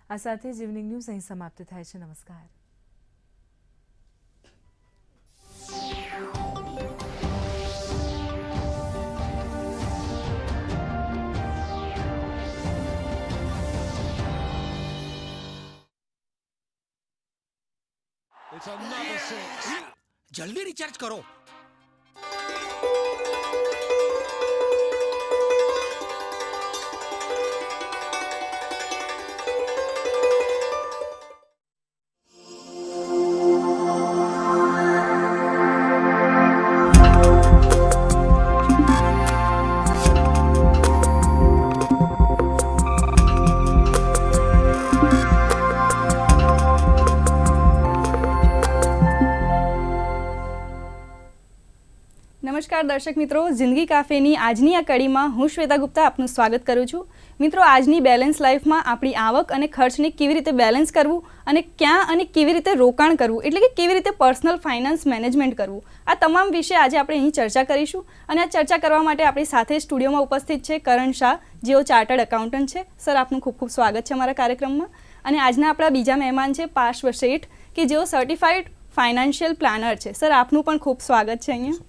આ સાથે જ ઇવનિંગ ન્યૂઝ અહીં સમાપ્ત થાય છે. નમસ્કાર. જલ્દી રિચાર્જ કરો. નમસ્કાર દર્શક મિત્રો, જિંદગી કાફેની આજની આ કડીમાં હું શ્વેતા ગુપ્તા આપનું સ્વાગત કરું છું. મિત્રો, આજની બેલેન્સ લાઈફમાં આપણી આવક અને ખર્ચને કેવી રીતે બેલેન્સ કરવું અને ક્યાં અને કેવી રીતે રોકાણ કરવું, એટલે કે કેવી રીતે પર્સનલ ફાઇનાન્સ મેનેજમેન્ટ કરવું, આ તમામ વિશે આજે આપણે અહીં ચર્ચા કરીશું. અને આ ચર્ચા કરવા માટે આપણી સાથે સ્ટુડિયોમાં ઉપસ્થિત છે કરણ શાહ, જેઓ ચાર્ટર્ડ એકાઉન્ટન્ટ છે. સર, આપનું ખૂબ ખૂબ સ્વાગત છે અમારા કાર્યક્રમમાં. અને આજના આપણા બીજા મહેમાન છે પાર્શ્વ શેઠ, કે જેઓ સર્ટિફાઈડ ફાઇનાન્શિયલ પ્લાનર છે. સર, આપનું પણ ખૂબ સ્વાગત છે અહીંયા.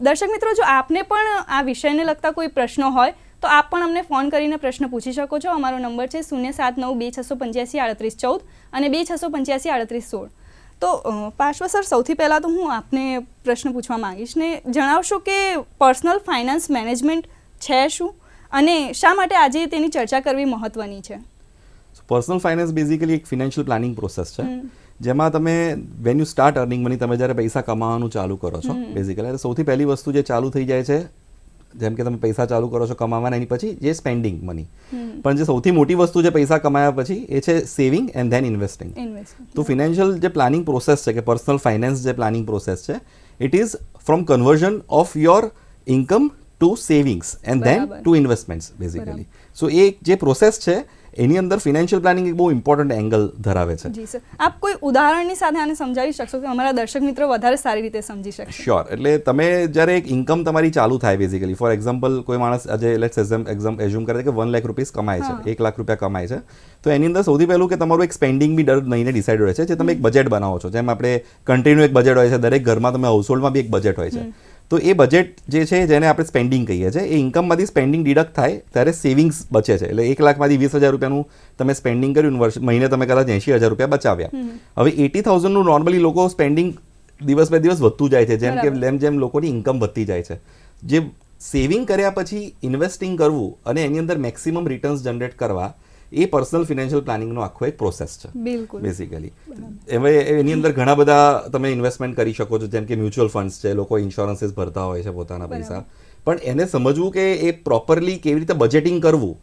દર્શક મિત્રો, જો આપને પણ આ વિષયને લગતા કોઈ પ્રશ્નો હોય તો આપ પણ અમને ફોન કરીને પ્રશ્ન પૂછી શકો છો. અમારો નંબર છે 07926853814 અને 26853816. તો પાર્શ્વ સર, સૌથી પહેલાં તો હું આપને પ્રશ્ન પૂછવા માંગીશ ને જણાવશો કે પર્સનલ ફાઇનાન્સ મેનેજમેન્ટ છે શું અને શા માટે આજે તેની ચર્ચા કરવી મહત્વની છે? પર્સનલ ફાઇનાન્સ બેઝિકલી એક ફિનાન્શિયલ પ્લાનિંગ પ્રોસેસ છે, જેમાં તમે when you start earning money, તમે જ્યારે પૈસા કમાવાનું ચાલુ કરો છો બેઝિકલી, સૌથી પહેલી વસ્તુ જે ચાલુ થઈ જાય છે, જેમ કે તમે પૈસા ચાલુ કરો છો કમાવાના, એની પછી જે સ્પેન્ડિંગ મની. પણ જે સૌથી મોટી વસ્તુ જે પૈસા કમાયા પછી એ છે સેવિંગ એન્ડ ધેન ઇન્વેસ્ટિંગ. તો ફિનાન્શિયલ જે પ્લાનિંગ પ્રોસેસ છે, કે પર્સનલ ફાઇનાન્સ જે પ્લાનિંગ પ્રોસેસ છે, it is from conversion of your income to savings and then to investments basically. So એ જે પ્રોસેસ છે એની અંદર ફિનાન્શિયલ પ્લાનિંગ એક બહુ ઇમ્પોર્ટન્ટ એંગલ ધરાવે છે. જી સર, આપ કોઈ ઉદાહરણની સાથે આને સમજાવી શકશો કે અમારા દર્શક મિત્રો વધારે સારી રીતે સમજી શકે? શ્યોર. એટલે તમે જ્યારે એક ઇન્કમ તમારી ચાલુ થાય બેઝિકલી, ફોર એક્ઝામ્પલ કોઈ માણસ આજે લેટ્સ એઝ્યુમ કરે કે 1 લાખ રૂપીસ કમાય છે, 1 લાખ રૂપિયા કમાય છે, તો એની અંદર સૌથી પહેલું કે તમારું એક સ્પેન્ડિંગ બી દર મહિને ડિસાઇડ હોય છે, જે તમે એક બજેટ બનાવો છો. જેમ આપણે કન્ટ્રીનું એક બજેટ હોય છે, દરેક ઘરમાં તમે હાઉસહોલ્ડમાં બી એક બજેટ હોય છે. તો એ બજેટ જે છે, જેને આપણે સ્પેન્ડિંગ કહીએ છીએ, એ ઇન્કમમાંથી સ્પેન્ડિંગ ડિડક્ટ થાય ત્યારે સેવિંગ્સ બચે છે. એટલે 1 લાખમાંથી 20,000 રૂપિયાનું તમે સ્પેન્ડિંગ કર્યું, મહિને તમે કદાચ 80,000 રૂપિયા બચાવ્યા. હવે 80,000નું નોર્મલી લોકો સ્પેન્ડિંગ દિવસ બે દિવસ વધતું જાય છે, જેમ કે જેમ લોકોની ઇન્કમ વધતી જાય છે. જે સેવિંગ કર્યા પછી ઇન્વેસ્ટિંગ કરવું અને એની અંદર મેક્સિમમ રિટર્ન્સ જનરેટ કરવા, એ પર્સનલ ફિનાન્શિયલ પ્લાનિંગનો આખો એક પ્રોસેસ છે બેઝિકલી. હવે એની અંદર ઘણા બધા તમે ઇન્વેસ્ટમેન્ટ કરી શકો છો, જેમ કે મ્યુચ્યુઅલ ફંડ્સ છે, લોકો ઇન્સ્યોરન્સીસ ભરતા હોય છે પોતાના પૈસા. પણ એને સમજવું કે એ પ્રોપરલી કેવી રીતે બજેટિંગ કરવું,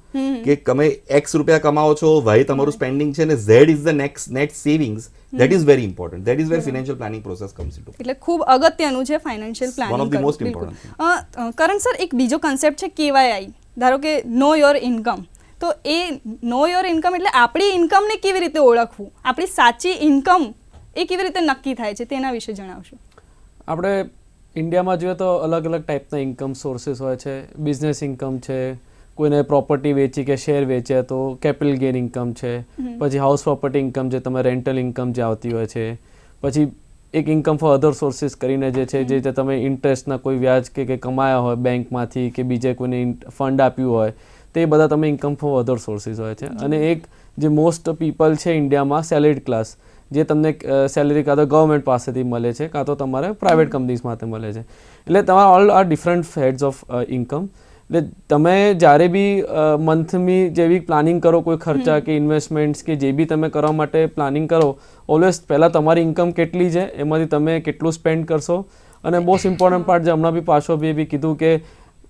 કે તમે X રૂપિયા કમાવો છો, Y તમારું સ્પેન્ડિંગ છે, અને Z is the net savings, that is very important. That is wear financial planning process comes into. એટલે ખૂબ અગત્યનું છે financial planning. One of the most important. Karan sir, એક બીજો કન્સેપ્ટ છે KYI, ધારો કે નો યોર ઇન્કમ. તો એ નો યોર ઇન્કમ એટલે આપણી ઇન્કમને કેવી રીતે ઓળખવું, આપણી સાચી ઇન્કમ એ કેવી રીતે નક્કી થાય છે, તેના વિશે જણાવશો? આપણે ઇન્ડિયામાં જોઈએ તો અલગ અલગ ટાઈપના ઇન્કમ સોર્સિસ હોય છે. બિઝનેસ ઇન્કમ છે, કોઈને પ્રોપર્ટી વેચી કે શેર વેચ્યા તો કેપિટલ ગેઇન ઇન્કમ છે. પછી હાઉસ પ્રોપર્ટી ઇન્કમ છે, તમે રેન્ટલ ઇન્કમ જે આવતી હોય છે. પછી એક ઇન્કમ ફોર અધર સોર્સિસ કરીને જે છે, જે તમે ઇન્ટરેસ્ટના કોઈ વ્યાજ કે કમાયા હોય બેંકમાંથી કે બીજે કોઈને ફંડ આપ્યું હોય, તે બધા તમે ઇન્કમ ફોર અધર સોર્સિસ હોય છે. અને એક જે મોસ્ટ પીપલ છે ઇન્ડિયામાં, સેલેરીડ ક્લાસ, જે તમને સેલેરી કાં તો ગવર્મેન્ટ પાસેથી મળે છે કાં તો તમારે પ્રાઇવેટ કંપનીઝ માટે મળે છે. એટલે તમારા all are different heads of income. એટલે તમે જ્યારે બી મંથની જેવી પ્લાનિંગ કરો, કોઈ ખર્ચા કે ઇન્વેસ્ટમેન્ટ્સ કે જે બી તમે કરવા માટે પ્લાનિંગ કરો, ઓલવેઝ પહેલાં તમારી ઇન્કમ કેટલી છે એમાંથી તમે કેટલું સ્પેન્ડ કરશો. અને મોસ્ટ ઇમ્પોર્ટન્ટ પાર્ટ જે હમણાં બી પાછો બી કીધું કે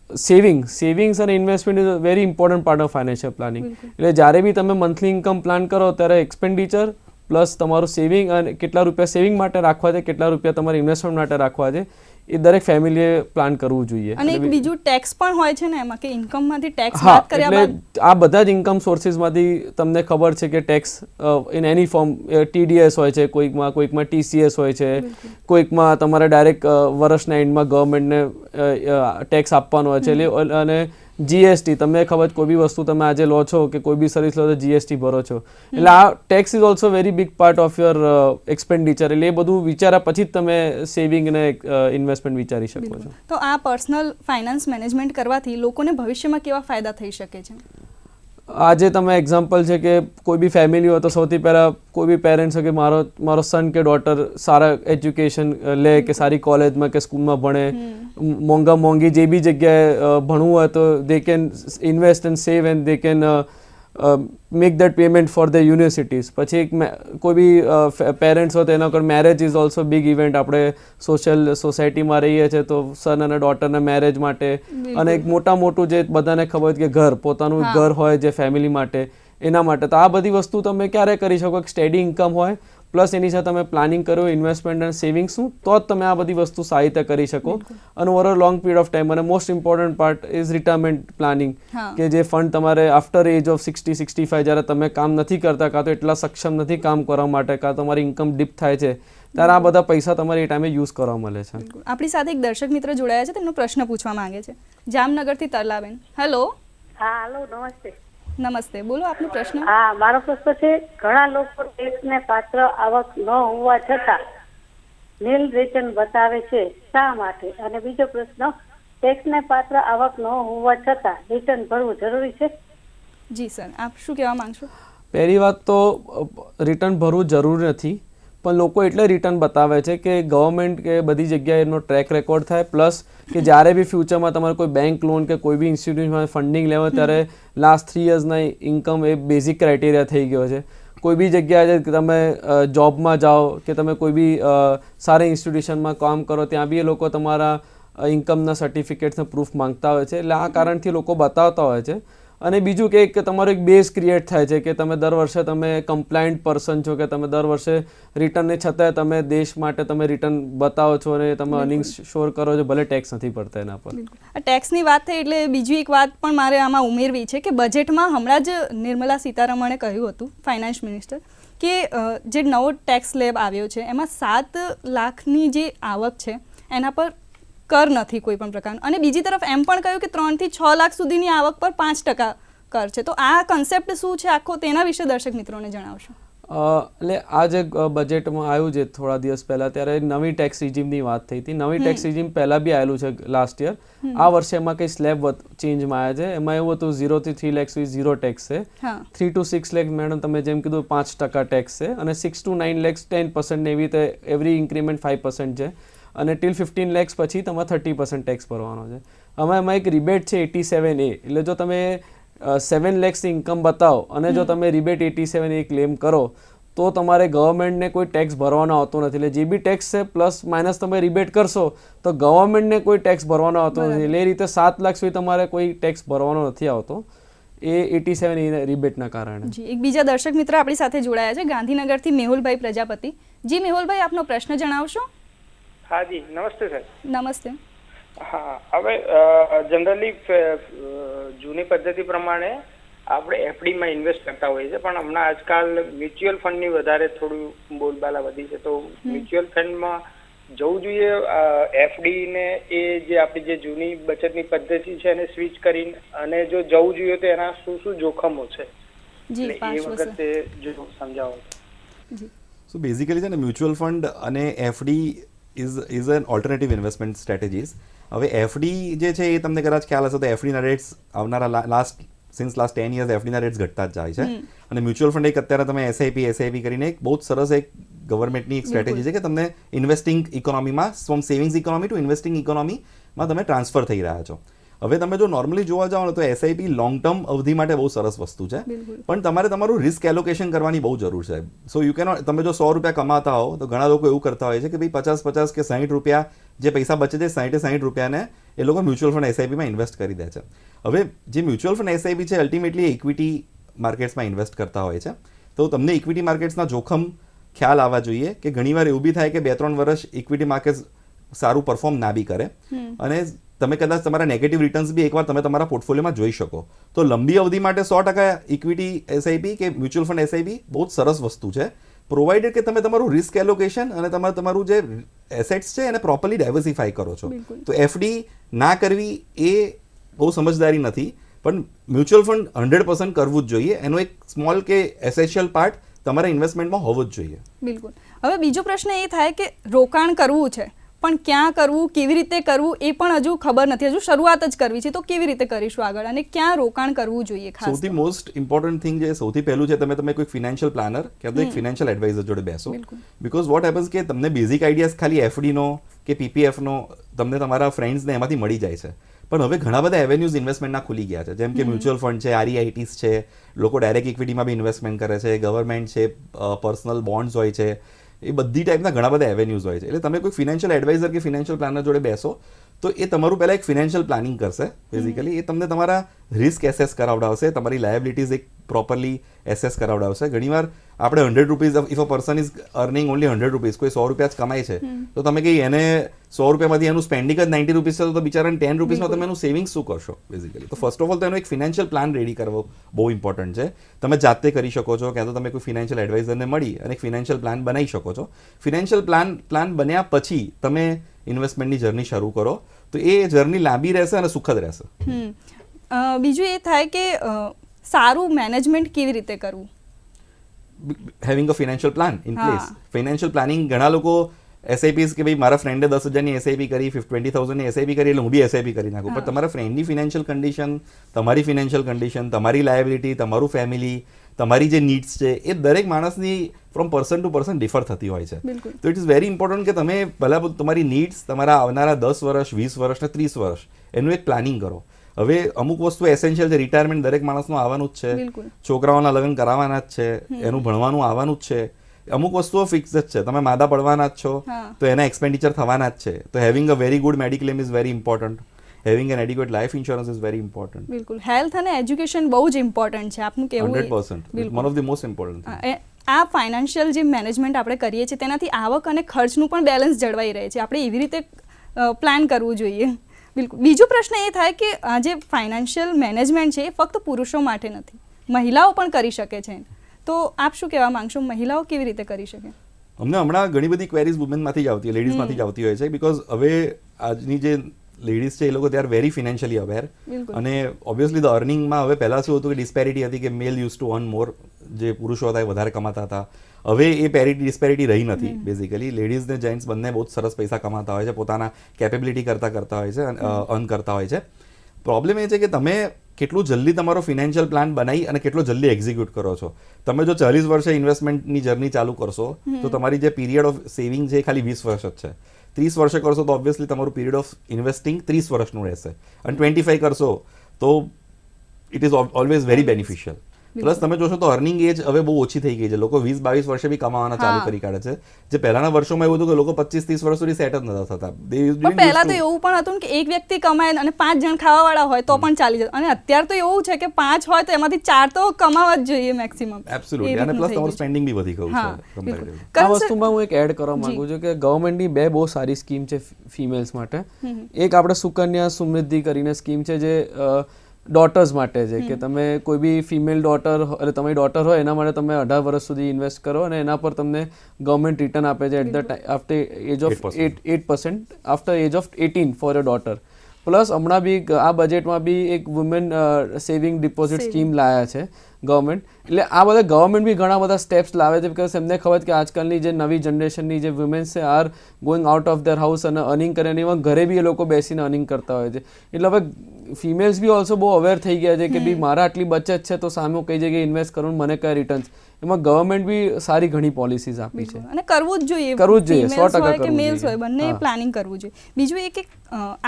સેવિંગ્સ અને investment is a very important part of financial planning. એટલે જ્યારે બી તમે મંથલી ઇન્કમ પ્લાન કરો ત્યારે એક્સપેન્ડિચર પ્લસ તમારું સેવિંગ અને કેટલા રૂપિયા સેવિંગ માટે રાખવા છે, કેટલા રૂપિયા તમારે ઇન્વેસ્ટમેન્ટ માટે રાખવા છે, એ દરેક ફેમિલીએ પ્લાન કરવું જોઈએ. અને એક બીજું ટેક્સ પણ હોય છે ને એમાં, કે ઇન્કમમાંથી ટેક્સ હા, બાદ કર્યા બાદ એટલે આ બધા જ ઇન્કમ સોર્સિસમાંથી તમને ખબર છે કે tax in any form TDS હોય છે, કોઈકમાં TCS હોય છે, કોઈકમાં તમારે ડાયરેક્ટ વર્ષના એન્ડમાં ગવર્મેન્ટને ટેક્સ આપવાનો હોય છે. અને GST, તમને ખબર કોઈ બી વસ્તુ તમે આજે લો છો કે કોઈ બી સર્વિસ લો તો GST ભરો છો. એટલે આ tax is also very big part of your expenditure. એટલે એ બધું વિચાર્યા પછી જ તમે સેવિંગ અને ઇન્વેસ્ટમેન્ટ વિચારી શકો છો. તો આ પર્સનલ ફાઇનાન્સ મેનેજમેન્ટ કરવાથી લોકોને ભવિષ્યમાં કેવા ફાયદા થઈ શકે છે? આજે તમે એક્ઝામ્પલ છે કે કોઈ બી ફેમિલી હોય તો સૌથી પહેલાં કોઈ બી પેરેન્ટ્સ કે મારો સન કે ડોટર સારા એજ્યુકેશન લે, કે સારી કોલેજમાં કે સ્કૂલમાં ભણે, મોંઘી જે બી જગ્યાએ ભણવું હોય તો they can invest and save and they can make that payment for the universities. પછી કોઈ બી પેરેન્ટ્સ હોય તો એના પર marriage is also big event. આપણે સોસાયટીમાં રહીએ છીએ તો સન અને ડોટરના મેરેજ માટે, અને એક મોટું જે બધાને ખબર કે ઘર, પોતાનું ઘર હોય જે ફેમિલી માટે, એના માટે. તો આ બધી વસ્તુ તમે ક્યારે કરી શકો? એક સ્ટેડી ઇન્કમ હોય પ્લસ એની સાથે તમે પ્લાનિંગ કરો ઇન્વેસ્ટમેન્ટ અને સેવિંગ્સનું, તો જ તમે આ બધી વસ્તુ સારી રીતે કરી શકો. અને over long period of time. અને most important part is retirement planning, કે જે ફંડ તમારે આફ્ટર એજ ઓફ 60-65 જ્યારે તમે કામ નથી કરતા, કાં તો એટલા સક્ષમ નથી કામ કરવા માટે, કાં તમારી ઇન્કમ ડીપ થાય છે, ત્યારે આ બધા પૈસા તમારે એ ટાઈમે યુઝ કરવા મળે છે. આપણી સાથે એક દર્શક મિત્ર જોડાયા છે, તેમનો પ્રશ્ન પૂછવા માંગે છે. જામનગરથી તરલાબેન. હેલો. હા, હેલો, નમસ્તે. નમસ્તે, બોલો આપનો પ્રશ્ન. હા, મારો પ્રશ્ન છે, ઘણા લોકો ટેક્સને પાત્ર આવક ન હોવા છતાં નીલ રિટર્ન બતાવે છે, શા માટે? અને બીજો પ્રશ્ન, ટેક્સને પાત્ર આવક ન હોવા છતાં રિટર્ન ભરવું જરૂરી છે? જી સર, આપ શું કહેવા માંગશો? પહેલી વાત તો રિટર્ન ભરવું જરૂરી નથી, પણ લોકો એટલે રિટર્ન બતાવે છે કે ગવર્મેન્ટ કે બધી જગ્યાએ એનો ટ્રેક રેકોર્ડ થાય, પ્લસ કે જ્યારે બી ફ્યુચરમાં તમારે કોઈ બેંક લોન કે કોઈ બી ઇન્સ્ટિટ્યૂશનમાં ફંડિંગ લેવા ત્યારે લાસ્ટ 3 યર્સના ઇન્કમ એ બેઝિક ક્રાઇટેરિયા થઈ ગયો છે. કોઈ બી જગ્યાએ તમે જોબમાં જાઓ કે તમે કોઈ બી સારા ઇન્સ્ટિટ્યુશનમાં કામ કરો, ત્યાં બી એ લોકો તમારા ઇન્કમના સર્ટિફિકેટ્સને પ્રૂફ માંગતા હોય છે. એટલે આ કારણથી લોકો બતાવતા હોય છે. અને બીજું કે તમારો એક બેઝ ક્રિએટ થાય છે કે તમે દર વર્ષે તમે કમ્પ્લાયન્ટ પર્સન છો, કે તમે દર વર્ષે રિટર્નને છતાંય તમે દેશ માટે તમે રિટર્ન બતાવો છો અને તમે અર્નિંગ્સ શોર કરો છો, ભલે ટેક્સ નથી પડતા એના પર. ટેક્સની વાત થઈ એટલે બીજી એક વાત પણ મારે આમાં ઉમેરવી છે કે બજેટમાં હમણાં જ નિર્મલા સીતારમણે કહ્યું હતું, ફાઇનાન્સ મિનિસ્ટર, કે જે નવો ટેક્સ સ્લેબ આવ્યો છે એમાં 7 લાખની જે આવક છે એના પર કર નથી કોઈ પણ પ્રકારનો. અને બીજી તરફ એમ પણ કહ્યું કે 3 થી 6 લાખ સુધીની આવક પર 5% કર છે. તો આ કન્સેપ્ટ શું છે આખો, તેના વિશે દર્શક મિત્રોને જણાવશો. એટલે આ જે બજેટમાં આવ્યું છે થોડા દિવસ પહેલાં, ત્યારે નવી ટેક્સ રિજીમની વાત થઈ હતી. નવી ટેક્સ રિજીમ પહેલાં બી આવેલું છે લાસ્ટ યર. આ વર્ષે એમાં કંઈ સ્લેબ ચેન્જમાં આવ્યા છે. એમાં એવું હતું 0 થી 3 લાખ સુધી 0 ટેક્સ છે, 3 to 6 લાખ મેડમ તમે જેમ કીધું 5% ટેક્સ છે, અને 6 to 9 લાખ 10%, એવી રીતે એવરી ઇન્ક્રીમેન્ટ 5% છે. અને ટિલ 15 lakhs પછી તમારે 30% ટેક્સ ભરવાનો છે. એમાં એક રિબેટ છે 87A. એટલે જો તમે 7 lakhs ઇન્કમ બતાવો અને જો તમે રિબેટ 87A ક્લેમ કરો તો તમારે ગવર્મેન્ટને કોઈ ટેક્સ ભરવાનો આવતો નથી. એટલે જે બી ટેક્સ છે પ્લસ માઇનસ તમે રિબેટ કરશો તો ગવર્મેન્ટને કોઈ ટેક્સ ભરવાનો આવતો નથી. એટલે એ રીતે 7 લાખ સુધી તમારે કોઈ ટેક્સ ભરવાનો નથી આવતો, એ 87A રિબેટના કારણે. જી, એક બીજા દર્શક મિત્ર આપણી સાથે જોડાયા છે, ગાંધીનગરથી મેહુલભાઈ પ્રજાપતિ. જી મેહુલભાઈ, આપનો પ્રશ્ન જણાવશો. હા જી, નમસ્તે સર. નમસ્તે. હા, હવે જનરલી જૂની પદ્ધતિ પ્રમાણે આપણે એફડીમાં ઇન્વેસ્ટ કરતા હોઈએ છીએ, પણ હમણાં આજકાલ મ્યુચ્યુઅલ ફંડની વધારે થોડું બોલબાલા વધી છે. તો મ્યુચ્યુઅલ ફંડમાં જવું જોઈએ એફડી ને એ જે આપણી જે જૂની બચતની પદ્ધતિ છે એને સ્વિચ કરીને, અને જો જવું જોઈએ તો એના શું શું જોખમો છે એ વખતે જો સમજાવો. સો બેઝિકલી છે ને મ્યુચ્યુઅલ ફંડ અને FD is an alternative investment strategies. હવે એફડી જે છે એ તમને કદાચ ખ્યાલ હશે તો એફડીના રેટ્સ આવનારા સિન્સ લાસ્ટ 10 years એફડીના રેટ્સ ઘટતા જ જાય છે. અને મ્યુચ્યુઅલ ફંડ એક અત્યારે તમે એસઆઈપી કરીને એક બહુ જ સરસ એક ગવર્મેન્ટની એક સ્ટ્રેટેજી છે કે તમને ઇન્વેસ્ટિંગ ઇકોનોમીમાં, from savings economy to investing ઇકોનોમીમાં તમે ટ્રાન્સફર થઈ રહ્યા છો. હવે તમે જો નોર્મલી જોવા જાઓ ને તો એસઆઈપી લોંગ ટર્મ અવધિ માટે બહુ સરસ વસ્તુ છે, પણ તમારે તમારું રિસ્ક એલોકેશન કરવાની બહુ જરૂર છે. સો યુ કેનોટ, તમે જો 100 રૂપિયા કમાતા હો તો ઘણા લોકો એવું કરતા હોય છે કે ભાઈ 50 કે 60 રૂપિયા જે પૈસા બચે છે 60 રૂપિયાને એ લોકો મ્યુચ્યુઅલ ફંડ એસઆઈપીમાં ઇન્વેસ્ટ કરી દે છે. હવે જે મ્યુચ્યુઅલ ફંડ એસઆઈપી છે અલ્ટિમેટલી ઇક્વિટી માર્કેટ્સમાં ઇન્વેસ્ટ કરતા હોય છે, તો તમને ઇક્વિટી માર્કેટ્સના જોખમ ખ્યાલ આવવા જોઈએ કે ઘણીવાર એવું બી થાય કે 2-3 વર્ષ ઇક્વિટી માર્કેટ સારું પરફોર્મ ના બી કરે, અને તમે કદાચ તમારા નેગેટિવ રિટર્ન્સ બી એકવાર તમે તમારા પોર્ટફોલિયોમાં જોઈ શકો. તો લંબી અવધિ માટે 100% ઇક્વિટી એસઆઈપી કે મ્યુચ્યુઅલ ફંડ એસઆઈપી બહુ જ સરસ વસ્તુ છે, પ્રોવાઇડેડ કે તમે તમારું રિસ્ક એલોકેશન અને તમારું જે એસેટ્સ છે એને પ્રોપરલી ડાયવર્સિફાઈ કરો છો. તો એફડી ના કરવી એ બહુ સમજદારી નથી, પણ મ્યુચ્યુઅલ ફંડ 100% કરવું જ જોઈએ. એનો એક સ્મોલ કે એસેન્શિયલ પાર્ટ તમારા ઇન્વેસ્ટમેન્ટમાં હોવો જ જોઈએ. બિલકુલ. હવે બીજો પ્રશ્ન એ થાય કે રોકાણ કરવું છે પણ ક્યાં કરવું, કેવી રીતે કરવું એ પણ હજુ ખબર નથી, હજુ શરૂઆત જ કરવી છે, તો કેવી રીતે કરીશું આગળ અને ક્યાં રોકાણ કરવું જોઈએ? ખાસ સૌથી મોસ્ટ ઇમ્પોર્ટન્ટ થિંગ જે સૌથી પહેલું છે, તમે કોઈ ફિનાન્શિયલ પ્લાનર કે એક ફિનાન્શિયલ એડવાઇઝર જોડે બેસો. બીકોઝ વોટ હેપન્સ કે તમને બેઝિક આઈડિયાઝ ખાલી એફડીનો કે પીપીએફનો તમને તમારા ફ્રેન્ડ્સને એમાંથી મળી જાય છે, પણ હવે ઘણા બધા એવેન્યુઝ ઇન્વેસ્ટમેન્ટના ખુલી ગયા છે, જેમ કે મ્યુચ્યુઅલ ફંડ છે, આરઈઆઈટીસ છે, લોકો ડાયરેક્ટ ઇક્વિટીમાં બી ઇન્વેસ્ટમેન્ટ કરે છે, ગવર્મેન્ટ છે, પર્સનલ બોન્ડ્સ હોય છે, એ બધી ટાઈપના ઘણા બધા એવેન્યુઝ હોય છે. એટલે તમે કોઈ ફિનાન્શિયલ એડવાઇઝર કે ફિનાન્શિયલ પ્લાનર જોડે બેસો તો એ તમારું પહેલાં એક ફિનાન્શિયલ પ્લાનિંગ કરશે. બેઝિકલી એ તમને તમારા રિસ્ક એસેસ કરાવડાવશે, તમારી લાયબિલિટીઝ એક પ્રોપરલી એસેસ કરાવડાવશે. ઘણીવાર આપણે 100 rupees, if a person is earning only 100 rupees, કોઈ 100 રૂપિયા જ કમાય છે, તો તમે કહી એને 100 રૂપિયામાંથી એનું સ્પેન્ડિંગ જ 90 રૂપીઝ છે, તો બિચારાને 10 રૂપીઝમાં તમે એનું સેવિંગ શું કરશો બેઝિકલી? તો ફર્સ્ટ ઓફ ઓલ તો એનો એક ફિનાન્શિયલ પ્લાન રેડી કરવો બહુ ઇમ્પોર્ટન્ટ છે. તમે જાતે કરી શકો છો, ક્યાં તો તમે કોઈ ફિનાન્શિયલ એડવાઇઝરને મળી અને એક ફિનાન્શિયલ પ્લાન બનાવી શકો છો. ફિનાન્શિયલ પ્લાન બન્યા પછી તમે ઇન્વેસ્ટમેન્ટની જર્ની શરૂ કરો તો એ જર્ની લાંબી રહેશે અને સુખદ રહેશે. બીજું એ થાય કે સારું મેનેજમેન્ટ કેવી રીતે કરવું? Having a financial plan in place. Financial planning, ઘણા લોકો એસઆઈપીસ કે ભાઈ મારા ફ્રેન્ડે 10,000ની એસઆઈપી કરી, 20,000ની એસઆઈપી કરી એટલે હું બી એસઆઈપી કરી નાખું, પણ તમારા ફ્રેન્ડની ફિનાન્શિયલ કન્ડિશન, તમારી ફિનાન્શિયલ કન્ડિશન, તમારી લાયબિલિટી, તમારું ફેમિલી, તમારી જે નીડ્સ છે એ દરેક માણસની from person to person differ થતી હોય છે. તો ઇટ ઇઝ વેરી ઇમ્પોર્ટન્ટ કે તમે પહેલાં તમારી નીડ્સ, તમારા આવનારા 10 વર્ષ, 20 વર્ષ ને 30 વર્ષ એનું એક પ્લાનિંગ કરો. હવે અમુક વસ્તુ એસેન્શિયલ છે, રિટાયરમેન્ટ દરેક માણસનું આવવાનું જ છે, છોકરાઓના લગ્ન કરાવવાના જ છે, એનું ભણવાનું આવવાનું જ છે, અમુક વસ્તુઓ ફિક્સ જ છે, તમે માદા પડવાના જ છો તો એના એક્સપેન્ડિચર થવાના જ છે. તો having a very good mediclaim is very important. Having an adequate life insurance is very important. બિલકુલ. હેલ્થ અને એજ્યુકેશન બહુ જ ઇમ્પોર્ટન્ટ છે, આપનું કેવું? 100%. One of the most important. આ ફાઇનાન્શિયલ જે મેનેજમેન્ટ આપણે કરીએ છીએ તેનાથી આવક અને ખર્ચનું પણ બેલેન્સ જળવાઈ રહે છે. આપણે એવી રીતે પ્લાન કરવું જોઈએ. બિલકુલ. બીજો પ્રશ્ન એ થાય કે આ જે ફાઇનાન્શિયલ મેનેજમેન્ટ છે એ ફક્ત પુરુષો માટે નથી, મહિલાઓ પણ કરી શકે છે. તો આપ શું કહેવા માંગશો, મહિલાઓ કેવી રીતે કરી શકે? અમને હમણાં ઘણી બધી ક્વેરીઝ વુમેનમાંથી જ આવતી, લેડીઝમાંથી જ આવતી હોય છે, બિકોઝ હવે આજની જે લેડીઝ છે એ લોકો they are very financially aware, અને ઓબ્વિયસલી ધ અર્નિંગમાં હવે પહેલાં શું હતું કે ડિસ્પેરિટી હતી કે મેલ યુઝ ટુ અર્ન મોર, જે પુરુષો હતા એ વધારે કમાતા હતા. હવે એ ડિસ્પેરિટી રહી નથી. બેઝિકલી લેડીઝ ને જેન્ટ્સ બંને બહુ સરસ પૈસા કમાતા હોય છે, પોતાના કેપેબિલિટી કરતા હોય છે, અર્ન કરતા હોય છે. પ્રોબ્લેમ એ છે કે તમે કેટલું જલ્દી તમારો ફિનાન્શિયલ પ્લાન બનાવી અને કેટલો જલ્દી એક્ઝિક્યુટ કરો છો. તમે જો 40 વર્ષે ઇન્વેસ્ટમેન્ટની જર્ની ચાલુ કરશો તો તમારી જે પીરિયડ ઓફ સેવિંગ છે એ ખાલી 20 વર્ષ જ છે. 30 વર્ષે કરશો તો ઓબ્વિયસલી તમારું પીરિયડ ઓફ ઇન્વેસ્ટિંગ 30 વર્ષનું રહેશે, અને 25 કરશો તો it is always very beneficial. Plus તમે જોશો તો અર્નિંગ એજ હવે બહુ ઓછી થઈ ગઈ છે, લોકો 20-22 વર્ષે બી કમાવાના ચાલુ કરી કાઢે છે, જે પહેલાના વર્ષોમાં એવું હતું કે લોકો 25-30 વર્ષ સુધી સેટ જ નતા થતા. પહેલા તો એવું પણ હતું કે એક વ્યક્તિ કમાય અને 5 જણ ખાવાવાળા હોય તો પણ ચાલી જાય, અને અત્યારે તો એવું છે કે 5 હોય તો એમાંથી 4 તો કમાવા જ જોઈએ મેક્સિમમ. એબ્સોલ્યુટલી. અને પ્લસ તમારું સ્પેન્ડિંગ બી વધી ગયું છે. આ વસ્તુમાં હું એક એડ કરવા માંગુ છું કે ગવર્મેન્ટની બે બહુ સારી સ્કીમ છે ફિમેલ્સ માટે. એક આપણે સુકન્યા સમૃદ્ધિ કરીને સ્કીમ છે જે ડોટર્સ માટે છે, કે તમે કોઈ બી ફિમેલ ડોટર એટલે તમારી ડોટર હોય એના માટે તમે 18 વર્ષ સુધી ઇન્વેસ્ટ કરો અને એના પર તમને ગવર્મેન્ટ રિટર્ન આપે છે at the after age of 8% after age of 18 for a daughter. Plus હમણાં બી આ બજેટમાં બી એક વુમેન સેવિંગ ડિપોઝિટ સ્કીમ લાયા છે ગવર્મેન્ટ. એટલે આ બધા ગવર્મેન્ટ બી ઘણા બધા સ્ટેપ્સ લાવે છે બિકોઝ એમને ખબર કે આજકાલની જે નવી જનરેશનની જે વુમેન્સ છે are going out of their house અને અર્નિંગ કરે અને ઇવન ઘરે બી એ લોકો બેસીને અર્નિંગ કરતા હોય છે. એટલે હવે ફિમેલ્સ બી ઓલ્સો બહુ અવેર થઈ ગયા છે કે બી મારા આટલી બચત છે તો સામે કઈ જગ્યાએ ઇન્વેસ્ટ કરું મને કયા રિટર્ન્સ. એમાં ગવર્મેન્ટ બી સારી ઘણી પોલિસીઝ આપી છે અને કરવું જ જોઈએ 100% કે મેલ્સ હોય બંને પ્લાનિંગ કરવું જોઈએ. બીજું એક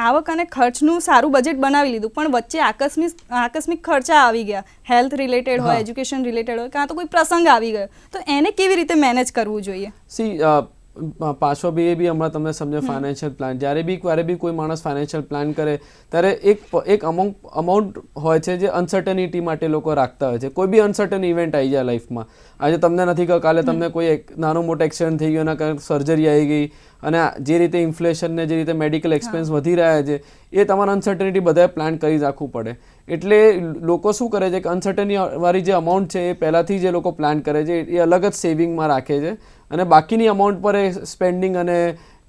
આવક અને ખર્ચનું સારું બજેટ બનાવી લીધું પણ વચ્ચે આકસ્મિક ખર્ચા આવી ગયા, હેલ્થ રિલેટેડ હોય, એજ્યુકેશન રિલેટેડ હોય, કાં તો કોઈ પ્રસંગ આવી ગયો, તો એને કેવી રીતે મેનેજ કરવું જોઈએ? પાછો બી એ બી હમણાં તમને સમજો ફાઇનાન્શિયલ પ્લાન, જ્યારે બી ક્યારે બી કોઈ માણસ ફાઇનાન્શિયલ પ્લાન કરે ત્યારે એક અમાઉન્ટ હોય છે જે અનસર્ટનિટી માટે લોકો રાખતા હોય છે. કોઈ બી અનસર્ટન ઇવેન્ટ આવી જાય લાઈફમાં, આજે તમને નથી કહો કાલે તમને કોઈ નાનો મોટો એક્સિડન્ટ થઈ ગયો, એના કારણે સર્જરી આવી ગઈ અને જે રીતે ઇન્ફ્લેશન ને જે રીતે મેડિકલ એક્સપેન્સ વધી રહ્યા છે એ તમારે અનસર્ટનિટી બધાએ પ્લાન કરી રાખવું પડે. એટલે લોકો શું કરે છે કે અનસર્ટનિટી વાળી જે અમાઉન્ટ છે એ પહેલાંથી જે લોકો પ્લાન કરે છે એ અલગ જ સેવિંગમાં રાખે છે અને બાકીની અમાઉન્ટ પર એ સ્પેન્ડિંગ અને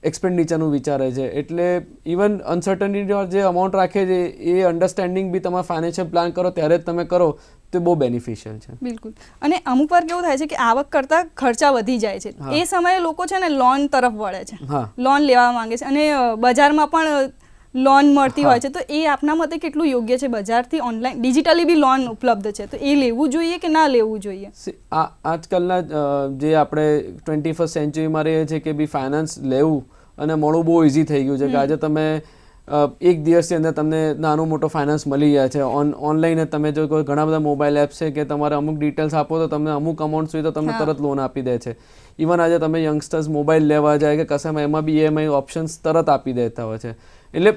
એક્સપેન્ડિચરનું વિચારે છે. એટલે ઇવન અનસર્ટનિટી જે અમાઉન્ટ રાખે છે એ અન્ડરસ્ટેન્ડિંગ બી તમે ફાઇનાન્શિયલ પ્લાન કરો ત્યારે જ તમે કરો તો બહુ બેનિફિશિયલ છે. બિલકુલ. અને અમુક વાર કેવું થાય છે કે આવક કરતાં ખર્ચા વધી જાય છે, એ સમયે લોકો છે ને લોન તરફ વળે છે, લોન લેવા માંગે છે અને બજારમાં પણ લોન મળતી હોય છે. તો એ આપના મતે કેટલું યોગ્ય છે? બજારથી ઓનલાઈન ડિજિટલી બી લોન ઉપલબ્ધ છે, તો એ લેવું જોઈએ કે ના લેવું જોઈએ? આજકાલના જે આપણે 21st સેન્ચુરીમાં રહીએ છીએ કે બી ફાઇનાન્સ લેવું અને મળવું બહુ ઇઝી થઈ ગયું છે કે આજે તમે એક દિવસની અંદર તમને નાનો મોટો ફાઇનાન્સ મળી જાય છે. ઓનલાઈન તમે જો કોઈ ઘણા બધા મોબાઈલ એપ્સ છે કે તમારે અમુક ડિટેલ્સ આપો તો તમને અમુક અમાઉન્ટ સુધી તો તમને તરત લોન આપી દે છે. ઇવન આજે તમે યંગસ્ટર્સ મોબાઈલ લેવા જાય કે કશામાં એમાં બી EMI ઓપ્શન્સ તરત આપી દેતા હોય છે. એટલે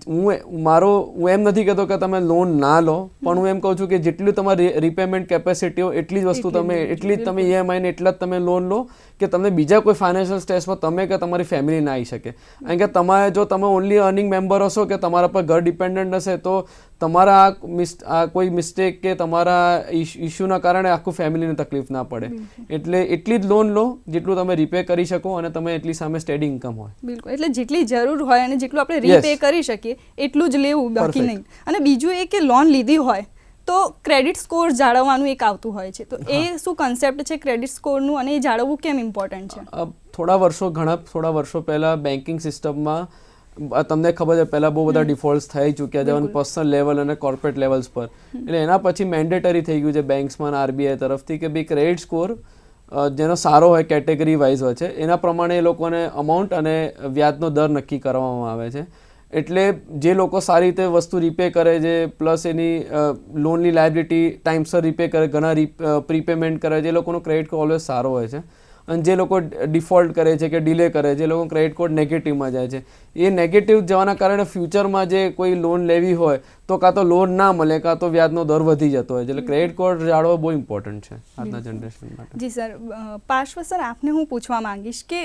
હું એમ નથી કહેતો કે તમે લોન ના લો, પણ હું એમ કહું છું કે જેટલું તમારી રિપેમેન્ટ કેપેસિટી હોય એટલી જ વસ્તુ એટલી જ તમે EMI ને એટલા જ તમે લોન લો કે તમને બીજા કોઈ ફાઇનાન્શિયલ સ્ટ્રેસમાં તમે કે તમારી ફેમિલી ના આવી શકે. કારણ કે તમારે જો તમે ઓનલી અર્નિંગ મેમ્બર હશો કે તમારા પર ઘર ડિપેન્ડન્ટ હશે તો તમારા આ કોઈ મિસ્ટેક કે તમારા ઇશ્યુના કારણે આખું ફેમિલીને તકલીફ ના પડે. એટલે એટલી જ લોન લો જેટલું તમે રીપે કરી શકો અને તમે એટલી સામે સ્ટેડી ઇન્કમ હોય. બિલકુલ. એટલે જેટલી જરૂર હોય અને જેટલું આપણે રીપે કરી શકીએ એટલું જ લેવું, બાકી નહીં. અને બીજું એ કે લોન લીધી હોય તો ક્રેડિટ સ્કોર જાળવવાનું એક આવતું હોય છે, તો એ શું કન્સેપ્ટ છે ક્રેડિટ સ્કોરનું અને એ જાળવવું કેમ ઇમ્પોર્ટન્ટ છે? થોડા વર્ષો પહેલાં બેન્કિંગ સિસ્ટમમાં તમને ખબર છે પહેલાં બહુ બધા ડિફોલ્ટ્સ થઈ ચૂક્યા છે પર્સનલ લેવલ અને કોર્પોરેટ લેવલ્સ પર. એટલે એના પછી મેન્ડેટરી થઈ ગયું છે બેન્ક્સમાં RBI તરફથી કે ભાઈ ક્રેડિટ સ્કોર જેનો સારો હોય કેટેગરી વાઇઝ હોય છે એના પ્રમાણે એ લોકોને અમાઉન્ટ અને વ્યાજનો દર નક્કી કરવામાં આવે છે. એટલે જે લોકો સારી રીતે વસ્તુ રીપે કરે છે પ્લસ એની લોનની લાયબિલિટી ટાઈમસર રીપે કરે, ઘણા પ્રીપેમેન્ટ કરે છે, એ લોકોનો ક્રેડિટ સ્કોર ઓલવેઝ સારો હોય છે. અને જે લોકો ડિફોલ્ટ કરે છે કે ડિલે કરે છે એ લોકો ક્રેડિટ સ્કોર નેગેટિવમાં જાય છે. એ નેગેટિવ જવાના કારણે ફ્યુચરમાં જે કોઈ લોન લેવી હોય તો કાં તો લોન ના મળે કાં તો વ્યાજનો દર વધી જતો હોય છે. એટલે ક્રેડિટ સ્કોર જાળવો બહુ ઇમ્પોર્ટન્ટ છે આજના જનરેશન માટે. જી સર. પાર્શ્વ સર, આપને હું પૂછવા માંગીશ કે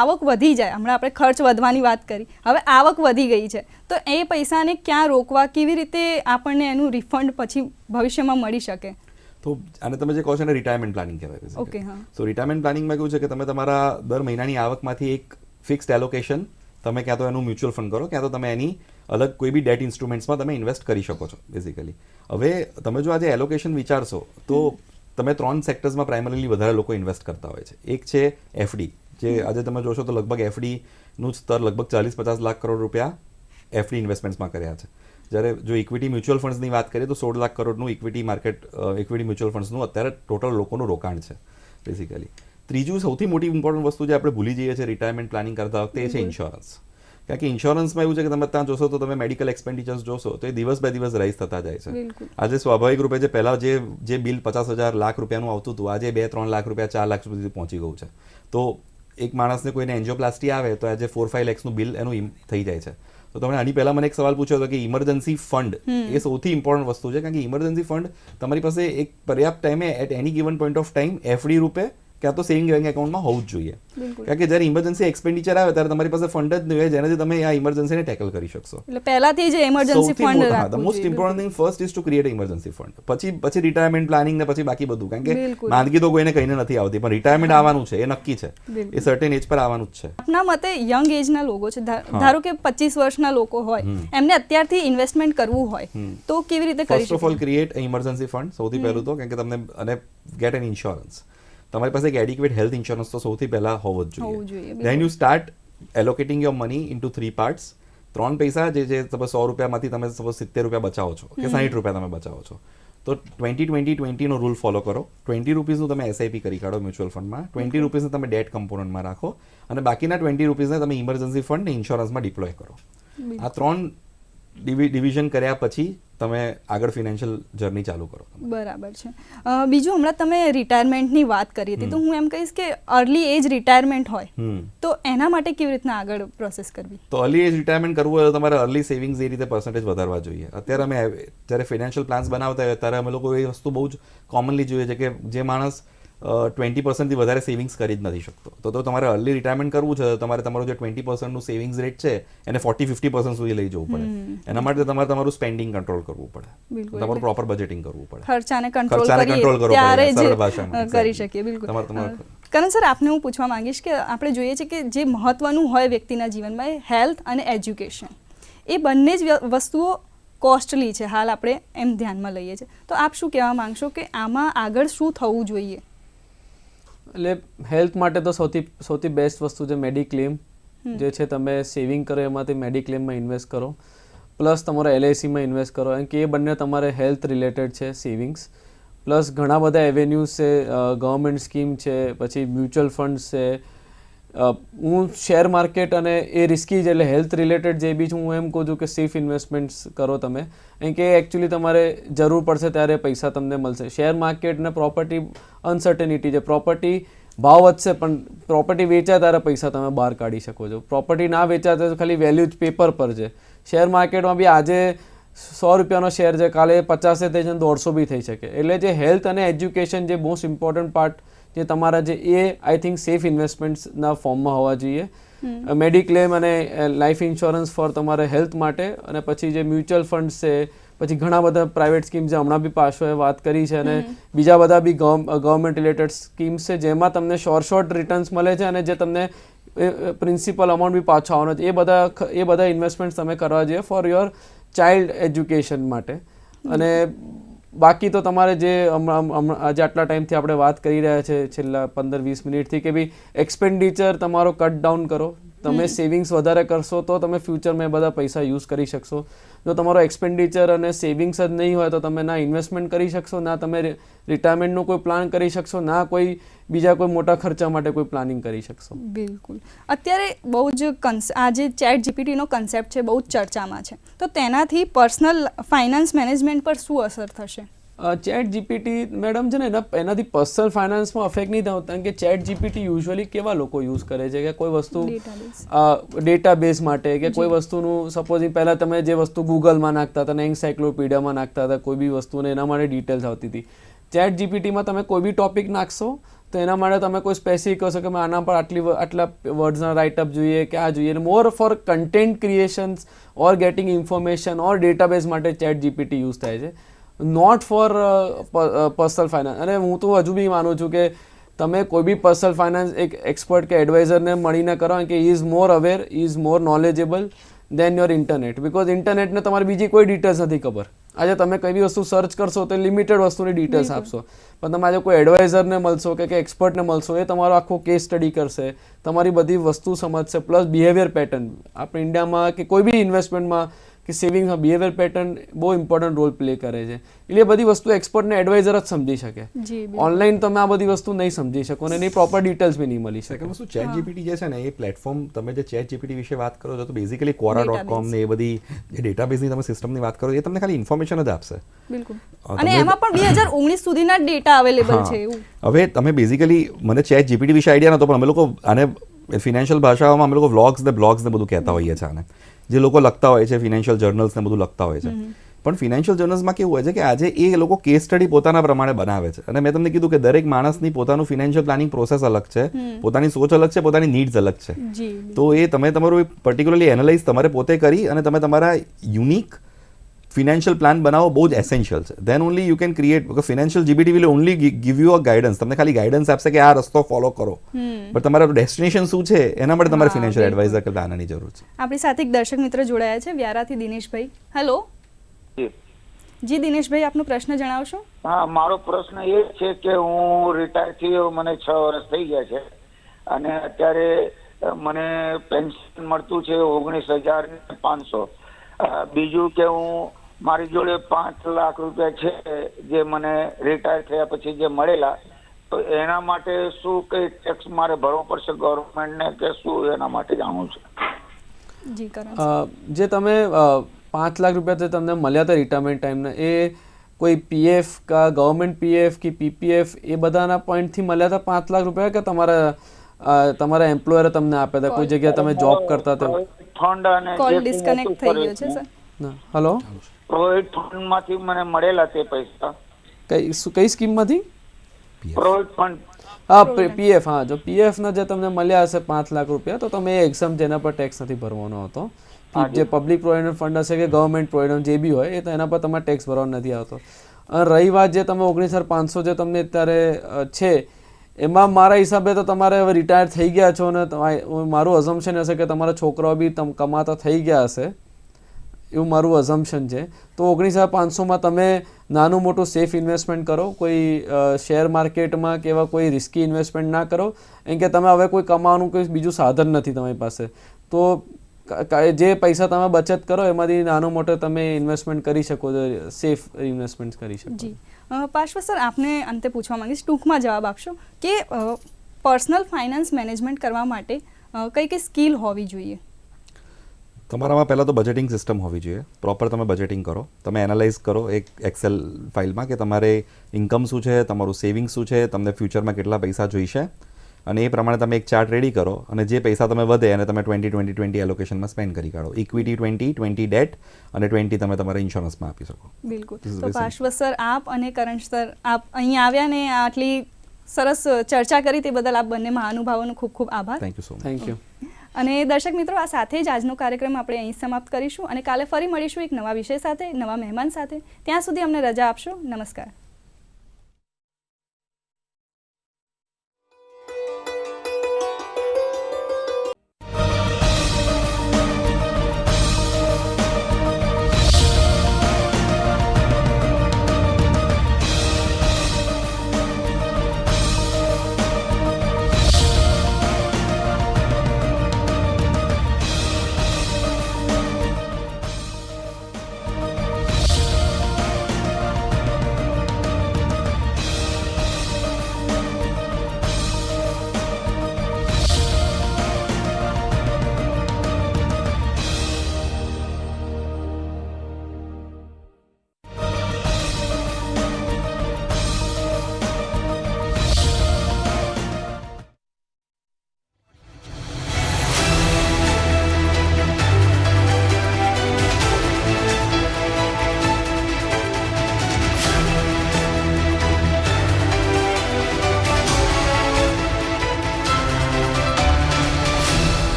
આવક વધી જાય, હમણાં આપણે ખર્ચ વધવાની વાત કરી, હવે આવક વધી ગઈ છે તો એ પૈસાને ક્યાં રોકવા, કેવી રીતે આપણને એનું રિફંડ પછી ભવિષ્યમાં મળી શકે? તો આને તમે જે કહો છો ને રિટાયરમેન્ટ પ્લાનિંગ કહેવાય. ઓકે, હા. સો રિટાયરમેન્ટ પ્લાનિંગમાં કેવું છે કે તમે તમારા દર મહિનાની આવકમાંથી એક ફિક્સ્ડ એલોકેશન તમે ક્યાં તો એનું મ્યુચ્યુઅલ ફંડ કરો, ક્યાં તો તમે એની અલગ કોઈ બી ડેટ ઇન્સ્ટ્રુમેન્ટ્સમાં તમે ઇન્વેસ્ટ કરી શકો છો બેઝિકલી. હવે તમે જો આજે એલોકેશન વિચારશો તો તમે 3 સેક્ટર્સમાં પ્રાઇમરીલી વધારે લોકો ઇન્વેસ્ટ કરતા હોય છે. એક છે FD, જે આજે તમે જોશો તો લગભગ FDનું સ્તર લગભગ 40-50 લાખ કરોડ રૂપિયા FD ઇન્વેસ્ટમેન્ટ્સમાં કર્યા છે. જ્યારે જો ઇક્વિટી મ્યુચ્યુઅલ ફંડ્સની વાત કરીએ તો 16 લાખ કરોડનું ઇક્વિટી મ્યુચ્યુઅલ ફંડ્સનું અત્યારે ટોટલ લોકોનું રોકાણ છે બેઝિકલી. ત્રીજું સૌથી મોટી ઇમ્પોર્ટન્ટ વસ્તુ જે આપણે ભૂલી જઈએ છીએ રિટાયરમેન્ટ પ્લાનિંગ કરતા વખતે એ છે ઇન્સ્યોરન્સ. કારણ કે ઇન્સ્યોરન્સમાં એવું છે કે તમે ત્યાં જોશો તો તમે મેડિકલ એક્સપેન્ડિચર્સ જોશો તો એ દિવસ બે દિવસ રાઈઝ થતા જાય છે. આજે સ્વાભાવિક રૂપે જે પહેલાં જે બિલ 50,000 લાખ રૂપિયાનું આવતું હતું આજે 2-3 લાખ રૂપિયા 4 લાખ સુધી પહોંચી ગયું છે. તો એક માણસને કોઈને એન્જિયોપ્લાસ્ટી આવે તો આજે 4-5 લાખનું બિલ એનું થઈ જાય છે. તો તમે આની પહેલા મને એક સવાલ પૂછ્યો હતો કે ઇમરજન્સી ફંડ એ સૌથી ઇમ્પોર્ટન્ટ વસ્તુ છે. કારણ કે ઇમરજન્સી ફંડ તમારી પાસે એક પર્યાપ્ત ટાઈમે at any given point of time FD રૂપે કે આ તો સેવિંગ બેંક એકાઉન્ટમાં હોવું જ જોઈએ. કારણ કે જ્યારે ઇમરજન્સી એક્સપેન્ડિચર આવે ત્યારે તમારી પાસે ફંડ જ નહીં હોય જેનાથી તમે આ ઇમરજન્સીને ટેકલ કરી શકશો. એટલે પહેલાથી જ ઇમરજન્સી ફંડ રાખવું the most important thing first is to create emergency fund. પછી રિટાયરમેન્ટ પ્લાનિંગ ને પછી બાકી બધું. કારણ કે માંદગી તો કોઈને કહીને નથી આવતી, પણ રિટાયરમેન્ટ આવવાનું છે એ નક્કી છે, એ સર્ટેન એજ પર આવવાનું જ છે. આપના મતે યંગ એજના લોકો છે, ધારો કે 25 વર્ષના લોકો હોય, એમને અત્યારથી ઇન્વેસ્ટમેન્ટ કરવું હોય તો કેવી રીતે કરી શકે? First of all create emergency fund સૌથી પહેલું તો, કારણ કે તમને અને ગેટ એન ઇન્સ્યોરન્સ. તમારી પાસે એક એડિક્વેટ હેલ્થ ઇન્સ્યોરન્સ તો સૌથી પહેલા હોવો જ જોઈએ. Then you start allocating your money into 3 parts. 3 પૈસા જે સપોઝ 100 રૂપિયામાંથી તમે સપોઝ 70 રૂપિયા બચાવો છો કે 60 રૂપિયા તમે બચાવો છો, તો 20-20-20 નો રૂલ ફોલો કરો. 20 રૂપીસનું તમે એસઆઈપી કરી કાઢો મ્યુચ્યુઅલ ફંડમાં, 20 રૂપીસને તમે ડેટ કમ્પોનન્ટમાં રાખો અને બાકીના 20 રૂપીસને તમે ઇમરજન્સી ફંડ ને ઇન્સ્યોરન્સમાં ડિપ્લોય કરો. આ 3 ડિવિઝન કર્યા પછી તમે આગળ ફિનાન્શિયલ જર્ની ચાલુ કરો. બરાબર છે. બીજું હમણાં તમે રિટાયરમેન્ટની વાત કરી હતી, તો હું એમ કહીશ કે અર્લી એજ રિટાયરમેન્ટ હોય તો એના માટે કેવી રીતના આગળ પ્રોસેસ કરવી? તો અર્લી એજ રિટાયરમેન્ટ કરવું હોય તો તમારે અર્લી સેવિંગ્સ એ રીતે પર્સન્ટેજ વધારવા જોઈએ. અત્યારે અમે જ્યારે ફિનાન્શિયલ પ્લાન્સ બનાવતા હોય ત્યારે અમે લોકો એ વસ્તુ બહુ જ કોમનલી જોઈએ છે કે જે માણસ 20% વધારે સેવિંગ્સ કરી જ નથી શકતો, તો તમારે અર્લી રિટાયરમેન્ટ કરવું છે, તમારે તમારું જે 20%નું સેવિંગ્સ રેટ છે એને 40-50% સુધી લઈ જવું પડે. એના માટે તમારે તમારું સ્પેન્ડિંગ કંટ્રોલ કરવું પડે, તમારું પ્રોપર બજેટિંગ કરવું પડે, ખર્ચાને કંટ્રોલ કરવો પડે, સરળ ભાષામાં કરી શકીએ. બિલકુલ. કરણ સર, આપને હું પૂછવા માંગીશ કે આપણે જોઈએ છે કે જે મહત્વનું હોય વ્યક્તિના જીવનમાં એ હેલ્થ અને એજ્યુકેશન, એ બંને જ વસ્તુઓ કોસ્ટલી છે હાલ આપણે એમ ધ્યાનમાં લઈએ છીએ. તો આપ શું કહેવા માંગશો કે આમાં આગળ શું થવું જોઈએ? એટલે હેલ્થ માટે તો સૌથી બેસ્ટ વસ્તુ છે મેડિક્લેમ, જે છે તમે સેવિંગ કરો એમાંથી મેડિક્લેમમાં ઇન્વેસ્ટ કરો, પ્લસ તમારો LICમાં ઇન્વેસ્ટ કરો, કારણ કે એ બંને તમારે હેલ્થ રિલેટેડ છે સેવિંગ્સ. પ્લસ ઘણા બધા એવેન્યુઝ છે, ગવર્મેન્ટ સ્કીમ છે, પછી મ્યુચ્યુઅલ ફંડ્સ છે. હું શેર માર્કેટ અને એ રિસ્કી છે, એટલે હેલ્થ રિલેટેડ જે બી હું એમ કહું છું કે સેફ ઇન્વેસ્ટમેન્ટ્સ કરો તમે, કારણ કે એકચ્યુઅલી તમારે જરૂર પડશે ત્યારે પૈસા તમને મળશે. શેર માર્કેટ ને પ્રોપર્ટી અનસર્ટેનિટી છે, પ્રોપર્ટી ભાવ વધશે પણ પ્રોપર્ટી વેચાય ત્યારે પૈસા તમે બહાર કાઢી શકો છો. પ્રોપર્ટી ના વેચાય તો ખાલી વેલ્યુ જ પેપર પર છે. શેર માર્કેટમાં બી આજે 100 રૂપિયાનો શેર છે, કાલે 50 થઈ છે, 150 બી થઈ શકે. એટલે જે હેલ્થ અને એજ્યુકેશન જે મોસ્ટ ઇમ્પોર્ટન્ટ પાર્ટ જે તમારા જે એ આઈ થિંક સેફ ઇન્વેસ્ટમેન્ટ્સના ફોર્મમાં હોવા જોઈએ. મેડિક્લેમ અને લાઈફ ઇન્સ્યોરન્સ ફોર તમારે હેલ્થ માટે, અને પછી જે મ્યુચ્યુઅલ ફંડ્સ છે, પછી ઘણા બધા પ્રાઇવેટ સ્કીમ્સ છે, હમણાં બી પાછો વાત કરી છે, અને બીજા બધા બી ગવર્મેન્ટ રિલેટેડ સ્કીમ્સ છે જેમાં તમને શોર્ટ રિટર્ન્સ મળે છે અને જે તમને પ્રિન્સિપલ અમાઉન્ટ બી પાછો આવવાનો છે. એ બધા ઇન્વેસ્ટમેન્ટ તમે કરવા જોઈએ ફોર યોર ચાઇલ્ડ એજ્યુકેશન માટે. અને બાકી તો તમારે જે આજે આટલા ટાઈમથી આપણે વાત કરી રહ્યા છે છેલ્લા 15-20 મિનિટથી કે ભાઈ એક્સપેન્ડિચર તમારો કટ ડાઉન કરો, તમે સેવિંગ્સ વધારે કરશો તો તમે ફ્યુચરમાં એ બધા પૈસા યુઝ કરી શકશો. જો તમારો એક્સપેન્ડિચર અને સેવિંગ્સ જ નહીં હોય તો તમે ના ઇન્વેસ્ટમેન્ટ કરી શકશો, ના તમે રિટાયરમેન્ટનો કોઈ પ્લાન કરી શકશો, ના કોઈ બીજા કોઈ મોટા ખર્ચા માટે કોઈ પ્લાનિંગ કરી શકશો. બિલકુલ. અત્યારે બહુ જ આ જે ChatGPTનો કન્સેપ્ટ છે બહુ જ ચર્ચામાં છે, તો તેનાથી પર્સનલ ફાઇનાન્સ મેનેજમેન્ટ પર શું અસર થશે? ChatGPT મેડમ છે ને એનાથી પર્સનલ ફાઇનાન્સમાં અફેક્ટ નહીં થતું, કારણ કે ChatGPT યુઝ્યુઅલી કેવા લોકો યુઝ કરે છે કે કોઈ વસ્તુ ડેટાબેઝ માટે કે કોઈ વસ્તુનું સપોઝિંગ પહેલાં તમે જે વસ્તુ ગૂગલમાં નાખતા હતા ને એન્સાઇક્લોપીડિયામાં નાખતા હતા કોઈ બી વસ્તુને, એના માટે ડિટેલ્સ આવતી હતી. ChatGPTમાં તમે કોઈ બી ટોપિક નાખશો તો એના માટે તમે કોઈ સ્પેસિફિક કહો છો કે આના પર આટલા વર્ડ્સના રાઇટઅપ જોઈએ કે આ જોઈએ. મોર ફોર કન્ટેન્ટ ક્રિએશન્સ ઓર ગેટિંગ ઇન્ફોર્મેશન ઓર ડેટાબેઝ માટે ChatGPT યુઝ થાય છે, નોટ ફોર પર્સનલ ફાઇનાન્સ. અને હું તો હજુ બી માનું છું કે તમે કોઈ બી પર્સનલ ફાઇનાન્સ એક એક્સપર્ટ કે એડવાઇઝરને મળીને કરો કે is more aware, is more knowledgeable than your internet. Because ઇન્ટરનેટને તમારે બીજી કોઈ ડિટેલ્સ નથી ખબર. આજે તમે કઈ બી વસ્તુ સર્ચ કરશો તો લિમિટેડ વસ્તુની ડિટેલ્સ આપશો, પણ તમે આજે કોઈ એડવાઇઝરને મળશો કે એક્સપર્ટને મળશો, એ તમારો આખો કેસ સ્ટડી કરશે, તમારી બધી વસ્તુ સમજશે, પ્લસ બિહેવિયર પેટર્ન. આપણે ઇન્ડિયામાં કે કોઈ બી ઇન્વેસ્ટમેન્ટમાં કે સેવિંગમાં બિહેવિયર પેટર્ન બહુ ઇમ્પોર્ટન્ટ રોલ પ્લે કરે છે. એટલે એ બધી વસ્તુ એક્સપર્ટને એડવાઇઝર જ સમજી શકે. ઓનલાઈન તમે આ બધી વસ્તુ નહીં સમજી શકો અને એની પ્રોપર ડિટેલ્સ બી નહીં મળી શકે. શું ChatGPT જે છે ને એ પ્લેટફોર્મ, તમે જે ChatGPT વિશે વાત કરો છો તો બેઝિકલી Quora.com ને એ બધી જે ડેટાબેઝની તમે સિસ્ટમની વાત કરો એ તમને ખાલી ઇન્ફોર્મેશન જ આપશે. બિલકુલ. અને એમાં પણ 2019 સુધીના ડેટા અવેલેબલ છે એવું. હવે તમે બેઝિકલી, મને ChatGPT વિશે આઈડિયા નતો, પણ અમે લોકો આને ફિનાન્શિયલ ભાષામાં અમે લોકો વ્લોગ્સ ને બ્લોગ્સ ને બધું કહેતા હોઈએ છીએ આને. જે લોકો લખતા હોય છે ફિનાન્શિયલ જર્નલ્સ ને બધું લખતા હોય છે, પણ ફિનાન્શિયલ જર્નલ્સમાં કેવું હોય છે કે આજે એ લોકો કેસ સ્ટડી પોતાના પ્રમાણે બનાવે છે, અને મેં તમને કીધું કે દરેક માણસની પોતાનું ફિનાન્શિયલ પ્લાનિંગ પ્રોસેસ અલગ છે, પોતાની સોચ અલગ છે, પોતાની નીડ્સ અલગ છે. તો એ તમે તમારું પર્ટિક્યુલરલી એનાલાઇઝ તમારે પોતે કરી અને તમે તમારા યુનિક ફિનાન્શિયલ પ્લાન બનાવો બહુ જ એસેન્શિયલ છે. Than only you can create, because financial GPT will only give you a guidance. તમને ખાલી ગાઈડન્સ આપશે કે આ રસ્તો ફોલો કરો, પણ તમારા ડેસ્ટિનેશન શું છે એના માટે તમારે ફિનાન્શિયલ એડવાઇઝર કરતા આનાની જરૂર છે. આપણી સાથે એક દર્શક મિત્ર જોડાયા છે વ્યારાથી, દિનેશભાઈ. હેલો જી દિનેશભાઈ, આપનો પ્રશ્ન જણાવશો? હા, મારો પ્રશ્ન એ છે કે હું રિટાયર થયો, મને 6 વર્ષ થઈ ગયા છે અને અત્યારે મને પેન્શન મળતું છે 19,500. બીજું કે હું મારી જોડે 5 લાખ રૂપિયા છે જે મને રિટાયર થયા પછી જે મળેલા, તો એના માટે શું કઈ ટેક્સ મારે ભરવો પડશે ગવર્મેન્ટને કે શું, એના માટે જાણવું છે. જે તમે 5 લાખ રૂપિયા જે તમને મળ્યા હતા રિટાયરમેન્ટ ટાઈમના, એ કોઈ પીએફ કા ગવર્મેન્ટ પીએફ કે પીપીએફ એ બધાના પોઈન્ટથી મળ્યા હતા 5 લાખ રૂપિયા, કે તમારા એમ્પ્લોયરે તમને આપ્યા હતા, કોઈ જગ્યાએ તમે જોબ કરતા હતા? ફંડ અને કોલ ડિસ્કનેક્ટ થઈ ગયો છે સર. હેલો, પ્રોવિડન્ટ ફંડ માંથી મને મળેલા તે પૈસા. કઈ સ્કીમમાંથી? Provident fund. હા, પીએફ. હા, જો પીએફ ના જે તમને મળ્યા હશે 5 લાખ રૂપિયા, તો તમે એક્ઝામ જેના પર ટેક્સ નથી ભરવાનો હતો. જે પબ્લિક પ્રોવિડન્ટ ફંડ હશે કે ગવર્મેન્ટ પ્રોવિડન્ટ જે બી હોય, એ તો એના પર તમારે ટેક્સ ભરવાનો નથી આવતો. અને રહી વાત જે તમે 19,500 જે તમને અત્યારે છે, એમાં મારા હિસાબે તો તમારે હવે રિટાયર થઈ ગયા છો ને મારું અઝમ્પશન હશે કે તમારા છોકરાઓ બી કમાતા થઈ ગયા હશે, એવું મારું અઝમ્પશન છે. તો 19,500માં તમે નાનું મોટું સેફ ઇન્વેસ્ટમેન્ટ કરો, કોઈ શેર માર્કેટમાં કે એવા કોઈ રિસ્કી ઇન્વેસ્ટમેન્ટ ના કરો, એમ કે તમે હવે કોઈ કમાવાનું કોઈ બીજું સાધન નથી તમારી પાસે, તો જે પૈસા તમે બચત કરો એમાંથી નાનો મોટો તમે ઇન્વેસ્ટમેન્ટ કરી શકો છો, સેફ ઇન્વેસ્ટમેન્ટ કરી શકો. જી પાર્શ્વ સર, આપને અંતે પૂછવા માંગીશ, ટૂંકમાં જવાબ આપશો કે પર્સનલ ફાઇનાન્સ મેનેજમેન્ટ કરવા માટે કઈ કઈ સ્કિલ હોવી જોઈએ? તમારામાં પહેલાં તો બજેટિંગ સિસ્ટમ હોવી જોઈએ. પ્રોપર તમે બજેટિંગ કરો, તમે એનાલાઇઝ કરો એક એક્સેલ ફાઇલમાં કે તમારે ઇન્કમ શું છે, તમારું સેવિંગ શું છે, તમને ફ્યુચરમાં કેટલા પૈસા જોઈશે, અને એ પ્રમાણે તમે એક ચાર્ટ રેડી કરો, અને જે પૈસા તમે વધે અને તમે 20-20-20 એલોકેશનમાં સ્પેન્ડ કરી કાઢો. ઇક્વિટી 20 ડેટ અને 20 તમે તમારા ઇન્સ્યોરન્સમાં આપી શકો. બિલકુલ. તો પાર્શ્વ સર, આપ અને કરણ સર, આપ અહીં આવ્યા ને આટલી સરસ ચર્ચા કરી તે બદલ આપ બંને મહાનુભાવોનો ખૂબ ખૂબ આભાર. Thank you so much. Thank you. અને દર્શક મિત્રો, આ સાથે જ આજનો કાર્યક્રમ આપણે અહીં સમાપ્ત કરીશું અને કાલે ફરી મળીશું એક નવા વિષય સાથે, નવા મહેમાન સાથે. ત્યાં સુધી અમને રજા આપશો. નમસ્કાર.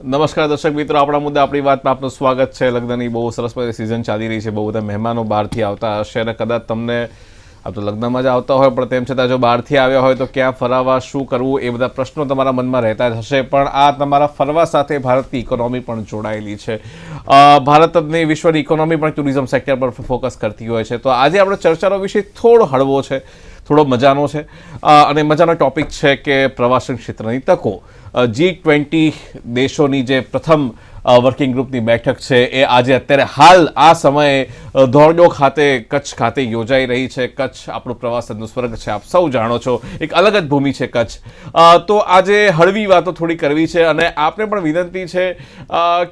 નમસ્કાર દર્શક મિત્રો, આપણા મુદ્દે આપણી વાતમાં આપનું સ્વાગત છે. લગ્નની બહુ સરસ મજાની સિઝન ચાલી રહી છે, બહુ બધા મહેમાનો બહારથી આવતા હશે અને કદાચ તમને આમ તો લગ્નમાં જ આવતા હોય, પણ તેમ છતાં જો બહારથી આવ્યા હોય તો ક્યાં ફરાવા, શું કરવું, એ બધા પ્રશ્નો તમારા મનમાં રહેતા જ હશે. પણ આ તમારા ફરવા સાથે ભારતની ઇકોનોમી પણ જોડાયેલી છે. ભારતની વિશ્વની ઇકોનોમી પણ ટુરિઝમ સેક્ટર પર ફોકસ કરતી હોય છે. તો આજે આપણો ચર્ચાનો વિષય થોડો હળવો છે, થોડો મજાનો છે, અને મજાનો ટોપિક છે કે પ્રવાસન ક્ષેત્રની તકો. G20 દેશોની જે પ્રથમ વર્કિંગ ગ્રુપની બેઠક છે એ આજે અત્યારે હાલ આ સમયે ધોરડો ખાતે, કચ્છ ખાતે યોજાઈ રહી છે. કચ્છ આપણું પ્રવાસનનું સ્વર્ગ છે, આપ સૌ જાણો છો, એક અલગ જ ભૂમિ છે કચ્છ. તો આજે હળવી વાતો થોડી કરવી છે અને આપને પણ વિનંતી છે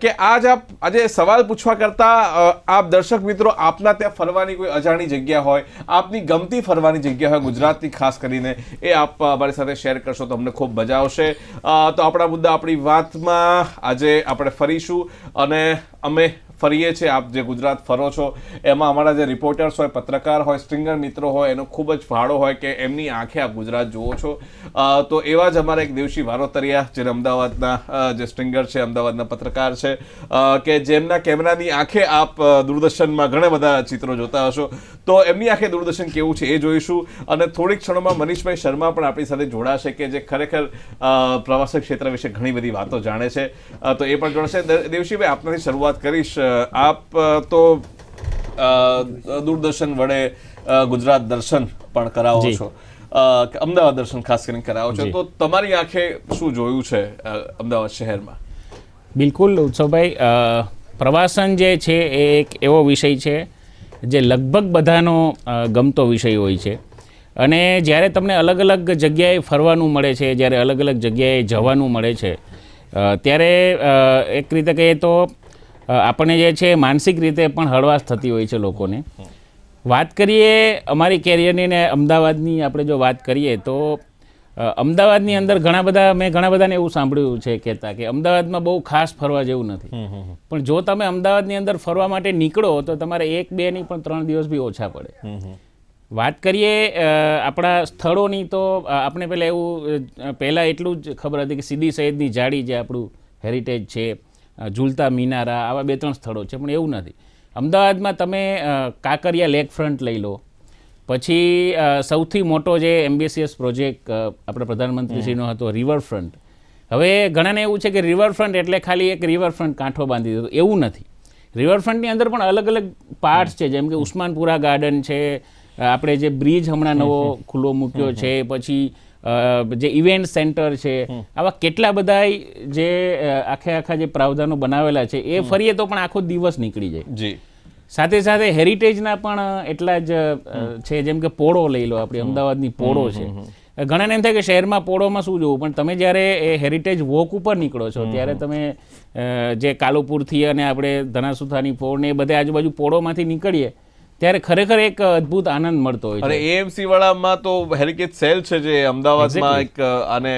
કે આજે સવાલ પૂછવા કરતાં આપ દર્શક મિત્રો, આપના ત્યાં ફરવાની કોઈ અજાણી જગ્યા હોય, આપની ગમતી ફરવાની જગ્યા હોય ગુજરાતની ખાસ કરીને, એ આપ અમારી સાથે શેર કરશો તો અમને ખૂબ મજા આવશે. તો આપણા મુદ્દા આપણી વાતમાં આજે આપણે ફરી લઈશું અને અમે ફરીએ છીએ. આપ જે ગુજરાત ફરો છો એમાં અમારા જે રિપોર્ટર્સ હોય, પત્રકાર હોય, સ્ટ્રિંગર મિત્રો હોય, એનો ખૂબ જ ફાળો હોય કે એમની આંખે આપ ગુજરાત જુઓ છો. તો એવા જ અમારા એક દેવશી વારોતરિયા જે અમદાવાદના જે સ્ટ્રિંગર છે, અમદાવાદના પત્રકાર છે કે જેમના કેમેરાની આંખે આપ દૂરદર્શનમાં ઘણા બધા ચિત્રો જોતા હશો. તો એમની આંખે દૂરદર્શન કેવું છે એ જોઈશું અને થોડીક ક્ષણોમાં મનીષભાઈ શર્મા પણ આપણી સાથે જોડાશે કે જે ખરેખર પ્રવાસન ક્ષેત્ર વિશે ઘણી બધી વાતો જાણે છે. તો એ પણ જોડાશે. દેવશીભાઈ, આપનાથી શરૂઆત કરીશ. આપ તો દૂરદર્શન વડે ગુજરાત દર્શન પણ કરાવો છો, અમદાવાદ દર્શન ખાસ કરીને કરાવો છો. તો તમારી આંખે શું જોયું છે અમદાવાદ શહેરમાં? બિલકુલ ઉત્સવભાઈ, પ્રવાસન જે છે એ એક એવો વિષય છે જે લગભગ બધાનો ગમતો વિષય હોય છે અને જ્યારે તમને અલગ અલગ જગ્યાએ ફરવાનું મળે છે, જ્યારે અલગ અલગ જગ્યાએ જવાનું મળે છે ત્યારે એક રીતે કહીએ તો આપણને જે છે માનસિક રીતે પણ હળવાશ થતી હોય છે લોકોને. વાત કરીએ અમારી કેરિયરની ને અમદાવાદની, આપણે જો વાત કરીએ તો અમદાવાદની અંદર મેં ઘણા બધાને એવું સાંભળ્યું છે કહેતા કે અમદાવાદમાં બહુ ખાસ ફરવા જેવું નથી. પણ જો તમે અમદાવાદની અંદર ફરવા માટે નીકળો તો તમારે 1, 2 નહીં પણ 3 દિવસ બી ઓછા પડે. વાત કરીએ આપણા સ્થળોની તો આપણે પહેલાં એટલું જ ખબર હતી કે સીદી સૈયદની જાળી જે આપણું હેરિટેજ છે, ઝૂલતા મિનારા, આવા 2-3 સ્થળો છે. પણ એવું નથી. અમદાવાદમાં તમે કાંકરિયા લેક ફ્રન્ટ લઈ લો, પછી સૌથી મોટો જે એમ્બિશિયસ પ્રોજેક્ટ આપણા પ્રધાનમંત્રીશ્રીનો હતો રિવરફ્રન્ટ. હવે ઘણાને એવું છે કે રિવરફ્રન્ટ એટલે ખાલી એક રિવરફ્રન્ટ કાંઠો બાંધી દીધો, એવું નથી. રિવરફ્રન્ટની અંદર પણ અલગ અલગ પાર્ટ્સ છે, જેમ કે ઉસ્માનપુરા ગાર્ડન છે, આપણે જે બ્રિજ હમણાં નવો ખુલ્લો મૂક્યો છે, પછી જે ઇવેન્ટ સેન્ટર છે, આવા કેટલા બધા જે આખા જે પ્રાવધાનો બનાવેલા છે એ ફરીએ તો પણ આખો દિવસ નીકળી જાય. સાથે સાથે હેરિટેજના પણ એટલા જ છે, જેમ કે પોળો લઈ લો, આપણી અમદાવાદની પોળો છે. ઘણાને એમ થાય કે શહેરમાં પોળોમાં શું જોવું, પણ તમે જ્યારે એ હેરિટેજ વોક ઉપર નીકળો છો ત્યારે તમે જે કાલુપુરથી અને આપણે ધનાસુથાની પોળ ને એ બધે આજુબાજુ પોળોમાંથી નીકળીએ ત્યારે ખરેખર એક અદ્ભુત આનંદ મળતો હોય છે. અને એએમસી વાળામાં તો હેરિટેજ સેલ છે જે અમદાવાદમાં એક આને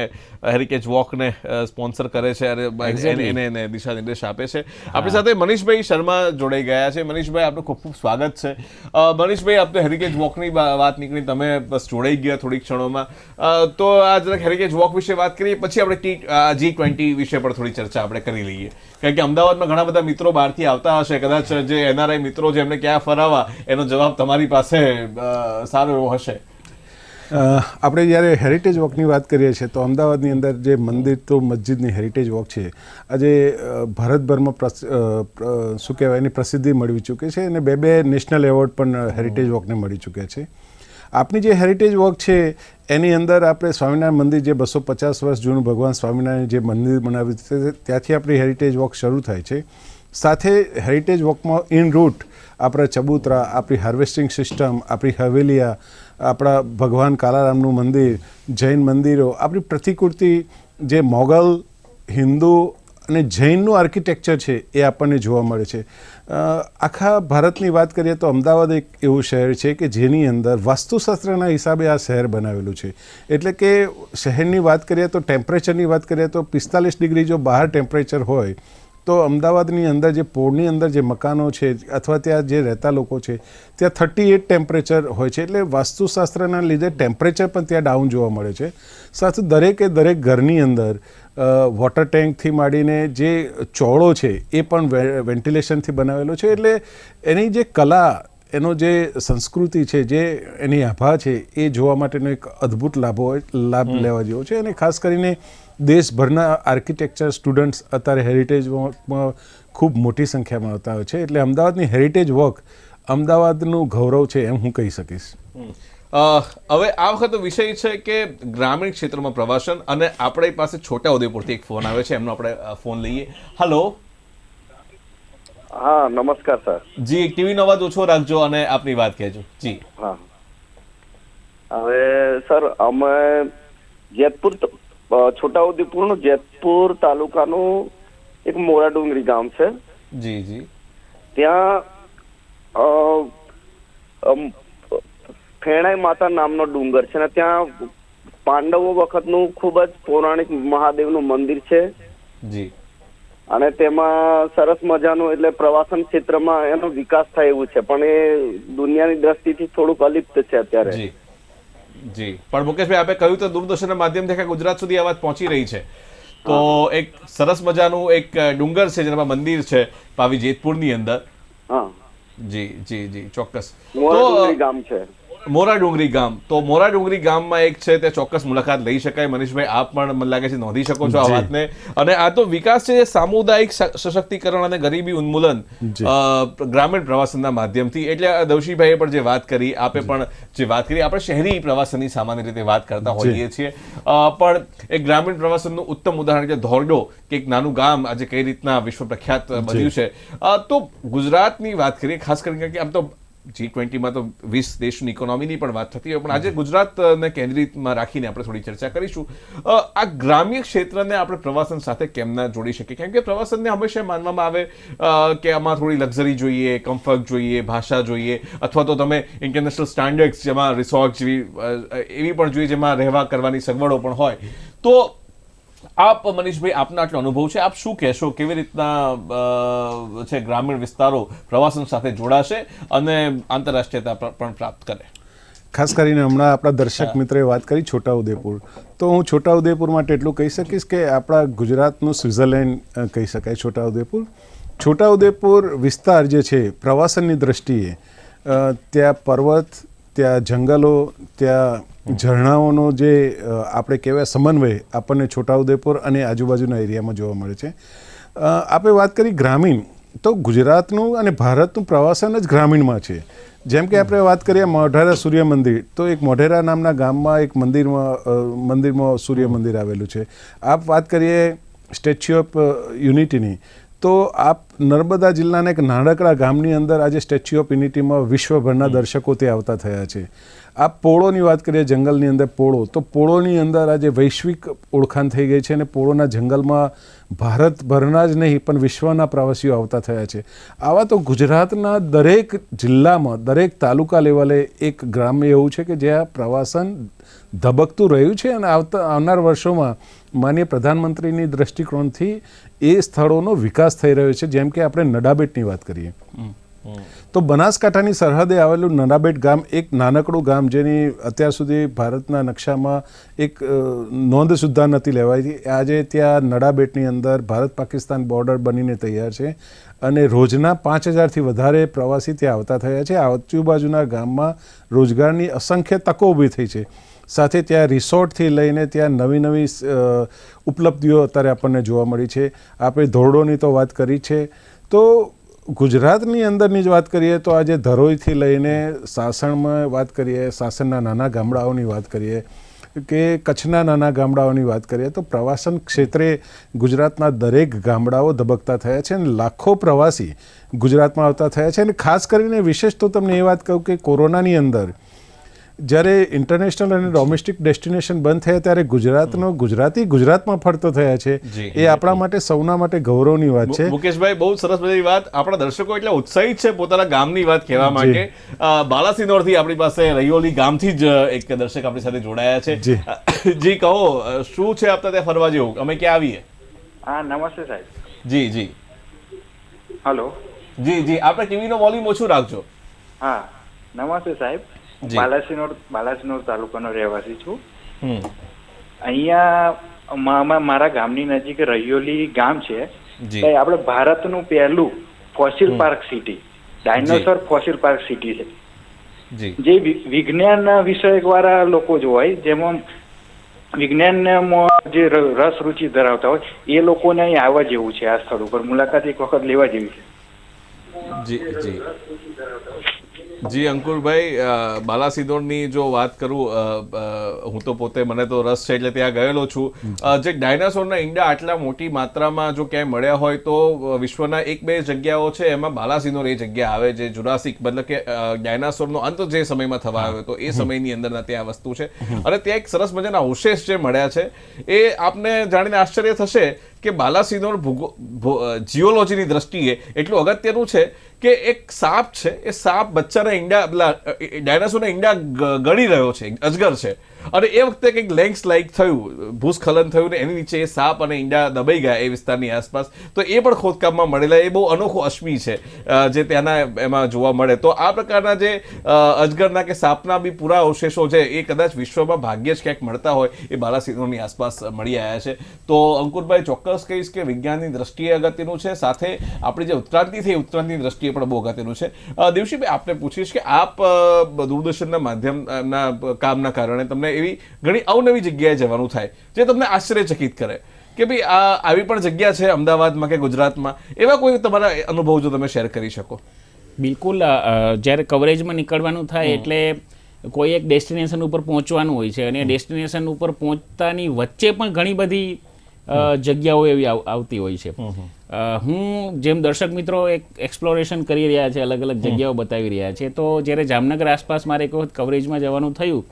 હેરિટેજ વોકને સ્પોન્સર કરે છે અને એને દિશા નિર્દેશ આપે છે. આપણી સાથે મનીષભાઈ શર્મા જોડાઈ ગયા છે. મનીષભાઈ, આપનું ખૂબ ખૂબ સ્વાગત છે. મનીષભાઈ, આપણે હેરિટેજ વોકની વાત નીકળી, તમે બસ જોડાઈ ગયા થોડીક ક્ષણોમાં. તો આ જરાક હેરિટેજ વોક વિશે વાત કરીએ, પછી આપણે G20 વિશે પણ થોડી ચર્ચા આપણે કરી લઈએ. કારણ કે અમદાવાદમાં ઘણા બધા મિત્રો બહારથી આવતા હશે, કદાચ જે NRI મિત્રો છે એમને ક્યાં ફરાવા એનો જવાબ તમારી પાસે સારો એવો હશે. આપણે જ્યારે હેરિટેજ વોકની વાત કરીએ છીએ તો અમદાવાદની અંદર જે મંદિર તો મસ્જિદની હેરિટેજ વોક છે આજે ભારતભરમાં શું કહેવાય એની પ્રસિદ્ધિ મળવી ચૂકી છે અને 2 નેશનલ એવોર્ડ પણ હેરિટેજ વોકને મળી ચૂક્યા છે. આપણી જે હેરિટેજ વોક છે એની અંદર આપણે સ્વામિનારાયણ મંદિર જે 250 વર્ષ જૂનું ભગવાન સ્વામિનારાયણ જે મંદિર બનાવ્યું છે ત્યાંથી આપણી હેરિટેજ વોક શરૂ થાય છે. સાથે હેરિટેજ વોકમાં ઇન રૂટ આપણા ચબૂતરા, આપણી હાર્વેસ્ટિંગ સિસ્ટમ, આપણી હવેલીયા, આપણા ભગવાન કાલારામનું મંદિર, જૈન મંદિરો, આપણી પ્રતિકૃતિ જે મોગલ, હિન્દુ અને જૈનનું આર્કિટેક્ચર છે એ આપણને જોવા મળે છે. આખા ભારતની વાત કરીએ તો અમદાવાદ એક એવું શહેર છે કે જેની અંદર વાસ્તુશાસ્ત્રના હિસાબે આ શહેર બનાવેલું છે. એટલે કે શહેરની વાત કરીએ તો ટેમ્પરેચરની વાત કરીએ તો 45 ડિગ્રી જો બહાર ટેમ્પરેચર હોય તો અમદાવાદની અંદર જે પોળની અંદર જે મકાનો છે અથવા ત્યાં જે રહેતા લોકો છે ત્યાં 38 ટેમ્પરેચર હોય છે. એટલે વાસ્તુશાસ્ત્રના લીધે ટેમ્પરેચર પણ ત્યાં ડાઉન જોવા મળે છે. સાથે દરેક ઘરની અંદર વોટર ટેન્કથી માંડીને જે ચોળો છે એ પણ વેન્ટિલેશનથી બનાવેલો છે. એટલે એની જે કલા, એનો જે સંસ્કૃતિ છે, જે એની આભા છે એ જોવા માટેનો એક અદ્ભુત લાભ લેવા જેવો છે. અને ખાસ કરીને દેશભરના આર્કિટેક્ચર સ્ટુડન્ટ્સ અત્યારે હેરિટેજ વોકમાં ખૂબ મોટી સંખ્યામાં આવતા હોય છે. એટલે અમદાવાદની હેરિટેજ વોક અમદાવાદનું ગૌરવ છે એમ હું કહી શકીશ. હવે આ વખતનો વિષય છે કે ગ્રામીણ ક્ષેત્રમાં પ્રવાસન, અને આપણી પાસે છોટાઉદેપુરથી એક ફોન આવે છે, એમનો આપણે ફોન લઈએ. હલો. હા, નમસ્કાર સર. જી, ટીવીનો અવાજ ઓછો રાખજો અને આપની વાત કહેજો. જી. હા, હવે સર અમે જેતપુર, છોટાઉદેપુરનું જેતપુર તાલુકાનું એક મોરા ડુંગરી ગામ છે. જી જી. ત્યાં ફેણાઈ માતા નામનો ડુંગર છે ને ત્યાં પાંડવો વખતનું ખૂબ જ પૌરાણિક મહાદેવનું મંદિર છે. જી. અને તેમાં સરસ મજાનું એટલે પ્રવાસન ક્ષેત્રમાં એનો વિકાસ થાય એવું છે, પણ એ દુનિયાની દ્રષ્ટિથી થોડુંક અલિપ્ત છે અત્યારે. જી પણ મુકેશભાઈ આપે કહ્યું તો દૂરદર્શનના માધ્યમથી ગુજરાત સુધી આ વાત પહોંચી રહી છે, તો એક સરસ મજાનું એક ડુંગર છે જેમાં મંદિર છે પાવી જેતપુરની અંદર. જી જી જી ચોક્કસ. ગામ છે મોરા ડુંગરી ગામ, તો મોરા ડુંગરી ગામમાં એક છે તે ચોક્કસ મુલાકાત લઈ શકાય. મનીષભાઈ આપ પણ મને લાગે છે નોંધી શકો છો આ વાતને. અને આ તો વિકાસ છે સામુદાયિક સશક્તિકરણ અને ગરીબી ઉન્મૂલન ગ્રામીણ પ્રવાસનના માધ્યમથી. એટલે દવશીભાઈએ પણ જે વાત કરી, આપે પણ જે વાત કરી, આપણે શહેરી પ્રવાસનની સામાન્ય રીતે વાત કરતા હોઈએ છીએ, પણ એક ગ્રામીણ પ્રવાસનનું ઉત્તમ ઉદાહરણ એટલે ધોરડો કે એક નાનું ગામ આજે કઈ રીતના વિશ્વ પ્રખ્યાત બન્યું છે. તો ગુજરાતની વાત કરીએ ખાસ કરીને કે આમ તો G20માં તો 20 દેશની ઇકોનોમીની પણ વાત થતી હોય, પણ આજે ગુજરાતને કેન્દ્રિતમાં રાખીને આપણે થોડી ચર્ચા કરીશું. આ ગ્રામ્ય ક્ષેત્રને આપણે પ્રવાસન સાથે કેમ ના જોડી શકીએ? કેમ કે પ્રવાસનને હંમેશા માનવામાં આવે કે આમાં થોડી લક્ઝરી જોઈએ, કમ્ફર્ટ જોઈએ, ભાષા જોઈએ, અથવા તો તમે ઇન્ટરનેશનલ સ્ટાન્ડર્ડ્સ જેમાં રિસોર્ટ જેવી એવી પણ જોઈએ જેમાં રહેવા કરવાની સગવડો પણ હોય. તો આપ મનીષભાઈ, આપના આટલો અનુભવ છે, આપ શું કહેશો, કેવી રીતના છે ગ્રામીણ વિસ્તારો પ્રવાસન સાથે જોડાશે અને આંતરરાષ્ટ્રીયતા પણ પ્રાપ્ત કરે? ખાસ કરીને હમણાં આપણા દર્શક મિત્રોએ વાત કરી છોટાઉદેપુર, તો હું છોટાઉદેપુર માટે એટલું કહી શકીશ કે આપણા ગુજરાતનું સ્વિટ્ઝરલેન્ડ કહી શકાય છોટાઉદેપુર. છોટાઉદેપુર વિસ્તાર જે છે પ્રવાસનની દ્રષ્ટિએ ત્યાં પર્વત, ત્યાં જંગલો, ત્યાં ઝરણાઓનો જે આપણે કહેવાય સમન્વય આપણને છોટાઉદેપુર અને આજુબાજુના એરિયામાં જોવા મળે છે. આપણે વાત કરી ગ્રામીણ, તો ગુજરાતનું અને ભારતનું પ્રવાસન જ ગ્રામીણમાં છે. જેમ કે આપણે વાત કરીએ મોઢેરા સૂર્ય મંદિર, તો એક મોઢેરા નામના ગામમાં એક મંદિરમાં સૂર્ય મંદિર આવેલું છે. આપ વાત કરીએ સ્ટેચ્યુ ઓફ યુનિટીની, તો આપ નર્મદા જિલ્લાના એક નાનકડા ગામની અંદર આજે સ્ટેચ્યુ ઓફ યુનિટીમાં વિશ્વભરના દર્શકો તે આવતા થયા છે. આપ પોળોની વાત કરીએ, જંગલની અંદર પોળો, તો પોળોની અંદર આજે વૈશ્વિક ઓળખાણ થઈ ગઈ છે અને પોળોના જંગલમાં ભારતભરના જ નહીં પણ વિશ્વના પ્રવાસીઓ આવતા થયા છે. આવા તો ગુજરાતના દરેક જિલ્લામાં, દરેક તાલુકા લેવલે એક ગ્રામ્ય એવું છે કે જ્યાં પ્રવાસન ધબકતું રહ્યું છે અને આવનાર વર્ષોમાં માનનીય પ્રધાનમંત્રીની દ્રષ્ટિકોણથી એ સ્થળોનો વિકાસ થઈ રહ્યો છે. જેમ કે આપણે નડાબેટની વાત કરીએ, તો બનાસકાંઠાની સરહદે આવેલું નડાબેટ ગામ એક નાનકડું ગામ જેની અત્યાર સુધી ભારતના નકશામાં એક નોંધ સુદ્ધા નથી લેવાઈ. આજે ત્યાં નડાબેટની અંદર ભારત પાકિસ્તાન બોર્ડર બનીને તૈયાર છે અને રોજના 5000થી વધારે પ્રવાસી ત્યાં આવતા થયા છે. આજુબાજુના ગામમાં રોજગારની અસંખ્ય તકો ઊભી થઈ છે. સાથે ત્યાં રિસોર્ટથી લઈને ત્યાં નવી નવી ઉપલબ્ધિઓ અત્યારે આપણને જોવા મળી છે. આપણે ધોરડોની તો વાત કરી છે, તો ગુજરાતની અંદરની જ વાત કરીએ તો આજે ધરોઈથી લઈને સાસણમાં વાત કરીએ, સાસણના નાના ગામડાઓની વાત કરીએ કે કચ્છના નાના ગામડાઓની વાત કરીએ, તો પ્રવાસન ક્ષેત્રે ગુજરાતના દરેક ગામડાઓ ધબકતા થયા છે અને લાખો પ્રવાસી ગુજરાતમાં આવતા થયા છે. અને ખાસ કરીને વિશેષ તો તમને એ વાત કહું કે કોરોનાની અંદર જ્યારે ઇન્ટરનેશનલ અને ડોમેસ્ટિક ડેસ્ટિનેશન બંધ થયા ત્યારે ગુજરાતનો ગુજરાતી ગુજરાતમાં ફરતો થયા છે. એ આપણા માટે સૌના માટે ગૌરવની વાત છે. મુકેશભાઈ, બહુ સરસ બધી વાત. આપણા દર્શકો એટલે ઉત્સાહિત છે પોતાના ગામની વાત કહેવા માટે. બાલાસિનોરથી આપણી પાસે રૈયોલી ગામથી જ એક દર્શક આપણી સાથે જોડાયા છે. જી કહો, શું છે આપતા ત્યાં ફરવા જેવું? અમે ક્યાં આવીએ? હા, નમસ્તે સાહેબ. જી જી. હેલો. જી જી, આપણે ટીવીનો વોલ્યુમ ઓછું રાખજો. હા, નમસ્તે સાહેબ. બાલાસિનોર તાલુકાનો રહેવાસી છું. અહીંયા મારા ગામની નજીક રૈયોલી ગામ છે. આપણે ભારતનું પહેલું fossil park city, dinosaur fossil park city છે. જે વિજ્ઞાન વિષયક વાળા લોકો જ હોય, જેમાં વિજ્ઞાનમાં જે રસ રુચિ ધરાવતા હોય એ લોકોને અહીં આવવા જેવું છે. આ સ્થળ ઉપર મુલાકાત એક વખત લેવા જેવી છે. જી જી જી અંકુરભાઈ, બાલાસિનોરની જો વાત કરું, હું તો પોતે મને તો રસ છે એટલે ત્યાં ગયેલો છું. જે ડાયનાસોરના ઈંડા આટલા મોટી માત્રામાં જો ક્યાંય મળ્યા હોય તો વિશ્વના 1-2 જગ્યાઓ છે, એમાં બાલાસિનોર એ જગ્યા આવે જે જુરાસિક મતલબ કે ડાયનાસોરનો અંત જે સમયમાં થવા આવ્યો હતો એ સમયની અંદરના ત્યાં વસ્તુ છે. અને ત્યાં એક સરસ મજાના અવશેષ જે મળ્યા છે એ આપને જાણીને આશ્ચર્ય થશે કે બાલાસિનોર જીઓલોજીની દ્રષ્ટિએ એટલું અગત્યનું છે કે એક સાપ છે, એ સાપ બચ્ચાના ઈંડા ડાયનાસોરના ઈંડા ગળી રહ્યો છે, અજગર છે. અને એ વખતે કંઈક લેન્ડસ્લાઇડ થયું, ભૂસ્ખલન થયું ને એની નીચે સાપ અને ઈંડા દબાઈ ગયા એ વિસ્તારની આસપાસ, તો એ પણ ખોદકામમાં મળેલા. એ બહુ અનોખો અશ્મી છે જે ત્યાંના એમાં જોવા મળે. તો આ પ્રકારના જે અજગરના કે સાપના બી પૂરા અવશેષો છે એ કદાચ વિશ્વમાં ભાગ્યે જ ક્યાંક મળતા હોય એ બાલાસિનોરની આસપાસ મળી આવ્યા છે. તો અંકુરભાઈ, ચોક્કસ કહીશ કે વિજ્ઞાનની દ્રષ્ટિએ અગત્યનું છે, સાથે આપણી જે ઉત્ક્રાંતિ થઈ ઉત્ક્રાંતિની દ્રષ્ટિએ પણ બહુ અગત્યનું છે. દેવશીભાઈ, આપને પૂછીશ કે આપ દૂરદર્શનના માધ્યમના કામના કારણે તમને એવી ઘણી અવનવી જગ્યાએ જવાનું થાય જે તમને આશ્ચર્યચકિત કરે કે ભાઈ આવી પણ જગ્યા છે અમદાવાદમાં કે ગુજરાતમાં. એવા કોઈ તમારા અનુભવ જો તમે શેર કરી શકો. બિલકુલ. જ્યારે કવરેજમાં નીકળવાનું થાય એટલે કોઈ એક ડેસ્ટિનેશન ઉપર પહોંચવાનું હોય છે અને ડેસ્ટિનેશન ઉપર પહોંચતાની વચ્ચે પણ ઘણી બધી જગ્યાઓ એવી આવતી હોય છે. હું જેમ દર્શક મિત્રો એક એક્સપ્લોરેશન કરી રહ્યા છે, અલગ અલગ જગ્યાઓ બતાવી રહ્યા છે, તો જ્યારે જામનગર આસપાસ મારે એક વખત કવરેજમાં જવાનું થયું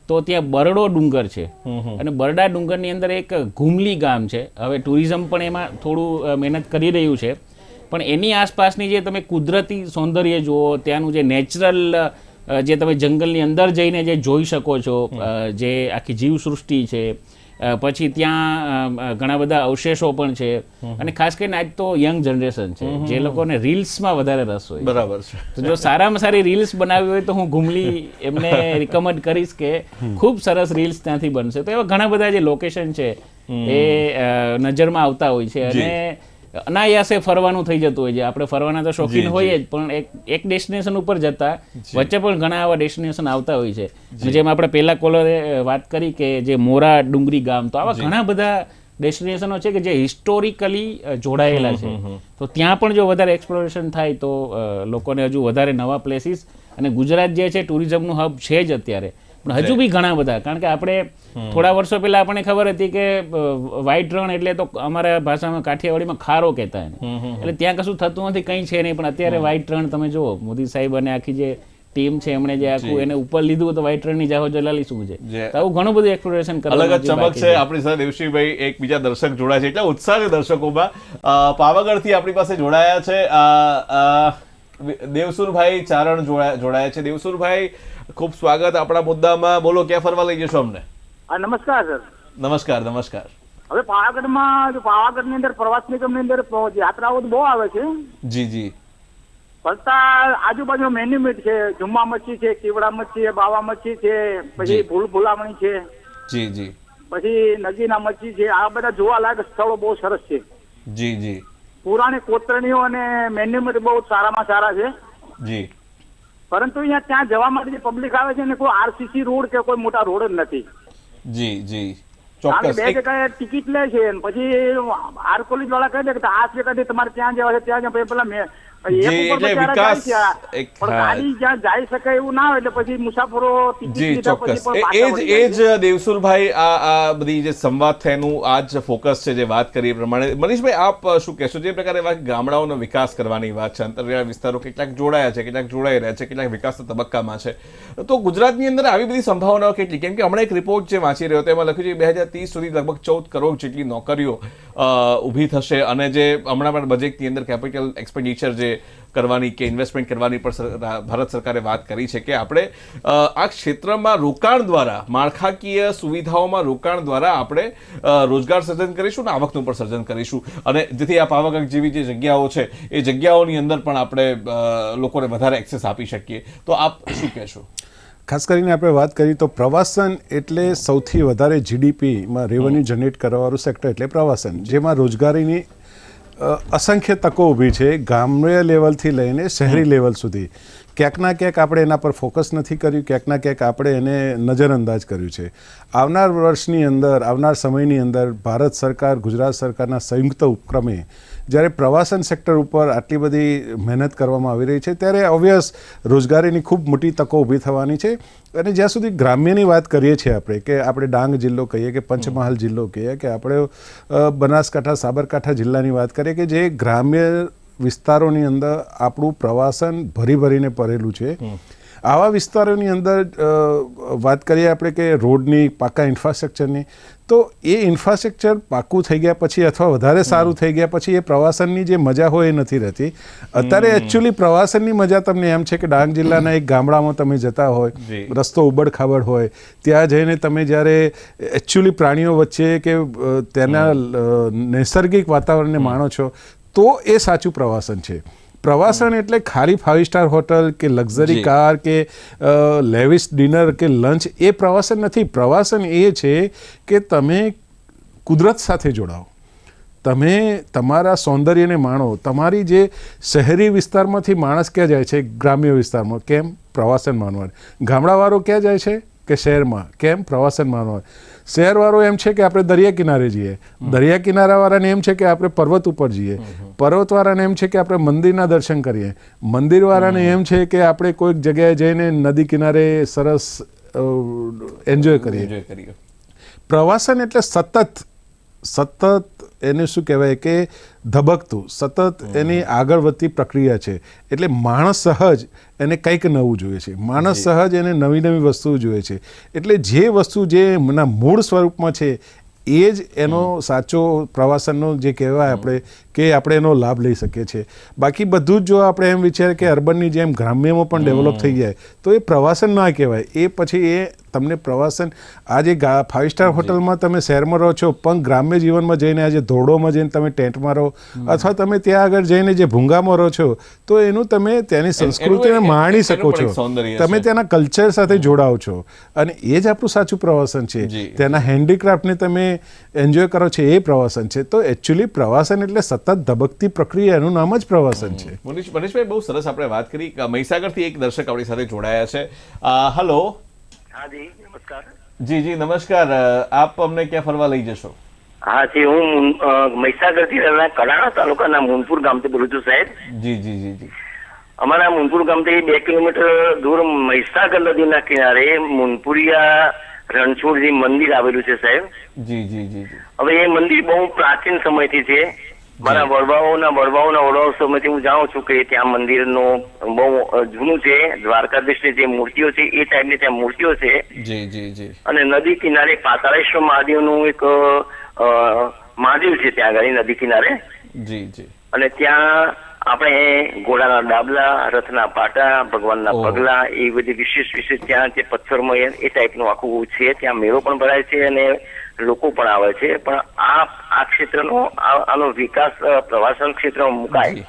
તો ત્યાં બરડો ડુંગર છે અને બરડા ડુંગરની અંદર એક ઘુમલી ગામ છે. હવે ટુરિઝમ પણ એમાં થોડું મહેનત કરી રહ્યું છે, પણ એની આસપાસની જે તમે કુદરતી સૌંદર્ય જુઓ, ત્યાંનું જે નેચરલ જે તમે જંગલની અંદર જઈને જે જોઈ શકો છો, જે આખી જીવસૃષ્ટિ છે, પછી ત્યાં ઘણા બધા અવશેષો પણ છે અને ખાસ કરીને આજ તો યંગ જનરેશન છે જે લોકોને રીલ્સમાં વધારે રસ હોય. બરાબર છે. તો જો સારામાં સારી રીલ્સ બનાવી હોય તો હું ઘુમલી એમને રિકમેન્ડ કરીશ કે ખૂબ સરસ રીલ્સ ત્યાંથી બનશે. તો એવા ઘણા બધા જે લોકેશન છે એ નજરમાં આવતા હોય છે અને અનાયાસે ફરવાનું થઈ જતું હોય છે. આપણે ફરવાના તો શોખીન હોઈએ જ, પણ એક ડેસ્ટિનેશન ઉપર જતા વચ્ચે પણ ઘણા આવા ડેસ્ટિનેશન આવતા હોય છે. જેમ આપણે પહેલા કોલરે વાત કરી કે જે મોરા ડુંગરી ગામ, તો આવા ઘણા બધા ડેસ્ટિનેશનો છે કે જે હિસ્ટોરિકલી જોડાયેલા છે. તો ત્યાં પણ જો વધારે એક્સપ્લોરેશન થાય તો લોકોને હજુ વધારે નવા પ્લેસીસ, અને ગુજરાત જે છે ટુરિઝમનું હબ છે જ અત્યારે, પણ હજુ બી ઘણા બધા. કારણ કે આપણે થોડા વર્ષો પહેલા આપણને ખબર હતી કે વ્હાઈટ રણ એટલે તો અમારા ભાષામાં કાઠિયાવાડીમાં ખારો કહેતા એને, એટલે ત્યાં કશું થતું નથી, કંઈ છે નહીં. પણ અત્યારે વ્હાઈટ રણ તમે જુઓ, મોદી સાહેબ અને આખી જે ટીમ છે એમણે જે આખું એને ઉપર લીધું તો વ્હાઈટ રણની જાહો જલાલી શું છે. આવું ઘણું બધું એક્સપ્લોરેશન અલગ જ ચમક છે. આપણી સાથે દેવશીભાઈ એક બીજા દર્શક જોડાય છે, એટલા ઉત્સાહ છે દર્શકોમાં. પાવાગઢથી આપણી પાસે જોડાયા છે દેવસુરભાઈ ચારણ જોડાયા છે. દેવસુરભાઈ, ખૂબ સ્વાગત આપણા મુદ્દામાં. બોલો, ક્યાં ફરવા લઈ જશો અમને? નમસ્કાર સર. નમસ્કાર. નમસ્કાર. હવે પાવાગઢની અંદર પ્રવાસ નિગમની અંદર યાત્રાઓ બહુ આવે છે. જી જી. ફરતા આજુબાજુ મેન્યુમેન્ટ છે, જુમ્મા મચ્છી છે, કીવડા મચ્છી છે, બાવા મચ્છી છે, પછી ભૂલામણી છે, જી જી, પછી નગીના મચ્છી છે. આ બધા જોવાલાયક સ્થળો બહુ સરસ છે. જી જી. પુરાણી કોતરણીઓ અને મેન્યુમેન્ટ બહુ સારામાં સારા છે. જી. પરંતુ અહીંયા ત્યાં જવા માટે જે પબ્લિક આવે છે ને કોઈ આરસીસી રોડ કે કોઈ મોટા રોડ જ નથી. જી જી. બે જગ્યાએ ટિકિટ લે છે, પછી આર કોલેજ વાળા કહે છે કે આ જગ્યાથી તમારે ત્યાં જવા છે, ત્યાં પેલા દેવસુરભાઈ, આ બધી જે સંવાદ થયાનું આ જ ફોકસ છે જે વાત કરી એ પ્રમાણે. મનીષભાઈ, આપ શું કહેશો? જે પ્રકારે ગામડાઓનો વિકાસ કરવાની વાત છે, અંતરિયાળ વિસ્તારો કેટલાક જોડાયા છે, કેટલાક જોડાઈ રહ્યા છે, કેટલાક વિકાસના તબક્કામાં છે, તો ગુજરાતની અંદર આવી બધી સંભાવનાઓ કેટલી? કેમ કે હમણાં એક રિપોર્ટ જે વાંચી રહ્યો હતો એમાં લખ્યું છે 2030 સુધી લગભગ 14 કરોડ જેટલી નોકરીઓ ઊભી થશે, અને જે હમણાં પણ બજેટની અંદર કેપિટલ એક્સપેન્ડિચર જે કરવાની કે ઇન્વેસ્ટમેન્ટ કરવાની પણ ભારત સરકારે વાત કરી છે કે આપણે આ ક્ષેત્રમાં રોકાણ દ્વારા, માળખાકીય સુવિધાઓમાં રોકાણ દ્વારા આપણે રોજગાર સર્જન કરીશું અને આવકનું પણ સર્જન કરીશું, અને જેથી આ પાવાગઢ જેવી જે જગ્યાઓ છે એ જગ્યાઓની અંદર પણ આપણે લોકોને વધારે એક્સેસ આપી શકીએ. તો આપ શું કહેશો? ખાસ કરીને આપણે વાત કરીએ તો પ્રવાસન એટલે સૌથી વધારે જીડીપીમાં રેવન્યુ જનરેટ કરવાવાળું સેક્ટર એટલે પ્રવાસન, જેમાં રોજગારીની અસંખ્ય તકો ઊભી છે, ગામ્ય લેવલથી લઈને શહેરી લેવલ સુધી. ક્યાંકના ક્યાંક આપણે એના પર ફોકસ નથી કર્યું, ક્યાંકના ક્યાંક આપણે એને નજરઅંદાજ કર્યું છે. આવનાર વર્ષની અંદર, આવનાર સમયની અંદર ભારત સરકાર, ગુજરાત સરકારના સંયુક્ત ઉપક્રમે જ્યારે પ્રવાસન સેક્ટર ઉપર આટલી બધી મહેનત કરવામાં આવી રહી છે, ત્યારે ઓબ્વિયસ રોજગારીની ખૂબ મોટી તકો ઊભી થવાની છે. અને જ્યાં સુધી ગ્રામ્યની વાત કરીએ છીએ આપણે, કે આપણે ડાંગ જિલ્લો કહીએ કે પંચમહાલ જિલ્લો કહીએ કે આપણે બનાસકાંઠા, સાબરકાંઠા જિલ્લાની વાત કરીએ કે જે ગ્રામ્ય વિસ્તારોની અંદર આપણું પ્રવાસન ભરીને ભરેલું છે. આવા વિસ્તારોની અંદર વાત કરીએ આપણે કે રોડની, પાકા ઇન્ફ્રાસ્ટ્રક્ચરની, તો એ ઇન્ફ્રાસ્ટ્રક્ચર પાકું થઈ ગયા પછી અથવા વધારે સારું થઈ ગયા પછી એ પ્રવાસનની જે મજા હોય એ નથી રહેતી. અત્યારે એકચ્યુઅલી પ્રવાસનની મજા તમને એમ છે કે ડાંગ જિલ્લાના એક ગામડામાં તમે જતા હોય, રસ્તો ઉબડ-ખાબડ હોય, ત્યાં જઈને તમે જ્યારે એકચ્યુઅલી પ્રાણીઓ વચ્ચે કે તેના નૈસર્ગિક વાતાવરણને માણો છો, તો એ સાચું પ્રવાસન છે. પ્રવાસન એટલે ખાલી 5 સ્ટાર હોટલ કે લક્ઝરી કાર કે લેવિશ ડિનર કે લંચ, એ પ્રવાસન નથી. પ્રવાસન એ છે કે તમે કુદરત સાથે જોડાઓ, તમે તમારા સૌંદર્યને માણો. તમારી જે શહેરી વિસ્તારમાંથી માણસ ક્યાં જાય છે? ગ્રામ્ય વિસ્તારમાં. કેમ? પ્રવાસન માનવા. ગામડાવાળો ક્યાં જાય છે? કે શહેરમાં. કેમ? પ્રવાસન માનવા. શહેરવાળો એમ છે કે આપણે દરિયા કિનારે જઈએ, દરિયા કિનારાવાળાને એમ છે કે આપણે પર્વત ઉપર જઈએ, પર્વતવાળાને એમ છે કે આપણે મંદિરના દર્શન કરીએ, મંદિરવાળાને એમ છે કે આપણે કોઈક જગ્યાએ જઈને નદી કિનારે સરસ એન્જોય કરીએ. પ્રવાસન એટલે સતત એને શું કહેવાય કે ધબકતું, સતત એની આગળ વધતી પ્રક્રિયા છે. એટલે માણસ સહજ એને કંઈક નવું જોઈએ છે, માણસ સહજ એને નવી વસ્તુઓ જોઈએ છે. એટલે જે વસ્તુ જે એના મૂળ સ્વરૂપમાં છે એ જ એનો સાચો પ્રવાસનનો જે કહેવાય આપણે કે આપણે એનો લાભ લઈ શકીએ છીએ. બાકી બધું જ જો આપણે એમ વિચારીએ કે અર્બનની જેમ ગ્રામ્યમાં પણ ડેવલપ થઈ જાય તો એ પ્રવાસન ના કહેવાય. એ પછી એ તમને પ્રવાસન, આજે 5 સ્ટાર હોટલમાં તમે શહેરમાં રહો છો પણ ગ્રામ્ય જીવનમાં જઈને, આજે ધોરડોમાં જઈને તમે ટેન્ટમાં રહો અથવા તમે ત્યાં આગળ જઈને જે ભૂંગામાં રહો છો, તો એનું તમે ત્યાંની સંસ્કૃતિને માણી શકો છો, તમે ત્યાંના કલ્ચર સાથે જોડાઓ છો, અને એ જ આપણું સાચું પ્રવાસન છે. ત્યાંના હેન્ડીક્રાફ્ટને તમે એન્જોય કરો છો, એ પ્રવાસન છે. તો એકચ્યુઅલી પ્રવાસન એટલે સતત ધબકતી પ્રક્રિયા, એનું નામ જ પ્રવાસન છે. મનીષભાઈ, બહુ સરસ આપણે વાત કરી. મહીસાગરથી એક દર્શક આપણી સાથે જોડાયા છે. હલો. હા જી, નમસ્કાર. જી નમસ્કાર. આપ અમને ક્યાં ફરવા લઈ જશો? હા જી, હું મહીસાગરથી કડાણા તાલુકાના મુનપુર ગામથી બોલું છું સાહેબ. જી. અમારા મુનપુર ગામથી 2 કિલોમીટર દૂર મહીસાગર નદીના કિનારે મુનપુરિયા રણછોડજી મંદિર આવેલું છે સાહેબ. જી. હવે એ મંદિર બહુ પ્રાચીન સમયથી છે. મારા વડવાઓના સમયથી હું જાણું છું કે ત્યાં મંદિરનું બહુ જૂનું છે. દ્વારકાધીશની જે મૂર્તિઓ છે એ ટાઈપની ત્યાં મૂર્તિઓ છે. જી. અને નદી કિનારે પાતાળેશ્વર મહાદેવનું એક મહાદેવ છે ત્યાં આગળ નદી કિનારે. જી. અને ત્યાં આપણે ઘોડાના ડાબલા, રથના પાટા, ભગવાનના પગલા, એ બધી વિશેષ ત્યાં જે પથ્થરમાં એ ટાઈપનું આખું છે. ત્યાં મેળો પણ ભરાય છે અને લોકો પણ આવે છે. પણ આ ક્ષેત્રનો આનો વિકાસ પ્રવાસન ક્ષેત્રમાં મુકાય.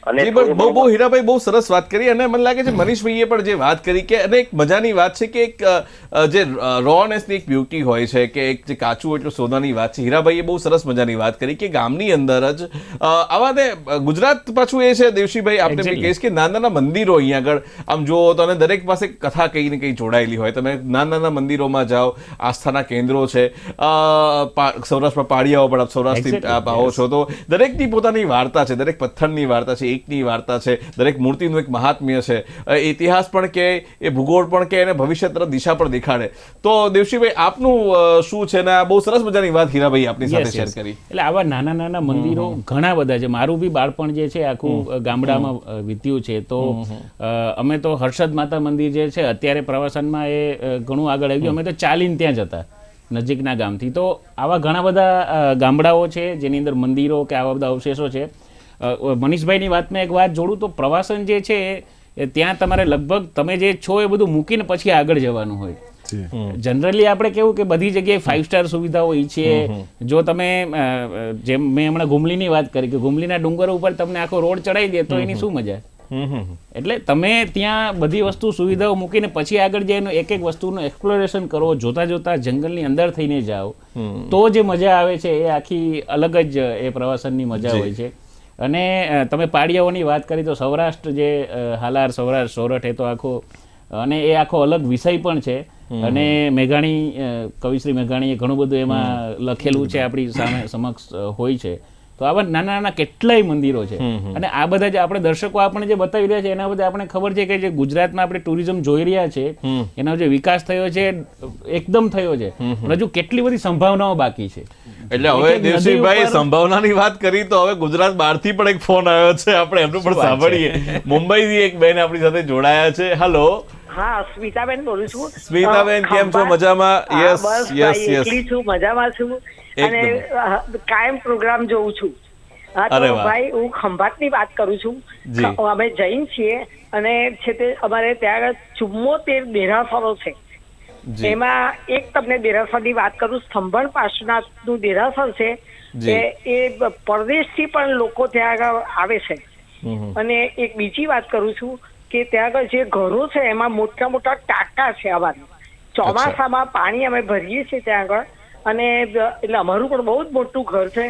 અને બહુ હીરાભાઈ બહુ સરસ વાત કરી. અને મને લાગે છે મનીષભાઈએ પણ જે વાત કરી કે અને એક મજાની વાત છે કે એક જે રોનેસની એક બ્યુટી હોય છે કે એક જે કાચું એટલું સોનાની વાત છે. હીરાભાઈએ બહુ સરસ મજાની વાત કરી કે ગામની અંદર જ આવા ને ગુજરાત પાછું એ છે દેવશીભાઈ, આપણે કહીશ કે નાના મંદિરો અહીંયા આગળ આમ જુઓ તો અને દરેક પાસે કથા કંઈ ને કંઈ જોડાયેલી હોય. તમે નાના મંદિરોમાં જાઓ, આસ્થાના કેન્દ્રો છે. સૌરાષ્ટ્રમાં પાળિયાઓ પણ આપ સૌરાષ્ટ્રથી આવો છો તો દરેકની પોતાની વાર્તા છે, દરેક પથ્થરની વાર્તા છે, એકની વાર્તા છે, દરેક મૂર્તિનું એક મહાત્મ્ય છે. ઇતિહાસ પણ કે એ ભૂગોળ પણ કે એને ભવિષ્ય તરફ દિશા પણ દેખાડે. તો દેવશીભાઈ આપનું શું છે ને? બહુ સરસ મજાની વાત હીરાભાઈ આપની સાથે શેર કરી. એટલે આવા નાના મંદિરો ઘણા બધા છે. મારું બી બાળપણ જે છે આખું ગામડામાં વીત્યું છે. તો અમે તો હર્ષદ માતા મંદિર જે છે અત્યારે પ્રવાસનમાં એ ઘણું આગળ આવી ગયું. અમે તો ચાલીને ત્યાં જતા નજીકના ગામથી. તો આવા ઘણા બધા ગામડાઓ છે જેની અંદર મંદિરો કે આવા બધા અવશેષો છે. મનીષભાઈની વાતમાં એક વાત જોડું તો પ્રવાસન જે છે ત્યાં તમારે લગભગ તમે જે છો એ બધું મૂકીને પછી આગળ જવાનું હોય. જનરલી આપણે કેવું કે બધી જગ્યાએ 5 સ્ટાર સુવિધાઓ ઈચ્છીએ. જો તમે જેમ મેં હમણાં ગુમલીની વાત કરી કે ગુમલીના ડુંગરો ઉપર તમને આખો રોડ ચડાવી દે તો એની શું મજા? એટલે તમે ત્યાં બધી વસ્તુ સુવિધાઓ મૂકીને પછી આગળ જઈને એક વસ્તુનું એક્સપ્લોરેશન કરો, જોતા જંગલની અંદર થઈને જાઓ તો જે મજા આવે છે એ આખી અલગ જ એ પ્રવાસનની મજા હોય છે. અને તમે પાળિયાઓની વાત કરી તો સૌરાષ્ટ્ર જે હાલાર સૌરાષ્ટ્ર સોરઠ એ તો આખો અને એ આખો અલગ વિષય પણ છે. અને મેઘાણી કવિશ્રી મેઘાણીએ ઘણું બધું એમાં લખેલું છે, આપણી સામે સમક્ષ હોય છે. તો આવા નાના કેટલાય મંદિરો છે. અને આ બધા જે આપણે દર્શકો આપણે જે બતાવી રહ્યા છે એના બધા આપણે ખબર છે કે જે ગુજરાતમાં આપણે ટુરિઝમ જોઈ રહ્યા છે એનો જે વિકાસ થયો છે એકદમ થયો છે, પણ હજુ કેટલી બધી સંભાવનાઓ બાકી છે. એટલે હવે દેવસિંહભાઈ સંભાવનાની વાત કરી તો હવે ગુજરાત બહારથી પણ એક ફોન આવ્યો છે, આપણે એમનું પણ સાંભળીએ. મુંબઈથી એક બેન આપણી સાથે જોડાયા છે. હેલો. હા, સ્મિતાબેન બોલું છું. સ્મિતાબેન, કેમ છો? મજામાં? યસ યસ યસ, એકલી છું, મજામાં છું અને કાયમ પ્રોગ્રામ જોઉં છું. હા તો ભાઈ, હું ખંભાતની વાત કરું છું. અમે જૈન છીએ અને છે તે અમારે ત્યાં 74 દેરાસરો છે. એમાં એક તમને દેરાસરની વાત કરું, સ્તંભણ પાર્શ્વનાથનું દેરાસર છે. એ પરદેશથી પણ લોકો ત્યાં આગળ આવે છે. અને એક બીજી વાત કરું છું કે ત્યાં આગળ જે ઘરો છે એમાં મોટા મોટા ટાંકા છે. અમારે ચોમાસામાં પાણી અમે ભરીએ છીએ ત્યાં આગળ, અને એટલે અમારું પણ બહુ જ મોટું ઘર છે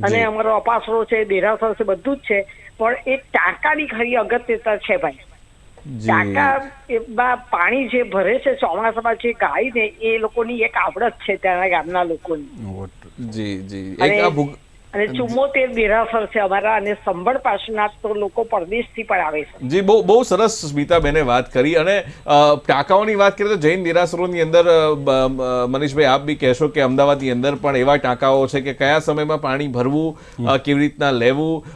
અને અમારો અપાસરો છે, દેરાસર છે, બધું જ છે. પણ એ ટાંકાની ખરી અગત્યતા છે ભાઈ. ટાંકા પાણી જે ભરે છે ચોમાસામાં, જે ગાય ને એ લોકોની એક આવડત છે ત્યાંના ગામના લોકોની. જી જી. અને 74 દેરાસર છે અમારા, અને સંભળ પાસેના તો લોકો પરદેશથી પણ આવે છે. જી, બહુ સરસ સ્મિતાબેને વાત કરી. અને ટાંકાઓની વાત કરીએ તો જૈન દેરાસરોની અંદર મનીષભાઈ આપ બી કહેશો કે અમદાવાદની અંદર પણ એવા ટાંકાઓ છે કે કયા સમયમાં પાણી ભરવું, કેવી રીતના લેવું,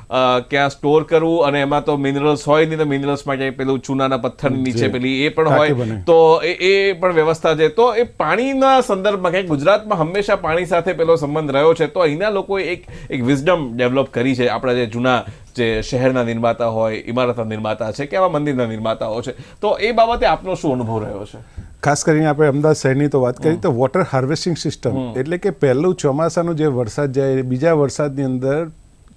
ક્યાં સ્ટોર કરવું, અને એમાં તો મિનરલ્સ હોય નહીં તો મિનરલ્સ માટે પેલું ચૂનાના પથ્થરની નીચે પેલી એ પણ હોય, તો એ પણ વ્યવસ્થા છે. તો એ પાણીના સંદર્ભમાં ક્યાંક ગુજરાતમાં હંમેશા પાણી સાથે પેલો સંબંધ રહ્યો છે, તો અહીંના લોકોએ એક વિઝડમ ડેવલપ કરી છે. આપણા જે જૂના જે શહેરના નિર્માતા હોય, ઇમારતના નિર્માતા છે કે આવા મંદિરના નિર્માતાઓ છે, તો એ બાબતે આપનો શું અનુભવ રહ્યો છે? ખાસ કરીને આપણે અમદાવાદ શહેરની તો વાત કરી તો વોટર હાર્વેસ્ટિંગ સિસ્ટમ, એટલે કે પહેલું ચોમાસાનું જે વરસાદ જાય, બીજા વરસાદની અંદર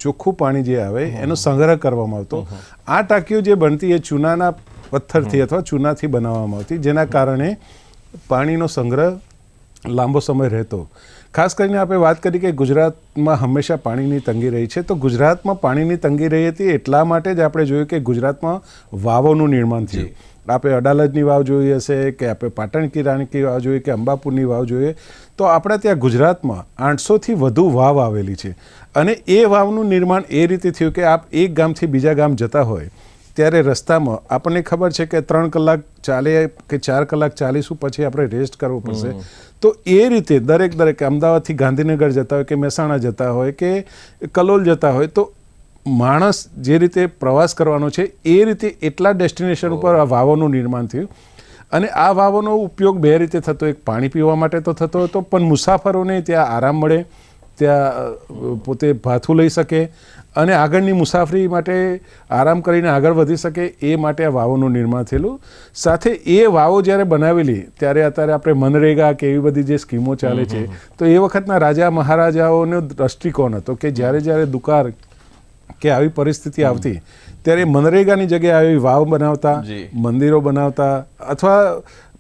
ચોખ્ખું પાણી જે આવે એનો સંગ્રહ કરવામાં આવતો. આ ટાંકીઓ જે બનતી એ ચૂનાના પથ્થરથી અથવા ચૂનાથી બનાવવામાં આવતી, જેના કારણે પાણીનો સંગ્રહ લાંબો સમય રહેતો. ખાસ કરીને આપણે વાત કરી કે ગુજરાતમાં હંમેશા પાણીની તંગી રહી છે, તો ગુજરાતમાં પાણીની તંગી રહી હતી એટલા માટે જ આપણે જોયું કે ગુજરાતમાં વાવોનું નિર્માણ થયું. આપણે અડાલજની વાવ જોઈ હશે કે આપણે પાટણ કી રાણી કી વાવ જોઈએ કે અંબાપુરની વાવ જોઈએ, તો આપણે ત્યાં ગુજરાતમાં 800થી વધુ વાવ આવેલી છે. અને એ વાવનું નિર્માણ એ રીતે થયું કે આપ એક ગામથી બીજા ગામ જતા હોય ત્યારે રસ્તામાં આપણને ખબર છે કે 3 કલાક ચાલે કે 4 કલાક ચાલીશું પછી આપણે રેસ્ટ કરવો પડશે. તો એ રીતે દરેક અમદાવાદથી ગાંધીનગર જતા હોય કે મહેસાણા જતા હોય કે કલોલ જતા હોય, તો માણસ જે રીતે પ્રવાસ કરવાનો છે એ રીતે એટલા ડેસ્ટિનેશન ઉપર આ વાવોનું નિર્માણ થયું. અને આ વાવોનો ઉપયોગ બે રીતે થતો, એક પાણી પીવા માટે તો થતો હતો, પણ મુસાફરોને ત્યાં આરામ મળે, ત્યાં પોતે ભાથું લઈ શકે અને આગળની મુસાફરી માટે આરામ કરીને આગળ વધી શકે એ માટે આ વાવોનું નિર્માણ થયેલું. સાથે એ વાવો જ્યારે બનાવેલી ત્યારે અત્યારે આપણે મનરેગા કે એવી બધી જે સ્કીમો ચાલે છે, તો એ વખતના રાજા મહારાજાઓનો દ્રષ્ટિકોણ હતો કે જ્યારે દુકાળ કે આવી પરિસ્થિતિ આવતી ત્યારે મનરેગાની જગ્યાએ આવી વાવ બનાવતા, મંદિરો બનાવતા અથવા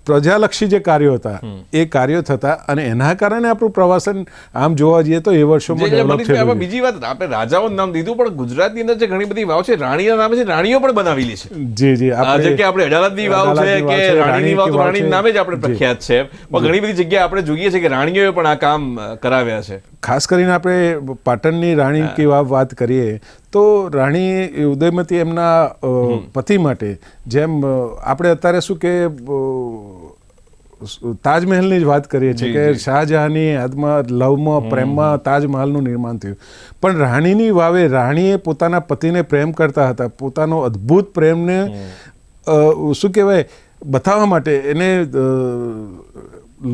પ્રજાલક્ષી જે કાર્યો હતા એ કાર્યો થતા, અને એના કારણે આપણું પ્રવાસન આમ જોવા જઈએ તો એ વર્ષોમાં ડેવલપ થયું. બીજી વાત, આપણે રાજાઓનું નામ દીધું, પણ ગુજરાતની અંદર જે ઘણી બધી વાવ છે રાણીના નામે છે, રાણીઓ પણ બનાવેલી છે. જી જી, આપણે અડાલજની વાવ છે કે રાણીની વાવ તો રાણીના નામે જ આપણે પ્રખ્યાત છે, પણ ઘણી બધી જગ્યાએ આપણે જોઈએ છે કે રાણીઓએ પણ આ કામ કરાવ્યા છે. ખાસ કરીને આપણે પાટણની રાણી કી વાવ વાત કરીએ તો રાણી ઉદયમતી એમના પતિ માટે, જેમ આપણે અત્યારે શું કે તાજમહેલની જ વાત કરીએ છીએ કે શાહજહાંની યાદમાં, લવમાં, પ્રેમમાં તાજમહેલનું નિર્માણ થયું, પણ રાણીની વાવે રાણીએ પોતાના પતિને પ્રેમ કરતા હતા, પોતાનો અદ્ભુત પ્રેમને શું કહેવાય બતાવવા માટે, એને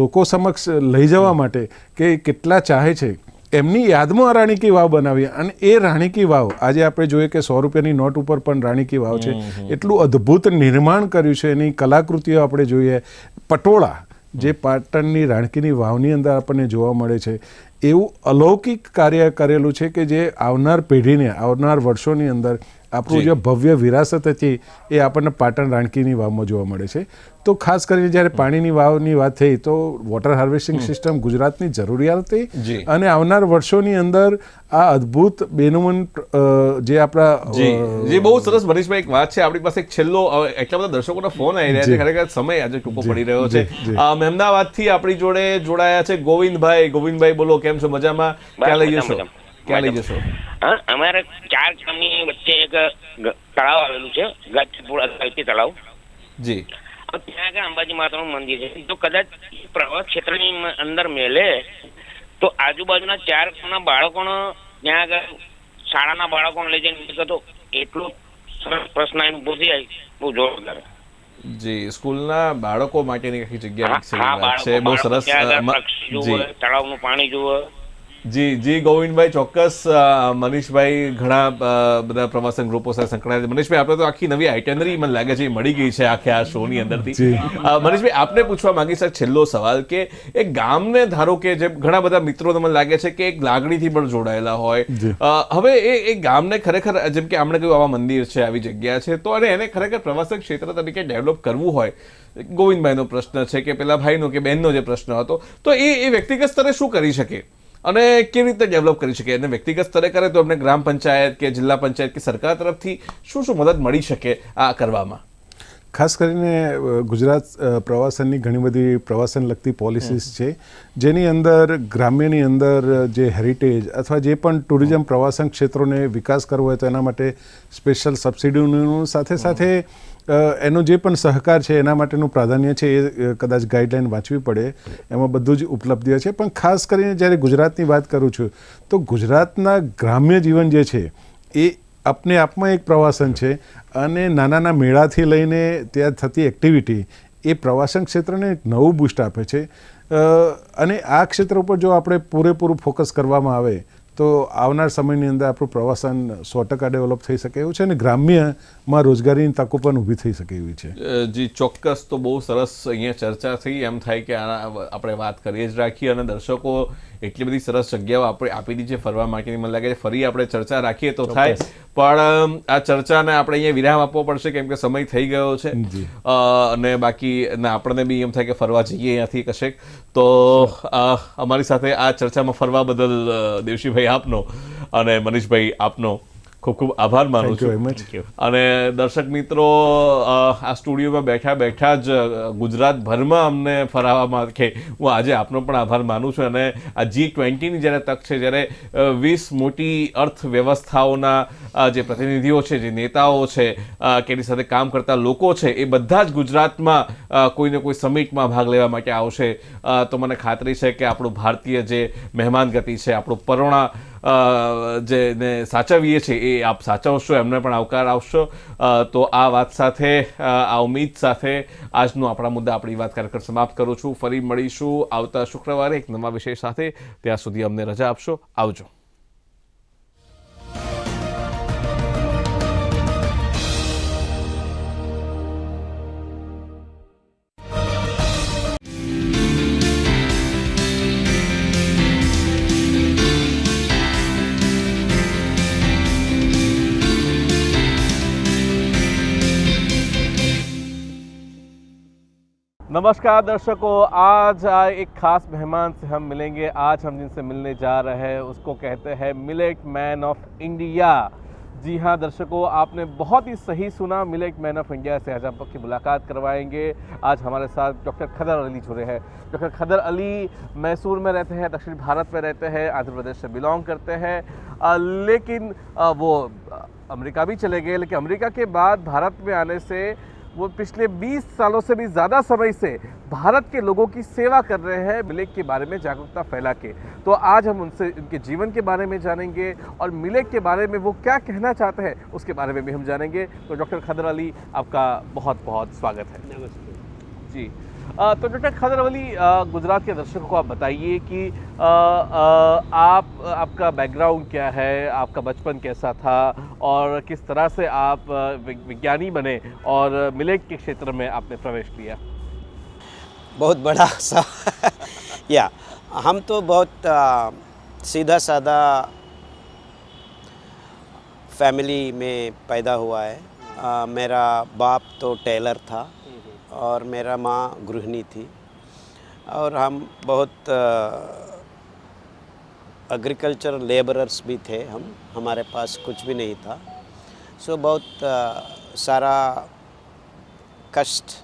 લોકો સમક્ષ લઈ જવા માટે કે કેટલા ચાહે છે, એમની યાદમાં રાણી કી વાવ બનાવી. અને એ રાણી કી વાવ આજે આપણે જોઈએ કે 100 રૂપિયાની નોટ ઉપર પણ રાણી કી વાવ છે. એટલું અદ્ભુત નિર્માણ કર્યું છે, એની કલાકૃતિઓ આપણે જોઈએ. પટોળા જે પાટણની રાણકીની વાવની અંદર આપણને જોવા મળે છે, એવું અલૌકિક કાર્ય કરેલું છે કે જે આવનાર પેઢીને, આવનાર વર્ષોની અંદર આપણું જે ભવ્ય વિરાસત હતી એ આપણને પાટણ રાણકીની વાવમાં જોવા મળે છે. તો ખાસ કરીને જ્યારે પાણીની વાવની વાત થઈ તો વોટર હાર્વેસ્ટિંગ સિસ્ટમ ગુજરાતની જરૂરિયાત હતી, અને આવનાર વર્ષોની અંદર આ અદ્ભુત બેનમૂન જે આપણા જે બહુ સરસ. મનીષભાઈ, એક વાત છે, આપણી પાસે એક છેલ્લો, એટલા બધા દર્શકોના ફોન આવી રહ્યા છે, ખરેખર સમય આજે ટૂંકો પડી રહ્યો છે. અમદાવાદથી આપણી જોડે જોડાયા છે ગોવિંદભાઈ. ગોવિંદભાઈ બોલો, કેમ છો? મજામાં? ક્યાં લઈ જશો? અમારે 4 ગામની વચ્ચે એક તળાવ આવેલું છે, ગાજીપુરા તળાવ. જી. ત્યાં આગળ અંબાજી માતાનું મંદિર છે. તો કદાચ પ્રવાસ ક્ષેત્રની અંદર મેલે તો આજુબાજુના 4 ગામના બાળકોને ત્યાં આગળ શાળાના બાળકોને લઈ જઈને તો એટલો સરસ પ્રશ્ન એમ ઉભો થઈ જાય, બહુ જોરદાર. જી, સ્કૂલના બાળકો માટેની આખી જગ્યા છે, બહુ સરસ. તળાવનું પાણી જુએ. જી ગોવિંદભાઈ, ચોક્કસ. મનીષભાઈ ઘણા બધા પ્રવાસન ગ્રુપો સાથે સંકળાયેલા. મનીષભાઈ, આપણે તો આખી નવી આઇટનરી મને લાગે છે મળી ગઈ છે આખે આ શોની અંદરથી. મનીષભાઈ, આપને પૂછવા માંગી છે છેલ્લો સવાલ કે એક ગામને ધારો કે જે ઘણા બધા મિત્રો મને લાગે છે કે એક લાગણીથી પણ જોડાયેલા હોય, હવે એ ગામને ખરેખર જેમ કે આપણે કહ્યું આવા મંદિર છે, આવી જગ્યા છે, તો અને એને ખરેખર પ્રવાસન ક્ષેત્ર તરીકે ડેવલપ કરવું હોય, ગોવિંદભાઈનો પ્રશ્ન છે કે પેલા ભાઈનો કે બહેનનો જે પ્રશ્ન હતો, તો એ વ્યક્તિગત સ્તરે શું કરી શકે અને કેવી રીતે ડેવલપ કરી શકે? અને વ્યક્તિગત સ્તરે કરે તો એમને ગ્રામ પંચાયત કે જિલ્લા પંચાયત કે સરકાર તરફથી શું શું મદદ મળી શકે આ કરવામાં? ખાસ કરીને ગુજરાત પ્રવાસનની ઘણી બધી પ્રવાસન લગતી પોલિસીસ છે, જેની અંદર ગ્રામ્યની અંદર જે હેરિટેજ અથવા જે પણ ટુરિઝમ પ્રવાસન ક્ષેત્રોને વિકાસ કરવો હોય તો એના માટે સ્પેશિયલ સબસિડીનું સાથે સાથે એનો જે પણ સહકાર છે એના માટેનું પ્રાધાન્ય છે એ કદાચ ગાઈડલાઈન વાંચવી પડે, એમાં બધું જ ઉપલબ્ધ છે. પણ ખાસ કરીને જ્યારે ગુજરાતની વાત કરું છું તો ગુજરાતના ગ્રામ્ય જીવન જે છે એ આપને આપમાં એક પ્રવાસન છે અને નાના મેળાથી લઈને ત્યાં થતી એક્ટિવિટી એ પ્રવાસન ક્ષેત્રને એક નવું બૂસ્ટ આપે છે. અને આ ક્ષેત્ર ઉપર જો આપણે પૂરેપૂરું ફોકસ કરવામાં આવે તો આવનાર સમયની અંદર આપણું પ્રવાસન 100% ડેવલપ થઈ શકે એવું છે અને ગ્રામ્યમાં રોજગારીની તકો પણ ઊભી થઈ શકે એવી છે. જી ચોક્કસ. તો બહુ સરસ અહીંયા ચર્ચા થઈ. એમ થાય કે આપણે વાત કરીએ જ રાખીએ અને દર્શકો એટલી બધી સરસ જગ્યાઓ આપણે આપી દીધી છે ફરવા માટેની. મને લાગે છે ફરી આપણે ચર્ચા રાખીએ તો થાય, પણ આ ચર્ચાને આપણે અહીંયા વિરામ આપવો પડશે કેમ કે સમય થઈ ગયો છે અને બાકી આપણને બી એમ થાય કે ફરવા જઈએ અહીંયાથી કશેક. તો અમારી સાથે આ ચર્ચામાં ફરવા બદલ દેવશીભાઈ આપનો અને મનીષભાઈ આપનો ખૂબ ખૂબ આભાર માનું છું. અને દર્શક મિત્રો, આ સ્ટુડિયોમાં બેઠા બેઠા જ ગુજરાતભરમાં અમને ફરાવવામાં કે હું આજે આપનો પણ આભાર માનું છું. અને આ G20ની જ્યારે તક છે, જ્યારે 20 મોટી અર્થવ્યવસ્થાઓના જે પ્રતિનિધિઓ છે, જે નેતાઓ છે, કે એની સાથે કામ કરતા લોકો છે, એ બધા જ ગુજરાતમાં કોઈને કોઈ સમિટમાં ભાગ લેવા માટે આવશે. તો મને ખાતરી છે કે આપણું ભારતીય જે મહેમાન ગતિ છે, આપણું પરોણા જેને સાચવીએ છીએ એ આપ સાચવશો, એમને પણ આવકાર આવશો. તો આ વાત સાથે, આ ઉમ્મીદ સાથે આજનો આપણા મુદ્દા આપણી વાત કાર્યક્રમ સમાપ્ત કરું છું. ફરી મળીશું આવતા શુક્રવારે એક નવા વિષય સાથે. ત્યાં સુધી અમને રજા આપશો. આવજો. नमस्कार दर्शकों, आज एक खास मेहमान से हम मिलेंगे. आज हम जिनसे मिलने जा रहे हैं उसको कहते हैं मिलेट मैन ऑफ इंडिया. जी हाँ दर्शकों, आपने बहुत ही सही सुना, मिलेट मैन ऑफ इंडिया से आज हम आपकी मुलाकात करवाएंगे. आज हमारे साथ डॉक्टर खदर अली जुड़े हैं. डॉक्टर खदर अली मैसूर में रहते हैं, दक्षिण भारत में रहते हैं, आंध्र प्रदेश से बिलोंग करते हैं, लेकिन वो अमेरिका भी चले गए. लेकिन अमेरिका के बाद भारत में आने से वो पिछले 20 सालों से भी ज़्यादा समय से भारत के लोगों की सेवा कर रहे हैं, मिलेट के बारे में जागरूकता फैला के. तो आज हम उनसे उनके जीवन के बारे में जानेंगे और मिलेट के बारे में वो क्या कहना चाहते हैं उसके बारे में भी हम जानेंगे. तो डॉक्टर खदर अली, आपका बहुत बहुत स्वागत है. नमस्ते जी. तो डॉक्टर खदर अली, गुजरात के दर्शकों को आप बताइए कि आपका बैकग्राउंड क्या है, आपका बचपन कैसा था और किस तरह से आप विज्ञानी बने और मिलेट के क्षेत्र में आपने प्रवेश लिया? बहुत बड़ा सा या हम तो बहुत सीधा साधा फैमिली में पैदा हुआ है. मेरा बाप तो टेलर था और मेरा माँ गृहिणी थी और हम बहुत एग्रीकल्चर लेबरर्स भी थे. हमारे पास कुछ भी नहीं था. सो बहुत सारा कष्ट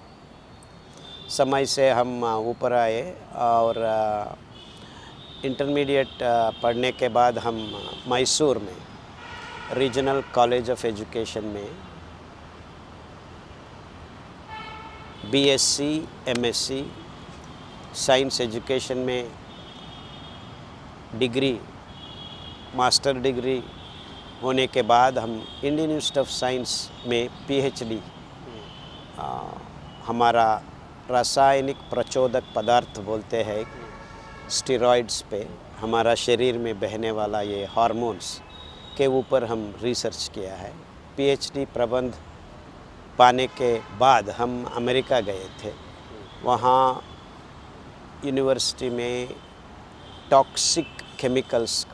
समय से हम ऊपर आए और इंटरमीडिएट पढ़ने के बाद हम मैसूर में रीजनल कॉलेज ऑफ एजुकेशन में BSc, MSc साइंस एजुकेशन में डिग्री, मास्टर डिग्री होने के बाद हम इंडियन इंस्टीट्यूट ऑफ साइंस में पीएचडी, हमारा रासायनिक प्रचोदक पदार्थ बोलते हैं स्टेरॉइड्स पे, हमारा शरीर में बहने वाला ये हार्मोन्स के ऊपर हम रिसर्च किया है। पीएचडी प्रबंध पाने के बाद हम अमेरिका गए थे। वहाँ यूनिवर्सिटी में टॉक्सिक केमिकल्स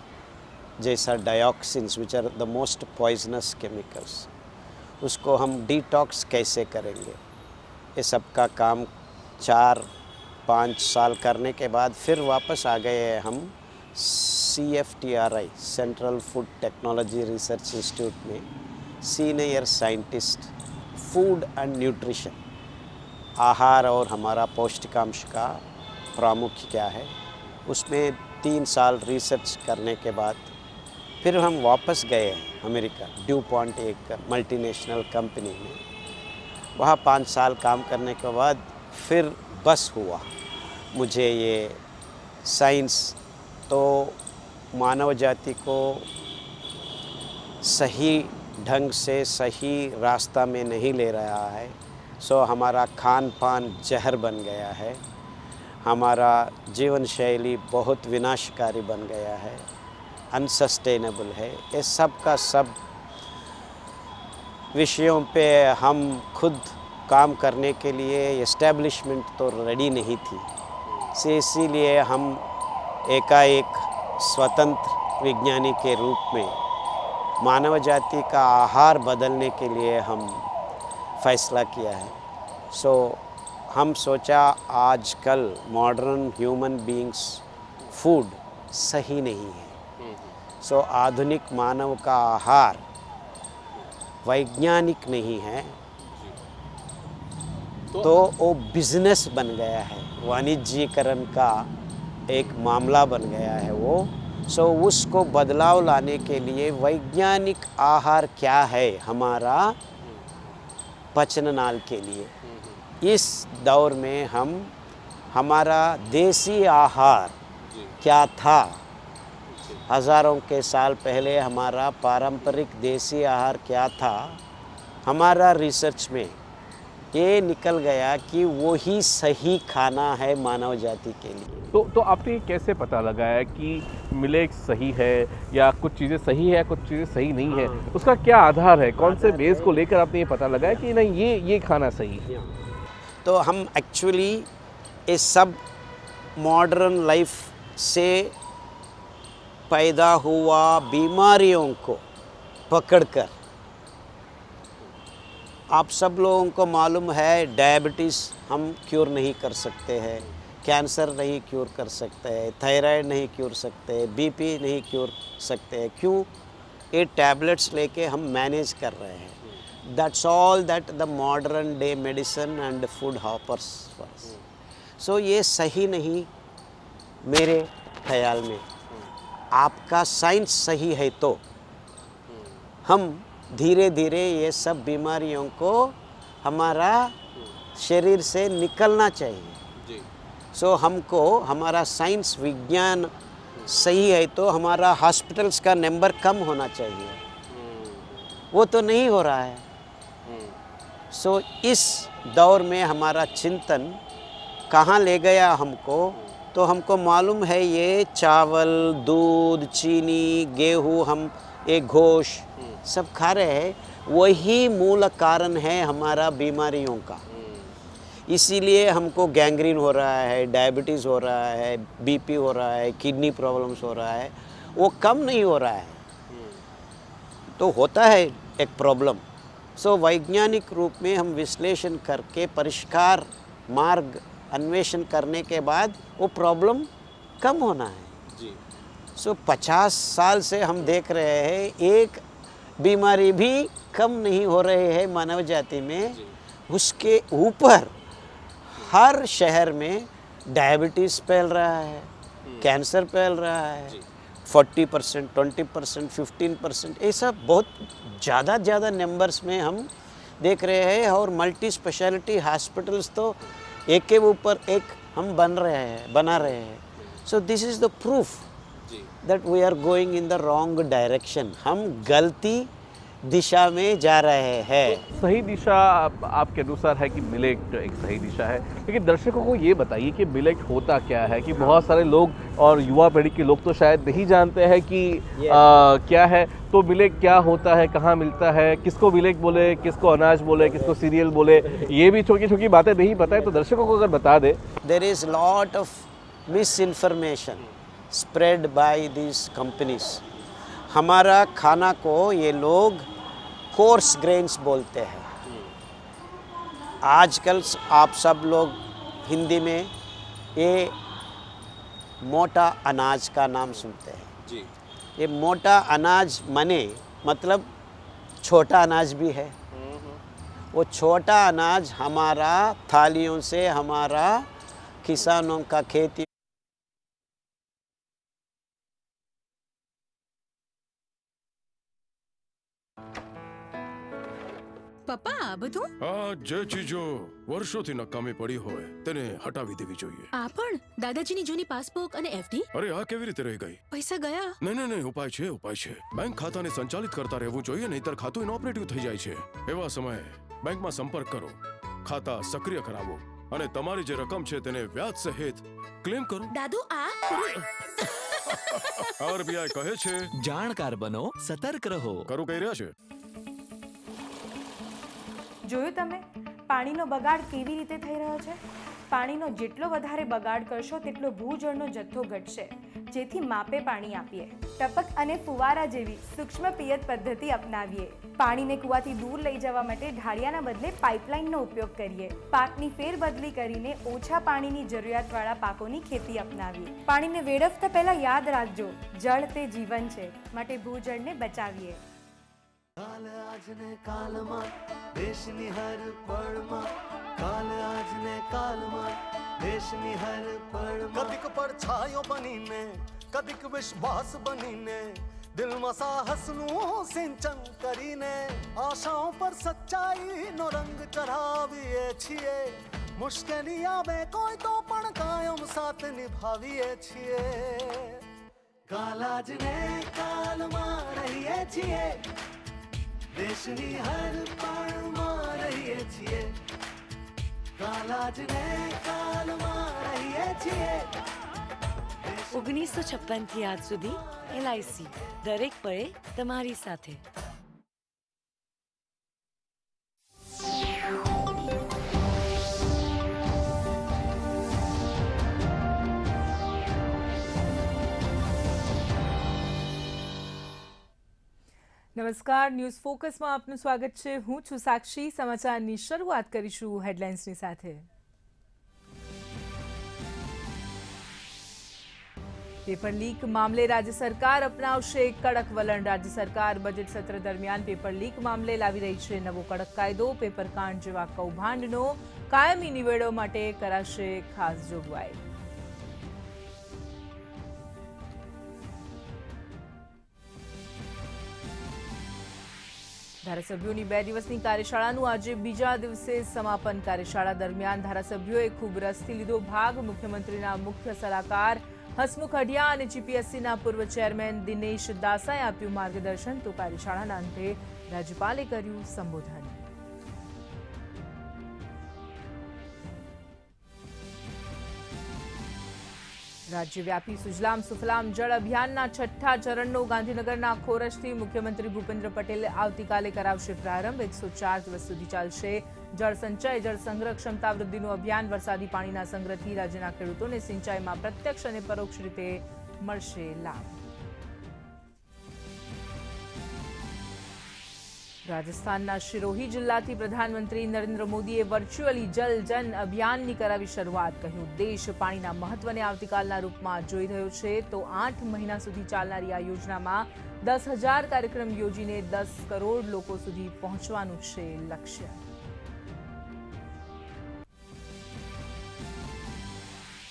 जैसा dioxins which are the most poisonous chemicals, उसको हम डिटॉक्स कैसे करेंगे, ये सब का काम 4-5 साल करने के बाद फिर वापस आ गए हम CFTRI central food technology research institute में senior scientist food and nutrition, आहार और हमारा पौष्टिकांश का प्रामुख्य क्या है, उसमें 3 साल रिसर्च करने के बाद फिर हम वापस गए अमेरिका, ड्यू पॉइंट एक मल्टीनेशनल कंपनी में। वहाँ 5 साल काम करने के बाद फिर बस हुआ मुझे ये साइंस तो मानव जाति को सही ढंग से सही रास्ता में नहीं ले रहा है। सो हमारा खान पान जहर बन गया है, हमारा जीवन शैली बहुत विनाशकारी बन गया है, अनसस्टेनेबल है। ये सब का सब विषयों पे हम खुद काम करने के लिए एस्टेब्लिशमेंट तो रेडी नहीं थी, से इसीलिए हम एकाएक स्वतंत्र विज्ञानी के रूप में मानव जाति का आहार बदलने के लिए हम फैसला किया है। सो हम सोचा आजकल मॉडर्न ह्यूमन बीइंग्स फूड सही नहीं है। सो आधुनिक मानव का आहार वैज्ञानिक नहीं है, तो वो बिजनेस बन गया है, वाणिज्यीकरण का एक मामला बन गया है वो। सो उसको बदलाव लाने के लिए वैज्ञानिक आहार क्या है हमारा पचन नाल के लिए, इस दौर में हम हमारा देसी आहार क्या था, हज़ारों के साल पहले हमारा पारंपरिक देसी आहार क्या था, हमारा रिसर्च में ये निकल गया कि वही सही खाना है मानव जाति के लिए। तो आपको ये कैसे पता लगा है कि मिलेट सही है या कुछ चीज़ें सही है कुछ चीज़ें सही नहीं है, उसका क्या आधार है, कौन से बेस को लेकर आपने ये पता लगाया कि नहीं ये खाना सही है? तो हम एक्चुअली ये सब मॉडर्न लाइफ से पैदा हुआ बीमारियों को पकड़कर, आप सब लोगों को मालूम है डायबिटीज़ हम क्योर नहीं कर सकते हैं, कैंसर नहीं क्योर कर सकते हैं, थायराइड नहीं क्योर सकते हैं, बीपी नहीं क्योर सकते हैं। क्यों? ये टैबलेट्स लेके हम मैनेज कर रहे हैं। That's all that the modern day medicine and food hoppers for. So ये सही नहीं मेरे ख्याल में। आपका साइंस सही है तो हम धीरे धीरे ये सब बीमारियों को हमारा शरीर से निकलना चाहिए। सो हमको हमारा साइंस विज्ञान सही है तो हमारा हॉस्पिटल्स का नंबर कम होना चाहिए, वो तो नहीं हो रहा है। सो इस दौर में हमारा चिंतन कहाँ ले गया हमको, तो हमको मालूम है ये चावल, दूध, चीनी, गेहूँ, हम एक घोष सब खा रहे हैं, वही मूल कारण है हमारा बीमारियों का। इसीलिए हमको गैंग्रीन हो रहा है, डायबिटीज़ हो रहा है, बीपी हो रहा है, किडनी प्रॉब्लम्स हो रहा है, वो कम नहीं हो रहा है, तो होता है एक प्रॉब्लम। सो वैज्ञानिक रूप में हम विश्लेषण करके परिष्कार मार्ग अन्वेषण करने के बाद वो प्रॉब्लम कम होना है। सो 50 साल से हम देख रहे हैं एक बीमारी भी कम नहीं हो रहे हैं मानव जाति में, उसके ऊपर हर शहर में डायबिटीज़ फैल रहा है, कैंसर फैल रहा है, 40%, 20%, 15%, ऐसा बहुत ज़्यादा नंबर्स में हम देख रहे हैं। और मल्टी स्पेशलिटी हॉस्पिटल्स तो एक के ऊपर एक हम बना रहे हैं। So this is the proof that we are going in the wrong direction. हम गलती दिशा में जा रहे हैं। सही दिशा आपके अनुसार है कि मिलेट एक सही दिशा है, लेकिन दर्शकों को ये बताइए कि मिलेट होता क्या है, कि बहुत सारे लोग और युवा पीढ़ी के लोग तो शायद नहीं जानते हैं कि क्या है। तो मिलेट क्या होता है, कहाँ मिलता है, किसको मिलेट बोले, किसको अनाज बोले, किसको सीरियल बोले, ये भी छोटी छोटी बातें नहीं पता है, तो दर्शकों को अगर बता दे। There is lot of misinformation spread by these companies. हमारा खाना को ये लोग कोर्स ग्रेन्स बोलते हैं। आजकल आप सब लोग हिंदी में ये मोटा अनाज का नाम सुनते हैं जी। ये मोटा अनाज मने मतलब छोटा अनाज भी है। वो छोटा अनाज हमारा थालियों से हमारा किसानों का खेती પપ્પા આ બધું જે ચીજો વર્ષોથી નકામી પડી હોય તેને હટાવી દેવી જોઈએ। આ પણ દાદાજીની જૂની પાસબુક અને એફડી। અરે આ કેવી રીતે રહી ગઈ? પૈસા ગયા? નહીં, ઉપાય છે। બેંક ખાતાને સંચાલિત કરતા રહેવું જોઈએ, નહીતર ખાતું ઇનઓપરેટિવ થઈ જાય છે। એવા સમયે બેંકમાં સંપર્ક કરો, ખાતા સક્રિય કરાવો અને તમારી જે રકમ છે તેને વ્યાજ સહિત ક્લેમ કરો। દાદુ આ આરબીઆઈ કહે છે જાણકાર બનો, સતર્ક રહો। કરું કહી રહ્યા છે। જોયું તમે પાણીનો બગાડ કેવી રીતે થઈ રહ્યો છે? પાણીનો જેટલો વધારે બગાડ કરશો તેટલો ભૂજળનો જથ્થો ઘટશે, જેથી માપે પાણી આપીએ। ટપક અને ફુવારા જેવી સૂક્ષ્મ પિયત પદ્ધતિ અપનાવીએ। પાણીને કૂવાથી દૂર લઈ જવા માટે ઢાળિયાના બદલે પાઇપલાઇનનો ઉપયોગ કરીએ। પાકની ફેરબદલી કરીને ઓછા પાણીની જરૂરિયાતવાળા પાકોની ખેતી અપનાવીએ। પાણીને વેડફતા પહેલા યાદ રાખજો, જળ તે જીવન છે, માટે ભૂજળને બચાવીએ। કાલ આજને કાલમાં દેશની હર પળમાં, કાલ આજને કાલમાં દેશની હર પળમાં, કદીક પડછાયો બનીને, કદીક વિશ્વાસ બનીને, દિલમાં સાહસનું સિંચન કરીને, આશાઓ પર સચ્ચાઈનો રંગ ચઢાવીએ છીએ। મુશ્કેલી આવે કોઈ તો પણ કાયમ સાથ નિભાવીએ છીએ। કાલ આજને કાલમાં રહીએ છીએ, દેશની હર પળમાં રહીએ છીએ। કાલ આજને કાલમાં રહીએ છીએ। 1956 થી આજ સુધી LIC દરેક પળે તમારી સાથે। નમસ્કાર, ન્યૂઝ ફોકસમાં આપનું સ્વાગત છે। હું છું સાક્ષી। સમાચારની શરૂઆત કરીશું હેડલાઇન્સની સાથે। પેપર લીક મામલે રાજ્ય સરકાર અપનાવશે કડક વલણ। રાજ્ય સરકાર બજેટ સત્ર દરમિયાન પેપર લીક મામલે લાવી રહી છે નવો કડક કાયદો। પેપર કાંડ જેવા કૌભાંડનો કાયમી નિવેડો માટે કરાશે ખાસ જોગવાઈ। ધારાસભ્યોની 2 દિવસની કાર્યશાળાનું આજે બીજા દિવસે સમાપન। કાર્યશાળા દરમિયાન ધારાસભ્યોએ ખૂબ રસથી લીધો ભાગ। મુખ્યમંત્રીના મુખ્ય સલાહકાર હસમુખ અઢિયા અને GPSCના પૂર્વ ચેરમેન દિનેશ દાસાએ આપ્યું માર્ગદર્શન, તો કાર્યશાળાના અંતે રાજ્યપાલે કર્યું સંબોધન। રાજ્યવ્યાપી સુજલામ સુફલામ જળ અભિયાનના 6ઠ્ઠા ચરણનો ગાંધીનગરના ખોરશથી મુખ્યમંત્રી ભૂપેન્દ્ર પટેલે આવતીકાલે કરાવશે પ્રારંભ। 104 દિવસ સુધી ચાલશે જળ સંચય જળ સંગ્રહ ક્ષમતા વૃદ્ધિનું અભિયાન। વરસાદી પાણીના સંગ્રહથી રાજ્યના ખેડૂતોને સિંચાઈમાં પ્રત્યક્ષ અને પરોક્ષ રીતે મળશે લાભ। રાજસ્થાનના શિરોહી જિલ્લાથી પ્રધાનમંત્રી નરેન્દ્ર મોદીએ વર્ચ્યુઅલી જલ જન અભિયાનની કરાવી શરૂઆત। કહ્યું દેશ પાણીના મહત્વને આવતીકાલના રૂપમાં જોઈ રહ્યો છે, તો 8 મહિના સુધી ચાલનારી આ યોજનામાં 10,000 કાર્યક્રમ યોજીને 10 કરોડ લોકો સુધી પહોંચવાનું છે લક્ષ્ય।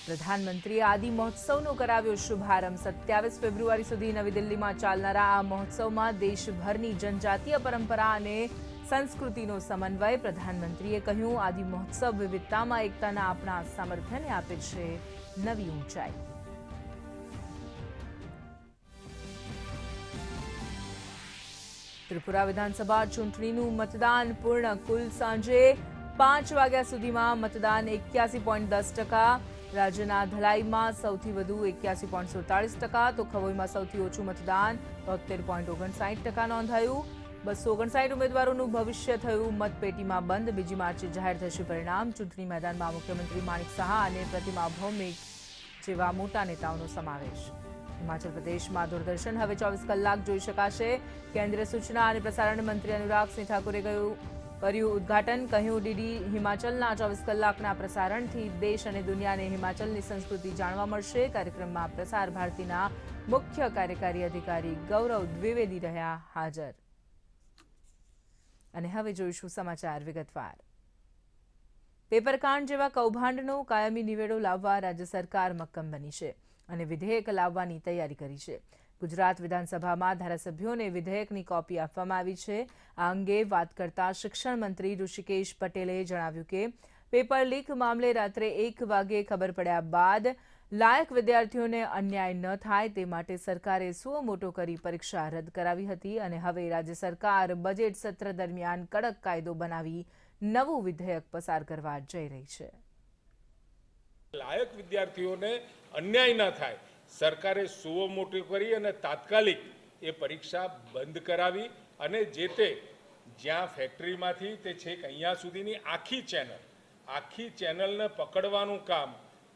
પ્રધાનમંત્રીએ આદિ મહોત્સવનો કરાવ્યો શુભારંભ। 27 ફેબ્રુઆરી સુધી નવી દિલ્હીમાં ચાલનારા આ મહોત્સવમાં દેશભરની જનજાતીય પરંપરા અને સંસ્કૃતિનો સમન્વય। પ્રધાનમંત્રીએ કહ્યું આદિ મહોત્સવ વિવિધતામાં એકતાના આપણા સામર્થ્યને આપે છે નવી ઊંચાઈ। ત્રિપુરા વિધાનસભા ચૂંટણીનું મતદાન પૂર્ણ. કુલ સાંજે 5 વાગ્યા સુધીમાં મતદાન 81.10%. રાજ્યના ધલાઈમાં સૌથી વધુ 81.47%, તો ખવોઈમાં સૌથી ઓછું મતદાન 73.59% નોંધાયું. 259 ઉમેદવારોનું ભવિષ્ય થયું મતપેટીમાં બંધ. 2 માર્ચે જાહેર થશે પરિણામ. ચૂંટણી મેદાનમાં મુખ્યમંત્રી માણિક શાહ અને પ્રતિમા ભૌમિક જેવા મોટા નેતાઓનો સમાવેશ. હિમાચલ પ્રદેશમાં દૂરદર્શન હવે 24 કલાક જોઈ શકાશે. કેન્દ્રીય સૂચના અને પ્રસારણ મંત્રી અનુરાગસિંહ ઠાકુરે કર્યું ઉદ્ઘાટન. કહ્યું, ડીડી હિમાચલના 24 કલાકના પ્રસારણથી દેશ અને દુનિયાને હિમાચલની સંસ્કૃતિ જાણવા મળશે. કાર્યક્રમમાં પ્રસાર ભારતીના મુખ્ય કાર્યકારી અધિકારી ગૌરવ દ્વિવેદી રહ્યા હાજર. અને હવે જોઈશું સમાચાર વિગતવાર. પેપરકાંડ જેવા કૌભાંડનો કાયમી નિવેડો લાવવા રાજ્ય સરકાર મક્કમ બની છે અને વિધેયક લાવવાની તૈયારી કરી છે. ગુજરાત વિધાનસભામાં ધારાસભ્યોને વિધેયકની કોપી આપવામાં આવી છે. આ અંગે વાત કરતા શિક્ષણ મંત્રી ઋષિકેશ પટેલે જણાવ્યું કે પેપર લીક મામલે રાત્રે 1 વાગે ખબર પડ્યા બાદ લાયક વિદ્યાર્થીઓને અન્યાય ન થાય તે માટે સરકારે સુઓ મોટો કરી પરીક્ષા રદ કરાવી હતી અને હવે રાજ્ય સરકાર બજેટ સત્ર દરમિયાન કડક કાયદો બનાવી નવું વિધેયક પસાર કરવા જઈ રહી છે. લાયક વિદ્યાર્થીઓને અન્યાય ન થાય, સરકારે સુઓ મોટો કરી અને તાત્કાલિક એ પરીક્ષા બંધ કરાવી અને જે તે જ્યાં ફેક્ટરીમાંથી તે છેક અહીંયા સુધીની આખી ચેનલને પકડવાનું કામ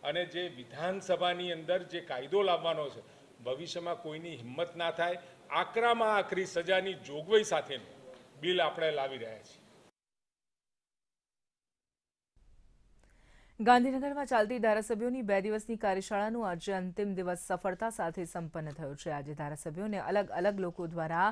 અને જે વિધાનસભાની અંદર જે કાયદો લાવવાનો છે, ભવિષ્યમાં કોઈની હિંમત ના થાય, આકરામાં આકરી સજાની જોગવાઈ સાથેનું બિલ આપણે લાવી રહ્યા છીએ. ગાંધીનગરમાં ચાલતી ધારાસભ્યોની 2 દિવસની કાર્યશાળાનું આજે અંતિમ દિવસ સફળતા સાથે સંપન્ન થયો છે. આજે ધારાસભ્યોને અલગ લોકો દ્વારા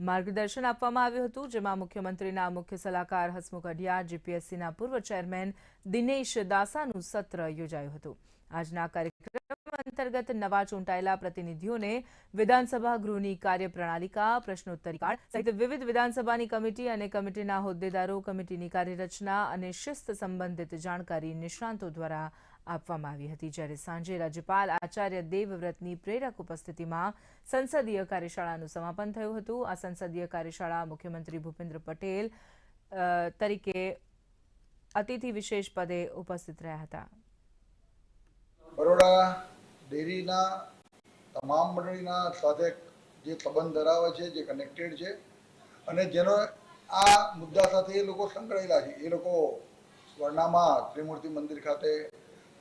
માર્ગદર્શન આપવામાં આવ્યું હતું, જેમાં મુખ્યમંત્રીના મુખ્ય સલાહકાર હસમુખ અઢિયા, જીપીએસસીના પૂર્વ ચેરમેન દિનેશ દાસાનું સત્ર યોજાયું હતું. આજના કાર્યક્રમ અંતર્ગત નવા ચૂંટાયેલા પ્રતિનિધિઓને વિધાનસભા ગૃહની કાર્યપ્રણાલિકા, પ્રશ્નોત્તરી કાળ સહિત વિવિધ વિધાનસભાની કમિટી અને કમિટીના હોદ્દેદારો, કમિટીની કાર્યરચના અને શિસ્ત સંબંધિત જાણકારી નિષ્ણાંતો દ્વારા આપવામાં આવી હતી. જ્યારે સાંજે રાજ્યપાલ આચાર્ય દેવવ્રતની પ્રેરક ઉપસ્થિતિમાં સંસદીય કાર્યશાળાનું સમાપન થયું હતું. આ સંસદીય કાર્યશાળા મુખ્યમંત્રી ભૂપેન્દ્ર પટેલ તરીકે અતિથિ વિશેષ પદે ઉપસ્થિત રહ્યા હતા. બરોડા ડેરીના તમામ મંડળીના સાથે જે સંબંધ ધરાવે છે, જે કનેક્ટેડ છે અને જેનો આ મુદ્દા સાથે એ લોકો સંકળાયેલા છે, એ લોકો સ્વર્ણામાં ત્રિમૂર્તિ મંદિર ખાતે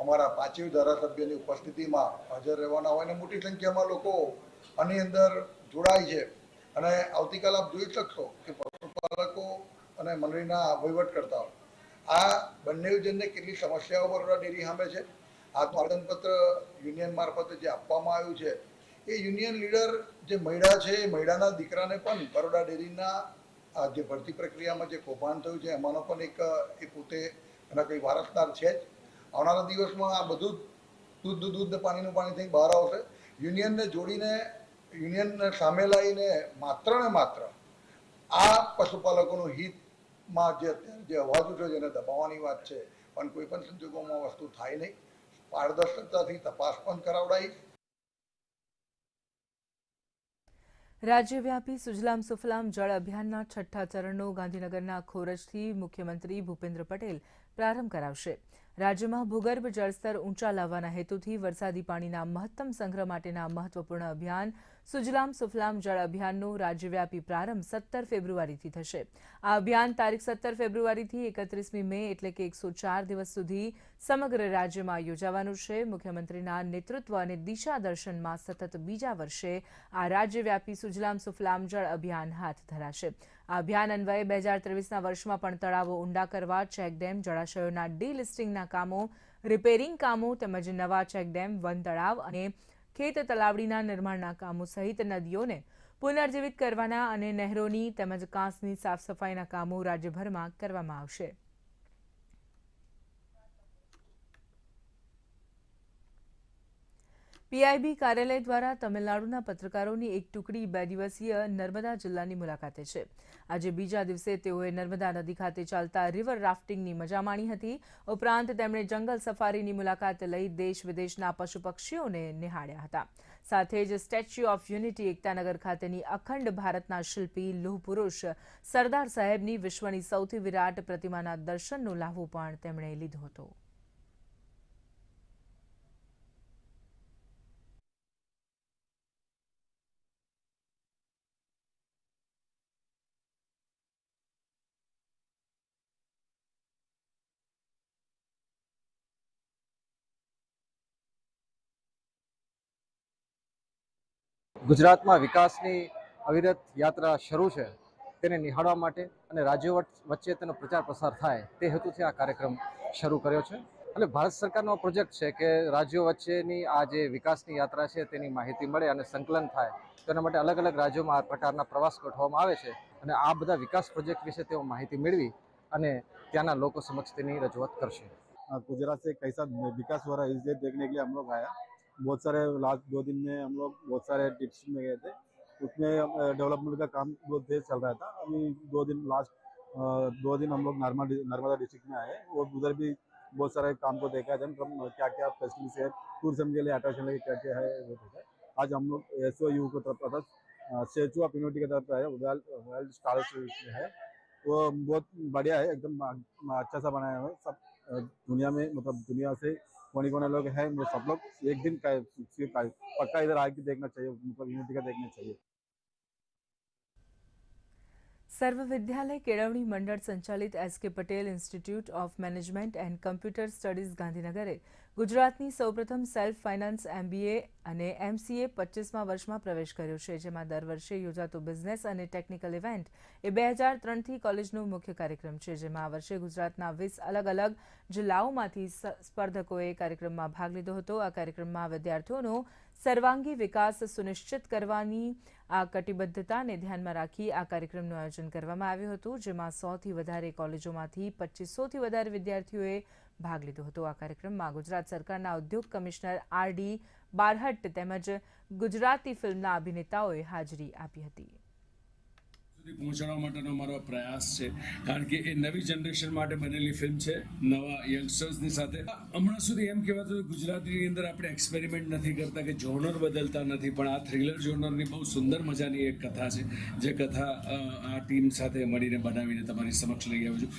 અમારા 5 ધારાસભ્યોની ઉપસ્થિતિમાં હાજર રહેવાના હોય અને મોટી સંખ્યામાં લોકો આની અંદર જોડાય છે. અને આવતીકાલે આપ જોઈ શકશો કે પશુપાલકો અને મંડળીના વહીવટકર્તાઓ આ બંને જણને કેટલી સમસ્યાઓ બરોડા ડેરી સામે છે. આ આવેદનપત્ર યુનિયન મારફતે જે આપવામાં આવ્યું છે, એ યુનિયન લીડર જે મહિલા છે, એ મહિલાના દીકરાને પણ બરોડા ડેરીના આ જે ભરતી પ્રક્રિયામાં જે કૌભાંડ થયું છે એમાંનો પણ એ પોતે એના કંઈ વારસદાર છે જ. આવનારા દિવસમાં આ બધું દૂધ ને પાણીનું પાણી થઈ બહાર આવશે. યુનિયનને જોડીને, યુનિયનને સામે લાવીને માત્ર ને માત્ર આ પશુપાલકોનું હિતમાં જે અત્યારે જે અવાજ ઉઠ્યો છે એને દબાવવાની વાત છે, પણ કોઈ પણ સંજોગોમાં વસ્તુ થાય નહીં. પારદર્શકતાથી તપાસ પણ કરાવડાઈ. રાજ્યવ્યાપી સુજલામ સુફલામ જળ અભિયાનના 6ઠ્ઠા ચરણનો ગાંધીનગરના ખોરજથી મુખ્યમંત્રી ભૂપેન્દ્ર પટેલ પ્રારંભ કરાવશે. રાજ્યમાં ભૂગર્ભ જળસ્તર ઊંચા લાવવાના હેતુથી વરસાદી પાણીના મહત્તમ સંગ્રહ માટેના મહત્વપૂર્ણ અભિયાન સુજલામ સુફલામ જળ અભિયાનનો રાજ્યવ્યાપી પ્રારંભ 17 ફેબ્રુઆરીથી થશે. આ અભિયાન તારીખ 17 ફેબ્રુઆરીથી 31મી મે એટલે કે 104 દિવસ સુધી સમગ્ર રાજ્યમાં યોજાવાનું છે. મુખ્યમંત્રીના નેતૃત્વ અને દિશા દર્શનમાં સતત બીજા વર્ષે આ રાજ્યવ્યાપી સુજલામ સુફલામ જળ અભિયાન હાથ ધરાશે. આ અભિયાન અન્વયે 2023ના વર્ષમાં પણ તળાવો ઊંડા કરવા, ચેકડેમ, જળાશયોના ડીલિસ્ટિંગના કામો, રિપેરિંગ કામો તેમજ નવા ચેકડેમ, વન તળાવ અને ખેત તલાવડીના નિર્માણના કામો સહિત નદીઓને પુનર્જીવિત કરવાના અને નહેરોની તેમજ કાંસની સાફ સફાઈના કામો રાજ્યભરમાં કરવામાં આવશે. પીઆઈબી કાર્યાલય દ્વારા તમિલનાડુના પત્રકારોની એક ટુકડી 2 દિવસીય નર્મદા જિલ્લાની મુલાકાતે છે. આજે બીજા દિવસે તેઓએ નર્મદા નદી ખાતે ચાલતા રિવર રાફ્ટિંગની મજા માણી હતી. ઉપરાંત તેમણે જંગલ સફારીની મુલાકાત લઈ દેશ વિદેશના પશુ પક્ષીઓને નિહાળ્યા હતા. સાથે જ સ્ટેચ્યુ ઓફ યુનિટી એકતાનગર ખાતેની અખંડ ભારતના શિલ્પી લોહ પુરુષ સરદાર સાહેબની વિશ્વની સૌથી વિરાટ પ્રતિમાના દર્શનનો લાહવો પણ તેમણે લીધો હતો. ગુજરાતમાં વિકાસની અવિરત યાત્રા શરૂ છે તેને નિહાળવા માટે અને રાજ્યો વચ્ચે તેનો પ્રચાર પ્રસાર થાય તે હેતુથી આ કાર્યક્રમ શરૂ કર્યો છે. અને ભારત સરકારનો પ્રોજેક્ટ છે કે રાજ્યો વચ્ચેની આ જે વિકાસની યાત્રા છે તેની માહિતી મળે અને સંકલન થાય. તેના માટે અલગ અલગ રાજ્યોમાં આ પ્રકારના પ્રવાસ ગોઠવવામાં આવે છે અને આ બધા વિકાસ પ્રોજેક્ટ વિશે તેઓ માહિતી મેળવી અને ત્યાંના લોકો સમક્ષ તેની રજૂઆત કરશે. गुजरात से कैसा विकास हो रहा है इसे देखने के लिए हम लोग आया. बहुत सारे लास्ट 2 दिन में हम लोग बहुत सारे डिस्ट्रिक्ट में गए थे. उसमें डेवलपमेंट का काम बहुत तेज चल रहा था. अभी 2 दिन लास्ट 2 दिन हम लोग नर्मदा डिस्ट्रिक्ट में आए और उधर भी बहुत सारे काम को देखा है. क्या क्या फैसिलिटीज है टूरिज्म के लिए अट्रैक्शन के लिए क्या क्या है वो देखा. आज हम लोग SOU की तरफ स्टेच्यू ऑफ यूनिटी की तरफ आए. वर्ल्ड स्टार है वो बहुत बढ़िया है, एकदम अच्छा सा बनाया हुआ है. सब दुनिया में मतलब दुनिया से कोने कोने लोग हैं वो सब लोग एक दिन पक्का इधर आके देखना चाहिए, मतलब यूनिटी का देखना चाहिए. સર્વ વિદ્યાલય કેળવણી મંડળ સંચાલિત SK Patel institute of management and computer studies ગાંધીનગરે ગુજરાતની સૌપ્રથમ સેલ્ફ ફાઇનાન્સ MBA અને MCA 25મા વર્ષમાં પ્રવેશ કર્યો છે, જેમાં દર વર્ષે યોજાતો બિઝનેસ અને ટેકનિકલ ઇવેન્ટ એ 2003થી કોલેજનો મુખ્ય કાર્યક્રમ છે, જેમાં આ વર્ષે ગુજરાતના 20 અલગ અલગ જિલ્લાઓમાંથી સ્પર્ધકોએ કાર્યક્રમમાં ભાગ લીધો હતો. આ કાર્યક્રમમાં વિદ્યાર્થીઓનો સર્વાંગી વિકાસ સુનિશ્ચિત કરવાની આ કટિબદ્ધતાને ધ્યાનમાં રાખી આ કાર્યક્રમનું આયોજન કરવામાં આવ્યું હતું, જેમાં 100થી વધારે કોલેજોમાંથી 2500થી વધારે વિદ્યાર્થીઓએ ભાગ લીધો હતો. આ કાર્યક્રમમાં ગુજરાત સરકારના ઉદ્યોગ કમિશનર RD બારહટ તેમજ ગુજરાતી ફિલ્મના અભિનેતાઓએ હાજરી આપી હતી. પહોંચાડવા માટેનો મારો પ્રયાસ છે, કારણ કે એ નવી જનરેશન માટે બનેલી ફિલ્મ છે, નવા યંગસ્ટર્સની સાથે. હમણાં સુધી એમ કહેવાતું ગુજરાતીની અંદર આપણે એક્સપેરિમેન્ટ નથી કરતા કે જોનર બદલતા નથી, પણ આ થ્રિલર જોનરની બહુ સુંદર મજાની એક કથા છે, જે કથા આ ટીમ સાથે મળીને બનાવીને તમારી સમક્ષ લઈ આવ્યો છું.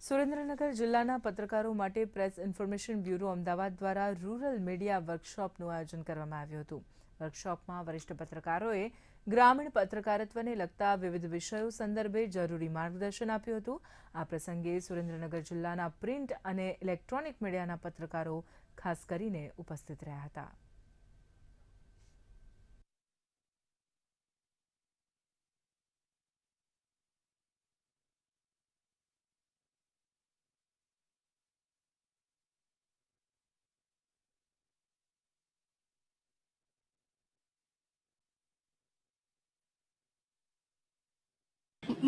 સુરેન્દ્રનગર જિલ્લાના પત્રકારો માટે પ્રેસ ઇન્ફોર્મેશન બ્યુરો અમદાવાદ દ્વારા રૂરલ મીડિયા વર્કશોપનું આયોજન કરવામાં આવ્યું હતું. વર્કશોપમાં વરિષ્ઠ પત્રકારોએ ગ્રામીણ પત્રકારત્વને લગતા વિવિધ વિષયો સંદર્ભે જરૂરી માર્ગદર્શન આપ્યું હતું. આ પ્રસંગે સુરેન્દ્રનગર જિલ્લાના પ્રિન્ટ અને ઇલેક્ટ્રોનિક મીડિયાના પત્રકારો ખાસ કરીને ઉપસ્થિત રહ્યા હતા.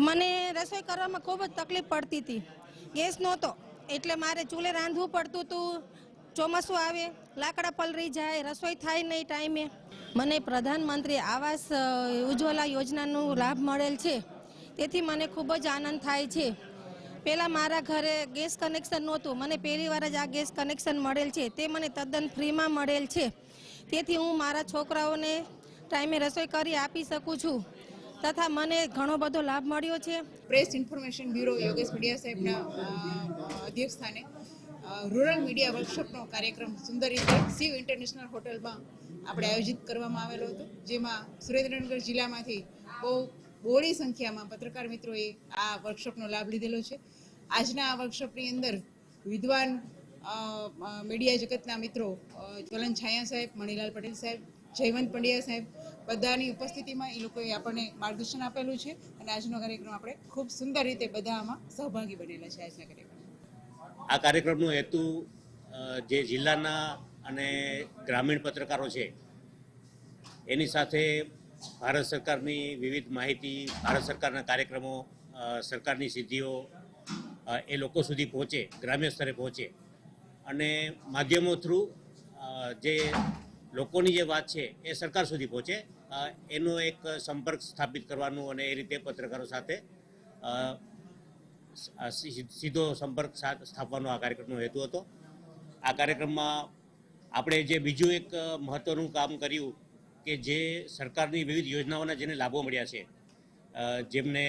મને રસોઈ કરવામાં ખૂબ જ તકલીફ પડતી હતી. ગેસ નહોતો એટલે મારે ચૂલે રાંધવું પડતું હતું. ચોમાસું આવે, લાકડા પલળી જાય, રસોઈ થાય નહીં ટાઈમે. મને પ્રધાનમંત્રી આવાસ ઉજ્જવલા યોજનાનો લાભ મળેલ છે, તેથી મને ખૂબ જ આનંદ થાય છે. પહેલાં મારા ઘરે ગેસ કનેક્શન નહોતું, મને પહેલી વાર જ આ ગેસ કનેક્શન મળેલ છે, તે મને તદ્દન ફ્રીમાં મળેલ છે. તેથી હું મારા છોકરાઓને ટાઈમે રસોઈ કરી આપી શકું છું તથા મને ઘણો બધો લાભ મળ્યો છે. પ્રેસ ઇન્ફોર્મેશન બ્યુરો યોગેશ પડિયા સાહેબના અધ્યક્ષ સ્થાને રૂરલ મીડિયા વર્કશોપનો કાર્યક્રમ સુંદર રીતે શિવ ઇન્ટરનેશનલ હોટલમાં આપણે આયોજિત કરવામાં આવેલો હતો, જેમાં સુરેન્દ્રનગર જિલ્લામાંથી બહુ બહોળી સંખ્યામાં પત્રકાર મિત્રોએ આ વર્કશોપનો લાભ લીધેલો છે. આજના આ વર્કશોપની અંદર વિદ્વાન મીડિયા જગતના મિત્રો જ્વલન-છાયા સાહેબ, મણિલાલ પટેલ સાહેબ, જયવંત પંડ્યા સાહેબ બધાની ઉપસ્થિતિમાં એ લોકોએ આપણને માર્ગદર્શન આપેલું છે અને આજનો કાર્યક્રમ આપણે ખૂબ સુંદર રીતે બધા આમાં સહભાગી બનેલા છે. આજના કાર્યક્રમ આ કાર્યક્રમનો હેતુ જે જિલ્લાના અને ગ્રામીણ પત્રકારો છે એની સાથે ભારત સરકારની વિવિધ માહિતી, ભારત સરકારના કાર્યક્રમો, સરકારની સિદ્ધિઓ એ લોકો સુધી પહોંચે, ગ્રામ્ય સ્તરે પહોંચે અને માધ્યમો થ્રુ જે લોકોની જે વાત છે એ સરકાર સુધી પહોંચે, એનો એક સંપર્ક સ્થાપિત કરવાનું અને એ રીતે પત્રકારો સાથે સીધો સંપર્ક સ્થાપવાનો આ કાર્યક્રમનો હેતુ હતો. આ કાર્યક્રમમાં આપણે જે બીજું એક મહત્ત્વનું કામ કર્યું કે જે સરકારની વિવિધ યોજનાઓના જેને લાભો મળ્યા છે, જેમને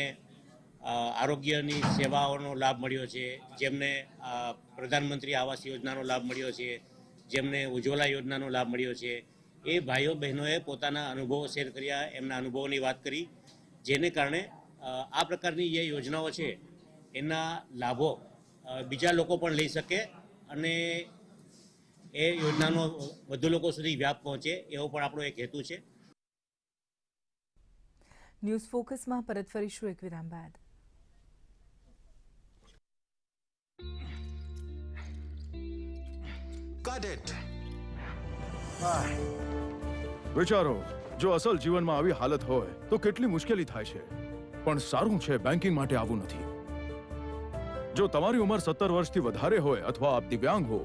આરોગ્યની સેવાઓનો લાભ મળ્યો છે, જેમને પ્રધાનમંત્રી આવાસ યોજનાનો લાભ મળ્યો છે, જેમને ઉજ્જવલા યોજનાનો લાભ મળ્યો છે, એ ભાઈઓ બહેનોએ પોતાના અનુભવો શેર કર્યા, એમના અનુભવોની વાત કરી, જેને કારણે આ પ્રકારની જે યોજનાઓ છે એના લાભો બીજા લોકો પણ લઈ શકે અને એ યોજનાનો વધુ લોકો સુધી વ્યાપ પહોંચે, એવો પણ આપણો એક હેતુ છે. ન્યૂઝ ફોકસમાં પરત ફરીશું એક વિરામ બાદ. વિચારો, જો અસલ જીવનમાં આવી હાલત હોય તો કેટલી મુશ્કેલી થાય છે, પણ સારું છે બેન્કિંગ માટે આવું નથી. જો તમારી ઉંમર 17 વર્ષથી વધારે હોય અથવા આપ દિવ્યાંગ હો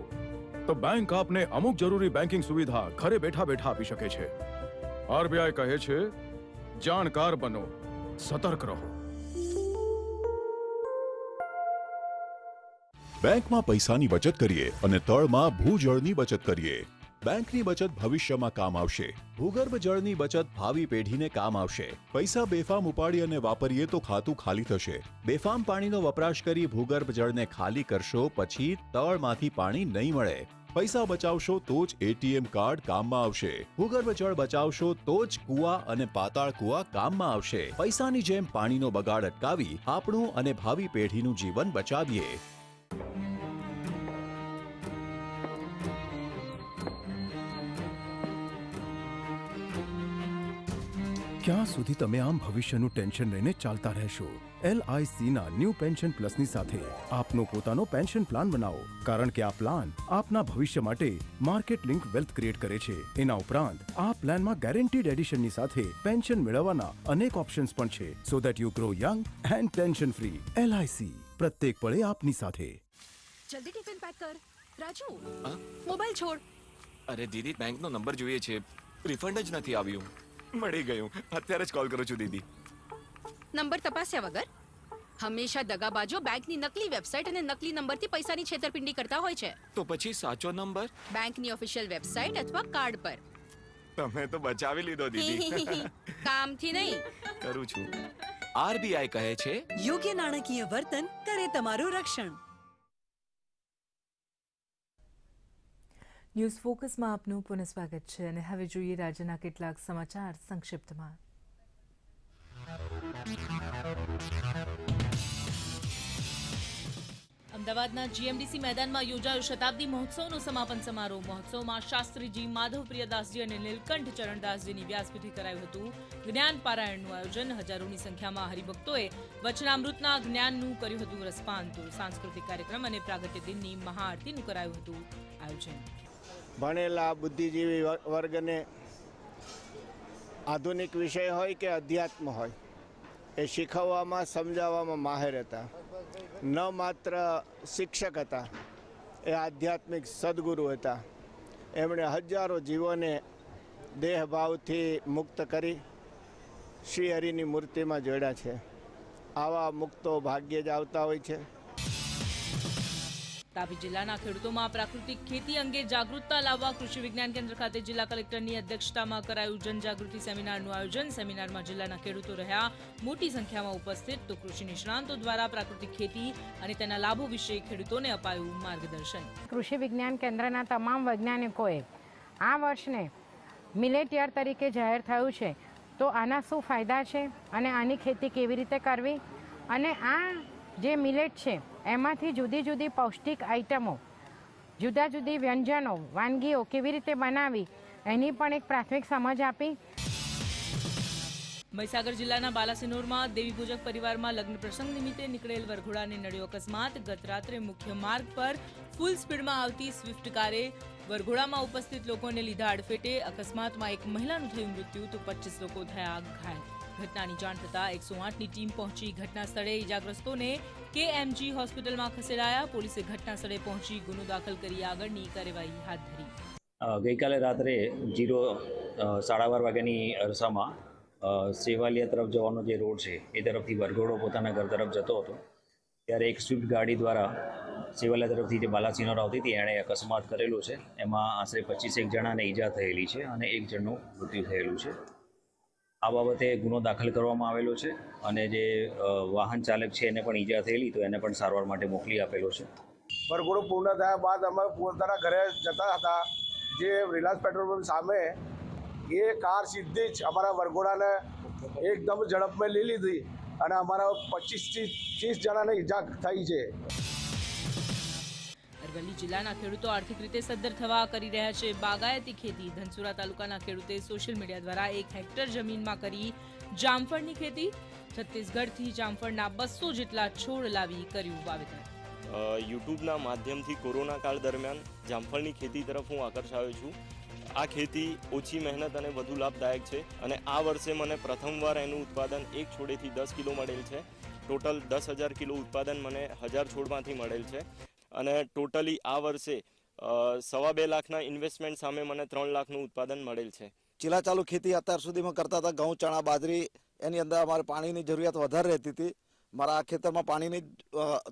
તો બેંક આપને અમુક જરૂરી બેન્કિંગ સુવિધા ઘરે બેઠા બેઠા આપી શકે છે. આરબીઆઈ કહે છે, જાણકાર બનો, સતર્ક રહો. બેંકમાં પૈસાની બચત કરીએ અને તળમાં ભૂજળની બચત કરીએ. બેંકની બચત ભવિષ્યમાં કામ આવશે. ભૂગર્ભ જળની બચત ભાવિ પેઢીને કામ આવશે. પૈસા બેફામ ઉપાડી અને વાપરીએ તો ખાતું ખાલી થશે. બેફામ પાણીનો વપરાશ કરી ભૂગર્ભ જળને ખાલી કરશો પછી તળમાંથી પાણી નહીં મળે. પૈસા બચાવશો તો જ એટીએમ કાર્ડ કામમાં આવશે. ભૂગર્ભ જળ બચાવશો તો જ કુવા અને પાતાળ કુવા કામમાં આવશે. પૈસાની જેમ પાણીનો બગાડ અટકાવી આપણું અને ભાવિ પેઢીનું જીવન બચાવીએ. ક્યાં સુધી તમે આમ ભવિષ્યનું ટેન્શન લઈને ચાલતા રહેશો? LICના ન્યૂ પેન્શન પ્લસની સાથે આપનો પોતાનો પેન્શન પ્લાન બનાવો, કારણ કે આ પ્લાન આપના ભવિષ્ય માટે માર્કેટ લિંક વેલ્થ ક્રિએટ કરે છે. એના ઉપરાંત આ પ્લાનમાં ગેરંટીડ એડિશનની સાથે પેન્શન મેળવવાના અનેક ઓપ્શન્સ પણ છે, so that you grow young and tension free. LIC, પ્રત્યેક પળે આપની સાથે. જલ્દી ટિફિન પેક કર. રાજુ, મોબાઈલ છોડ. અરે દીદી, બેંકનો નંબર જોઈએ છે, રિફંડ જ નથી આવ્યું. મળી ગયું, અત્યારે જ કોલ કરું છું દીદી. નંબર તપાસ્યા વગર હંમેશા દગાબાજો બેંકની નકલી વેબસાઇટ અને નકલી નંબરથી પૈસાની છેતરપિંડી કરતા હોય છે. તો પછી સાચો નંબર બેંકની ઓફિશિયલ વેબસાઇટ અથવા કાર્ડ પર. તમે તો બચાવી લીધો દીદી. કામથી નહીં, કરું છું. RBI કહે છે, યોગ્ય નાણાકીય વર્તન કરે તમારું રક્ષણ. ન્યૂઝ ફોકસમાં આપનું પુનઃ સ્વાગત છે અને હવે જોઈએ રાજ્યના કેટલાક સમાચાર સંક્ષિપ્તમાં. અમદાવાદના GMDC મેદાનમાં યોજાયો શતાબ્દી મહોત્સવનો સમાપન સમારોહ. મહોત્સવમાં શાસ્ત્રીજી, માધવ પ્રિયદાસજી અને નીલકંઠ ચરણદાસજીની વ્યાસપીઠે કરાયું હતું જ્ઞાન પારાયણનું આયોજન. હજારોની સંખ્યામાં હરિભક્તોએ વચનામૃતના જ્ઞાનનું કર્યું હતું રસપાન. સાંસ્કૃતિક કાર્યક્રમ અને પ્રાગટ્ય દિનની મહાઆરતીનું કરાયું હતું આયોજન. ભણેલા બુદ્ધિજીવી વર્ગને આધુનિક વિષય હોય કે અધ્યાત્મ હોય એ શીખવવામાં સમજાવવામાં માહેર હતા. ન માત્ર શિક્ષક હતા, એ આધ્યાત્મિક સદગુરુ હતા. એમણે હજારો જીવોને દેહભાવથી મુક્ત કરી શ્રી હરિની મૂર્તિમાં જોડ્યા છે. આવા મુક્તો ભાગ્યે જ આવતા હોય છે. તાપી જિલ્લાના ખેડૂતોમાં પ્રાકૃતિક ખેતી અંગે જાગૃતતા લાવવા કૃષિ વિજ્ઞાન કેન્દ્ર ખાતે જિલ્લા કલેક્ટરની અધ્યક્ષતામાં કરાયું જનજાગૃતિ સેમિનારનું આયોજન. સેમિનારમાં જિલ્લાના ખેડૂતો રહ્યા મોટી સંખ્યામાં ઉપસ્થિત. તો કૃષિ નિષ્ણાંતો દ્વારા પ્રાકૃતિક ખેતી અને તેના લાભો વિશે ખેડૂતોને અપાયું માર્ગદર્શન. કૃષિ વિજ્ઞાન કેન્દ્રના તમામ વૈજ્ઞાનિકોએ આ વર્ષને મિલેટ યર તરીકે જાહેર થયું છે. તો આના શું ફાયદા છે અને આની ખેતી કેવી રીતે કરવી, અને આ જે મિલેટ છે એમાંથી જુદી જુદી પૌષ્ટિક આઇટમો, જુદા જુદી વ્યંજનો, વાનગીઓ કેવી રીતે બનાવી એની પણ એક પ્રાથમિક સમજ આપી. મહીસાગર જિલ્લાના બાલાસિનોરમાં દેવીપૂજક પરિવારમાં લગ્ન પ્રસંગ નિમિત્તે નીકળેલ વરઘોડાને નડ્યો અકસ્માત. ગત રાત્રે મુખ્ય માર્ગ પર ફૂલ સ્પીડમાં આવતી સ્વિફ્ટ કારે વરઘોડામાં ઉપસ્થિત લોકોને લીધા અડફેટે. અકસ્માતમાં એક મહિલાનું થયું મૃત્યુ તો 25 લોકો થયા ઘાયલ. ઘટનાની જાણ થતાં 108ની ટીમ પહોંચી ઘટના સ્થળે ઇજાગ્રસ્તોને KMG હોસ્પિટલમાં ખસેડાયા. પોલીસે ઘટના સ્થળે પહોંચી ગુનો દાખલ કરી આગળની કાર્યવાહી હાથ ધરી. ગઈકાલે રાત્રે 12:30 વાગ્યાની અરસામાં સેવાલિયા તરફ જવાનો જે રોડ છે એ તરફથી વરઘોડો પોતાના ઘર તરફ જતો હતો ત્યારે એક સ્વિફ્ટ ગાડી દ્વારા સેવાલિયા તરફથી જે બાલાસિનોર આવતી હતી એણે અકસ્માત કરેલો છે. એમાં આશરે 25 જણાને ઈજા થયેલી છે અને 1 જણનું મૃત્યુ થયેલું છે. આ બાબતે ગુનો દાખલ કરવામાં આવેલો છે અને જે વાહન ચાલક છે એને પણ ઈજા થયેલી તો એને પણ સારવાર માટે મોકલી આપેલો છે. વરઘોડો પૂર્ણ થયા બાદ અમે પોતાના ઘરે જતા હતા. જે રિલાયન્સ પેટ્રોલ પંપ સામે એ કાર સીધી જ અમારા વરઘોડાને એકદમ ઝડપમાં લઈ લીધી અને અમારા 25 થી 30 જણાને ઈજા થઈ છે. અરવલ્લી જિલ્લાના ખેડૂતો આર્થિક રીતે સદ્ધર થવા કરી રહ્યા છે બાગાયતી ખેતી. ધનસુરા તાલુકાના ખેડૂતે સોશિયલ મીડિયા દ્વારા 1 હેક્ટર જમીનમાં કરી જામફળની ખેતી. છત્તીસગઢથી જામફળના 200 જેટલા છોડ લાવી કર્યું વાવેતર. યુટ્યુબના માધ્યમથી કોરોના કાળ દરમિયાન જામફળની ખેતી તરફ હું આકર્ષાયો છું. આ ખેતી ઓછી મહેનત અને વધુ લાભદાયક છે અને આ વર્ષે મને પ્રથમવાર એનું ઉત્પાદન 1 છોડેથી 10 કિલો મળેલ છે. ટોટલ 10,000 કિલો ઉત્પાદન મને 1000 છોડમાંથી મળેલ છે અને ટોટલી આ વર્ષે 2.5 લાખના ઇન્વેસ્ટમેન્ટ સામે મને 3 લાખનું ઉત્પાદન મળેલ છે. ચીલાચાલુ ખેતી અત્યાર સુધીમાં કરતા હતા, ઘઉં, ચણા, બાજરી, એની અંદર અમારે પાણીની જરૂરિયાત વધારે રહેતી હતી. મારા આ ખેતરમાં પાણીની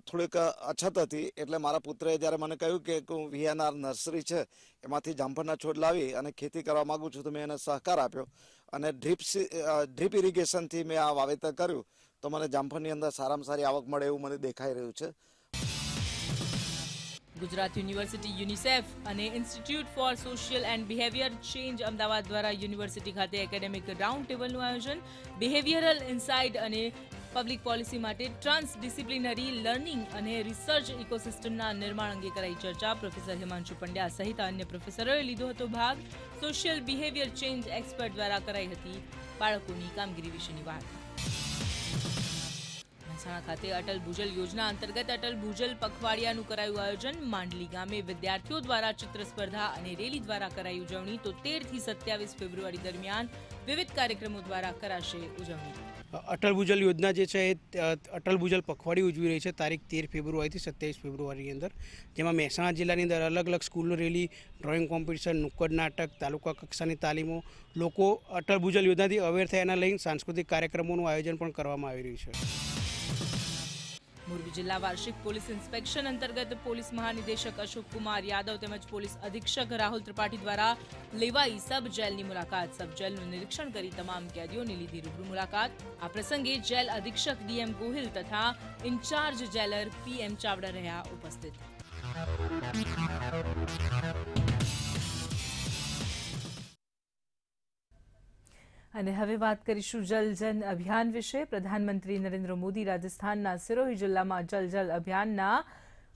થોડીક અછત હતી એટલે મારા પુત્રએ જ્યારે મને કહ્યું કે VNR નર્સરી છે એમાંથી જામફળના છોડ લાવી અને ખેતી કરવા માગું છું તો મેં એને સહકાર આપ્યો અને ડ્રીપ ઇરિગેશનથી મેં આ વાવેતર કર્યું તો મને જામફળની અંદર સારામાં સારી આવક મળે એવું મને દેખાઈ રહ્યું છે. ગુજરાત યુનિવર્સિટી યુનિસેફ અને institute four social and behaviour change Ahmedabad દ્વારા યુનિવર્સિટી ખાતે એકેડેમિક રાઉન્ડ ટેબલનું આયોજન. બિહેવિયરલ ઇનસાઇટ અને પબ્લિક પોલિસી માટે ટ્રાન્સડિસિપ્લિનરી લર્નિંગ અને રિસર્ચ ઇકોસિસ્ટમના નિર્માણ અંગે કરાઈ ચર્ચા. પ્રોફેસર હિમાંશુ પંડ્યા સહિત અન્ય પ્રોફેસરોએ લીધો હતો ભાગ. સોશિયલ બિહેવિયર ચેન્જ એક્સપર્ટ દ્વારા કરાઈ હતી બાળકોની કામગીરી વિશેની વાત. મહેસાણા ખાતે અટલ ભૂજલ યોજના અંતર્ગત અટલ ભૂજલ પખવાડિયાનું કરાયું આયોજન. માંડલી ગામે વિદ્યાર્થીઓ દ્વારા ચિત્ર સ્પર્ધા અને રેલી દ્વારા કરાઈ ઉજવણી. તો 13 થી 27 ફેબ્રુઆરી દરમિયાન વિવિધ કાર્યક્રમો દ્વારા કરાશે ઉજવણી. અટલ ભૂજલ યોજના જે છે એ અટલ ભૂજલ પખવાડી ઉજવી રહી છે તારીખ 13 ફેબ્રુઆરીથી 27 ફેબ્રુઆરીની અંદર, જેમાં મહેસાણા જિલ્લાની અંદર અલગ અલગ સ્કૂલનો રેલી, ડ્રોઈંગ કોમ્પિટિશન, નુક્કડ નાટક, તાલુકા કક્ષાની તાલીમો, લોકો અટલ ભૂજલ યોજનાથી અવેર થાય એના લઈને સાંસ્કૃતિક કાર્યક્રમોનું આયોજન પણ કરવામાં આવી રહ્યું છે. મોરબી જિલ્લા વાર્ષિક પોલીસ ઇન્સ્પેક્શન અંતર્ગત પોલીસ મહાનિદેશક અશોક કુમાર યાદવ તેમજ પોલીસ અધિક્ષક રાહુલ ત્રિપાઠી દ્વારા લેવાઈ સબ જેલની મુલાકાત. સબ જેલનું નિરીક્ષણ કરી તમામ કેદીઓની લીધી રૂબરૂ મુલાકાત. આ પ્રસંગે જેલ અધિક્ષક DM ગોહિલ તથા ઇન્ચાર્જ જેલર PM ચાવડા રહ્યા ઉપસ્થિત. અને હવે વાત કરીશું જલ-જન અભિયાન વિશે. પ્રધાનમંત્રી નરેન્દ્ર મોદી રાજસ્થાનના સિરોહી જિલ્લામાં જલ અભિયાનના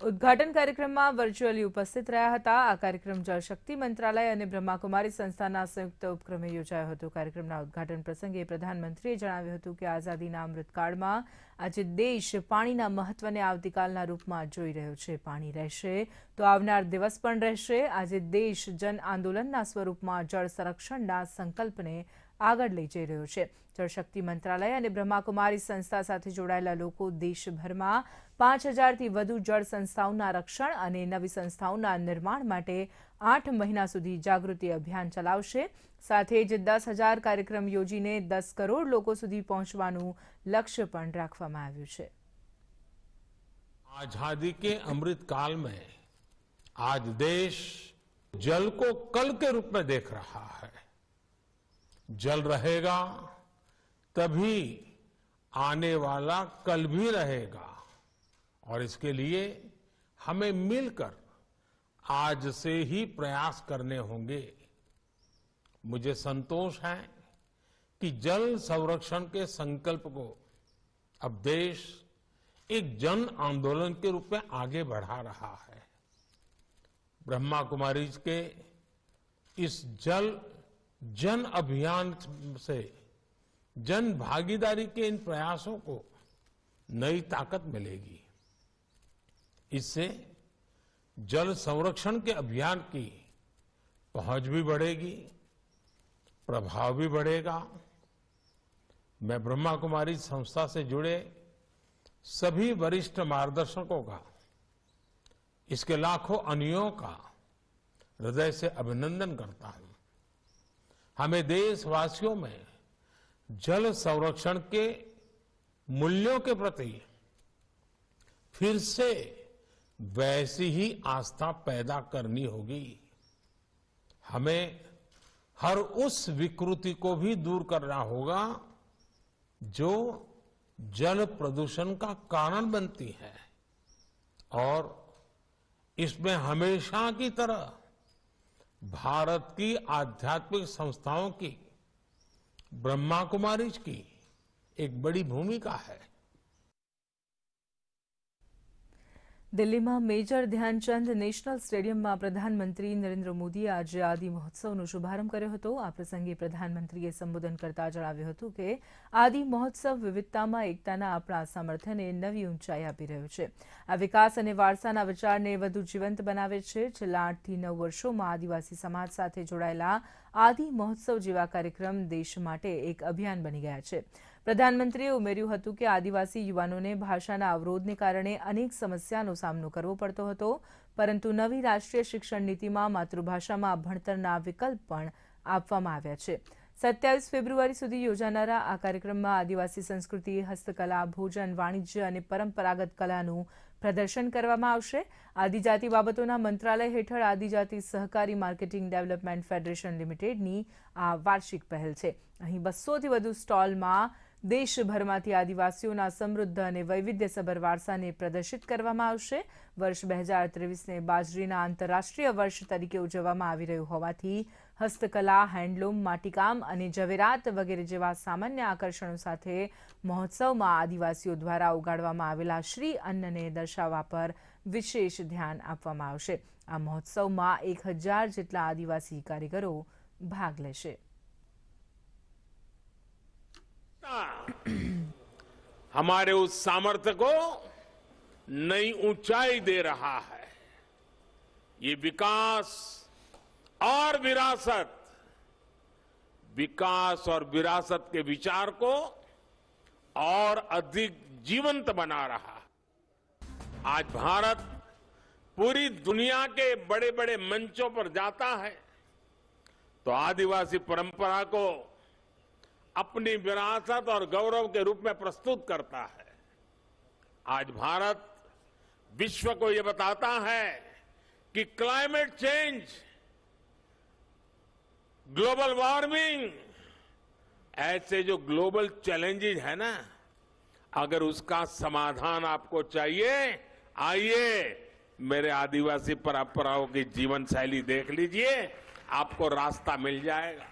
ઉદ્ઘાટન કાર્યક્રમમાં વર્ચ્યુઅલી ઉપસ્થિત રહ્યા હતા. આ કાર્યક્રમ જળશક્તિ મંત્રાલય અને બ્રહ્માકુમારી સંસ્થાના સંયુક્ત ઉપક્રમે યોજાયો હતો. કાર્યક્રમના ઉદ્ઘાટન પ્રસંગે પ્રધાનમંત્રીએ જણાવ્યું હતું કે આઝાદીના અમૃતકાળમાં આજે દેશ પાણીના મહત્વને આવતીકાલના રૂપમાં જોઈ રહ્યો છે. પાણી રહેશે તો આવનાર દિવસ પણ રહેશે. આજે દેશ જન આંદોલનના સ્વરૂપમાં જળ સંરક્ષણના સંકલ્પને આગળ લઈ જઈ રહ્યો છે. જળશક્તિ મંત્રાલય અને બ્રહ્માકુમારી સંસ્થા સાથે જોડાયેલા લોકો દેશભરમાં 5000થી વધુ જળ સંસ્થાઓના રક્ષણ અને નવી સંસ્થાઓના નિર્માણ માટે 8 મહિના સુધી જાગૃતિ અભિયાન ચલાવશે. સાથે જ 10,000 કાર્યક્રમ યોજીને 10 કરોડ લોકો સુધી પહોંચવાનું લક્ષ્ય પણ રાખવામાં આવ્યું છે. आजादी के अमृत काल में आज देश जल को कल के रूप में देख रहा है. जल रहेगा तभी आने वाला कल भी रहेगा और इसके लिए हमें मिलकर आज से ही प्रयास करने होंगे. मुझे संतोष है कि जल संरक्षण के संकल्प को अब देश एक जन आंदोलन के रूप में आगे बढ़ा रहा है. ब्रह्मा कुमारी के इस जन अभियान से जन भागीदारी के इन प्रयासों को नई ताकत मिलेगी. इससे जल संरक्षण के अभियान की पहुंच भी बढ़ेगी, प्रभाव भी बढ़ेगा. मैं ब्रह्मा कुमारी संस्था से जुड़े सभी वरिष्ठ मार्गदर्शकों का, इसके लाखों अनुयायियों का हृदय से अभिनंदन करता हूं. हमें देशवासियों में जल संरक्षण के मूल्यों के प्रति फिर से वैसी ही आस्था पैदा करनी होगी। हमें हर उस विकृति को भी दूर करना होगा जो जल प्रदूषण का कारण बनती है, और इसमें हमेशा की तरह भारत की आध्यात्मिक संस्थाओं की, ब्रह्मा कुमारीज की एक बड़ी भूमिका है। દિલ્હીમાં મેજર ધ્યાનચંદ નેશનલ સ્ટેડિયમમાં પ્રધાનમંત્રી નરેન્દ્ર મોદીએ આજે આદિ મહોત્સવનો શુભારંભ કર્યો હતો. આ પ્રસંગે પ્રધાનમંત્રીએ સંબોધન કરતા જણાવ્યું હતું કે આદિ મહોત્સવ વિવિધતામાં એકતાના આપણા સામર્થ્યને નવી ઊંચાઈ આપી રહ્યો છે. આ વિકાસ અને વારસાના વિચારને વધુ જીવંત બનાવે છે. છેલ્લા 8 થી 9 વર્ષોમાં આદિવાસી સમાજ સાથે જોડાયેલા આદિ મહોત્સવ જેવા કાર્યક્રમ દેશ માટે એક અભિયાન બની ગયા છે. પ્રધાનમંત્રીએ ઉમેર્યું હતું કે આદિવાસી યુવાનોને ભાષાના અવરોધને કારણે અનેક સમસ્યાનો સામનો કરવો પડતો હતો, પરંતુ નવી રાષ્ટ્રીય શિક્ષણ નીતિમાં માતૃભાષામાં ભણતરના વિકલ્પ પણ આપવામાં આવ્યા છે. 27 ફેબ્રુઆરી સુધી યોજાનારા આ કાર્યક્રમમાં આદિવાસી સંસ્કૃતિ, હસ્તકલા, ભોજન, વાણિજ્ય અને પરંપરાગત કલાનું પ્રદર્શન કરવામાં આવશે. આદિજાતિ બાબતોના મંત્રાલય હેઠળ આદિજાતિ સહકારી માર્કેટિંગ ડેવલપમેન્ટ ફેડરેશન લિમિટેડની આ વાર્ષિક પહેલ છે. અહીં 200થી વધુ સ્ટોલમાં દેશભરમાંથી આદિવાસીઓના સમૃદ્ધ અને વૈવિધ્યસભર વારસાને પ્રદર્શિત કરવામાં આવશે. વર્ષ 2023ને બાજરીના આંતરરાષ્ટ્રીય વર્ષ તરીકે ઉજવવામાં આવી રહ્યું હોવાથી હસ્તકલા, હેન્ડલૂમ, માટીકામ અને ઝવેરાત વગેરે જેવા સામાન્ય આકર્ષણો સાથે મહોત્સવમાં આદિવાસીઓ દ્વારા ઉગાડવામાં આવેલા શ્રી અન્નને દર્શાવવા પર વિશેષ ધ્યાન આપવામાં આવશે. આ મહોત્સવમાં 1000 જેટલા આદિવાસી કારીગરો ભાગ લેશે. हमारे उस सामर्थ्य को नई ऊंचाई दे रहा है. ये विकास और विरासत के विचार को और अधिक जीवंत बना रहा है. आज भारत पूरी दुनिया के बड़े बड़े मंचों पर जाता है तो आदिवासी परंपरा को अपनी विरासत और गौरव के रूप में प्रस्तुत करता है. आज भारत विश्व को यह बताता है कि क्लाइमेट चेंज, ग्लोबल वार्मिंग, ऐसे जो ग्लोबल चैलेंजेस है ना, अगर उसका समाधान आपको चाहिए, आइए मेरे आदिवासी परंपराओं की जीवन शैली देख लीजिए, आपको रास्ता मिल जाएगा.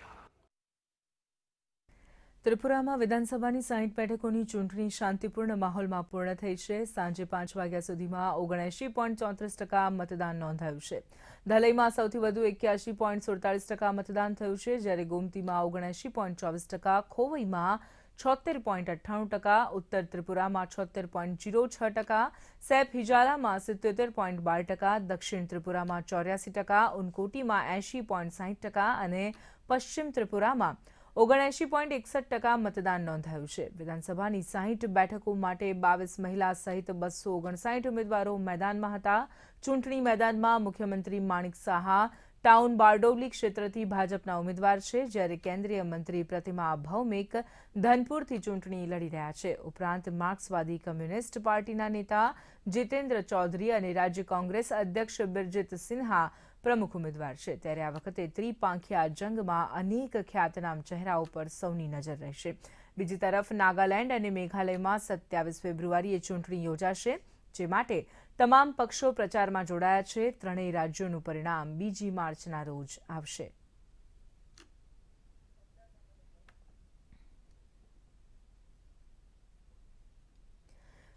ત્રિપુરામાં વિધાનસભાની 60 બેઠકોની ચૂંટણી શાંતિપૂર્ણ માહોલમાં પૂર્ણ થઈ છે. સાંજે 5 વાગ્યા સુધીમાં 79.34% મતદાન નોંધાયું છે. ધલઈમાં સૌથી વધુ 81.47% મતદાન થયું છે, જ્યારે ગોમતીમાં 79.24%, ખોવઈમાં 76.98%, ઉત્તર ત્રિપુરામાં 76.06%, સેપ હિજાલામાં 77.12%, દક્ષિણ ત્રિપુરામાં 84%, ઉનકોટીમાં 80.60% અને પશ્ચિમ ત્રિપુરામાં 79.61% મતદાન નોંધાયું છે. વિધાનસભાની 60 બેઠકો માટે 22 મહિલા સહિત 259 ઉમેદવારો મેદાનમાં હતા. ચૂંટણી મેદાનમાં મુખ્યમંત્રી માણિક સાહા ટાઉન બારડોલી ક્ષેત્રથી ભાજપના ઉમેદવાર છે, જ્યારે કેન્દ્રીય મંત્રી પ્રતિમા ભૌમિક ધનપુરથી ચૂંટણી લડી રહ્યા છે. ઉપરાંત માર્ક્સવાદી કમ્યુનિસ્ટ પાર્ટીના નેતા જીતેન્દ્ર ચૌધરી અને રાજ્ય કોંગ્રેસ અધ્યક્ષ બિરજીત સિન્હા પ્રમુખ ઉમેદવાર છે. ત્યારે આ વખતે ત્રિપાંખિયા જંગમાં અનેક ખ્યાતનામ ચહેરાઓ પર સૌની નજર રહેશે. બીજી તરફ નાગાલેન્ડ અને મેઘાલયમાં 27 ફેબ્રુઆરીએ ચૂંટણી યોજાશે, જે માટે તમામ પક્ષો પ્રચારમાં જોડાયા છે. ત્રણેય રાજ્યોનું પરિણામ 2 માર્ચના રોજ આવશે.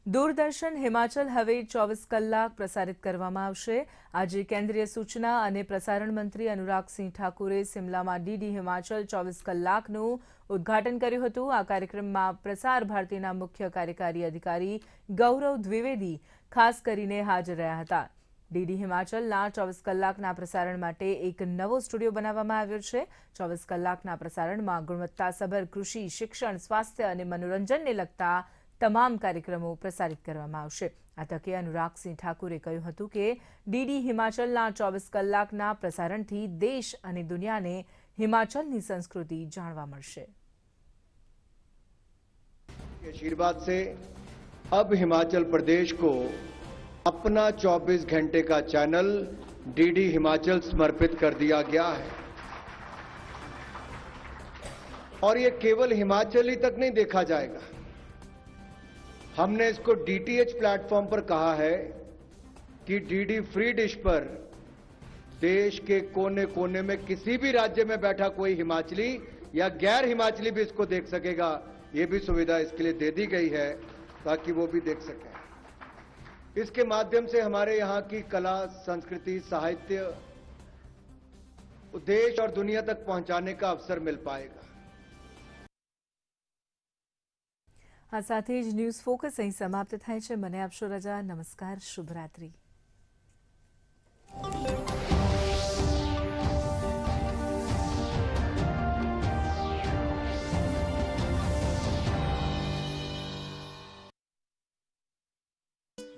દૂરદર્શન હિમાચલ હવે 24 કલાક પ્રસારિત કરવામાં આવશે. આજે કેન્દ્રીય સૂચના અને પ્રસારણ મંત્રી અનુરાગસિંહ ઠાકુરે સિમલામાં ડીડી હિમાચલ 24 કલાકનું ઉદ્ઘાટન કર્યું હતું. આ કાર્યક્રમમાં પ્રસાર ભારતીના મુખ્ય કાર્યકારી અધિકારી ગૌરવ દ્વિવેદી ખાસ કરીને હાજર રહ્યા હતા. ડીડી હિમાચલના 24 કલાકના પ્રસારણ માટે એક નવો સ્ટુડિયો બનાવવામાં આવ્યો છે. 24 કલાકના પ્રસારણમાં ગુણવત્તાસભર કૃષિ, શિક્ષણ, સ્વાસ્થ્ય અને મનોરંજનને લગતા તમામ કાર્યક્રમો પ્રસારિત કરવામાં આવશે. આ તકે અનુરાગસિંહ ઠાકુરે કહ્યું હતું કે ડીડી હિમાચલના 24 કલાકના પ્રસારણથી દેશ અને દુનિયાને હિમાચલની સંસ્કૃતિ જાણવા મળશે. आशीर्वाद से अब हिमाचल प्रदेश को अपना 24 घंटे का चैनल डीडी हिमाचल समर्पित कर दिया गया है। और ये केवल हिमाचल ही तक नहीं देखा जाएगा, हमने इसको डीटीएच प्लेटफॉर्म पर कहा है कि डीडी फ्री डिश पर देश के कोने कोने में किसी भी राज्य में बैठा कोई हिमाचली या गैर हिमाचली भी इसको देख सकेगा। ये भी सुविधा इसके लिए दे दी गई है ताकि वो भी देख सकें। इसके माध्यम से हमारे यहाँ की कला, संस्कृति, साहित्य देश और दुनिया तक पहुंचाने का अवसर मिल पाएगा। આ સાથે જ ન્યૂઝ ફોકસ અહીં સમાપ્ત થાય છે. મને આપશો રજા. નમસ્કાર, શુભરાત્રી.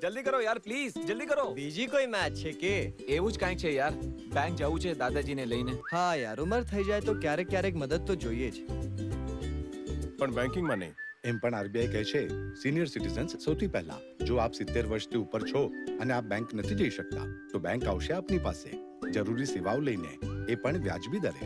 જલ્દી કરો યાર, પ્લીઝ જલ્દી કરો. બીજી કોઈ મેચ છે કે? એવું જ કાંઈક છે યાર. બેંક જવું છે દાદાજીને લઈને. હા યાર, ઉંમર થઈ જાય તો ક્યારેક ક્યારેક મદદ તો જોઈએ જ. પણ બેંકિંગમાં નહીં. એમ પણ આરબીઆઈ કહે છે સિનિયર સિટીઝન્સ સૌથી પહેલા. જો આપ 70 વર્ષથી ઉપર છો અને આપ બેંક નથી જઈ શકતા તો બેંક આવશે આપની પાસે જરૂરી સેવાઓ લઈને, એ પણ વ્યાજબી દરે.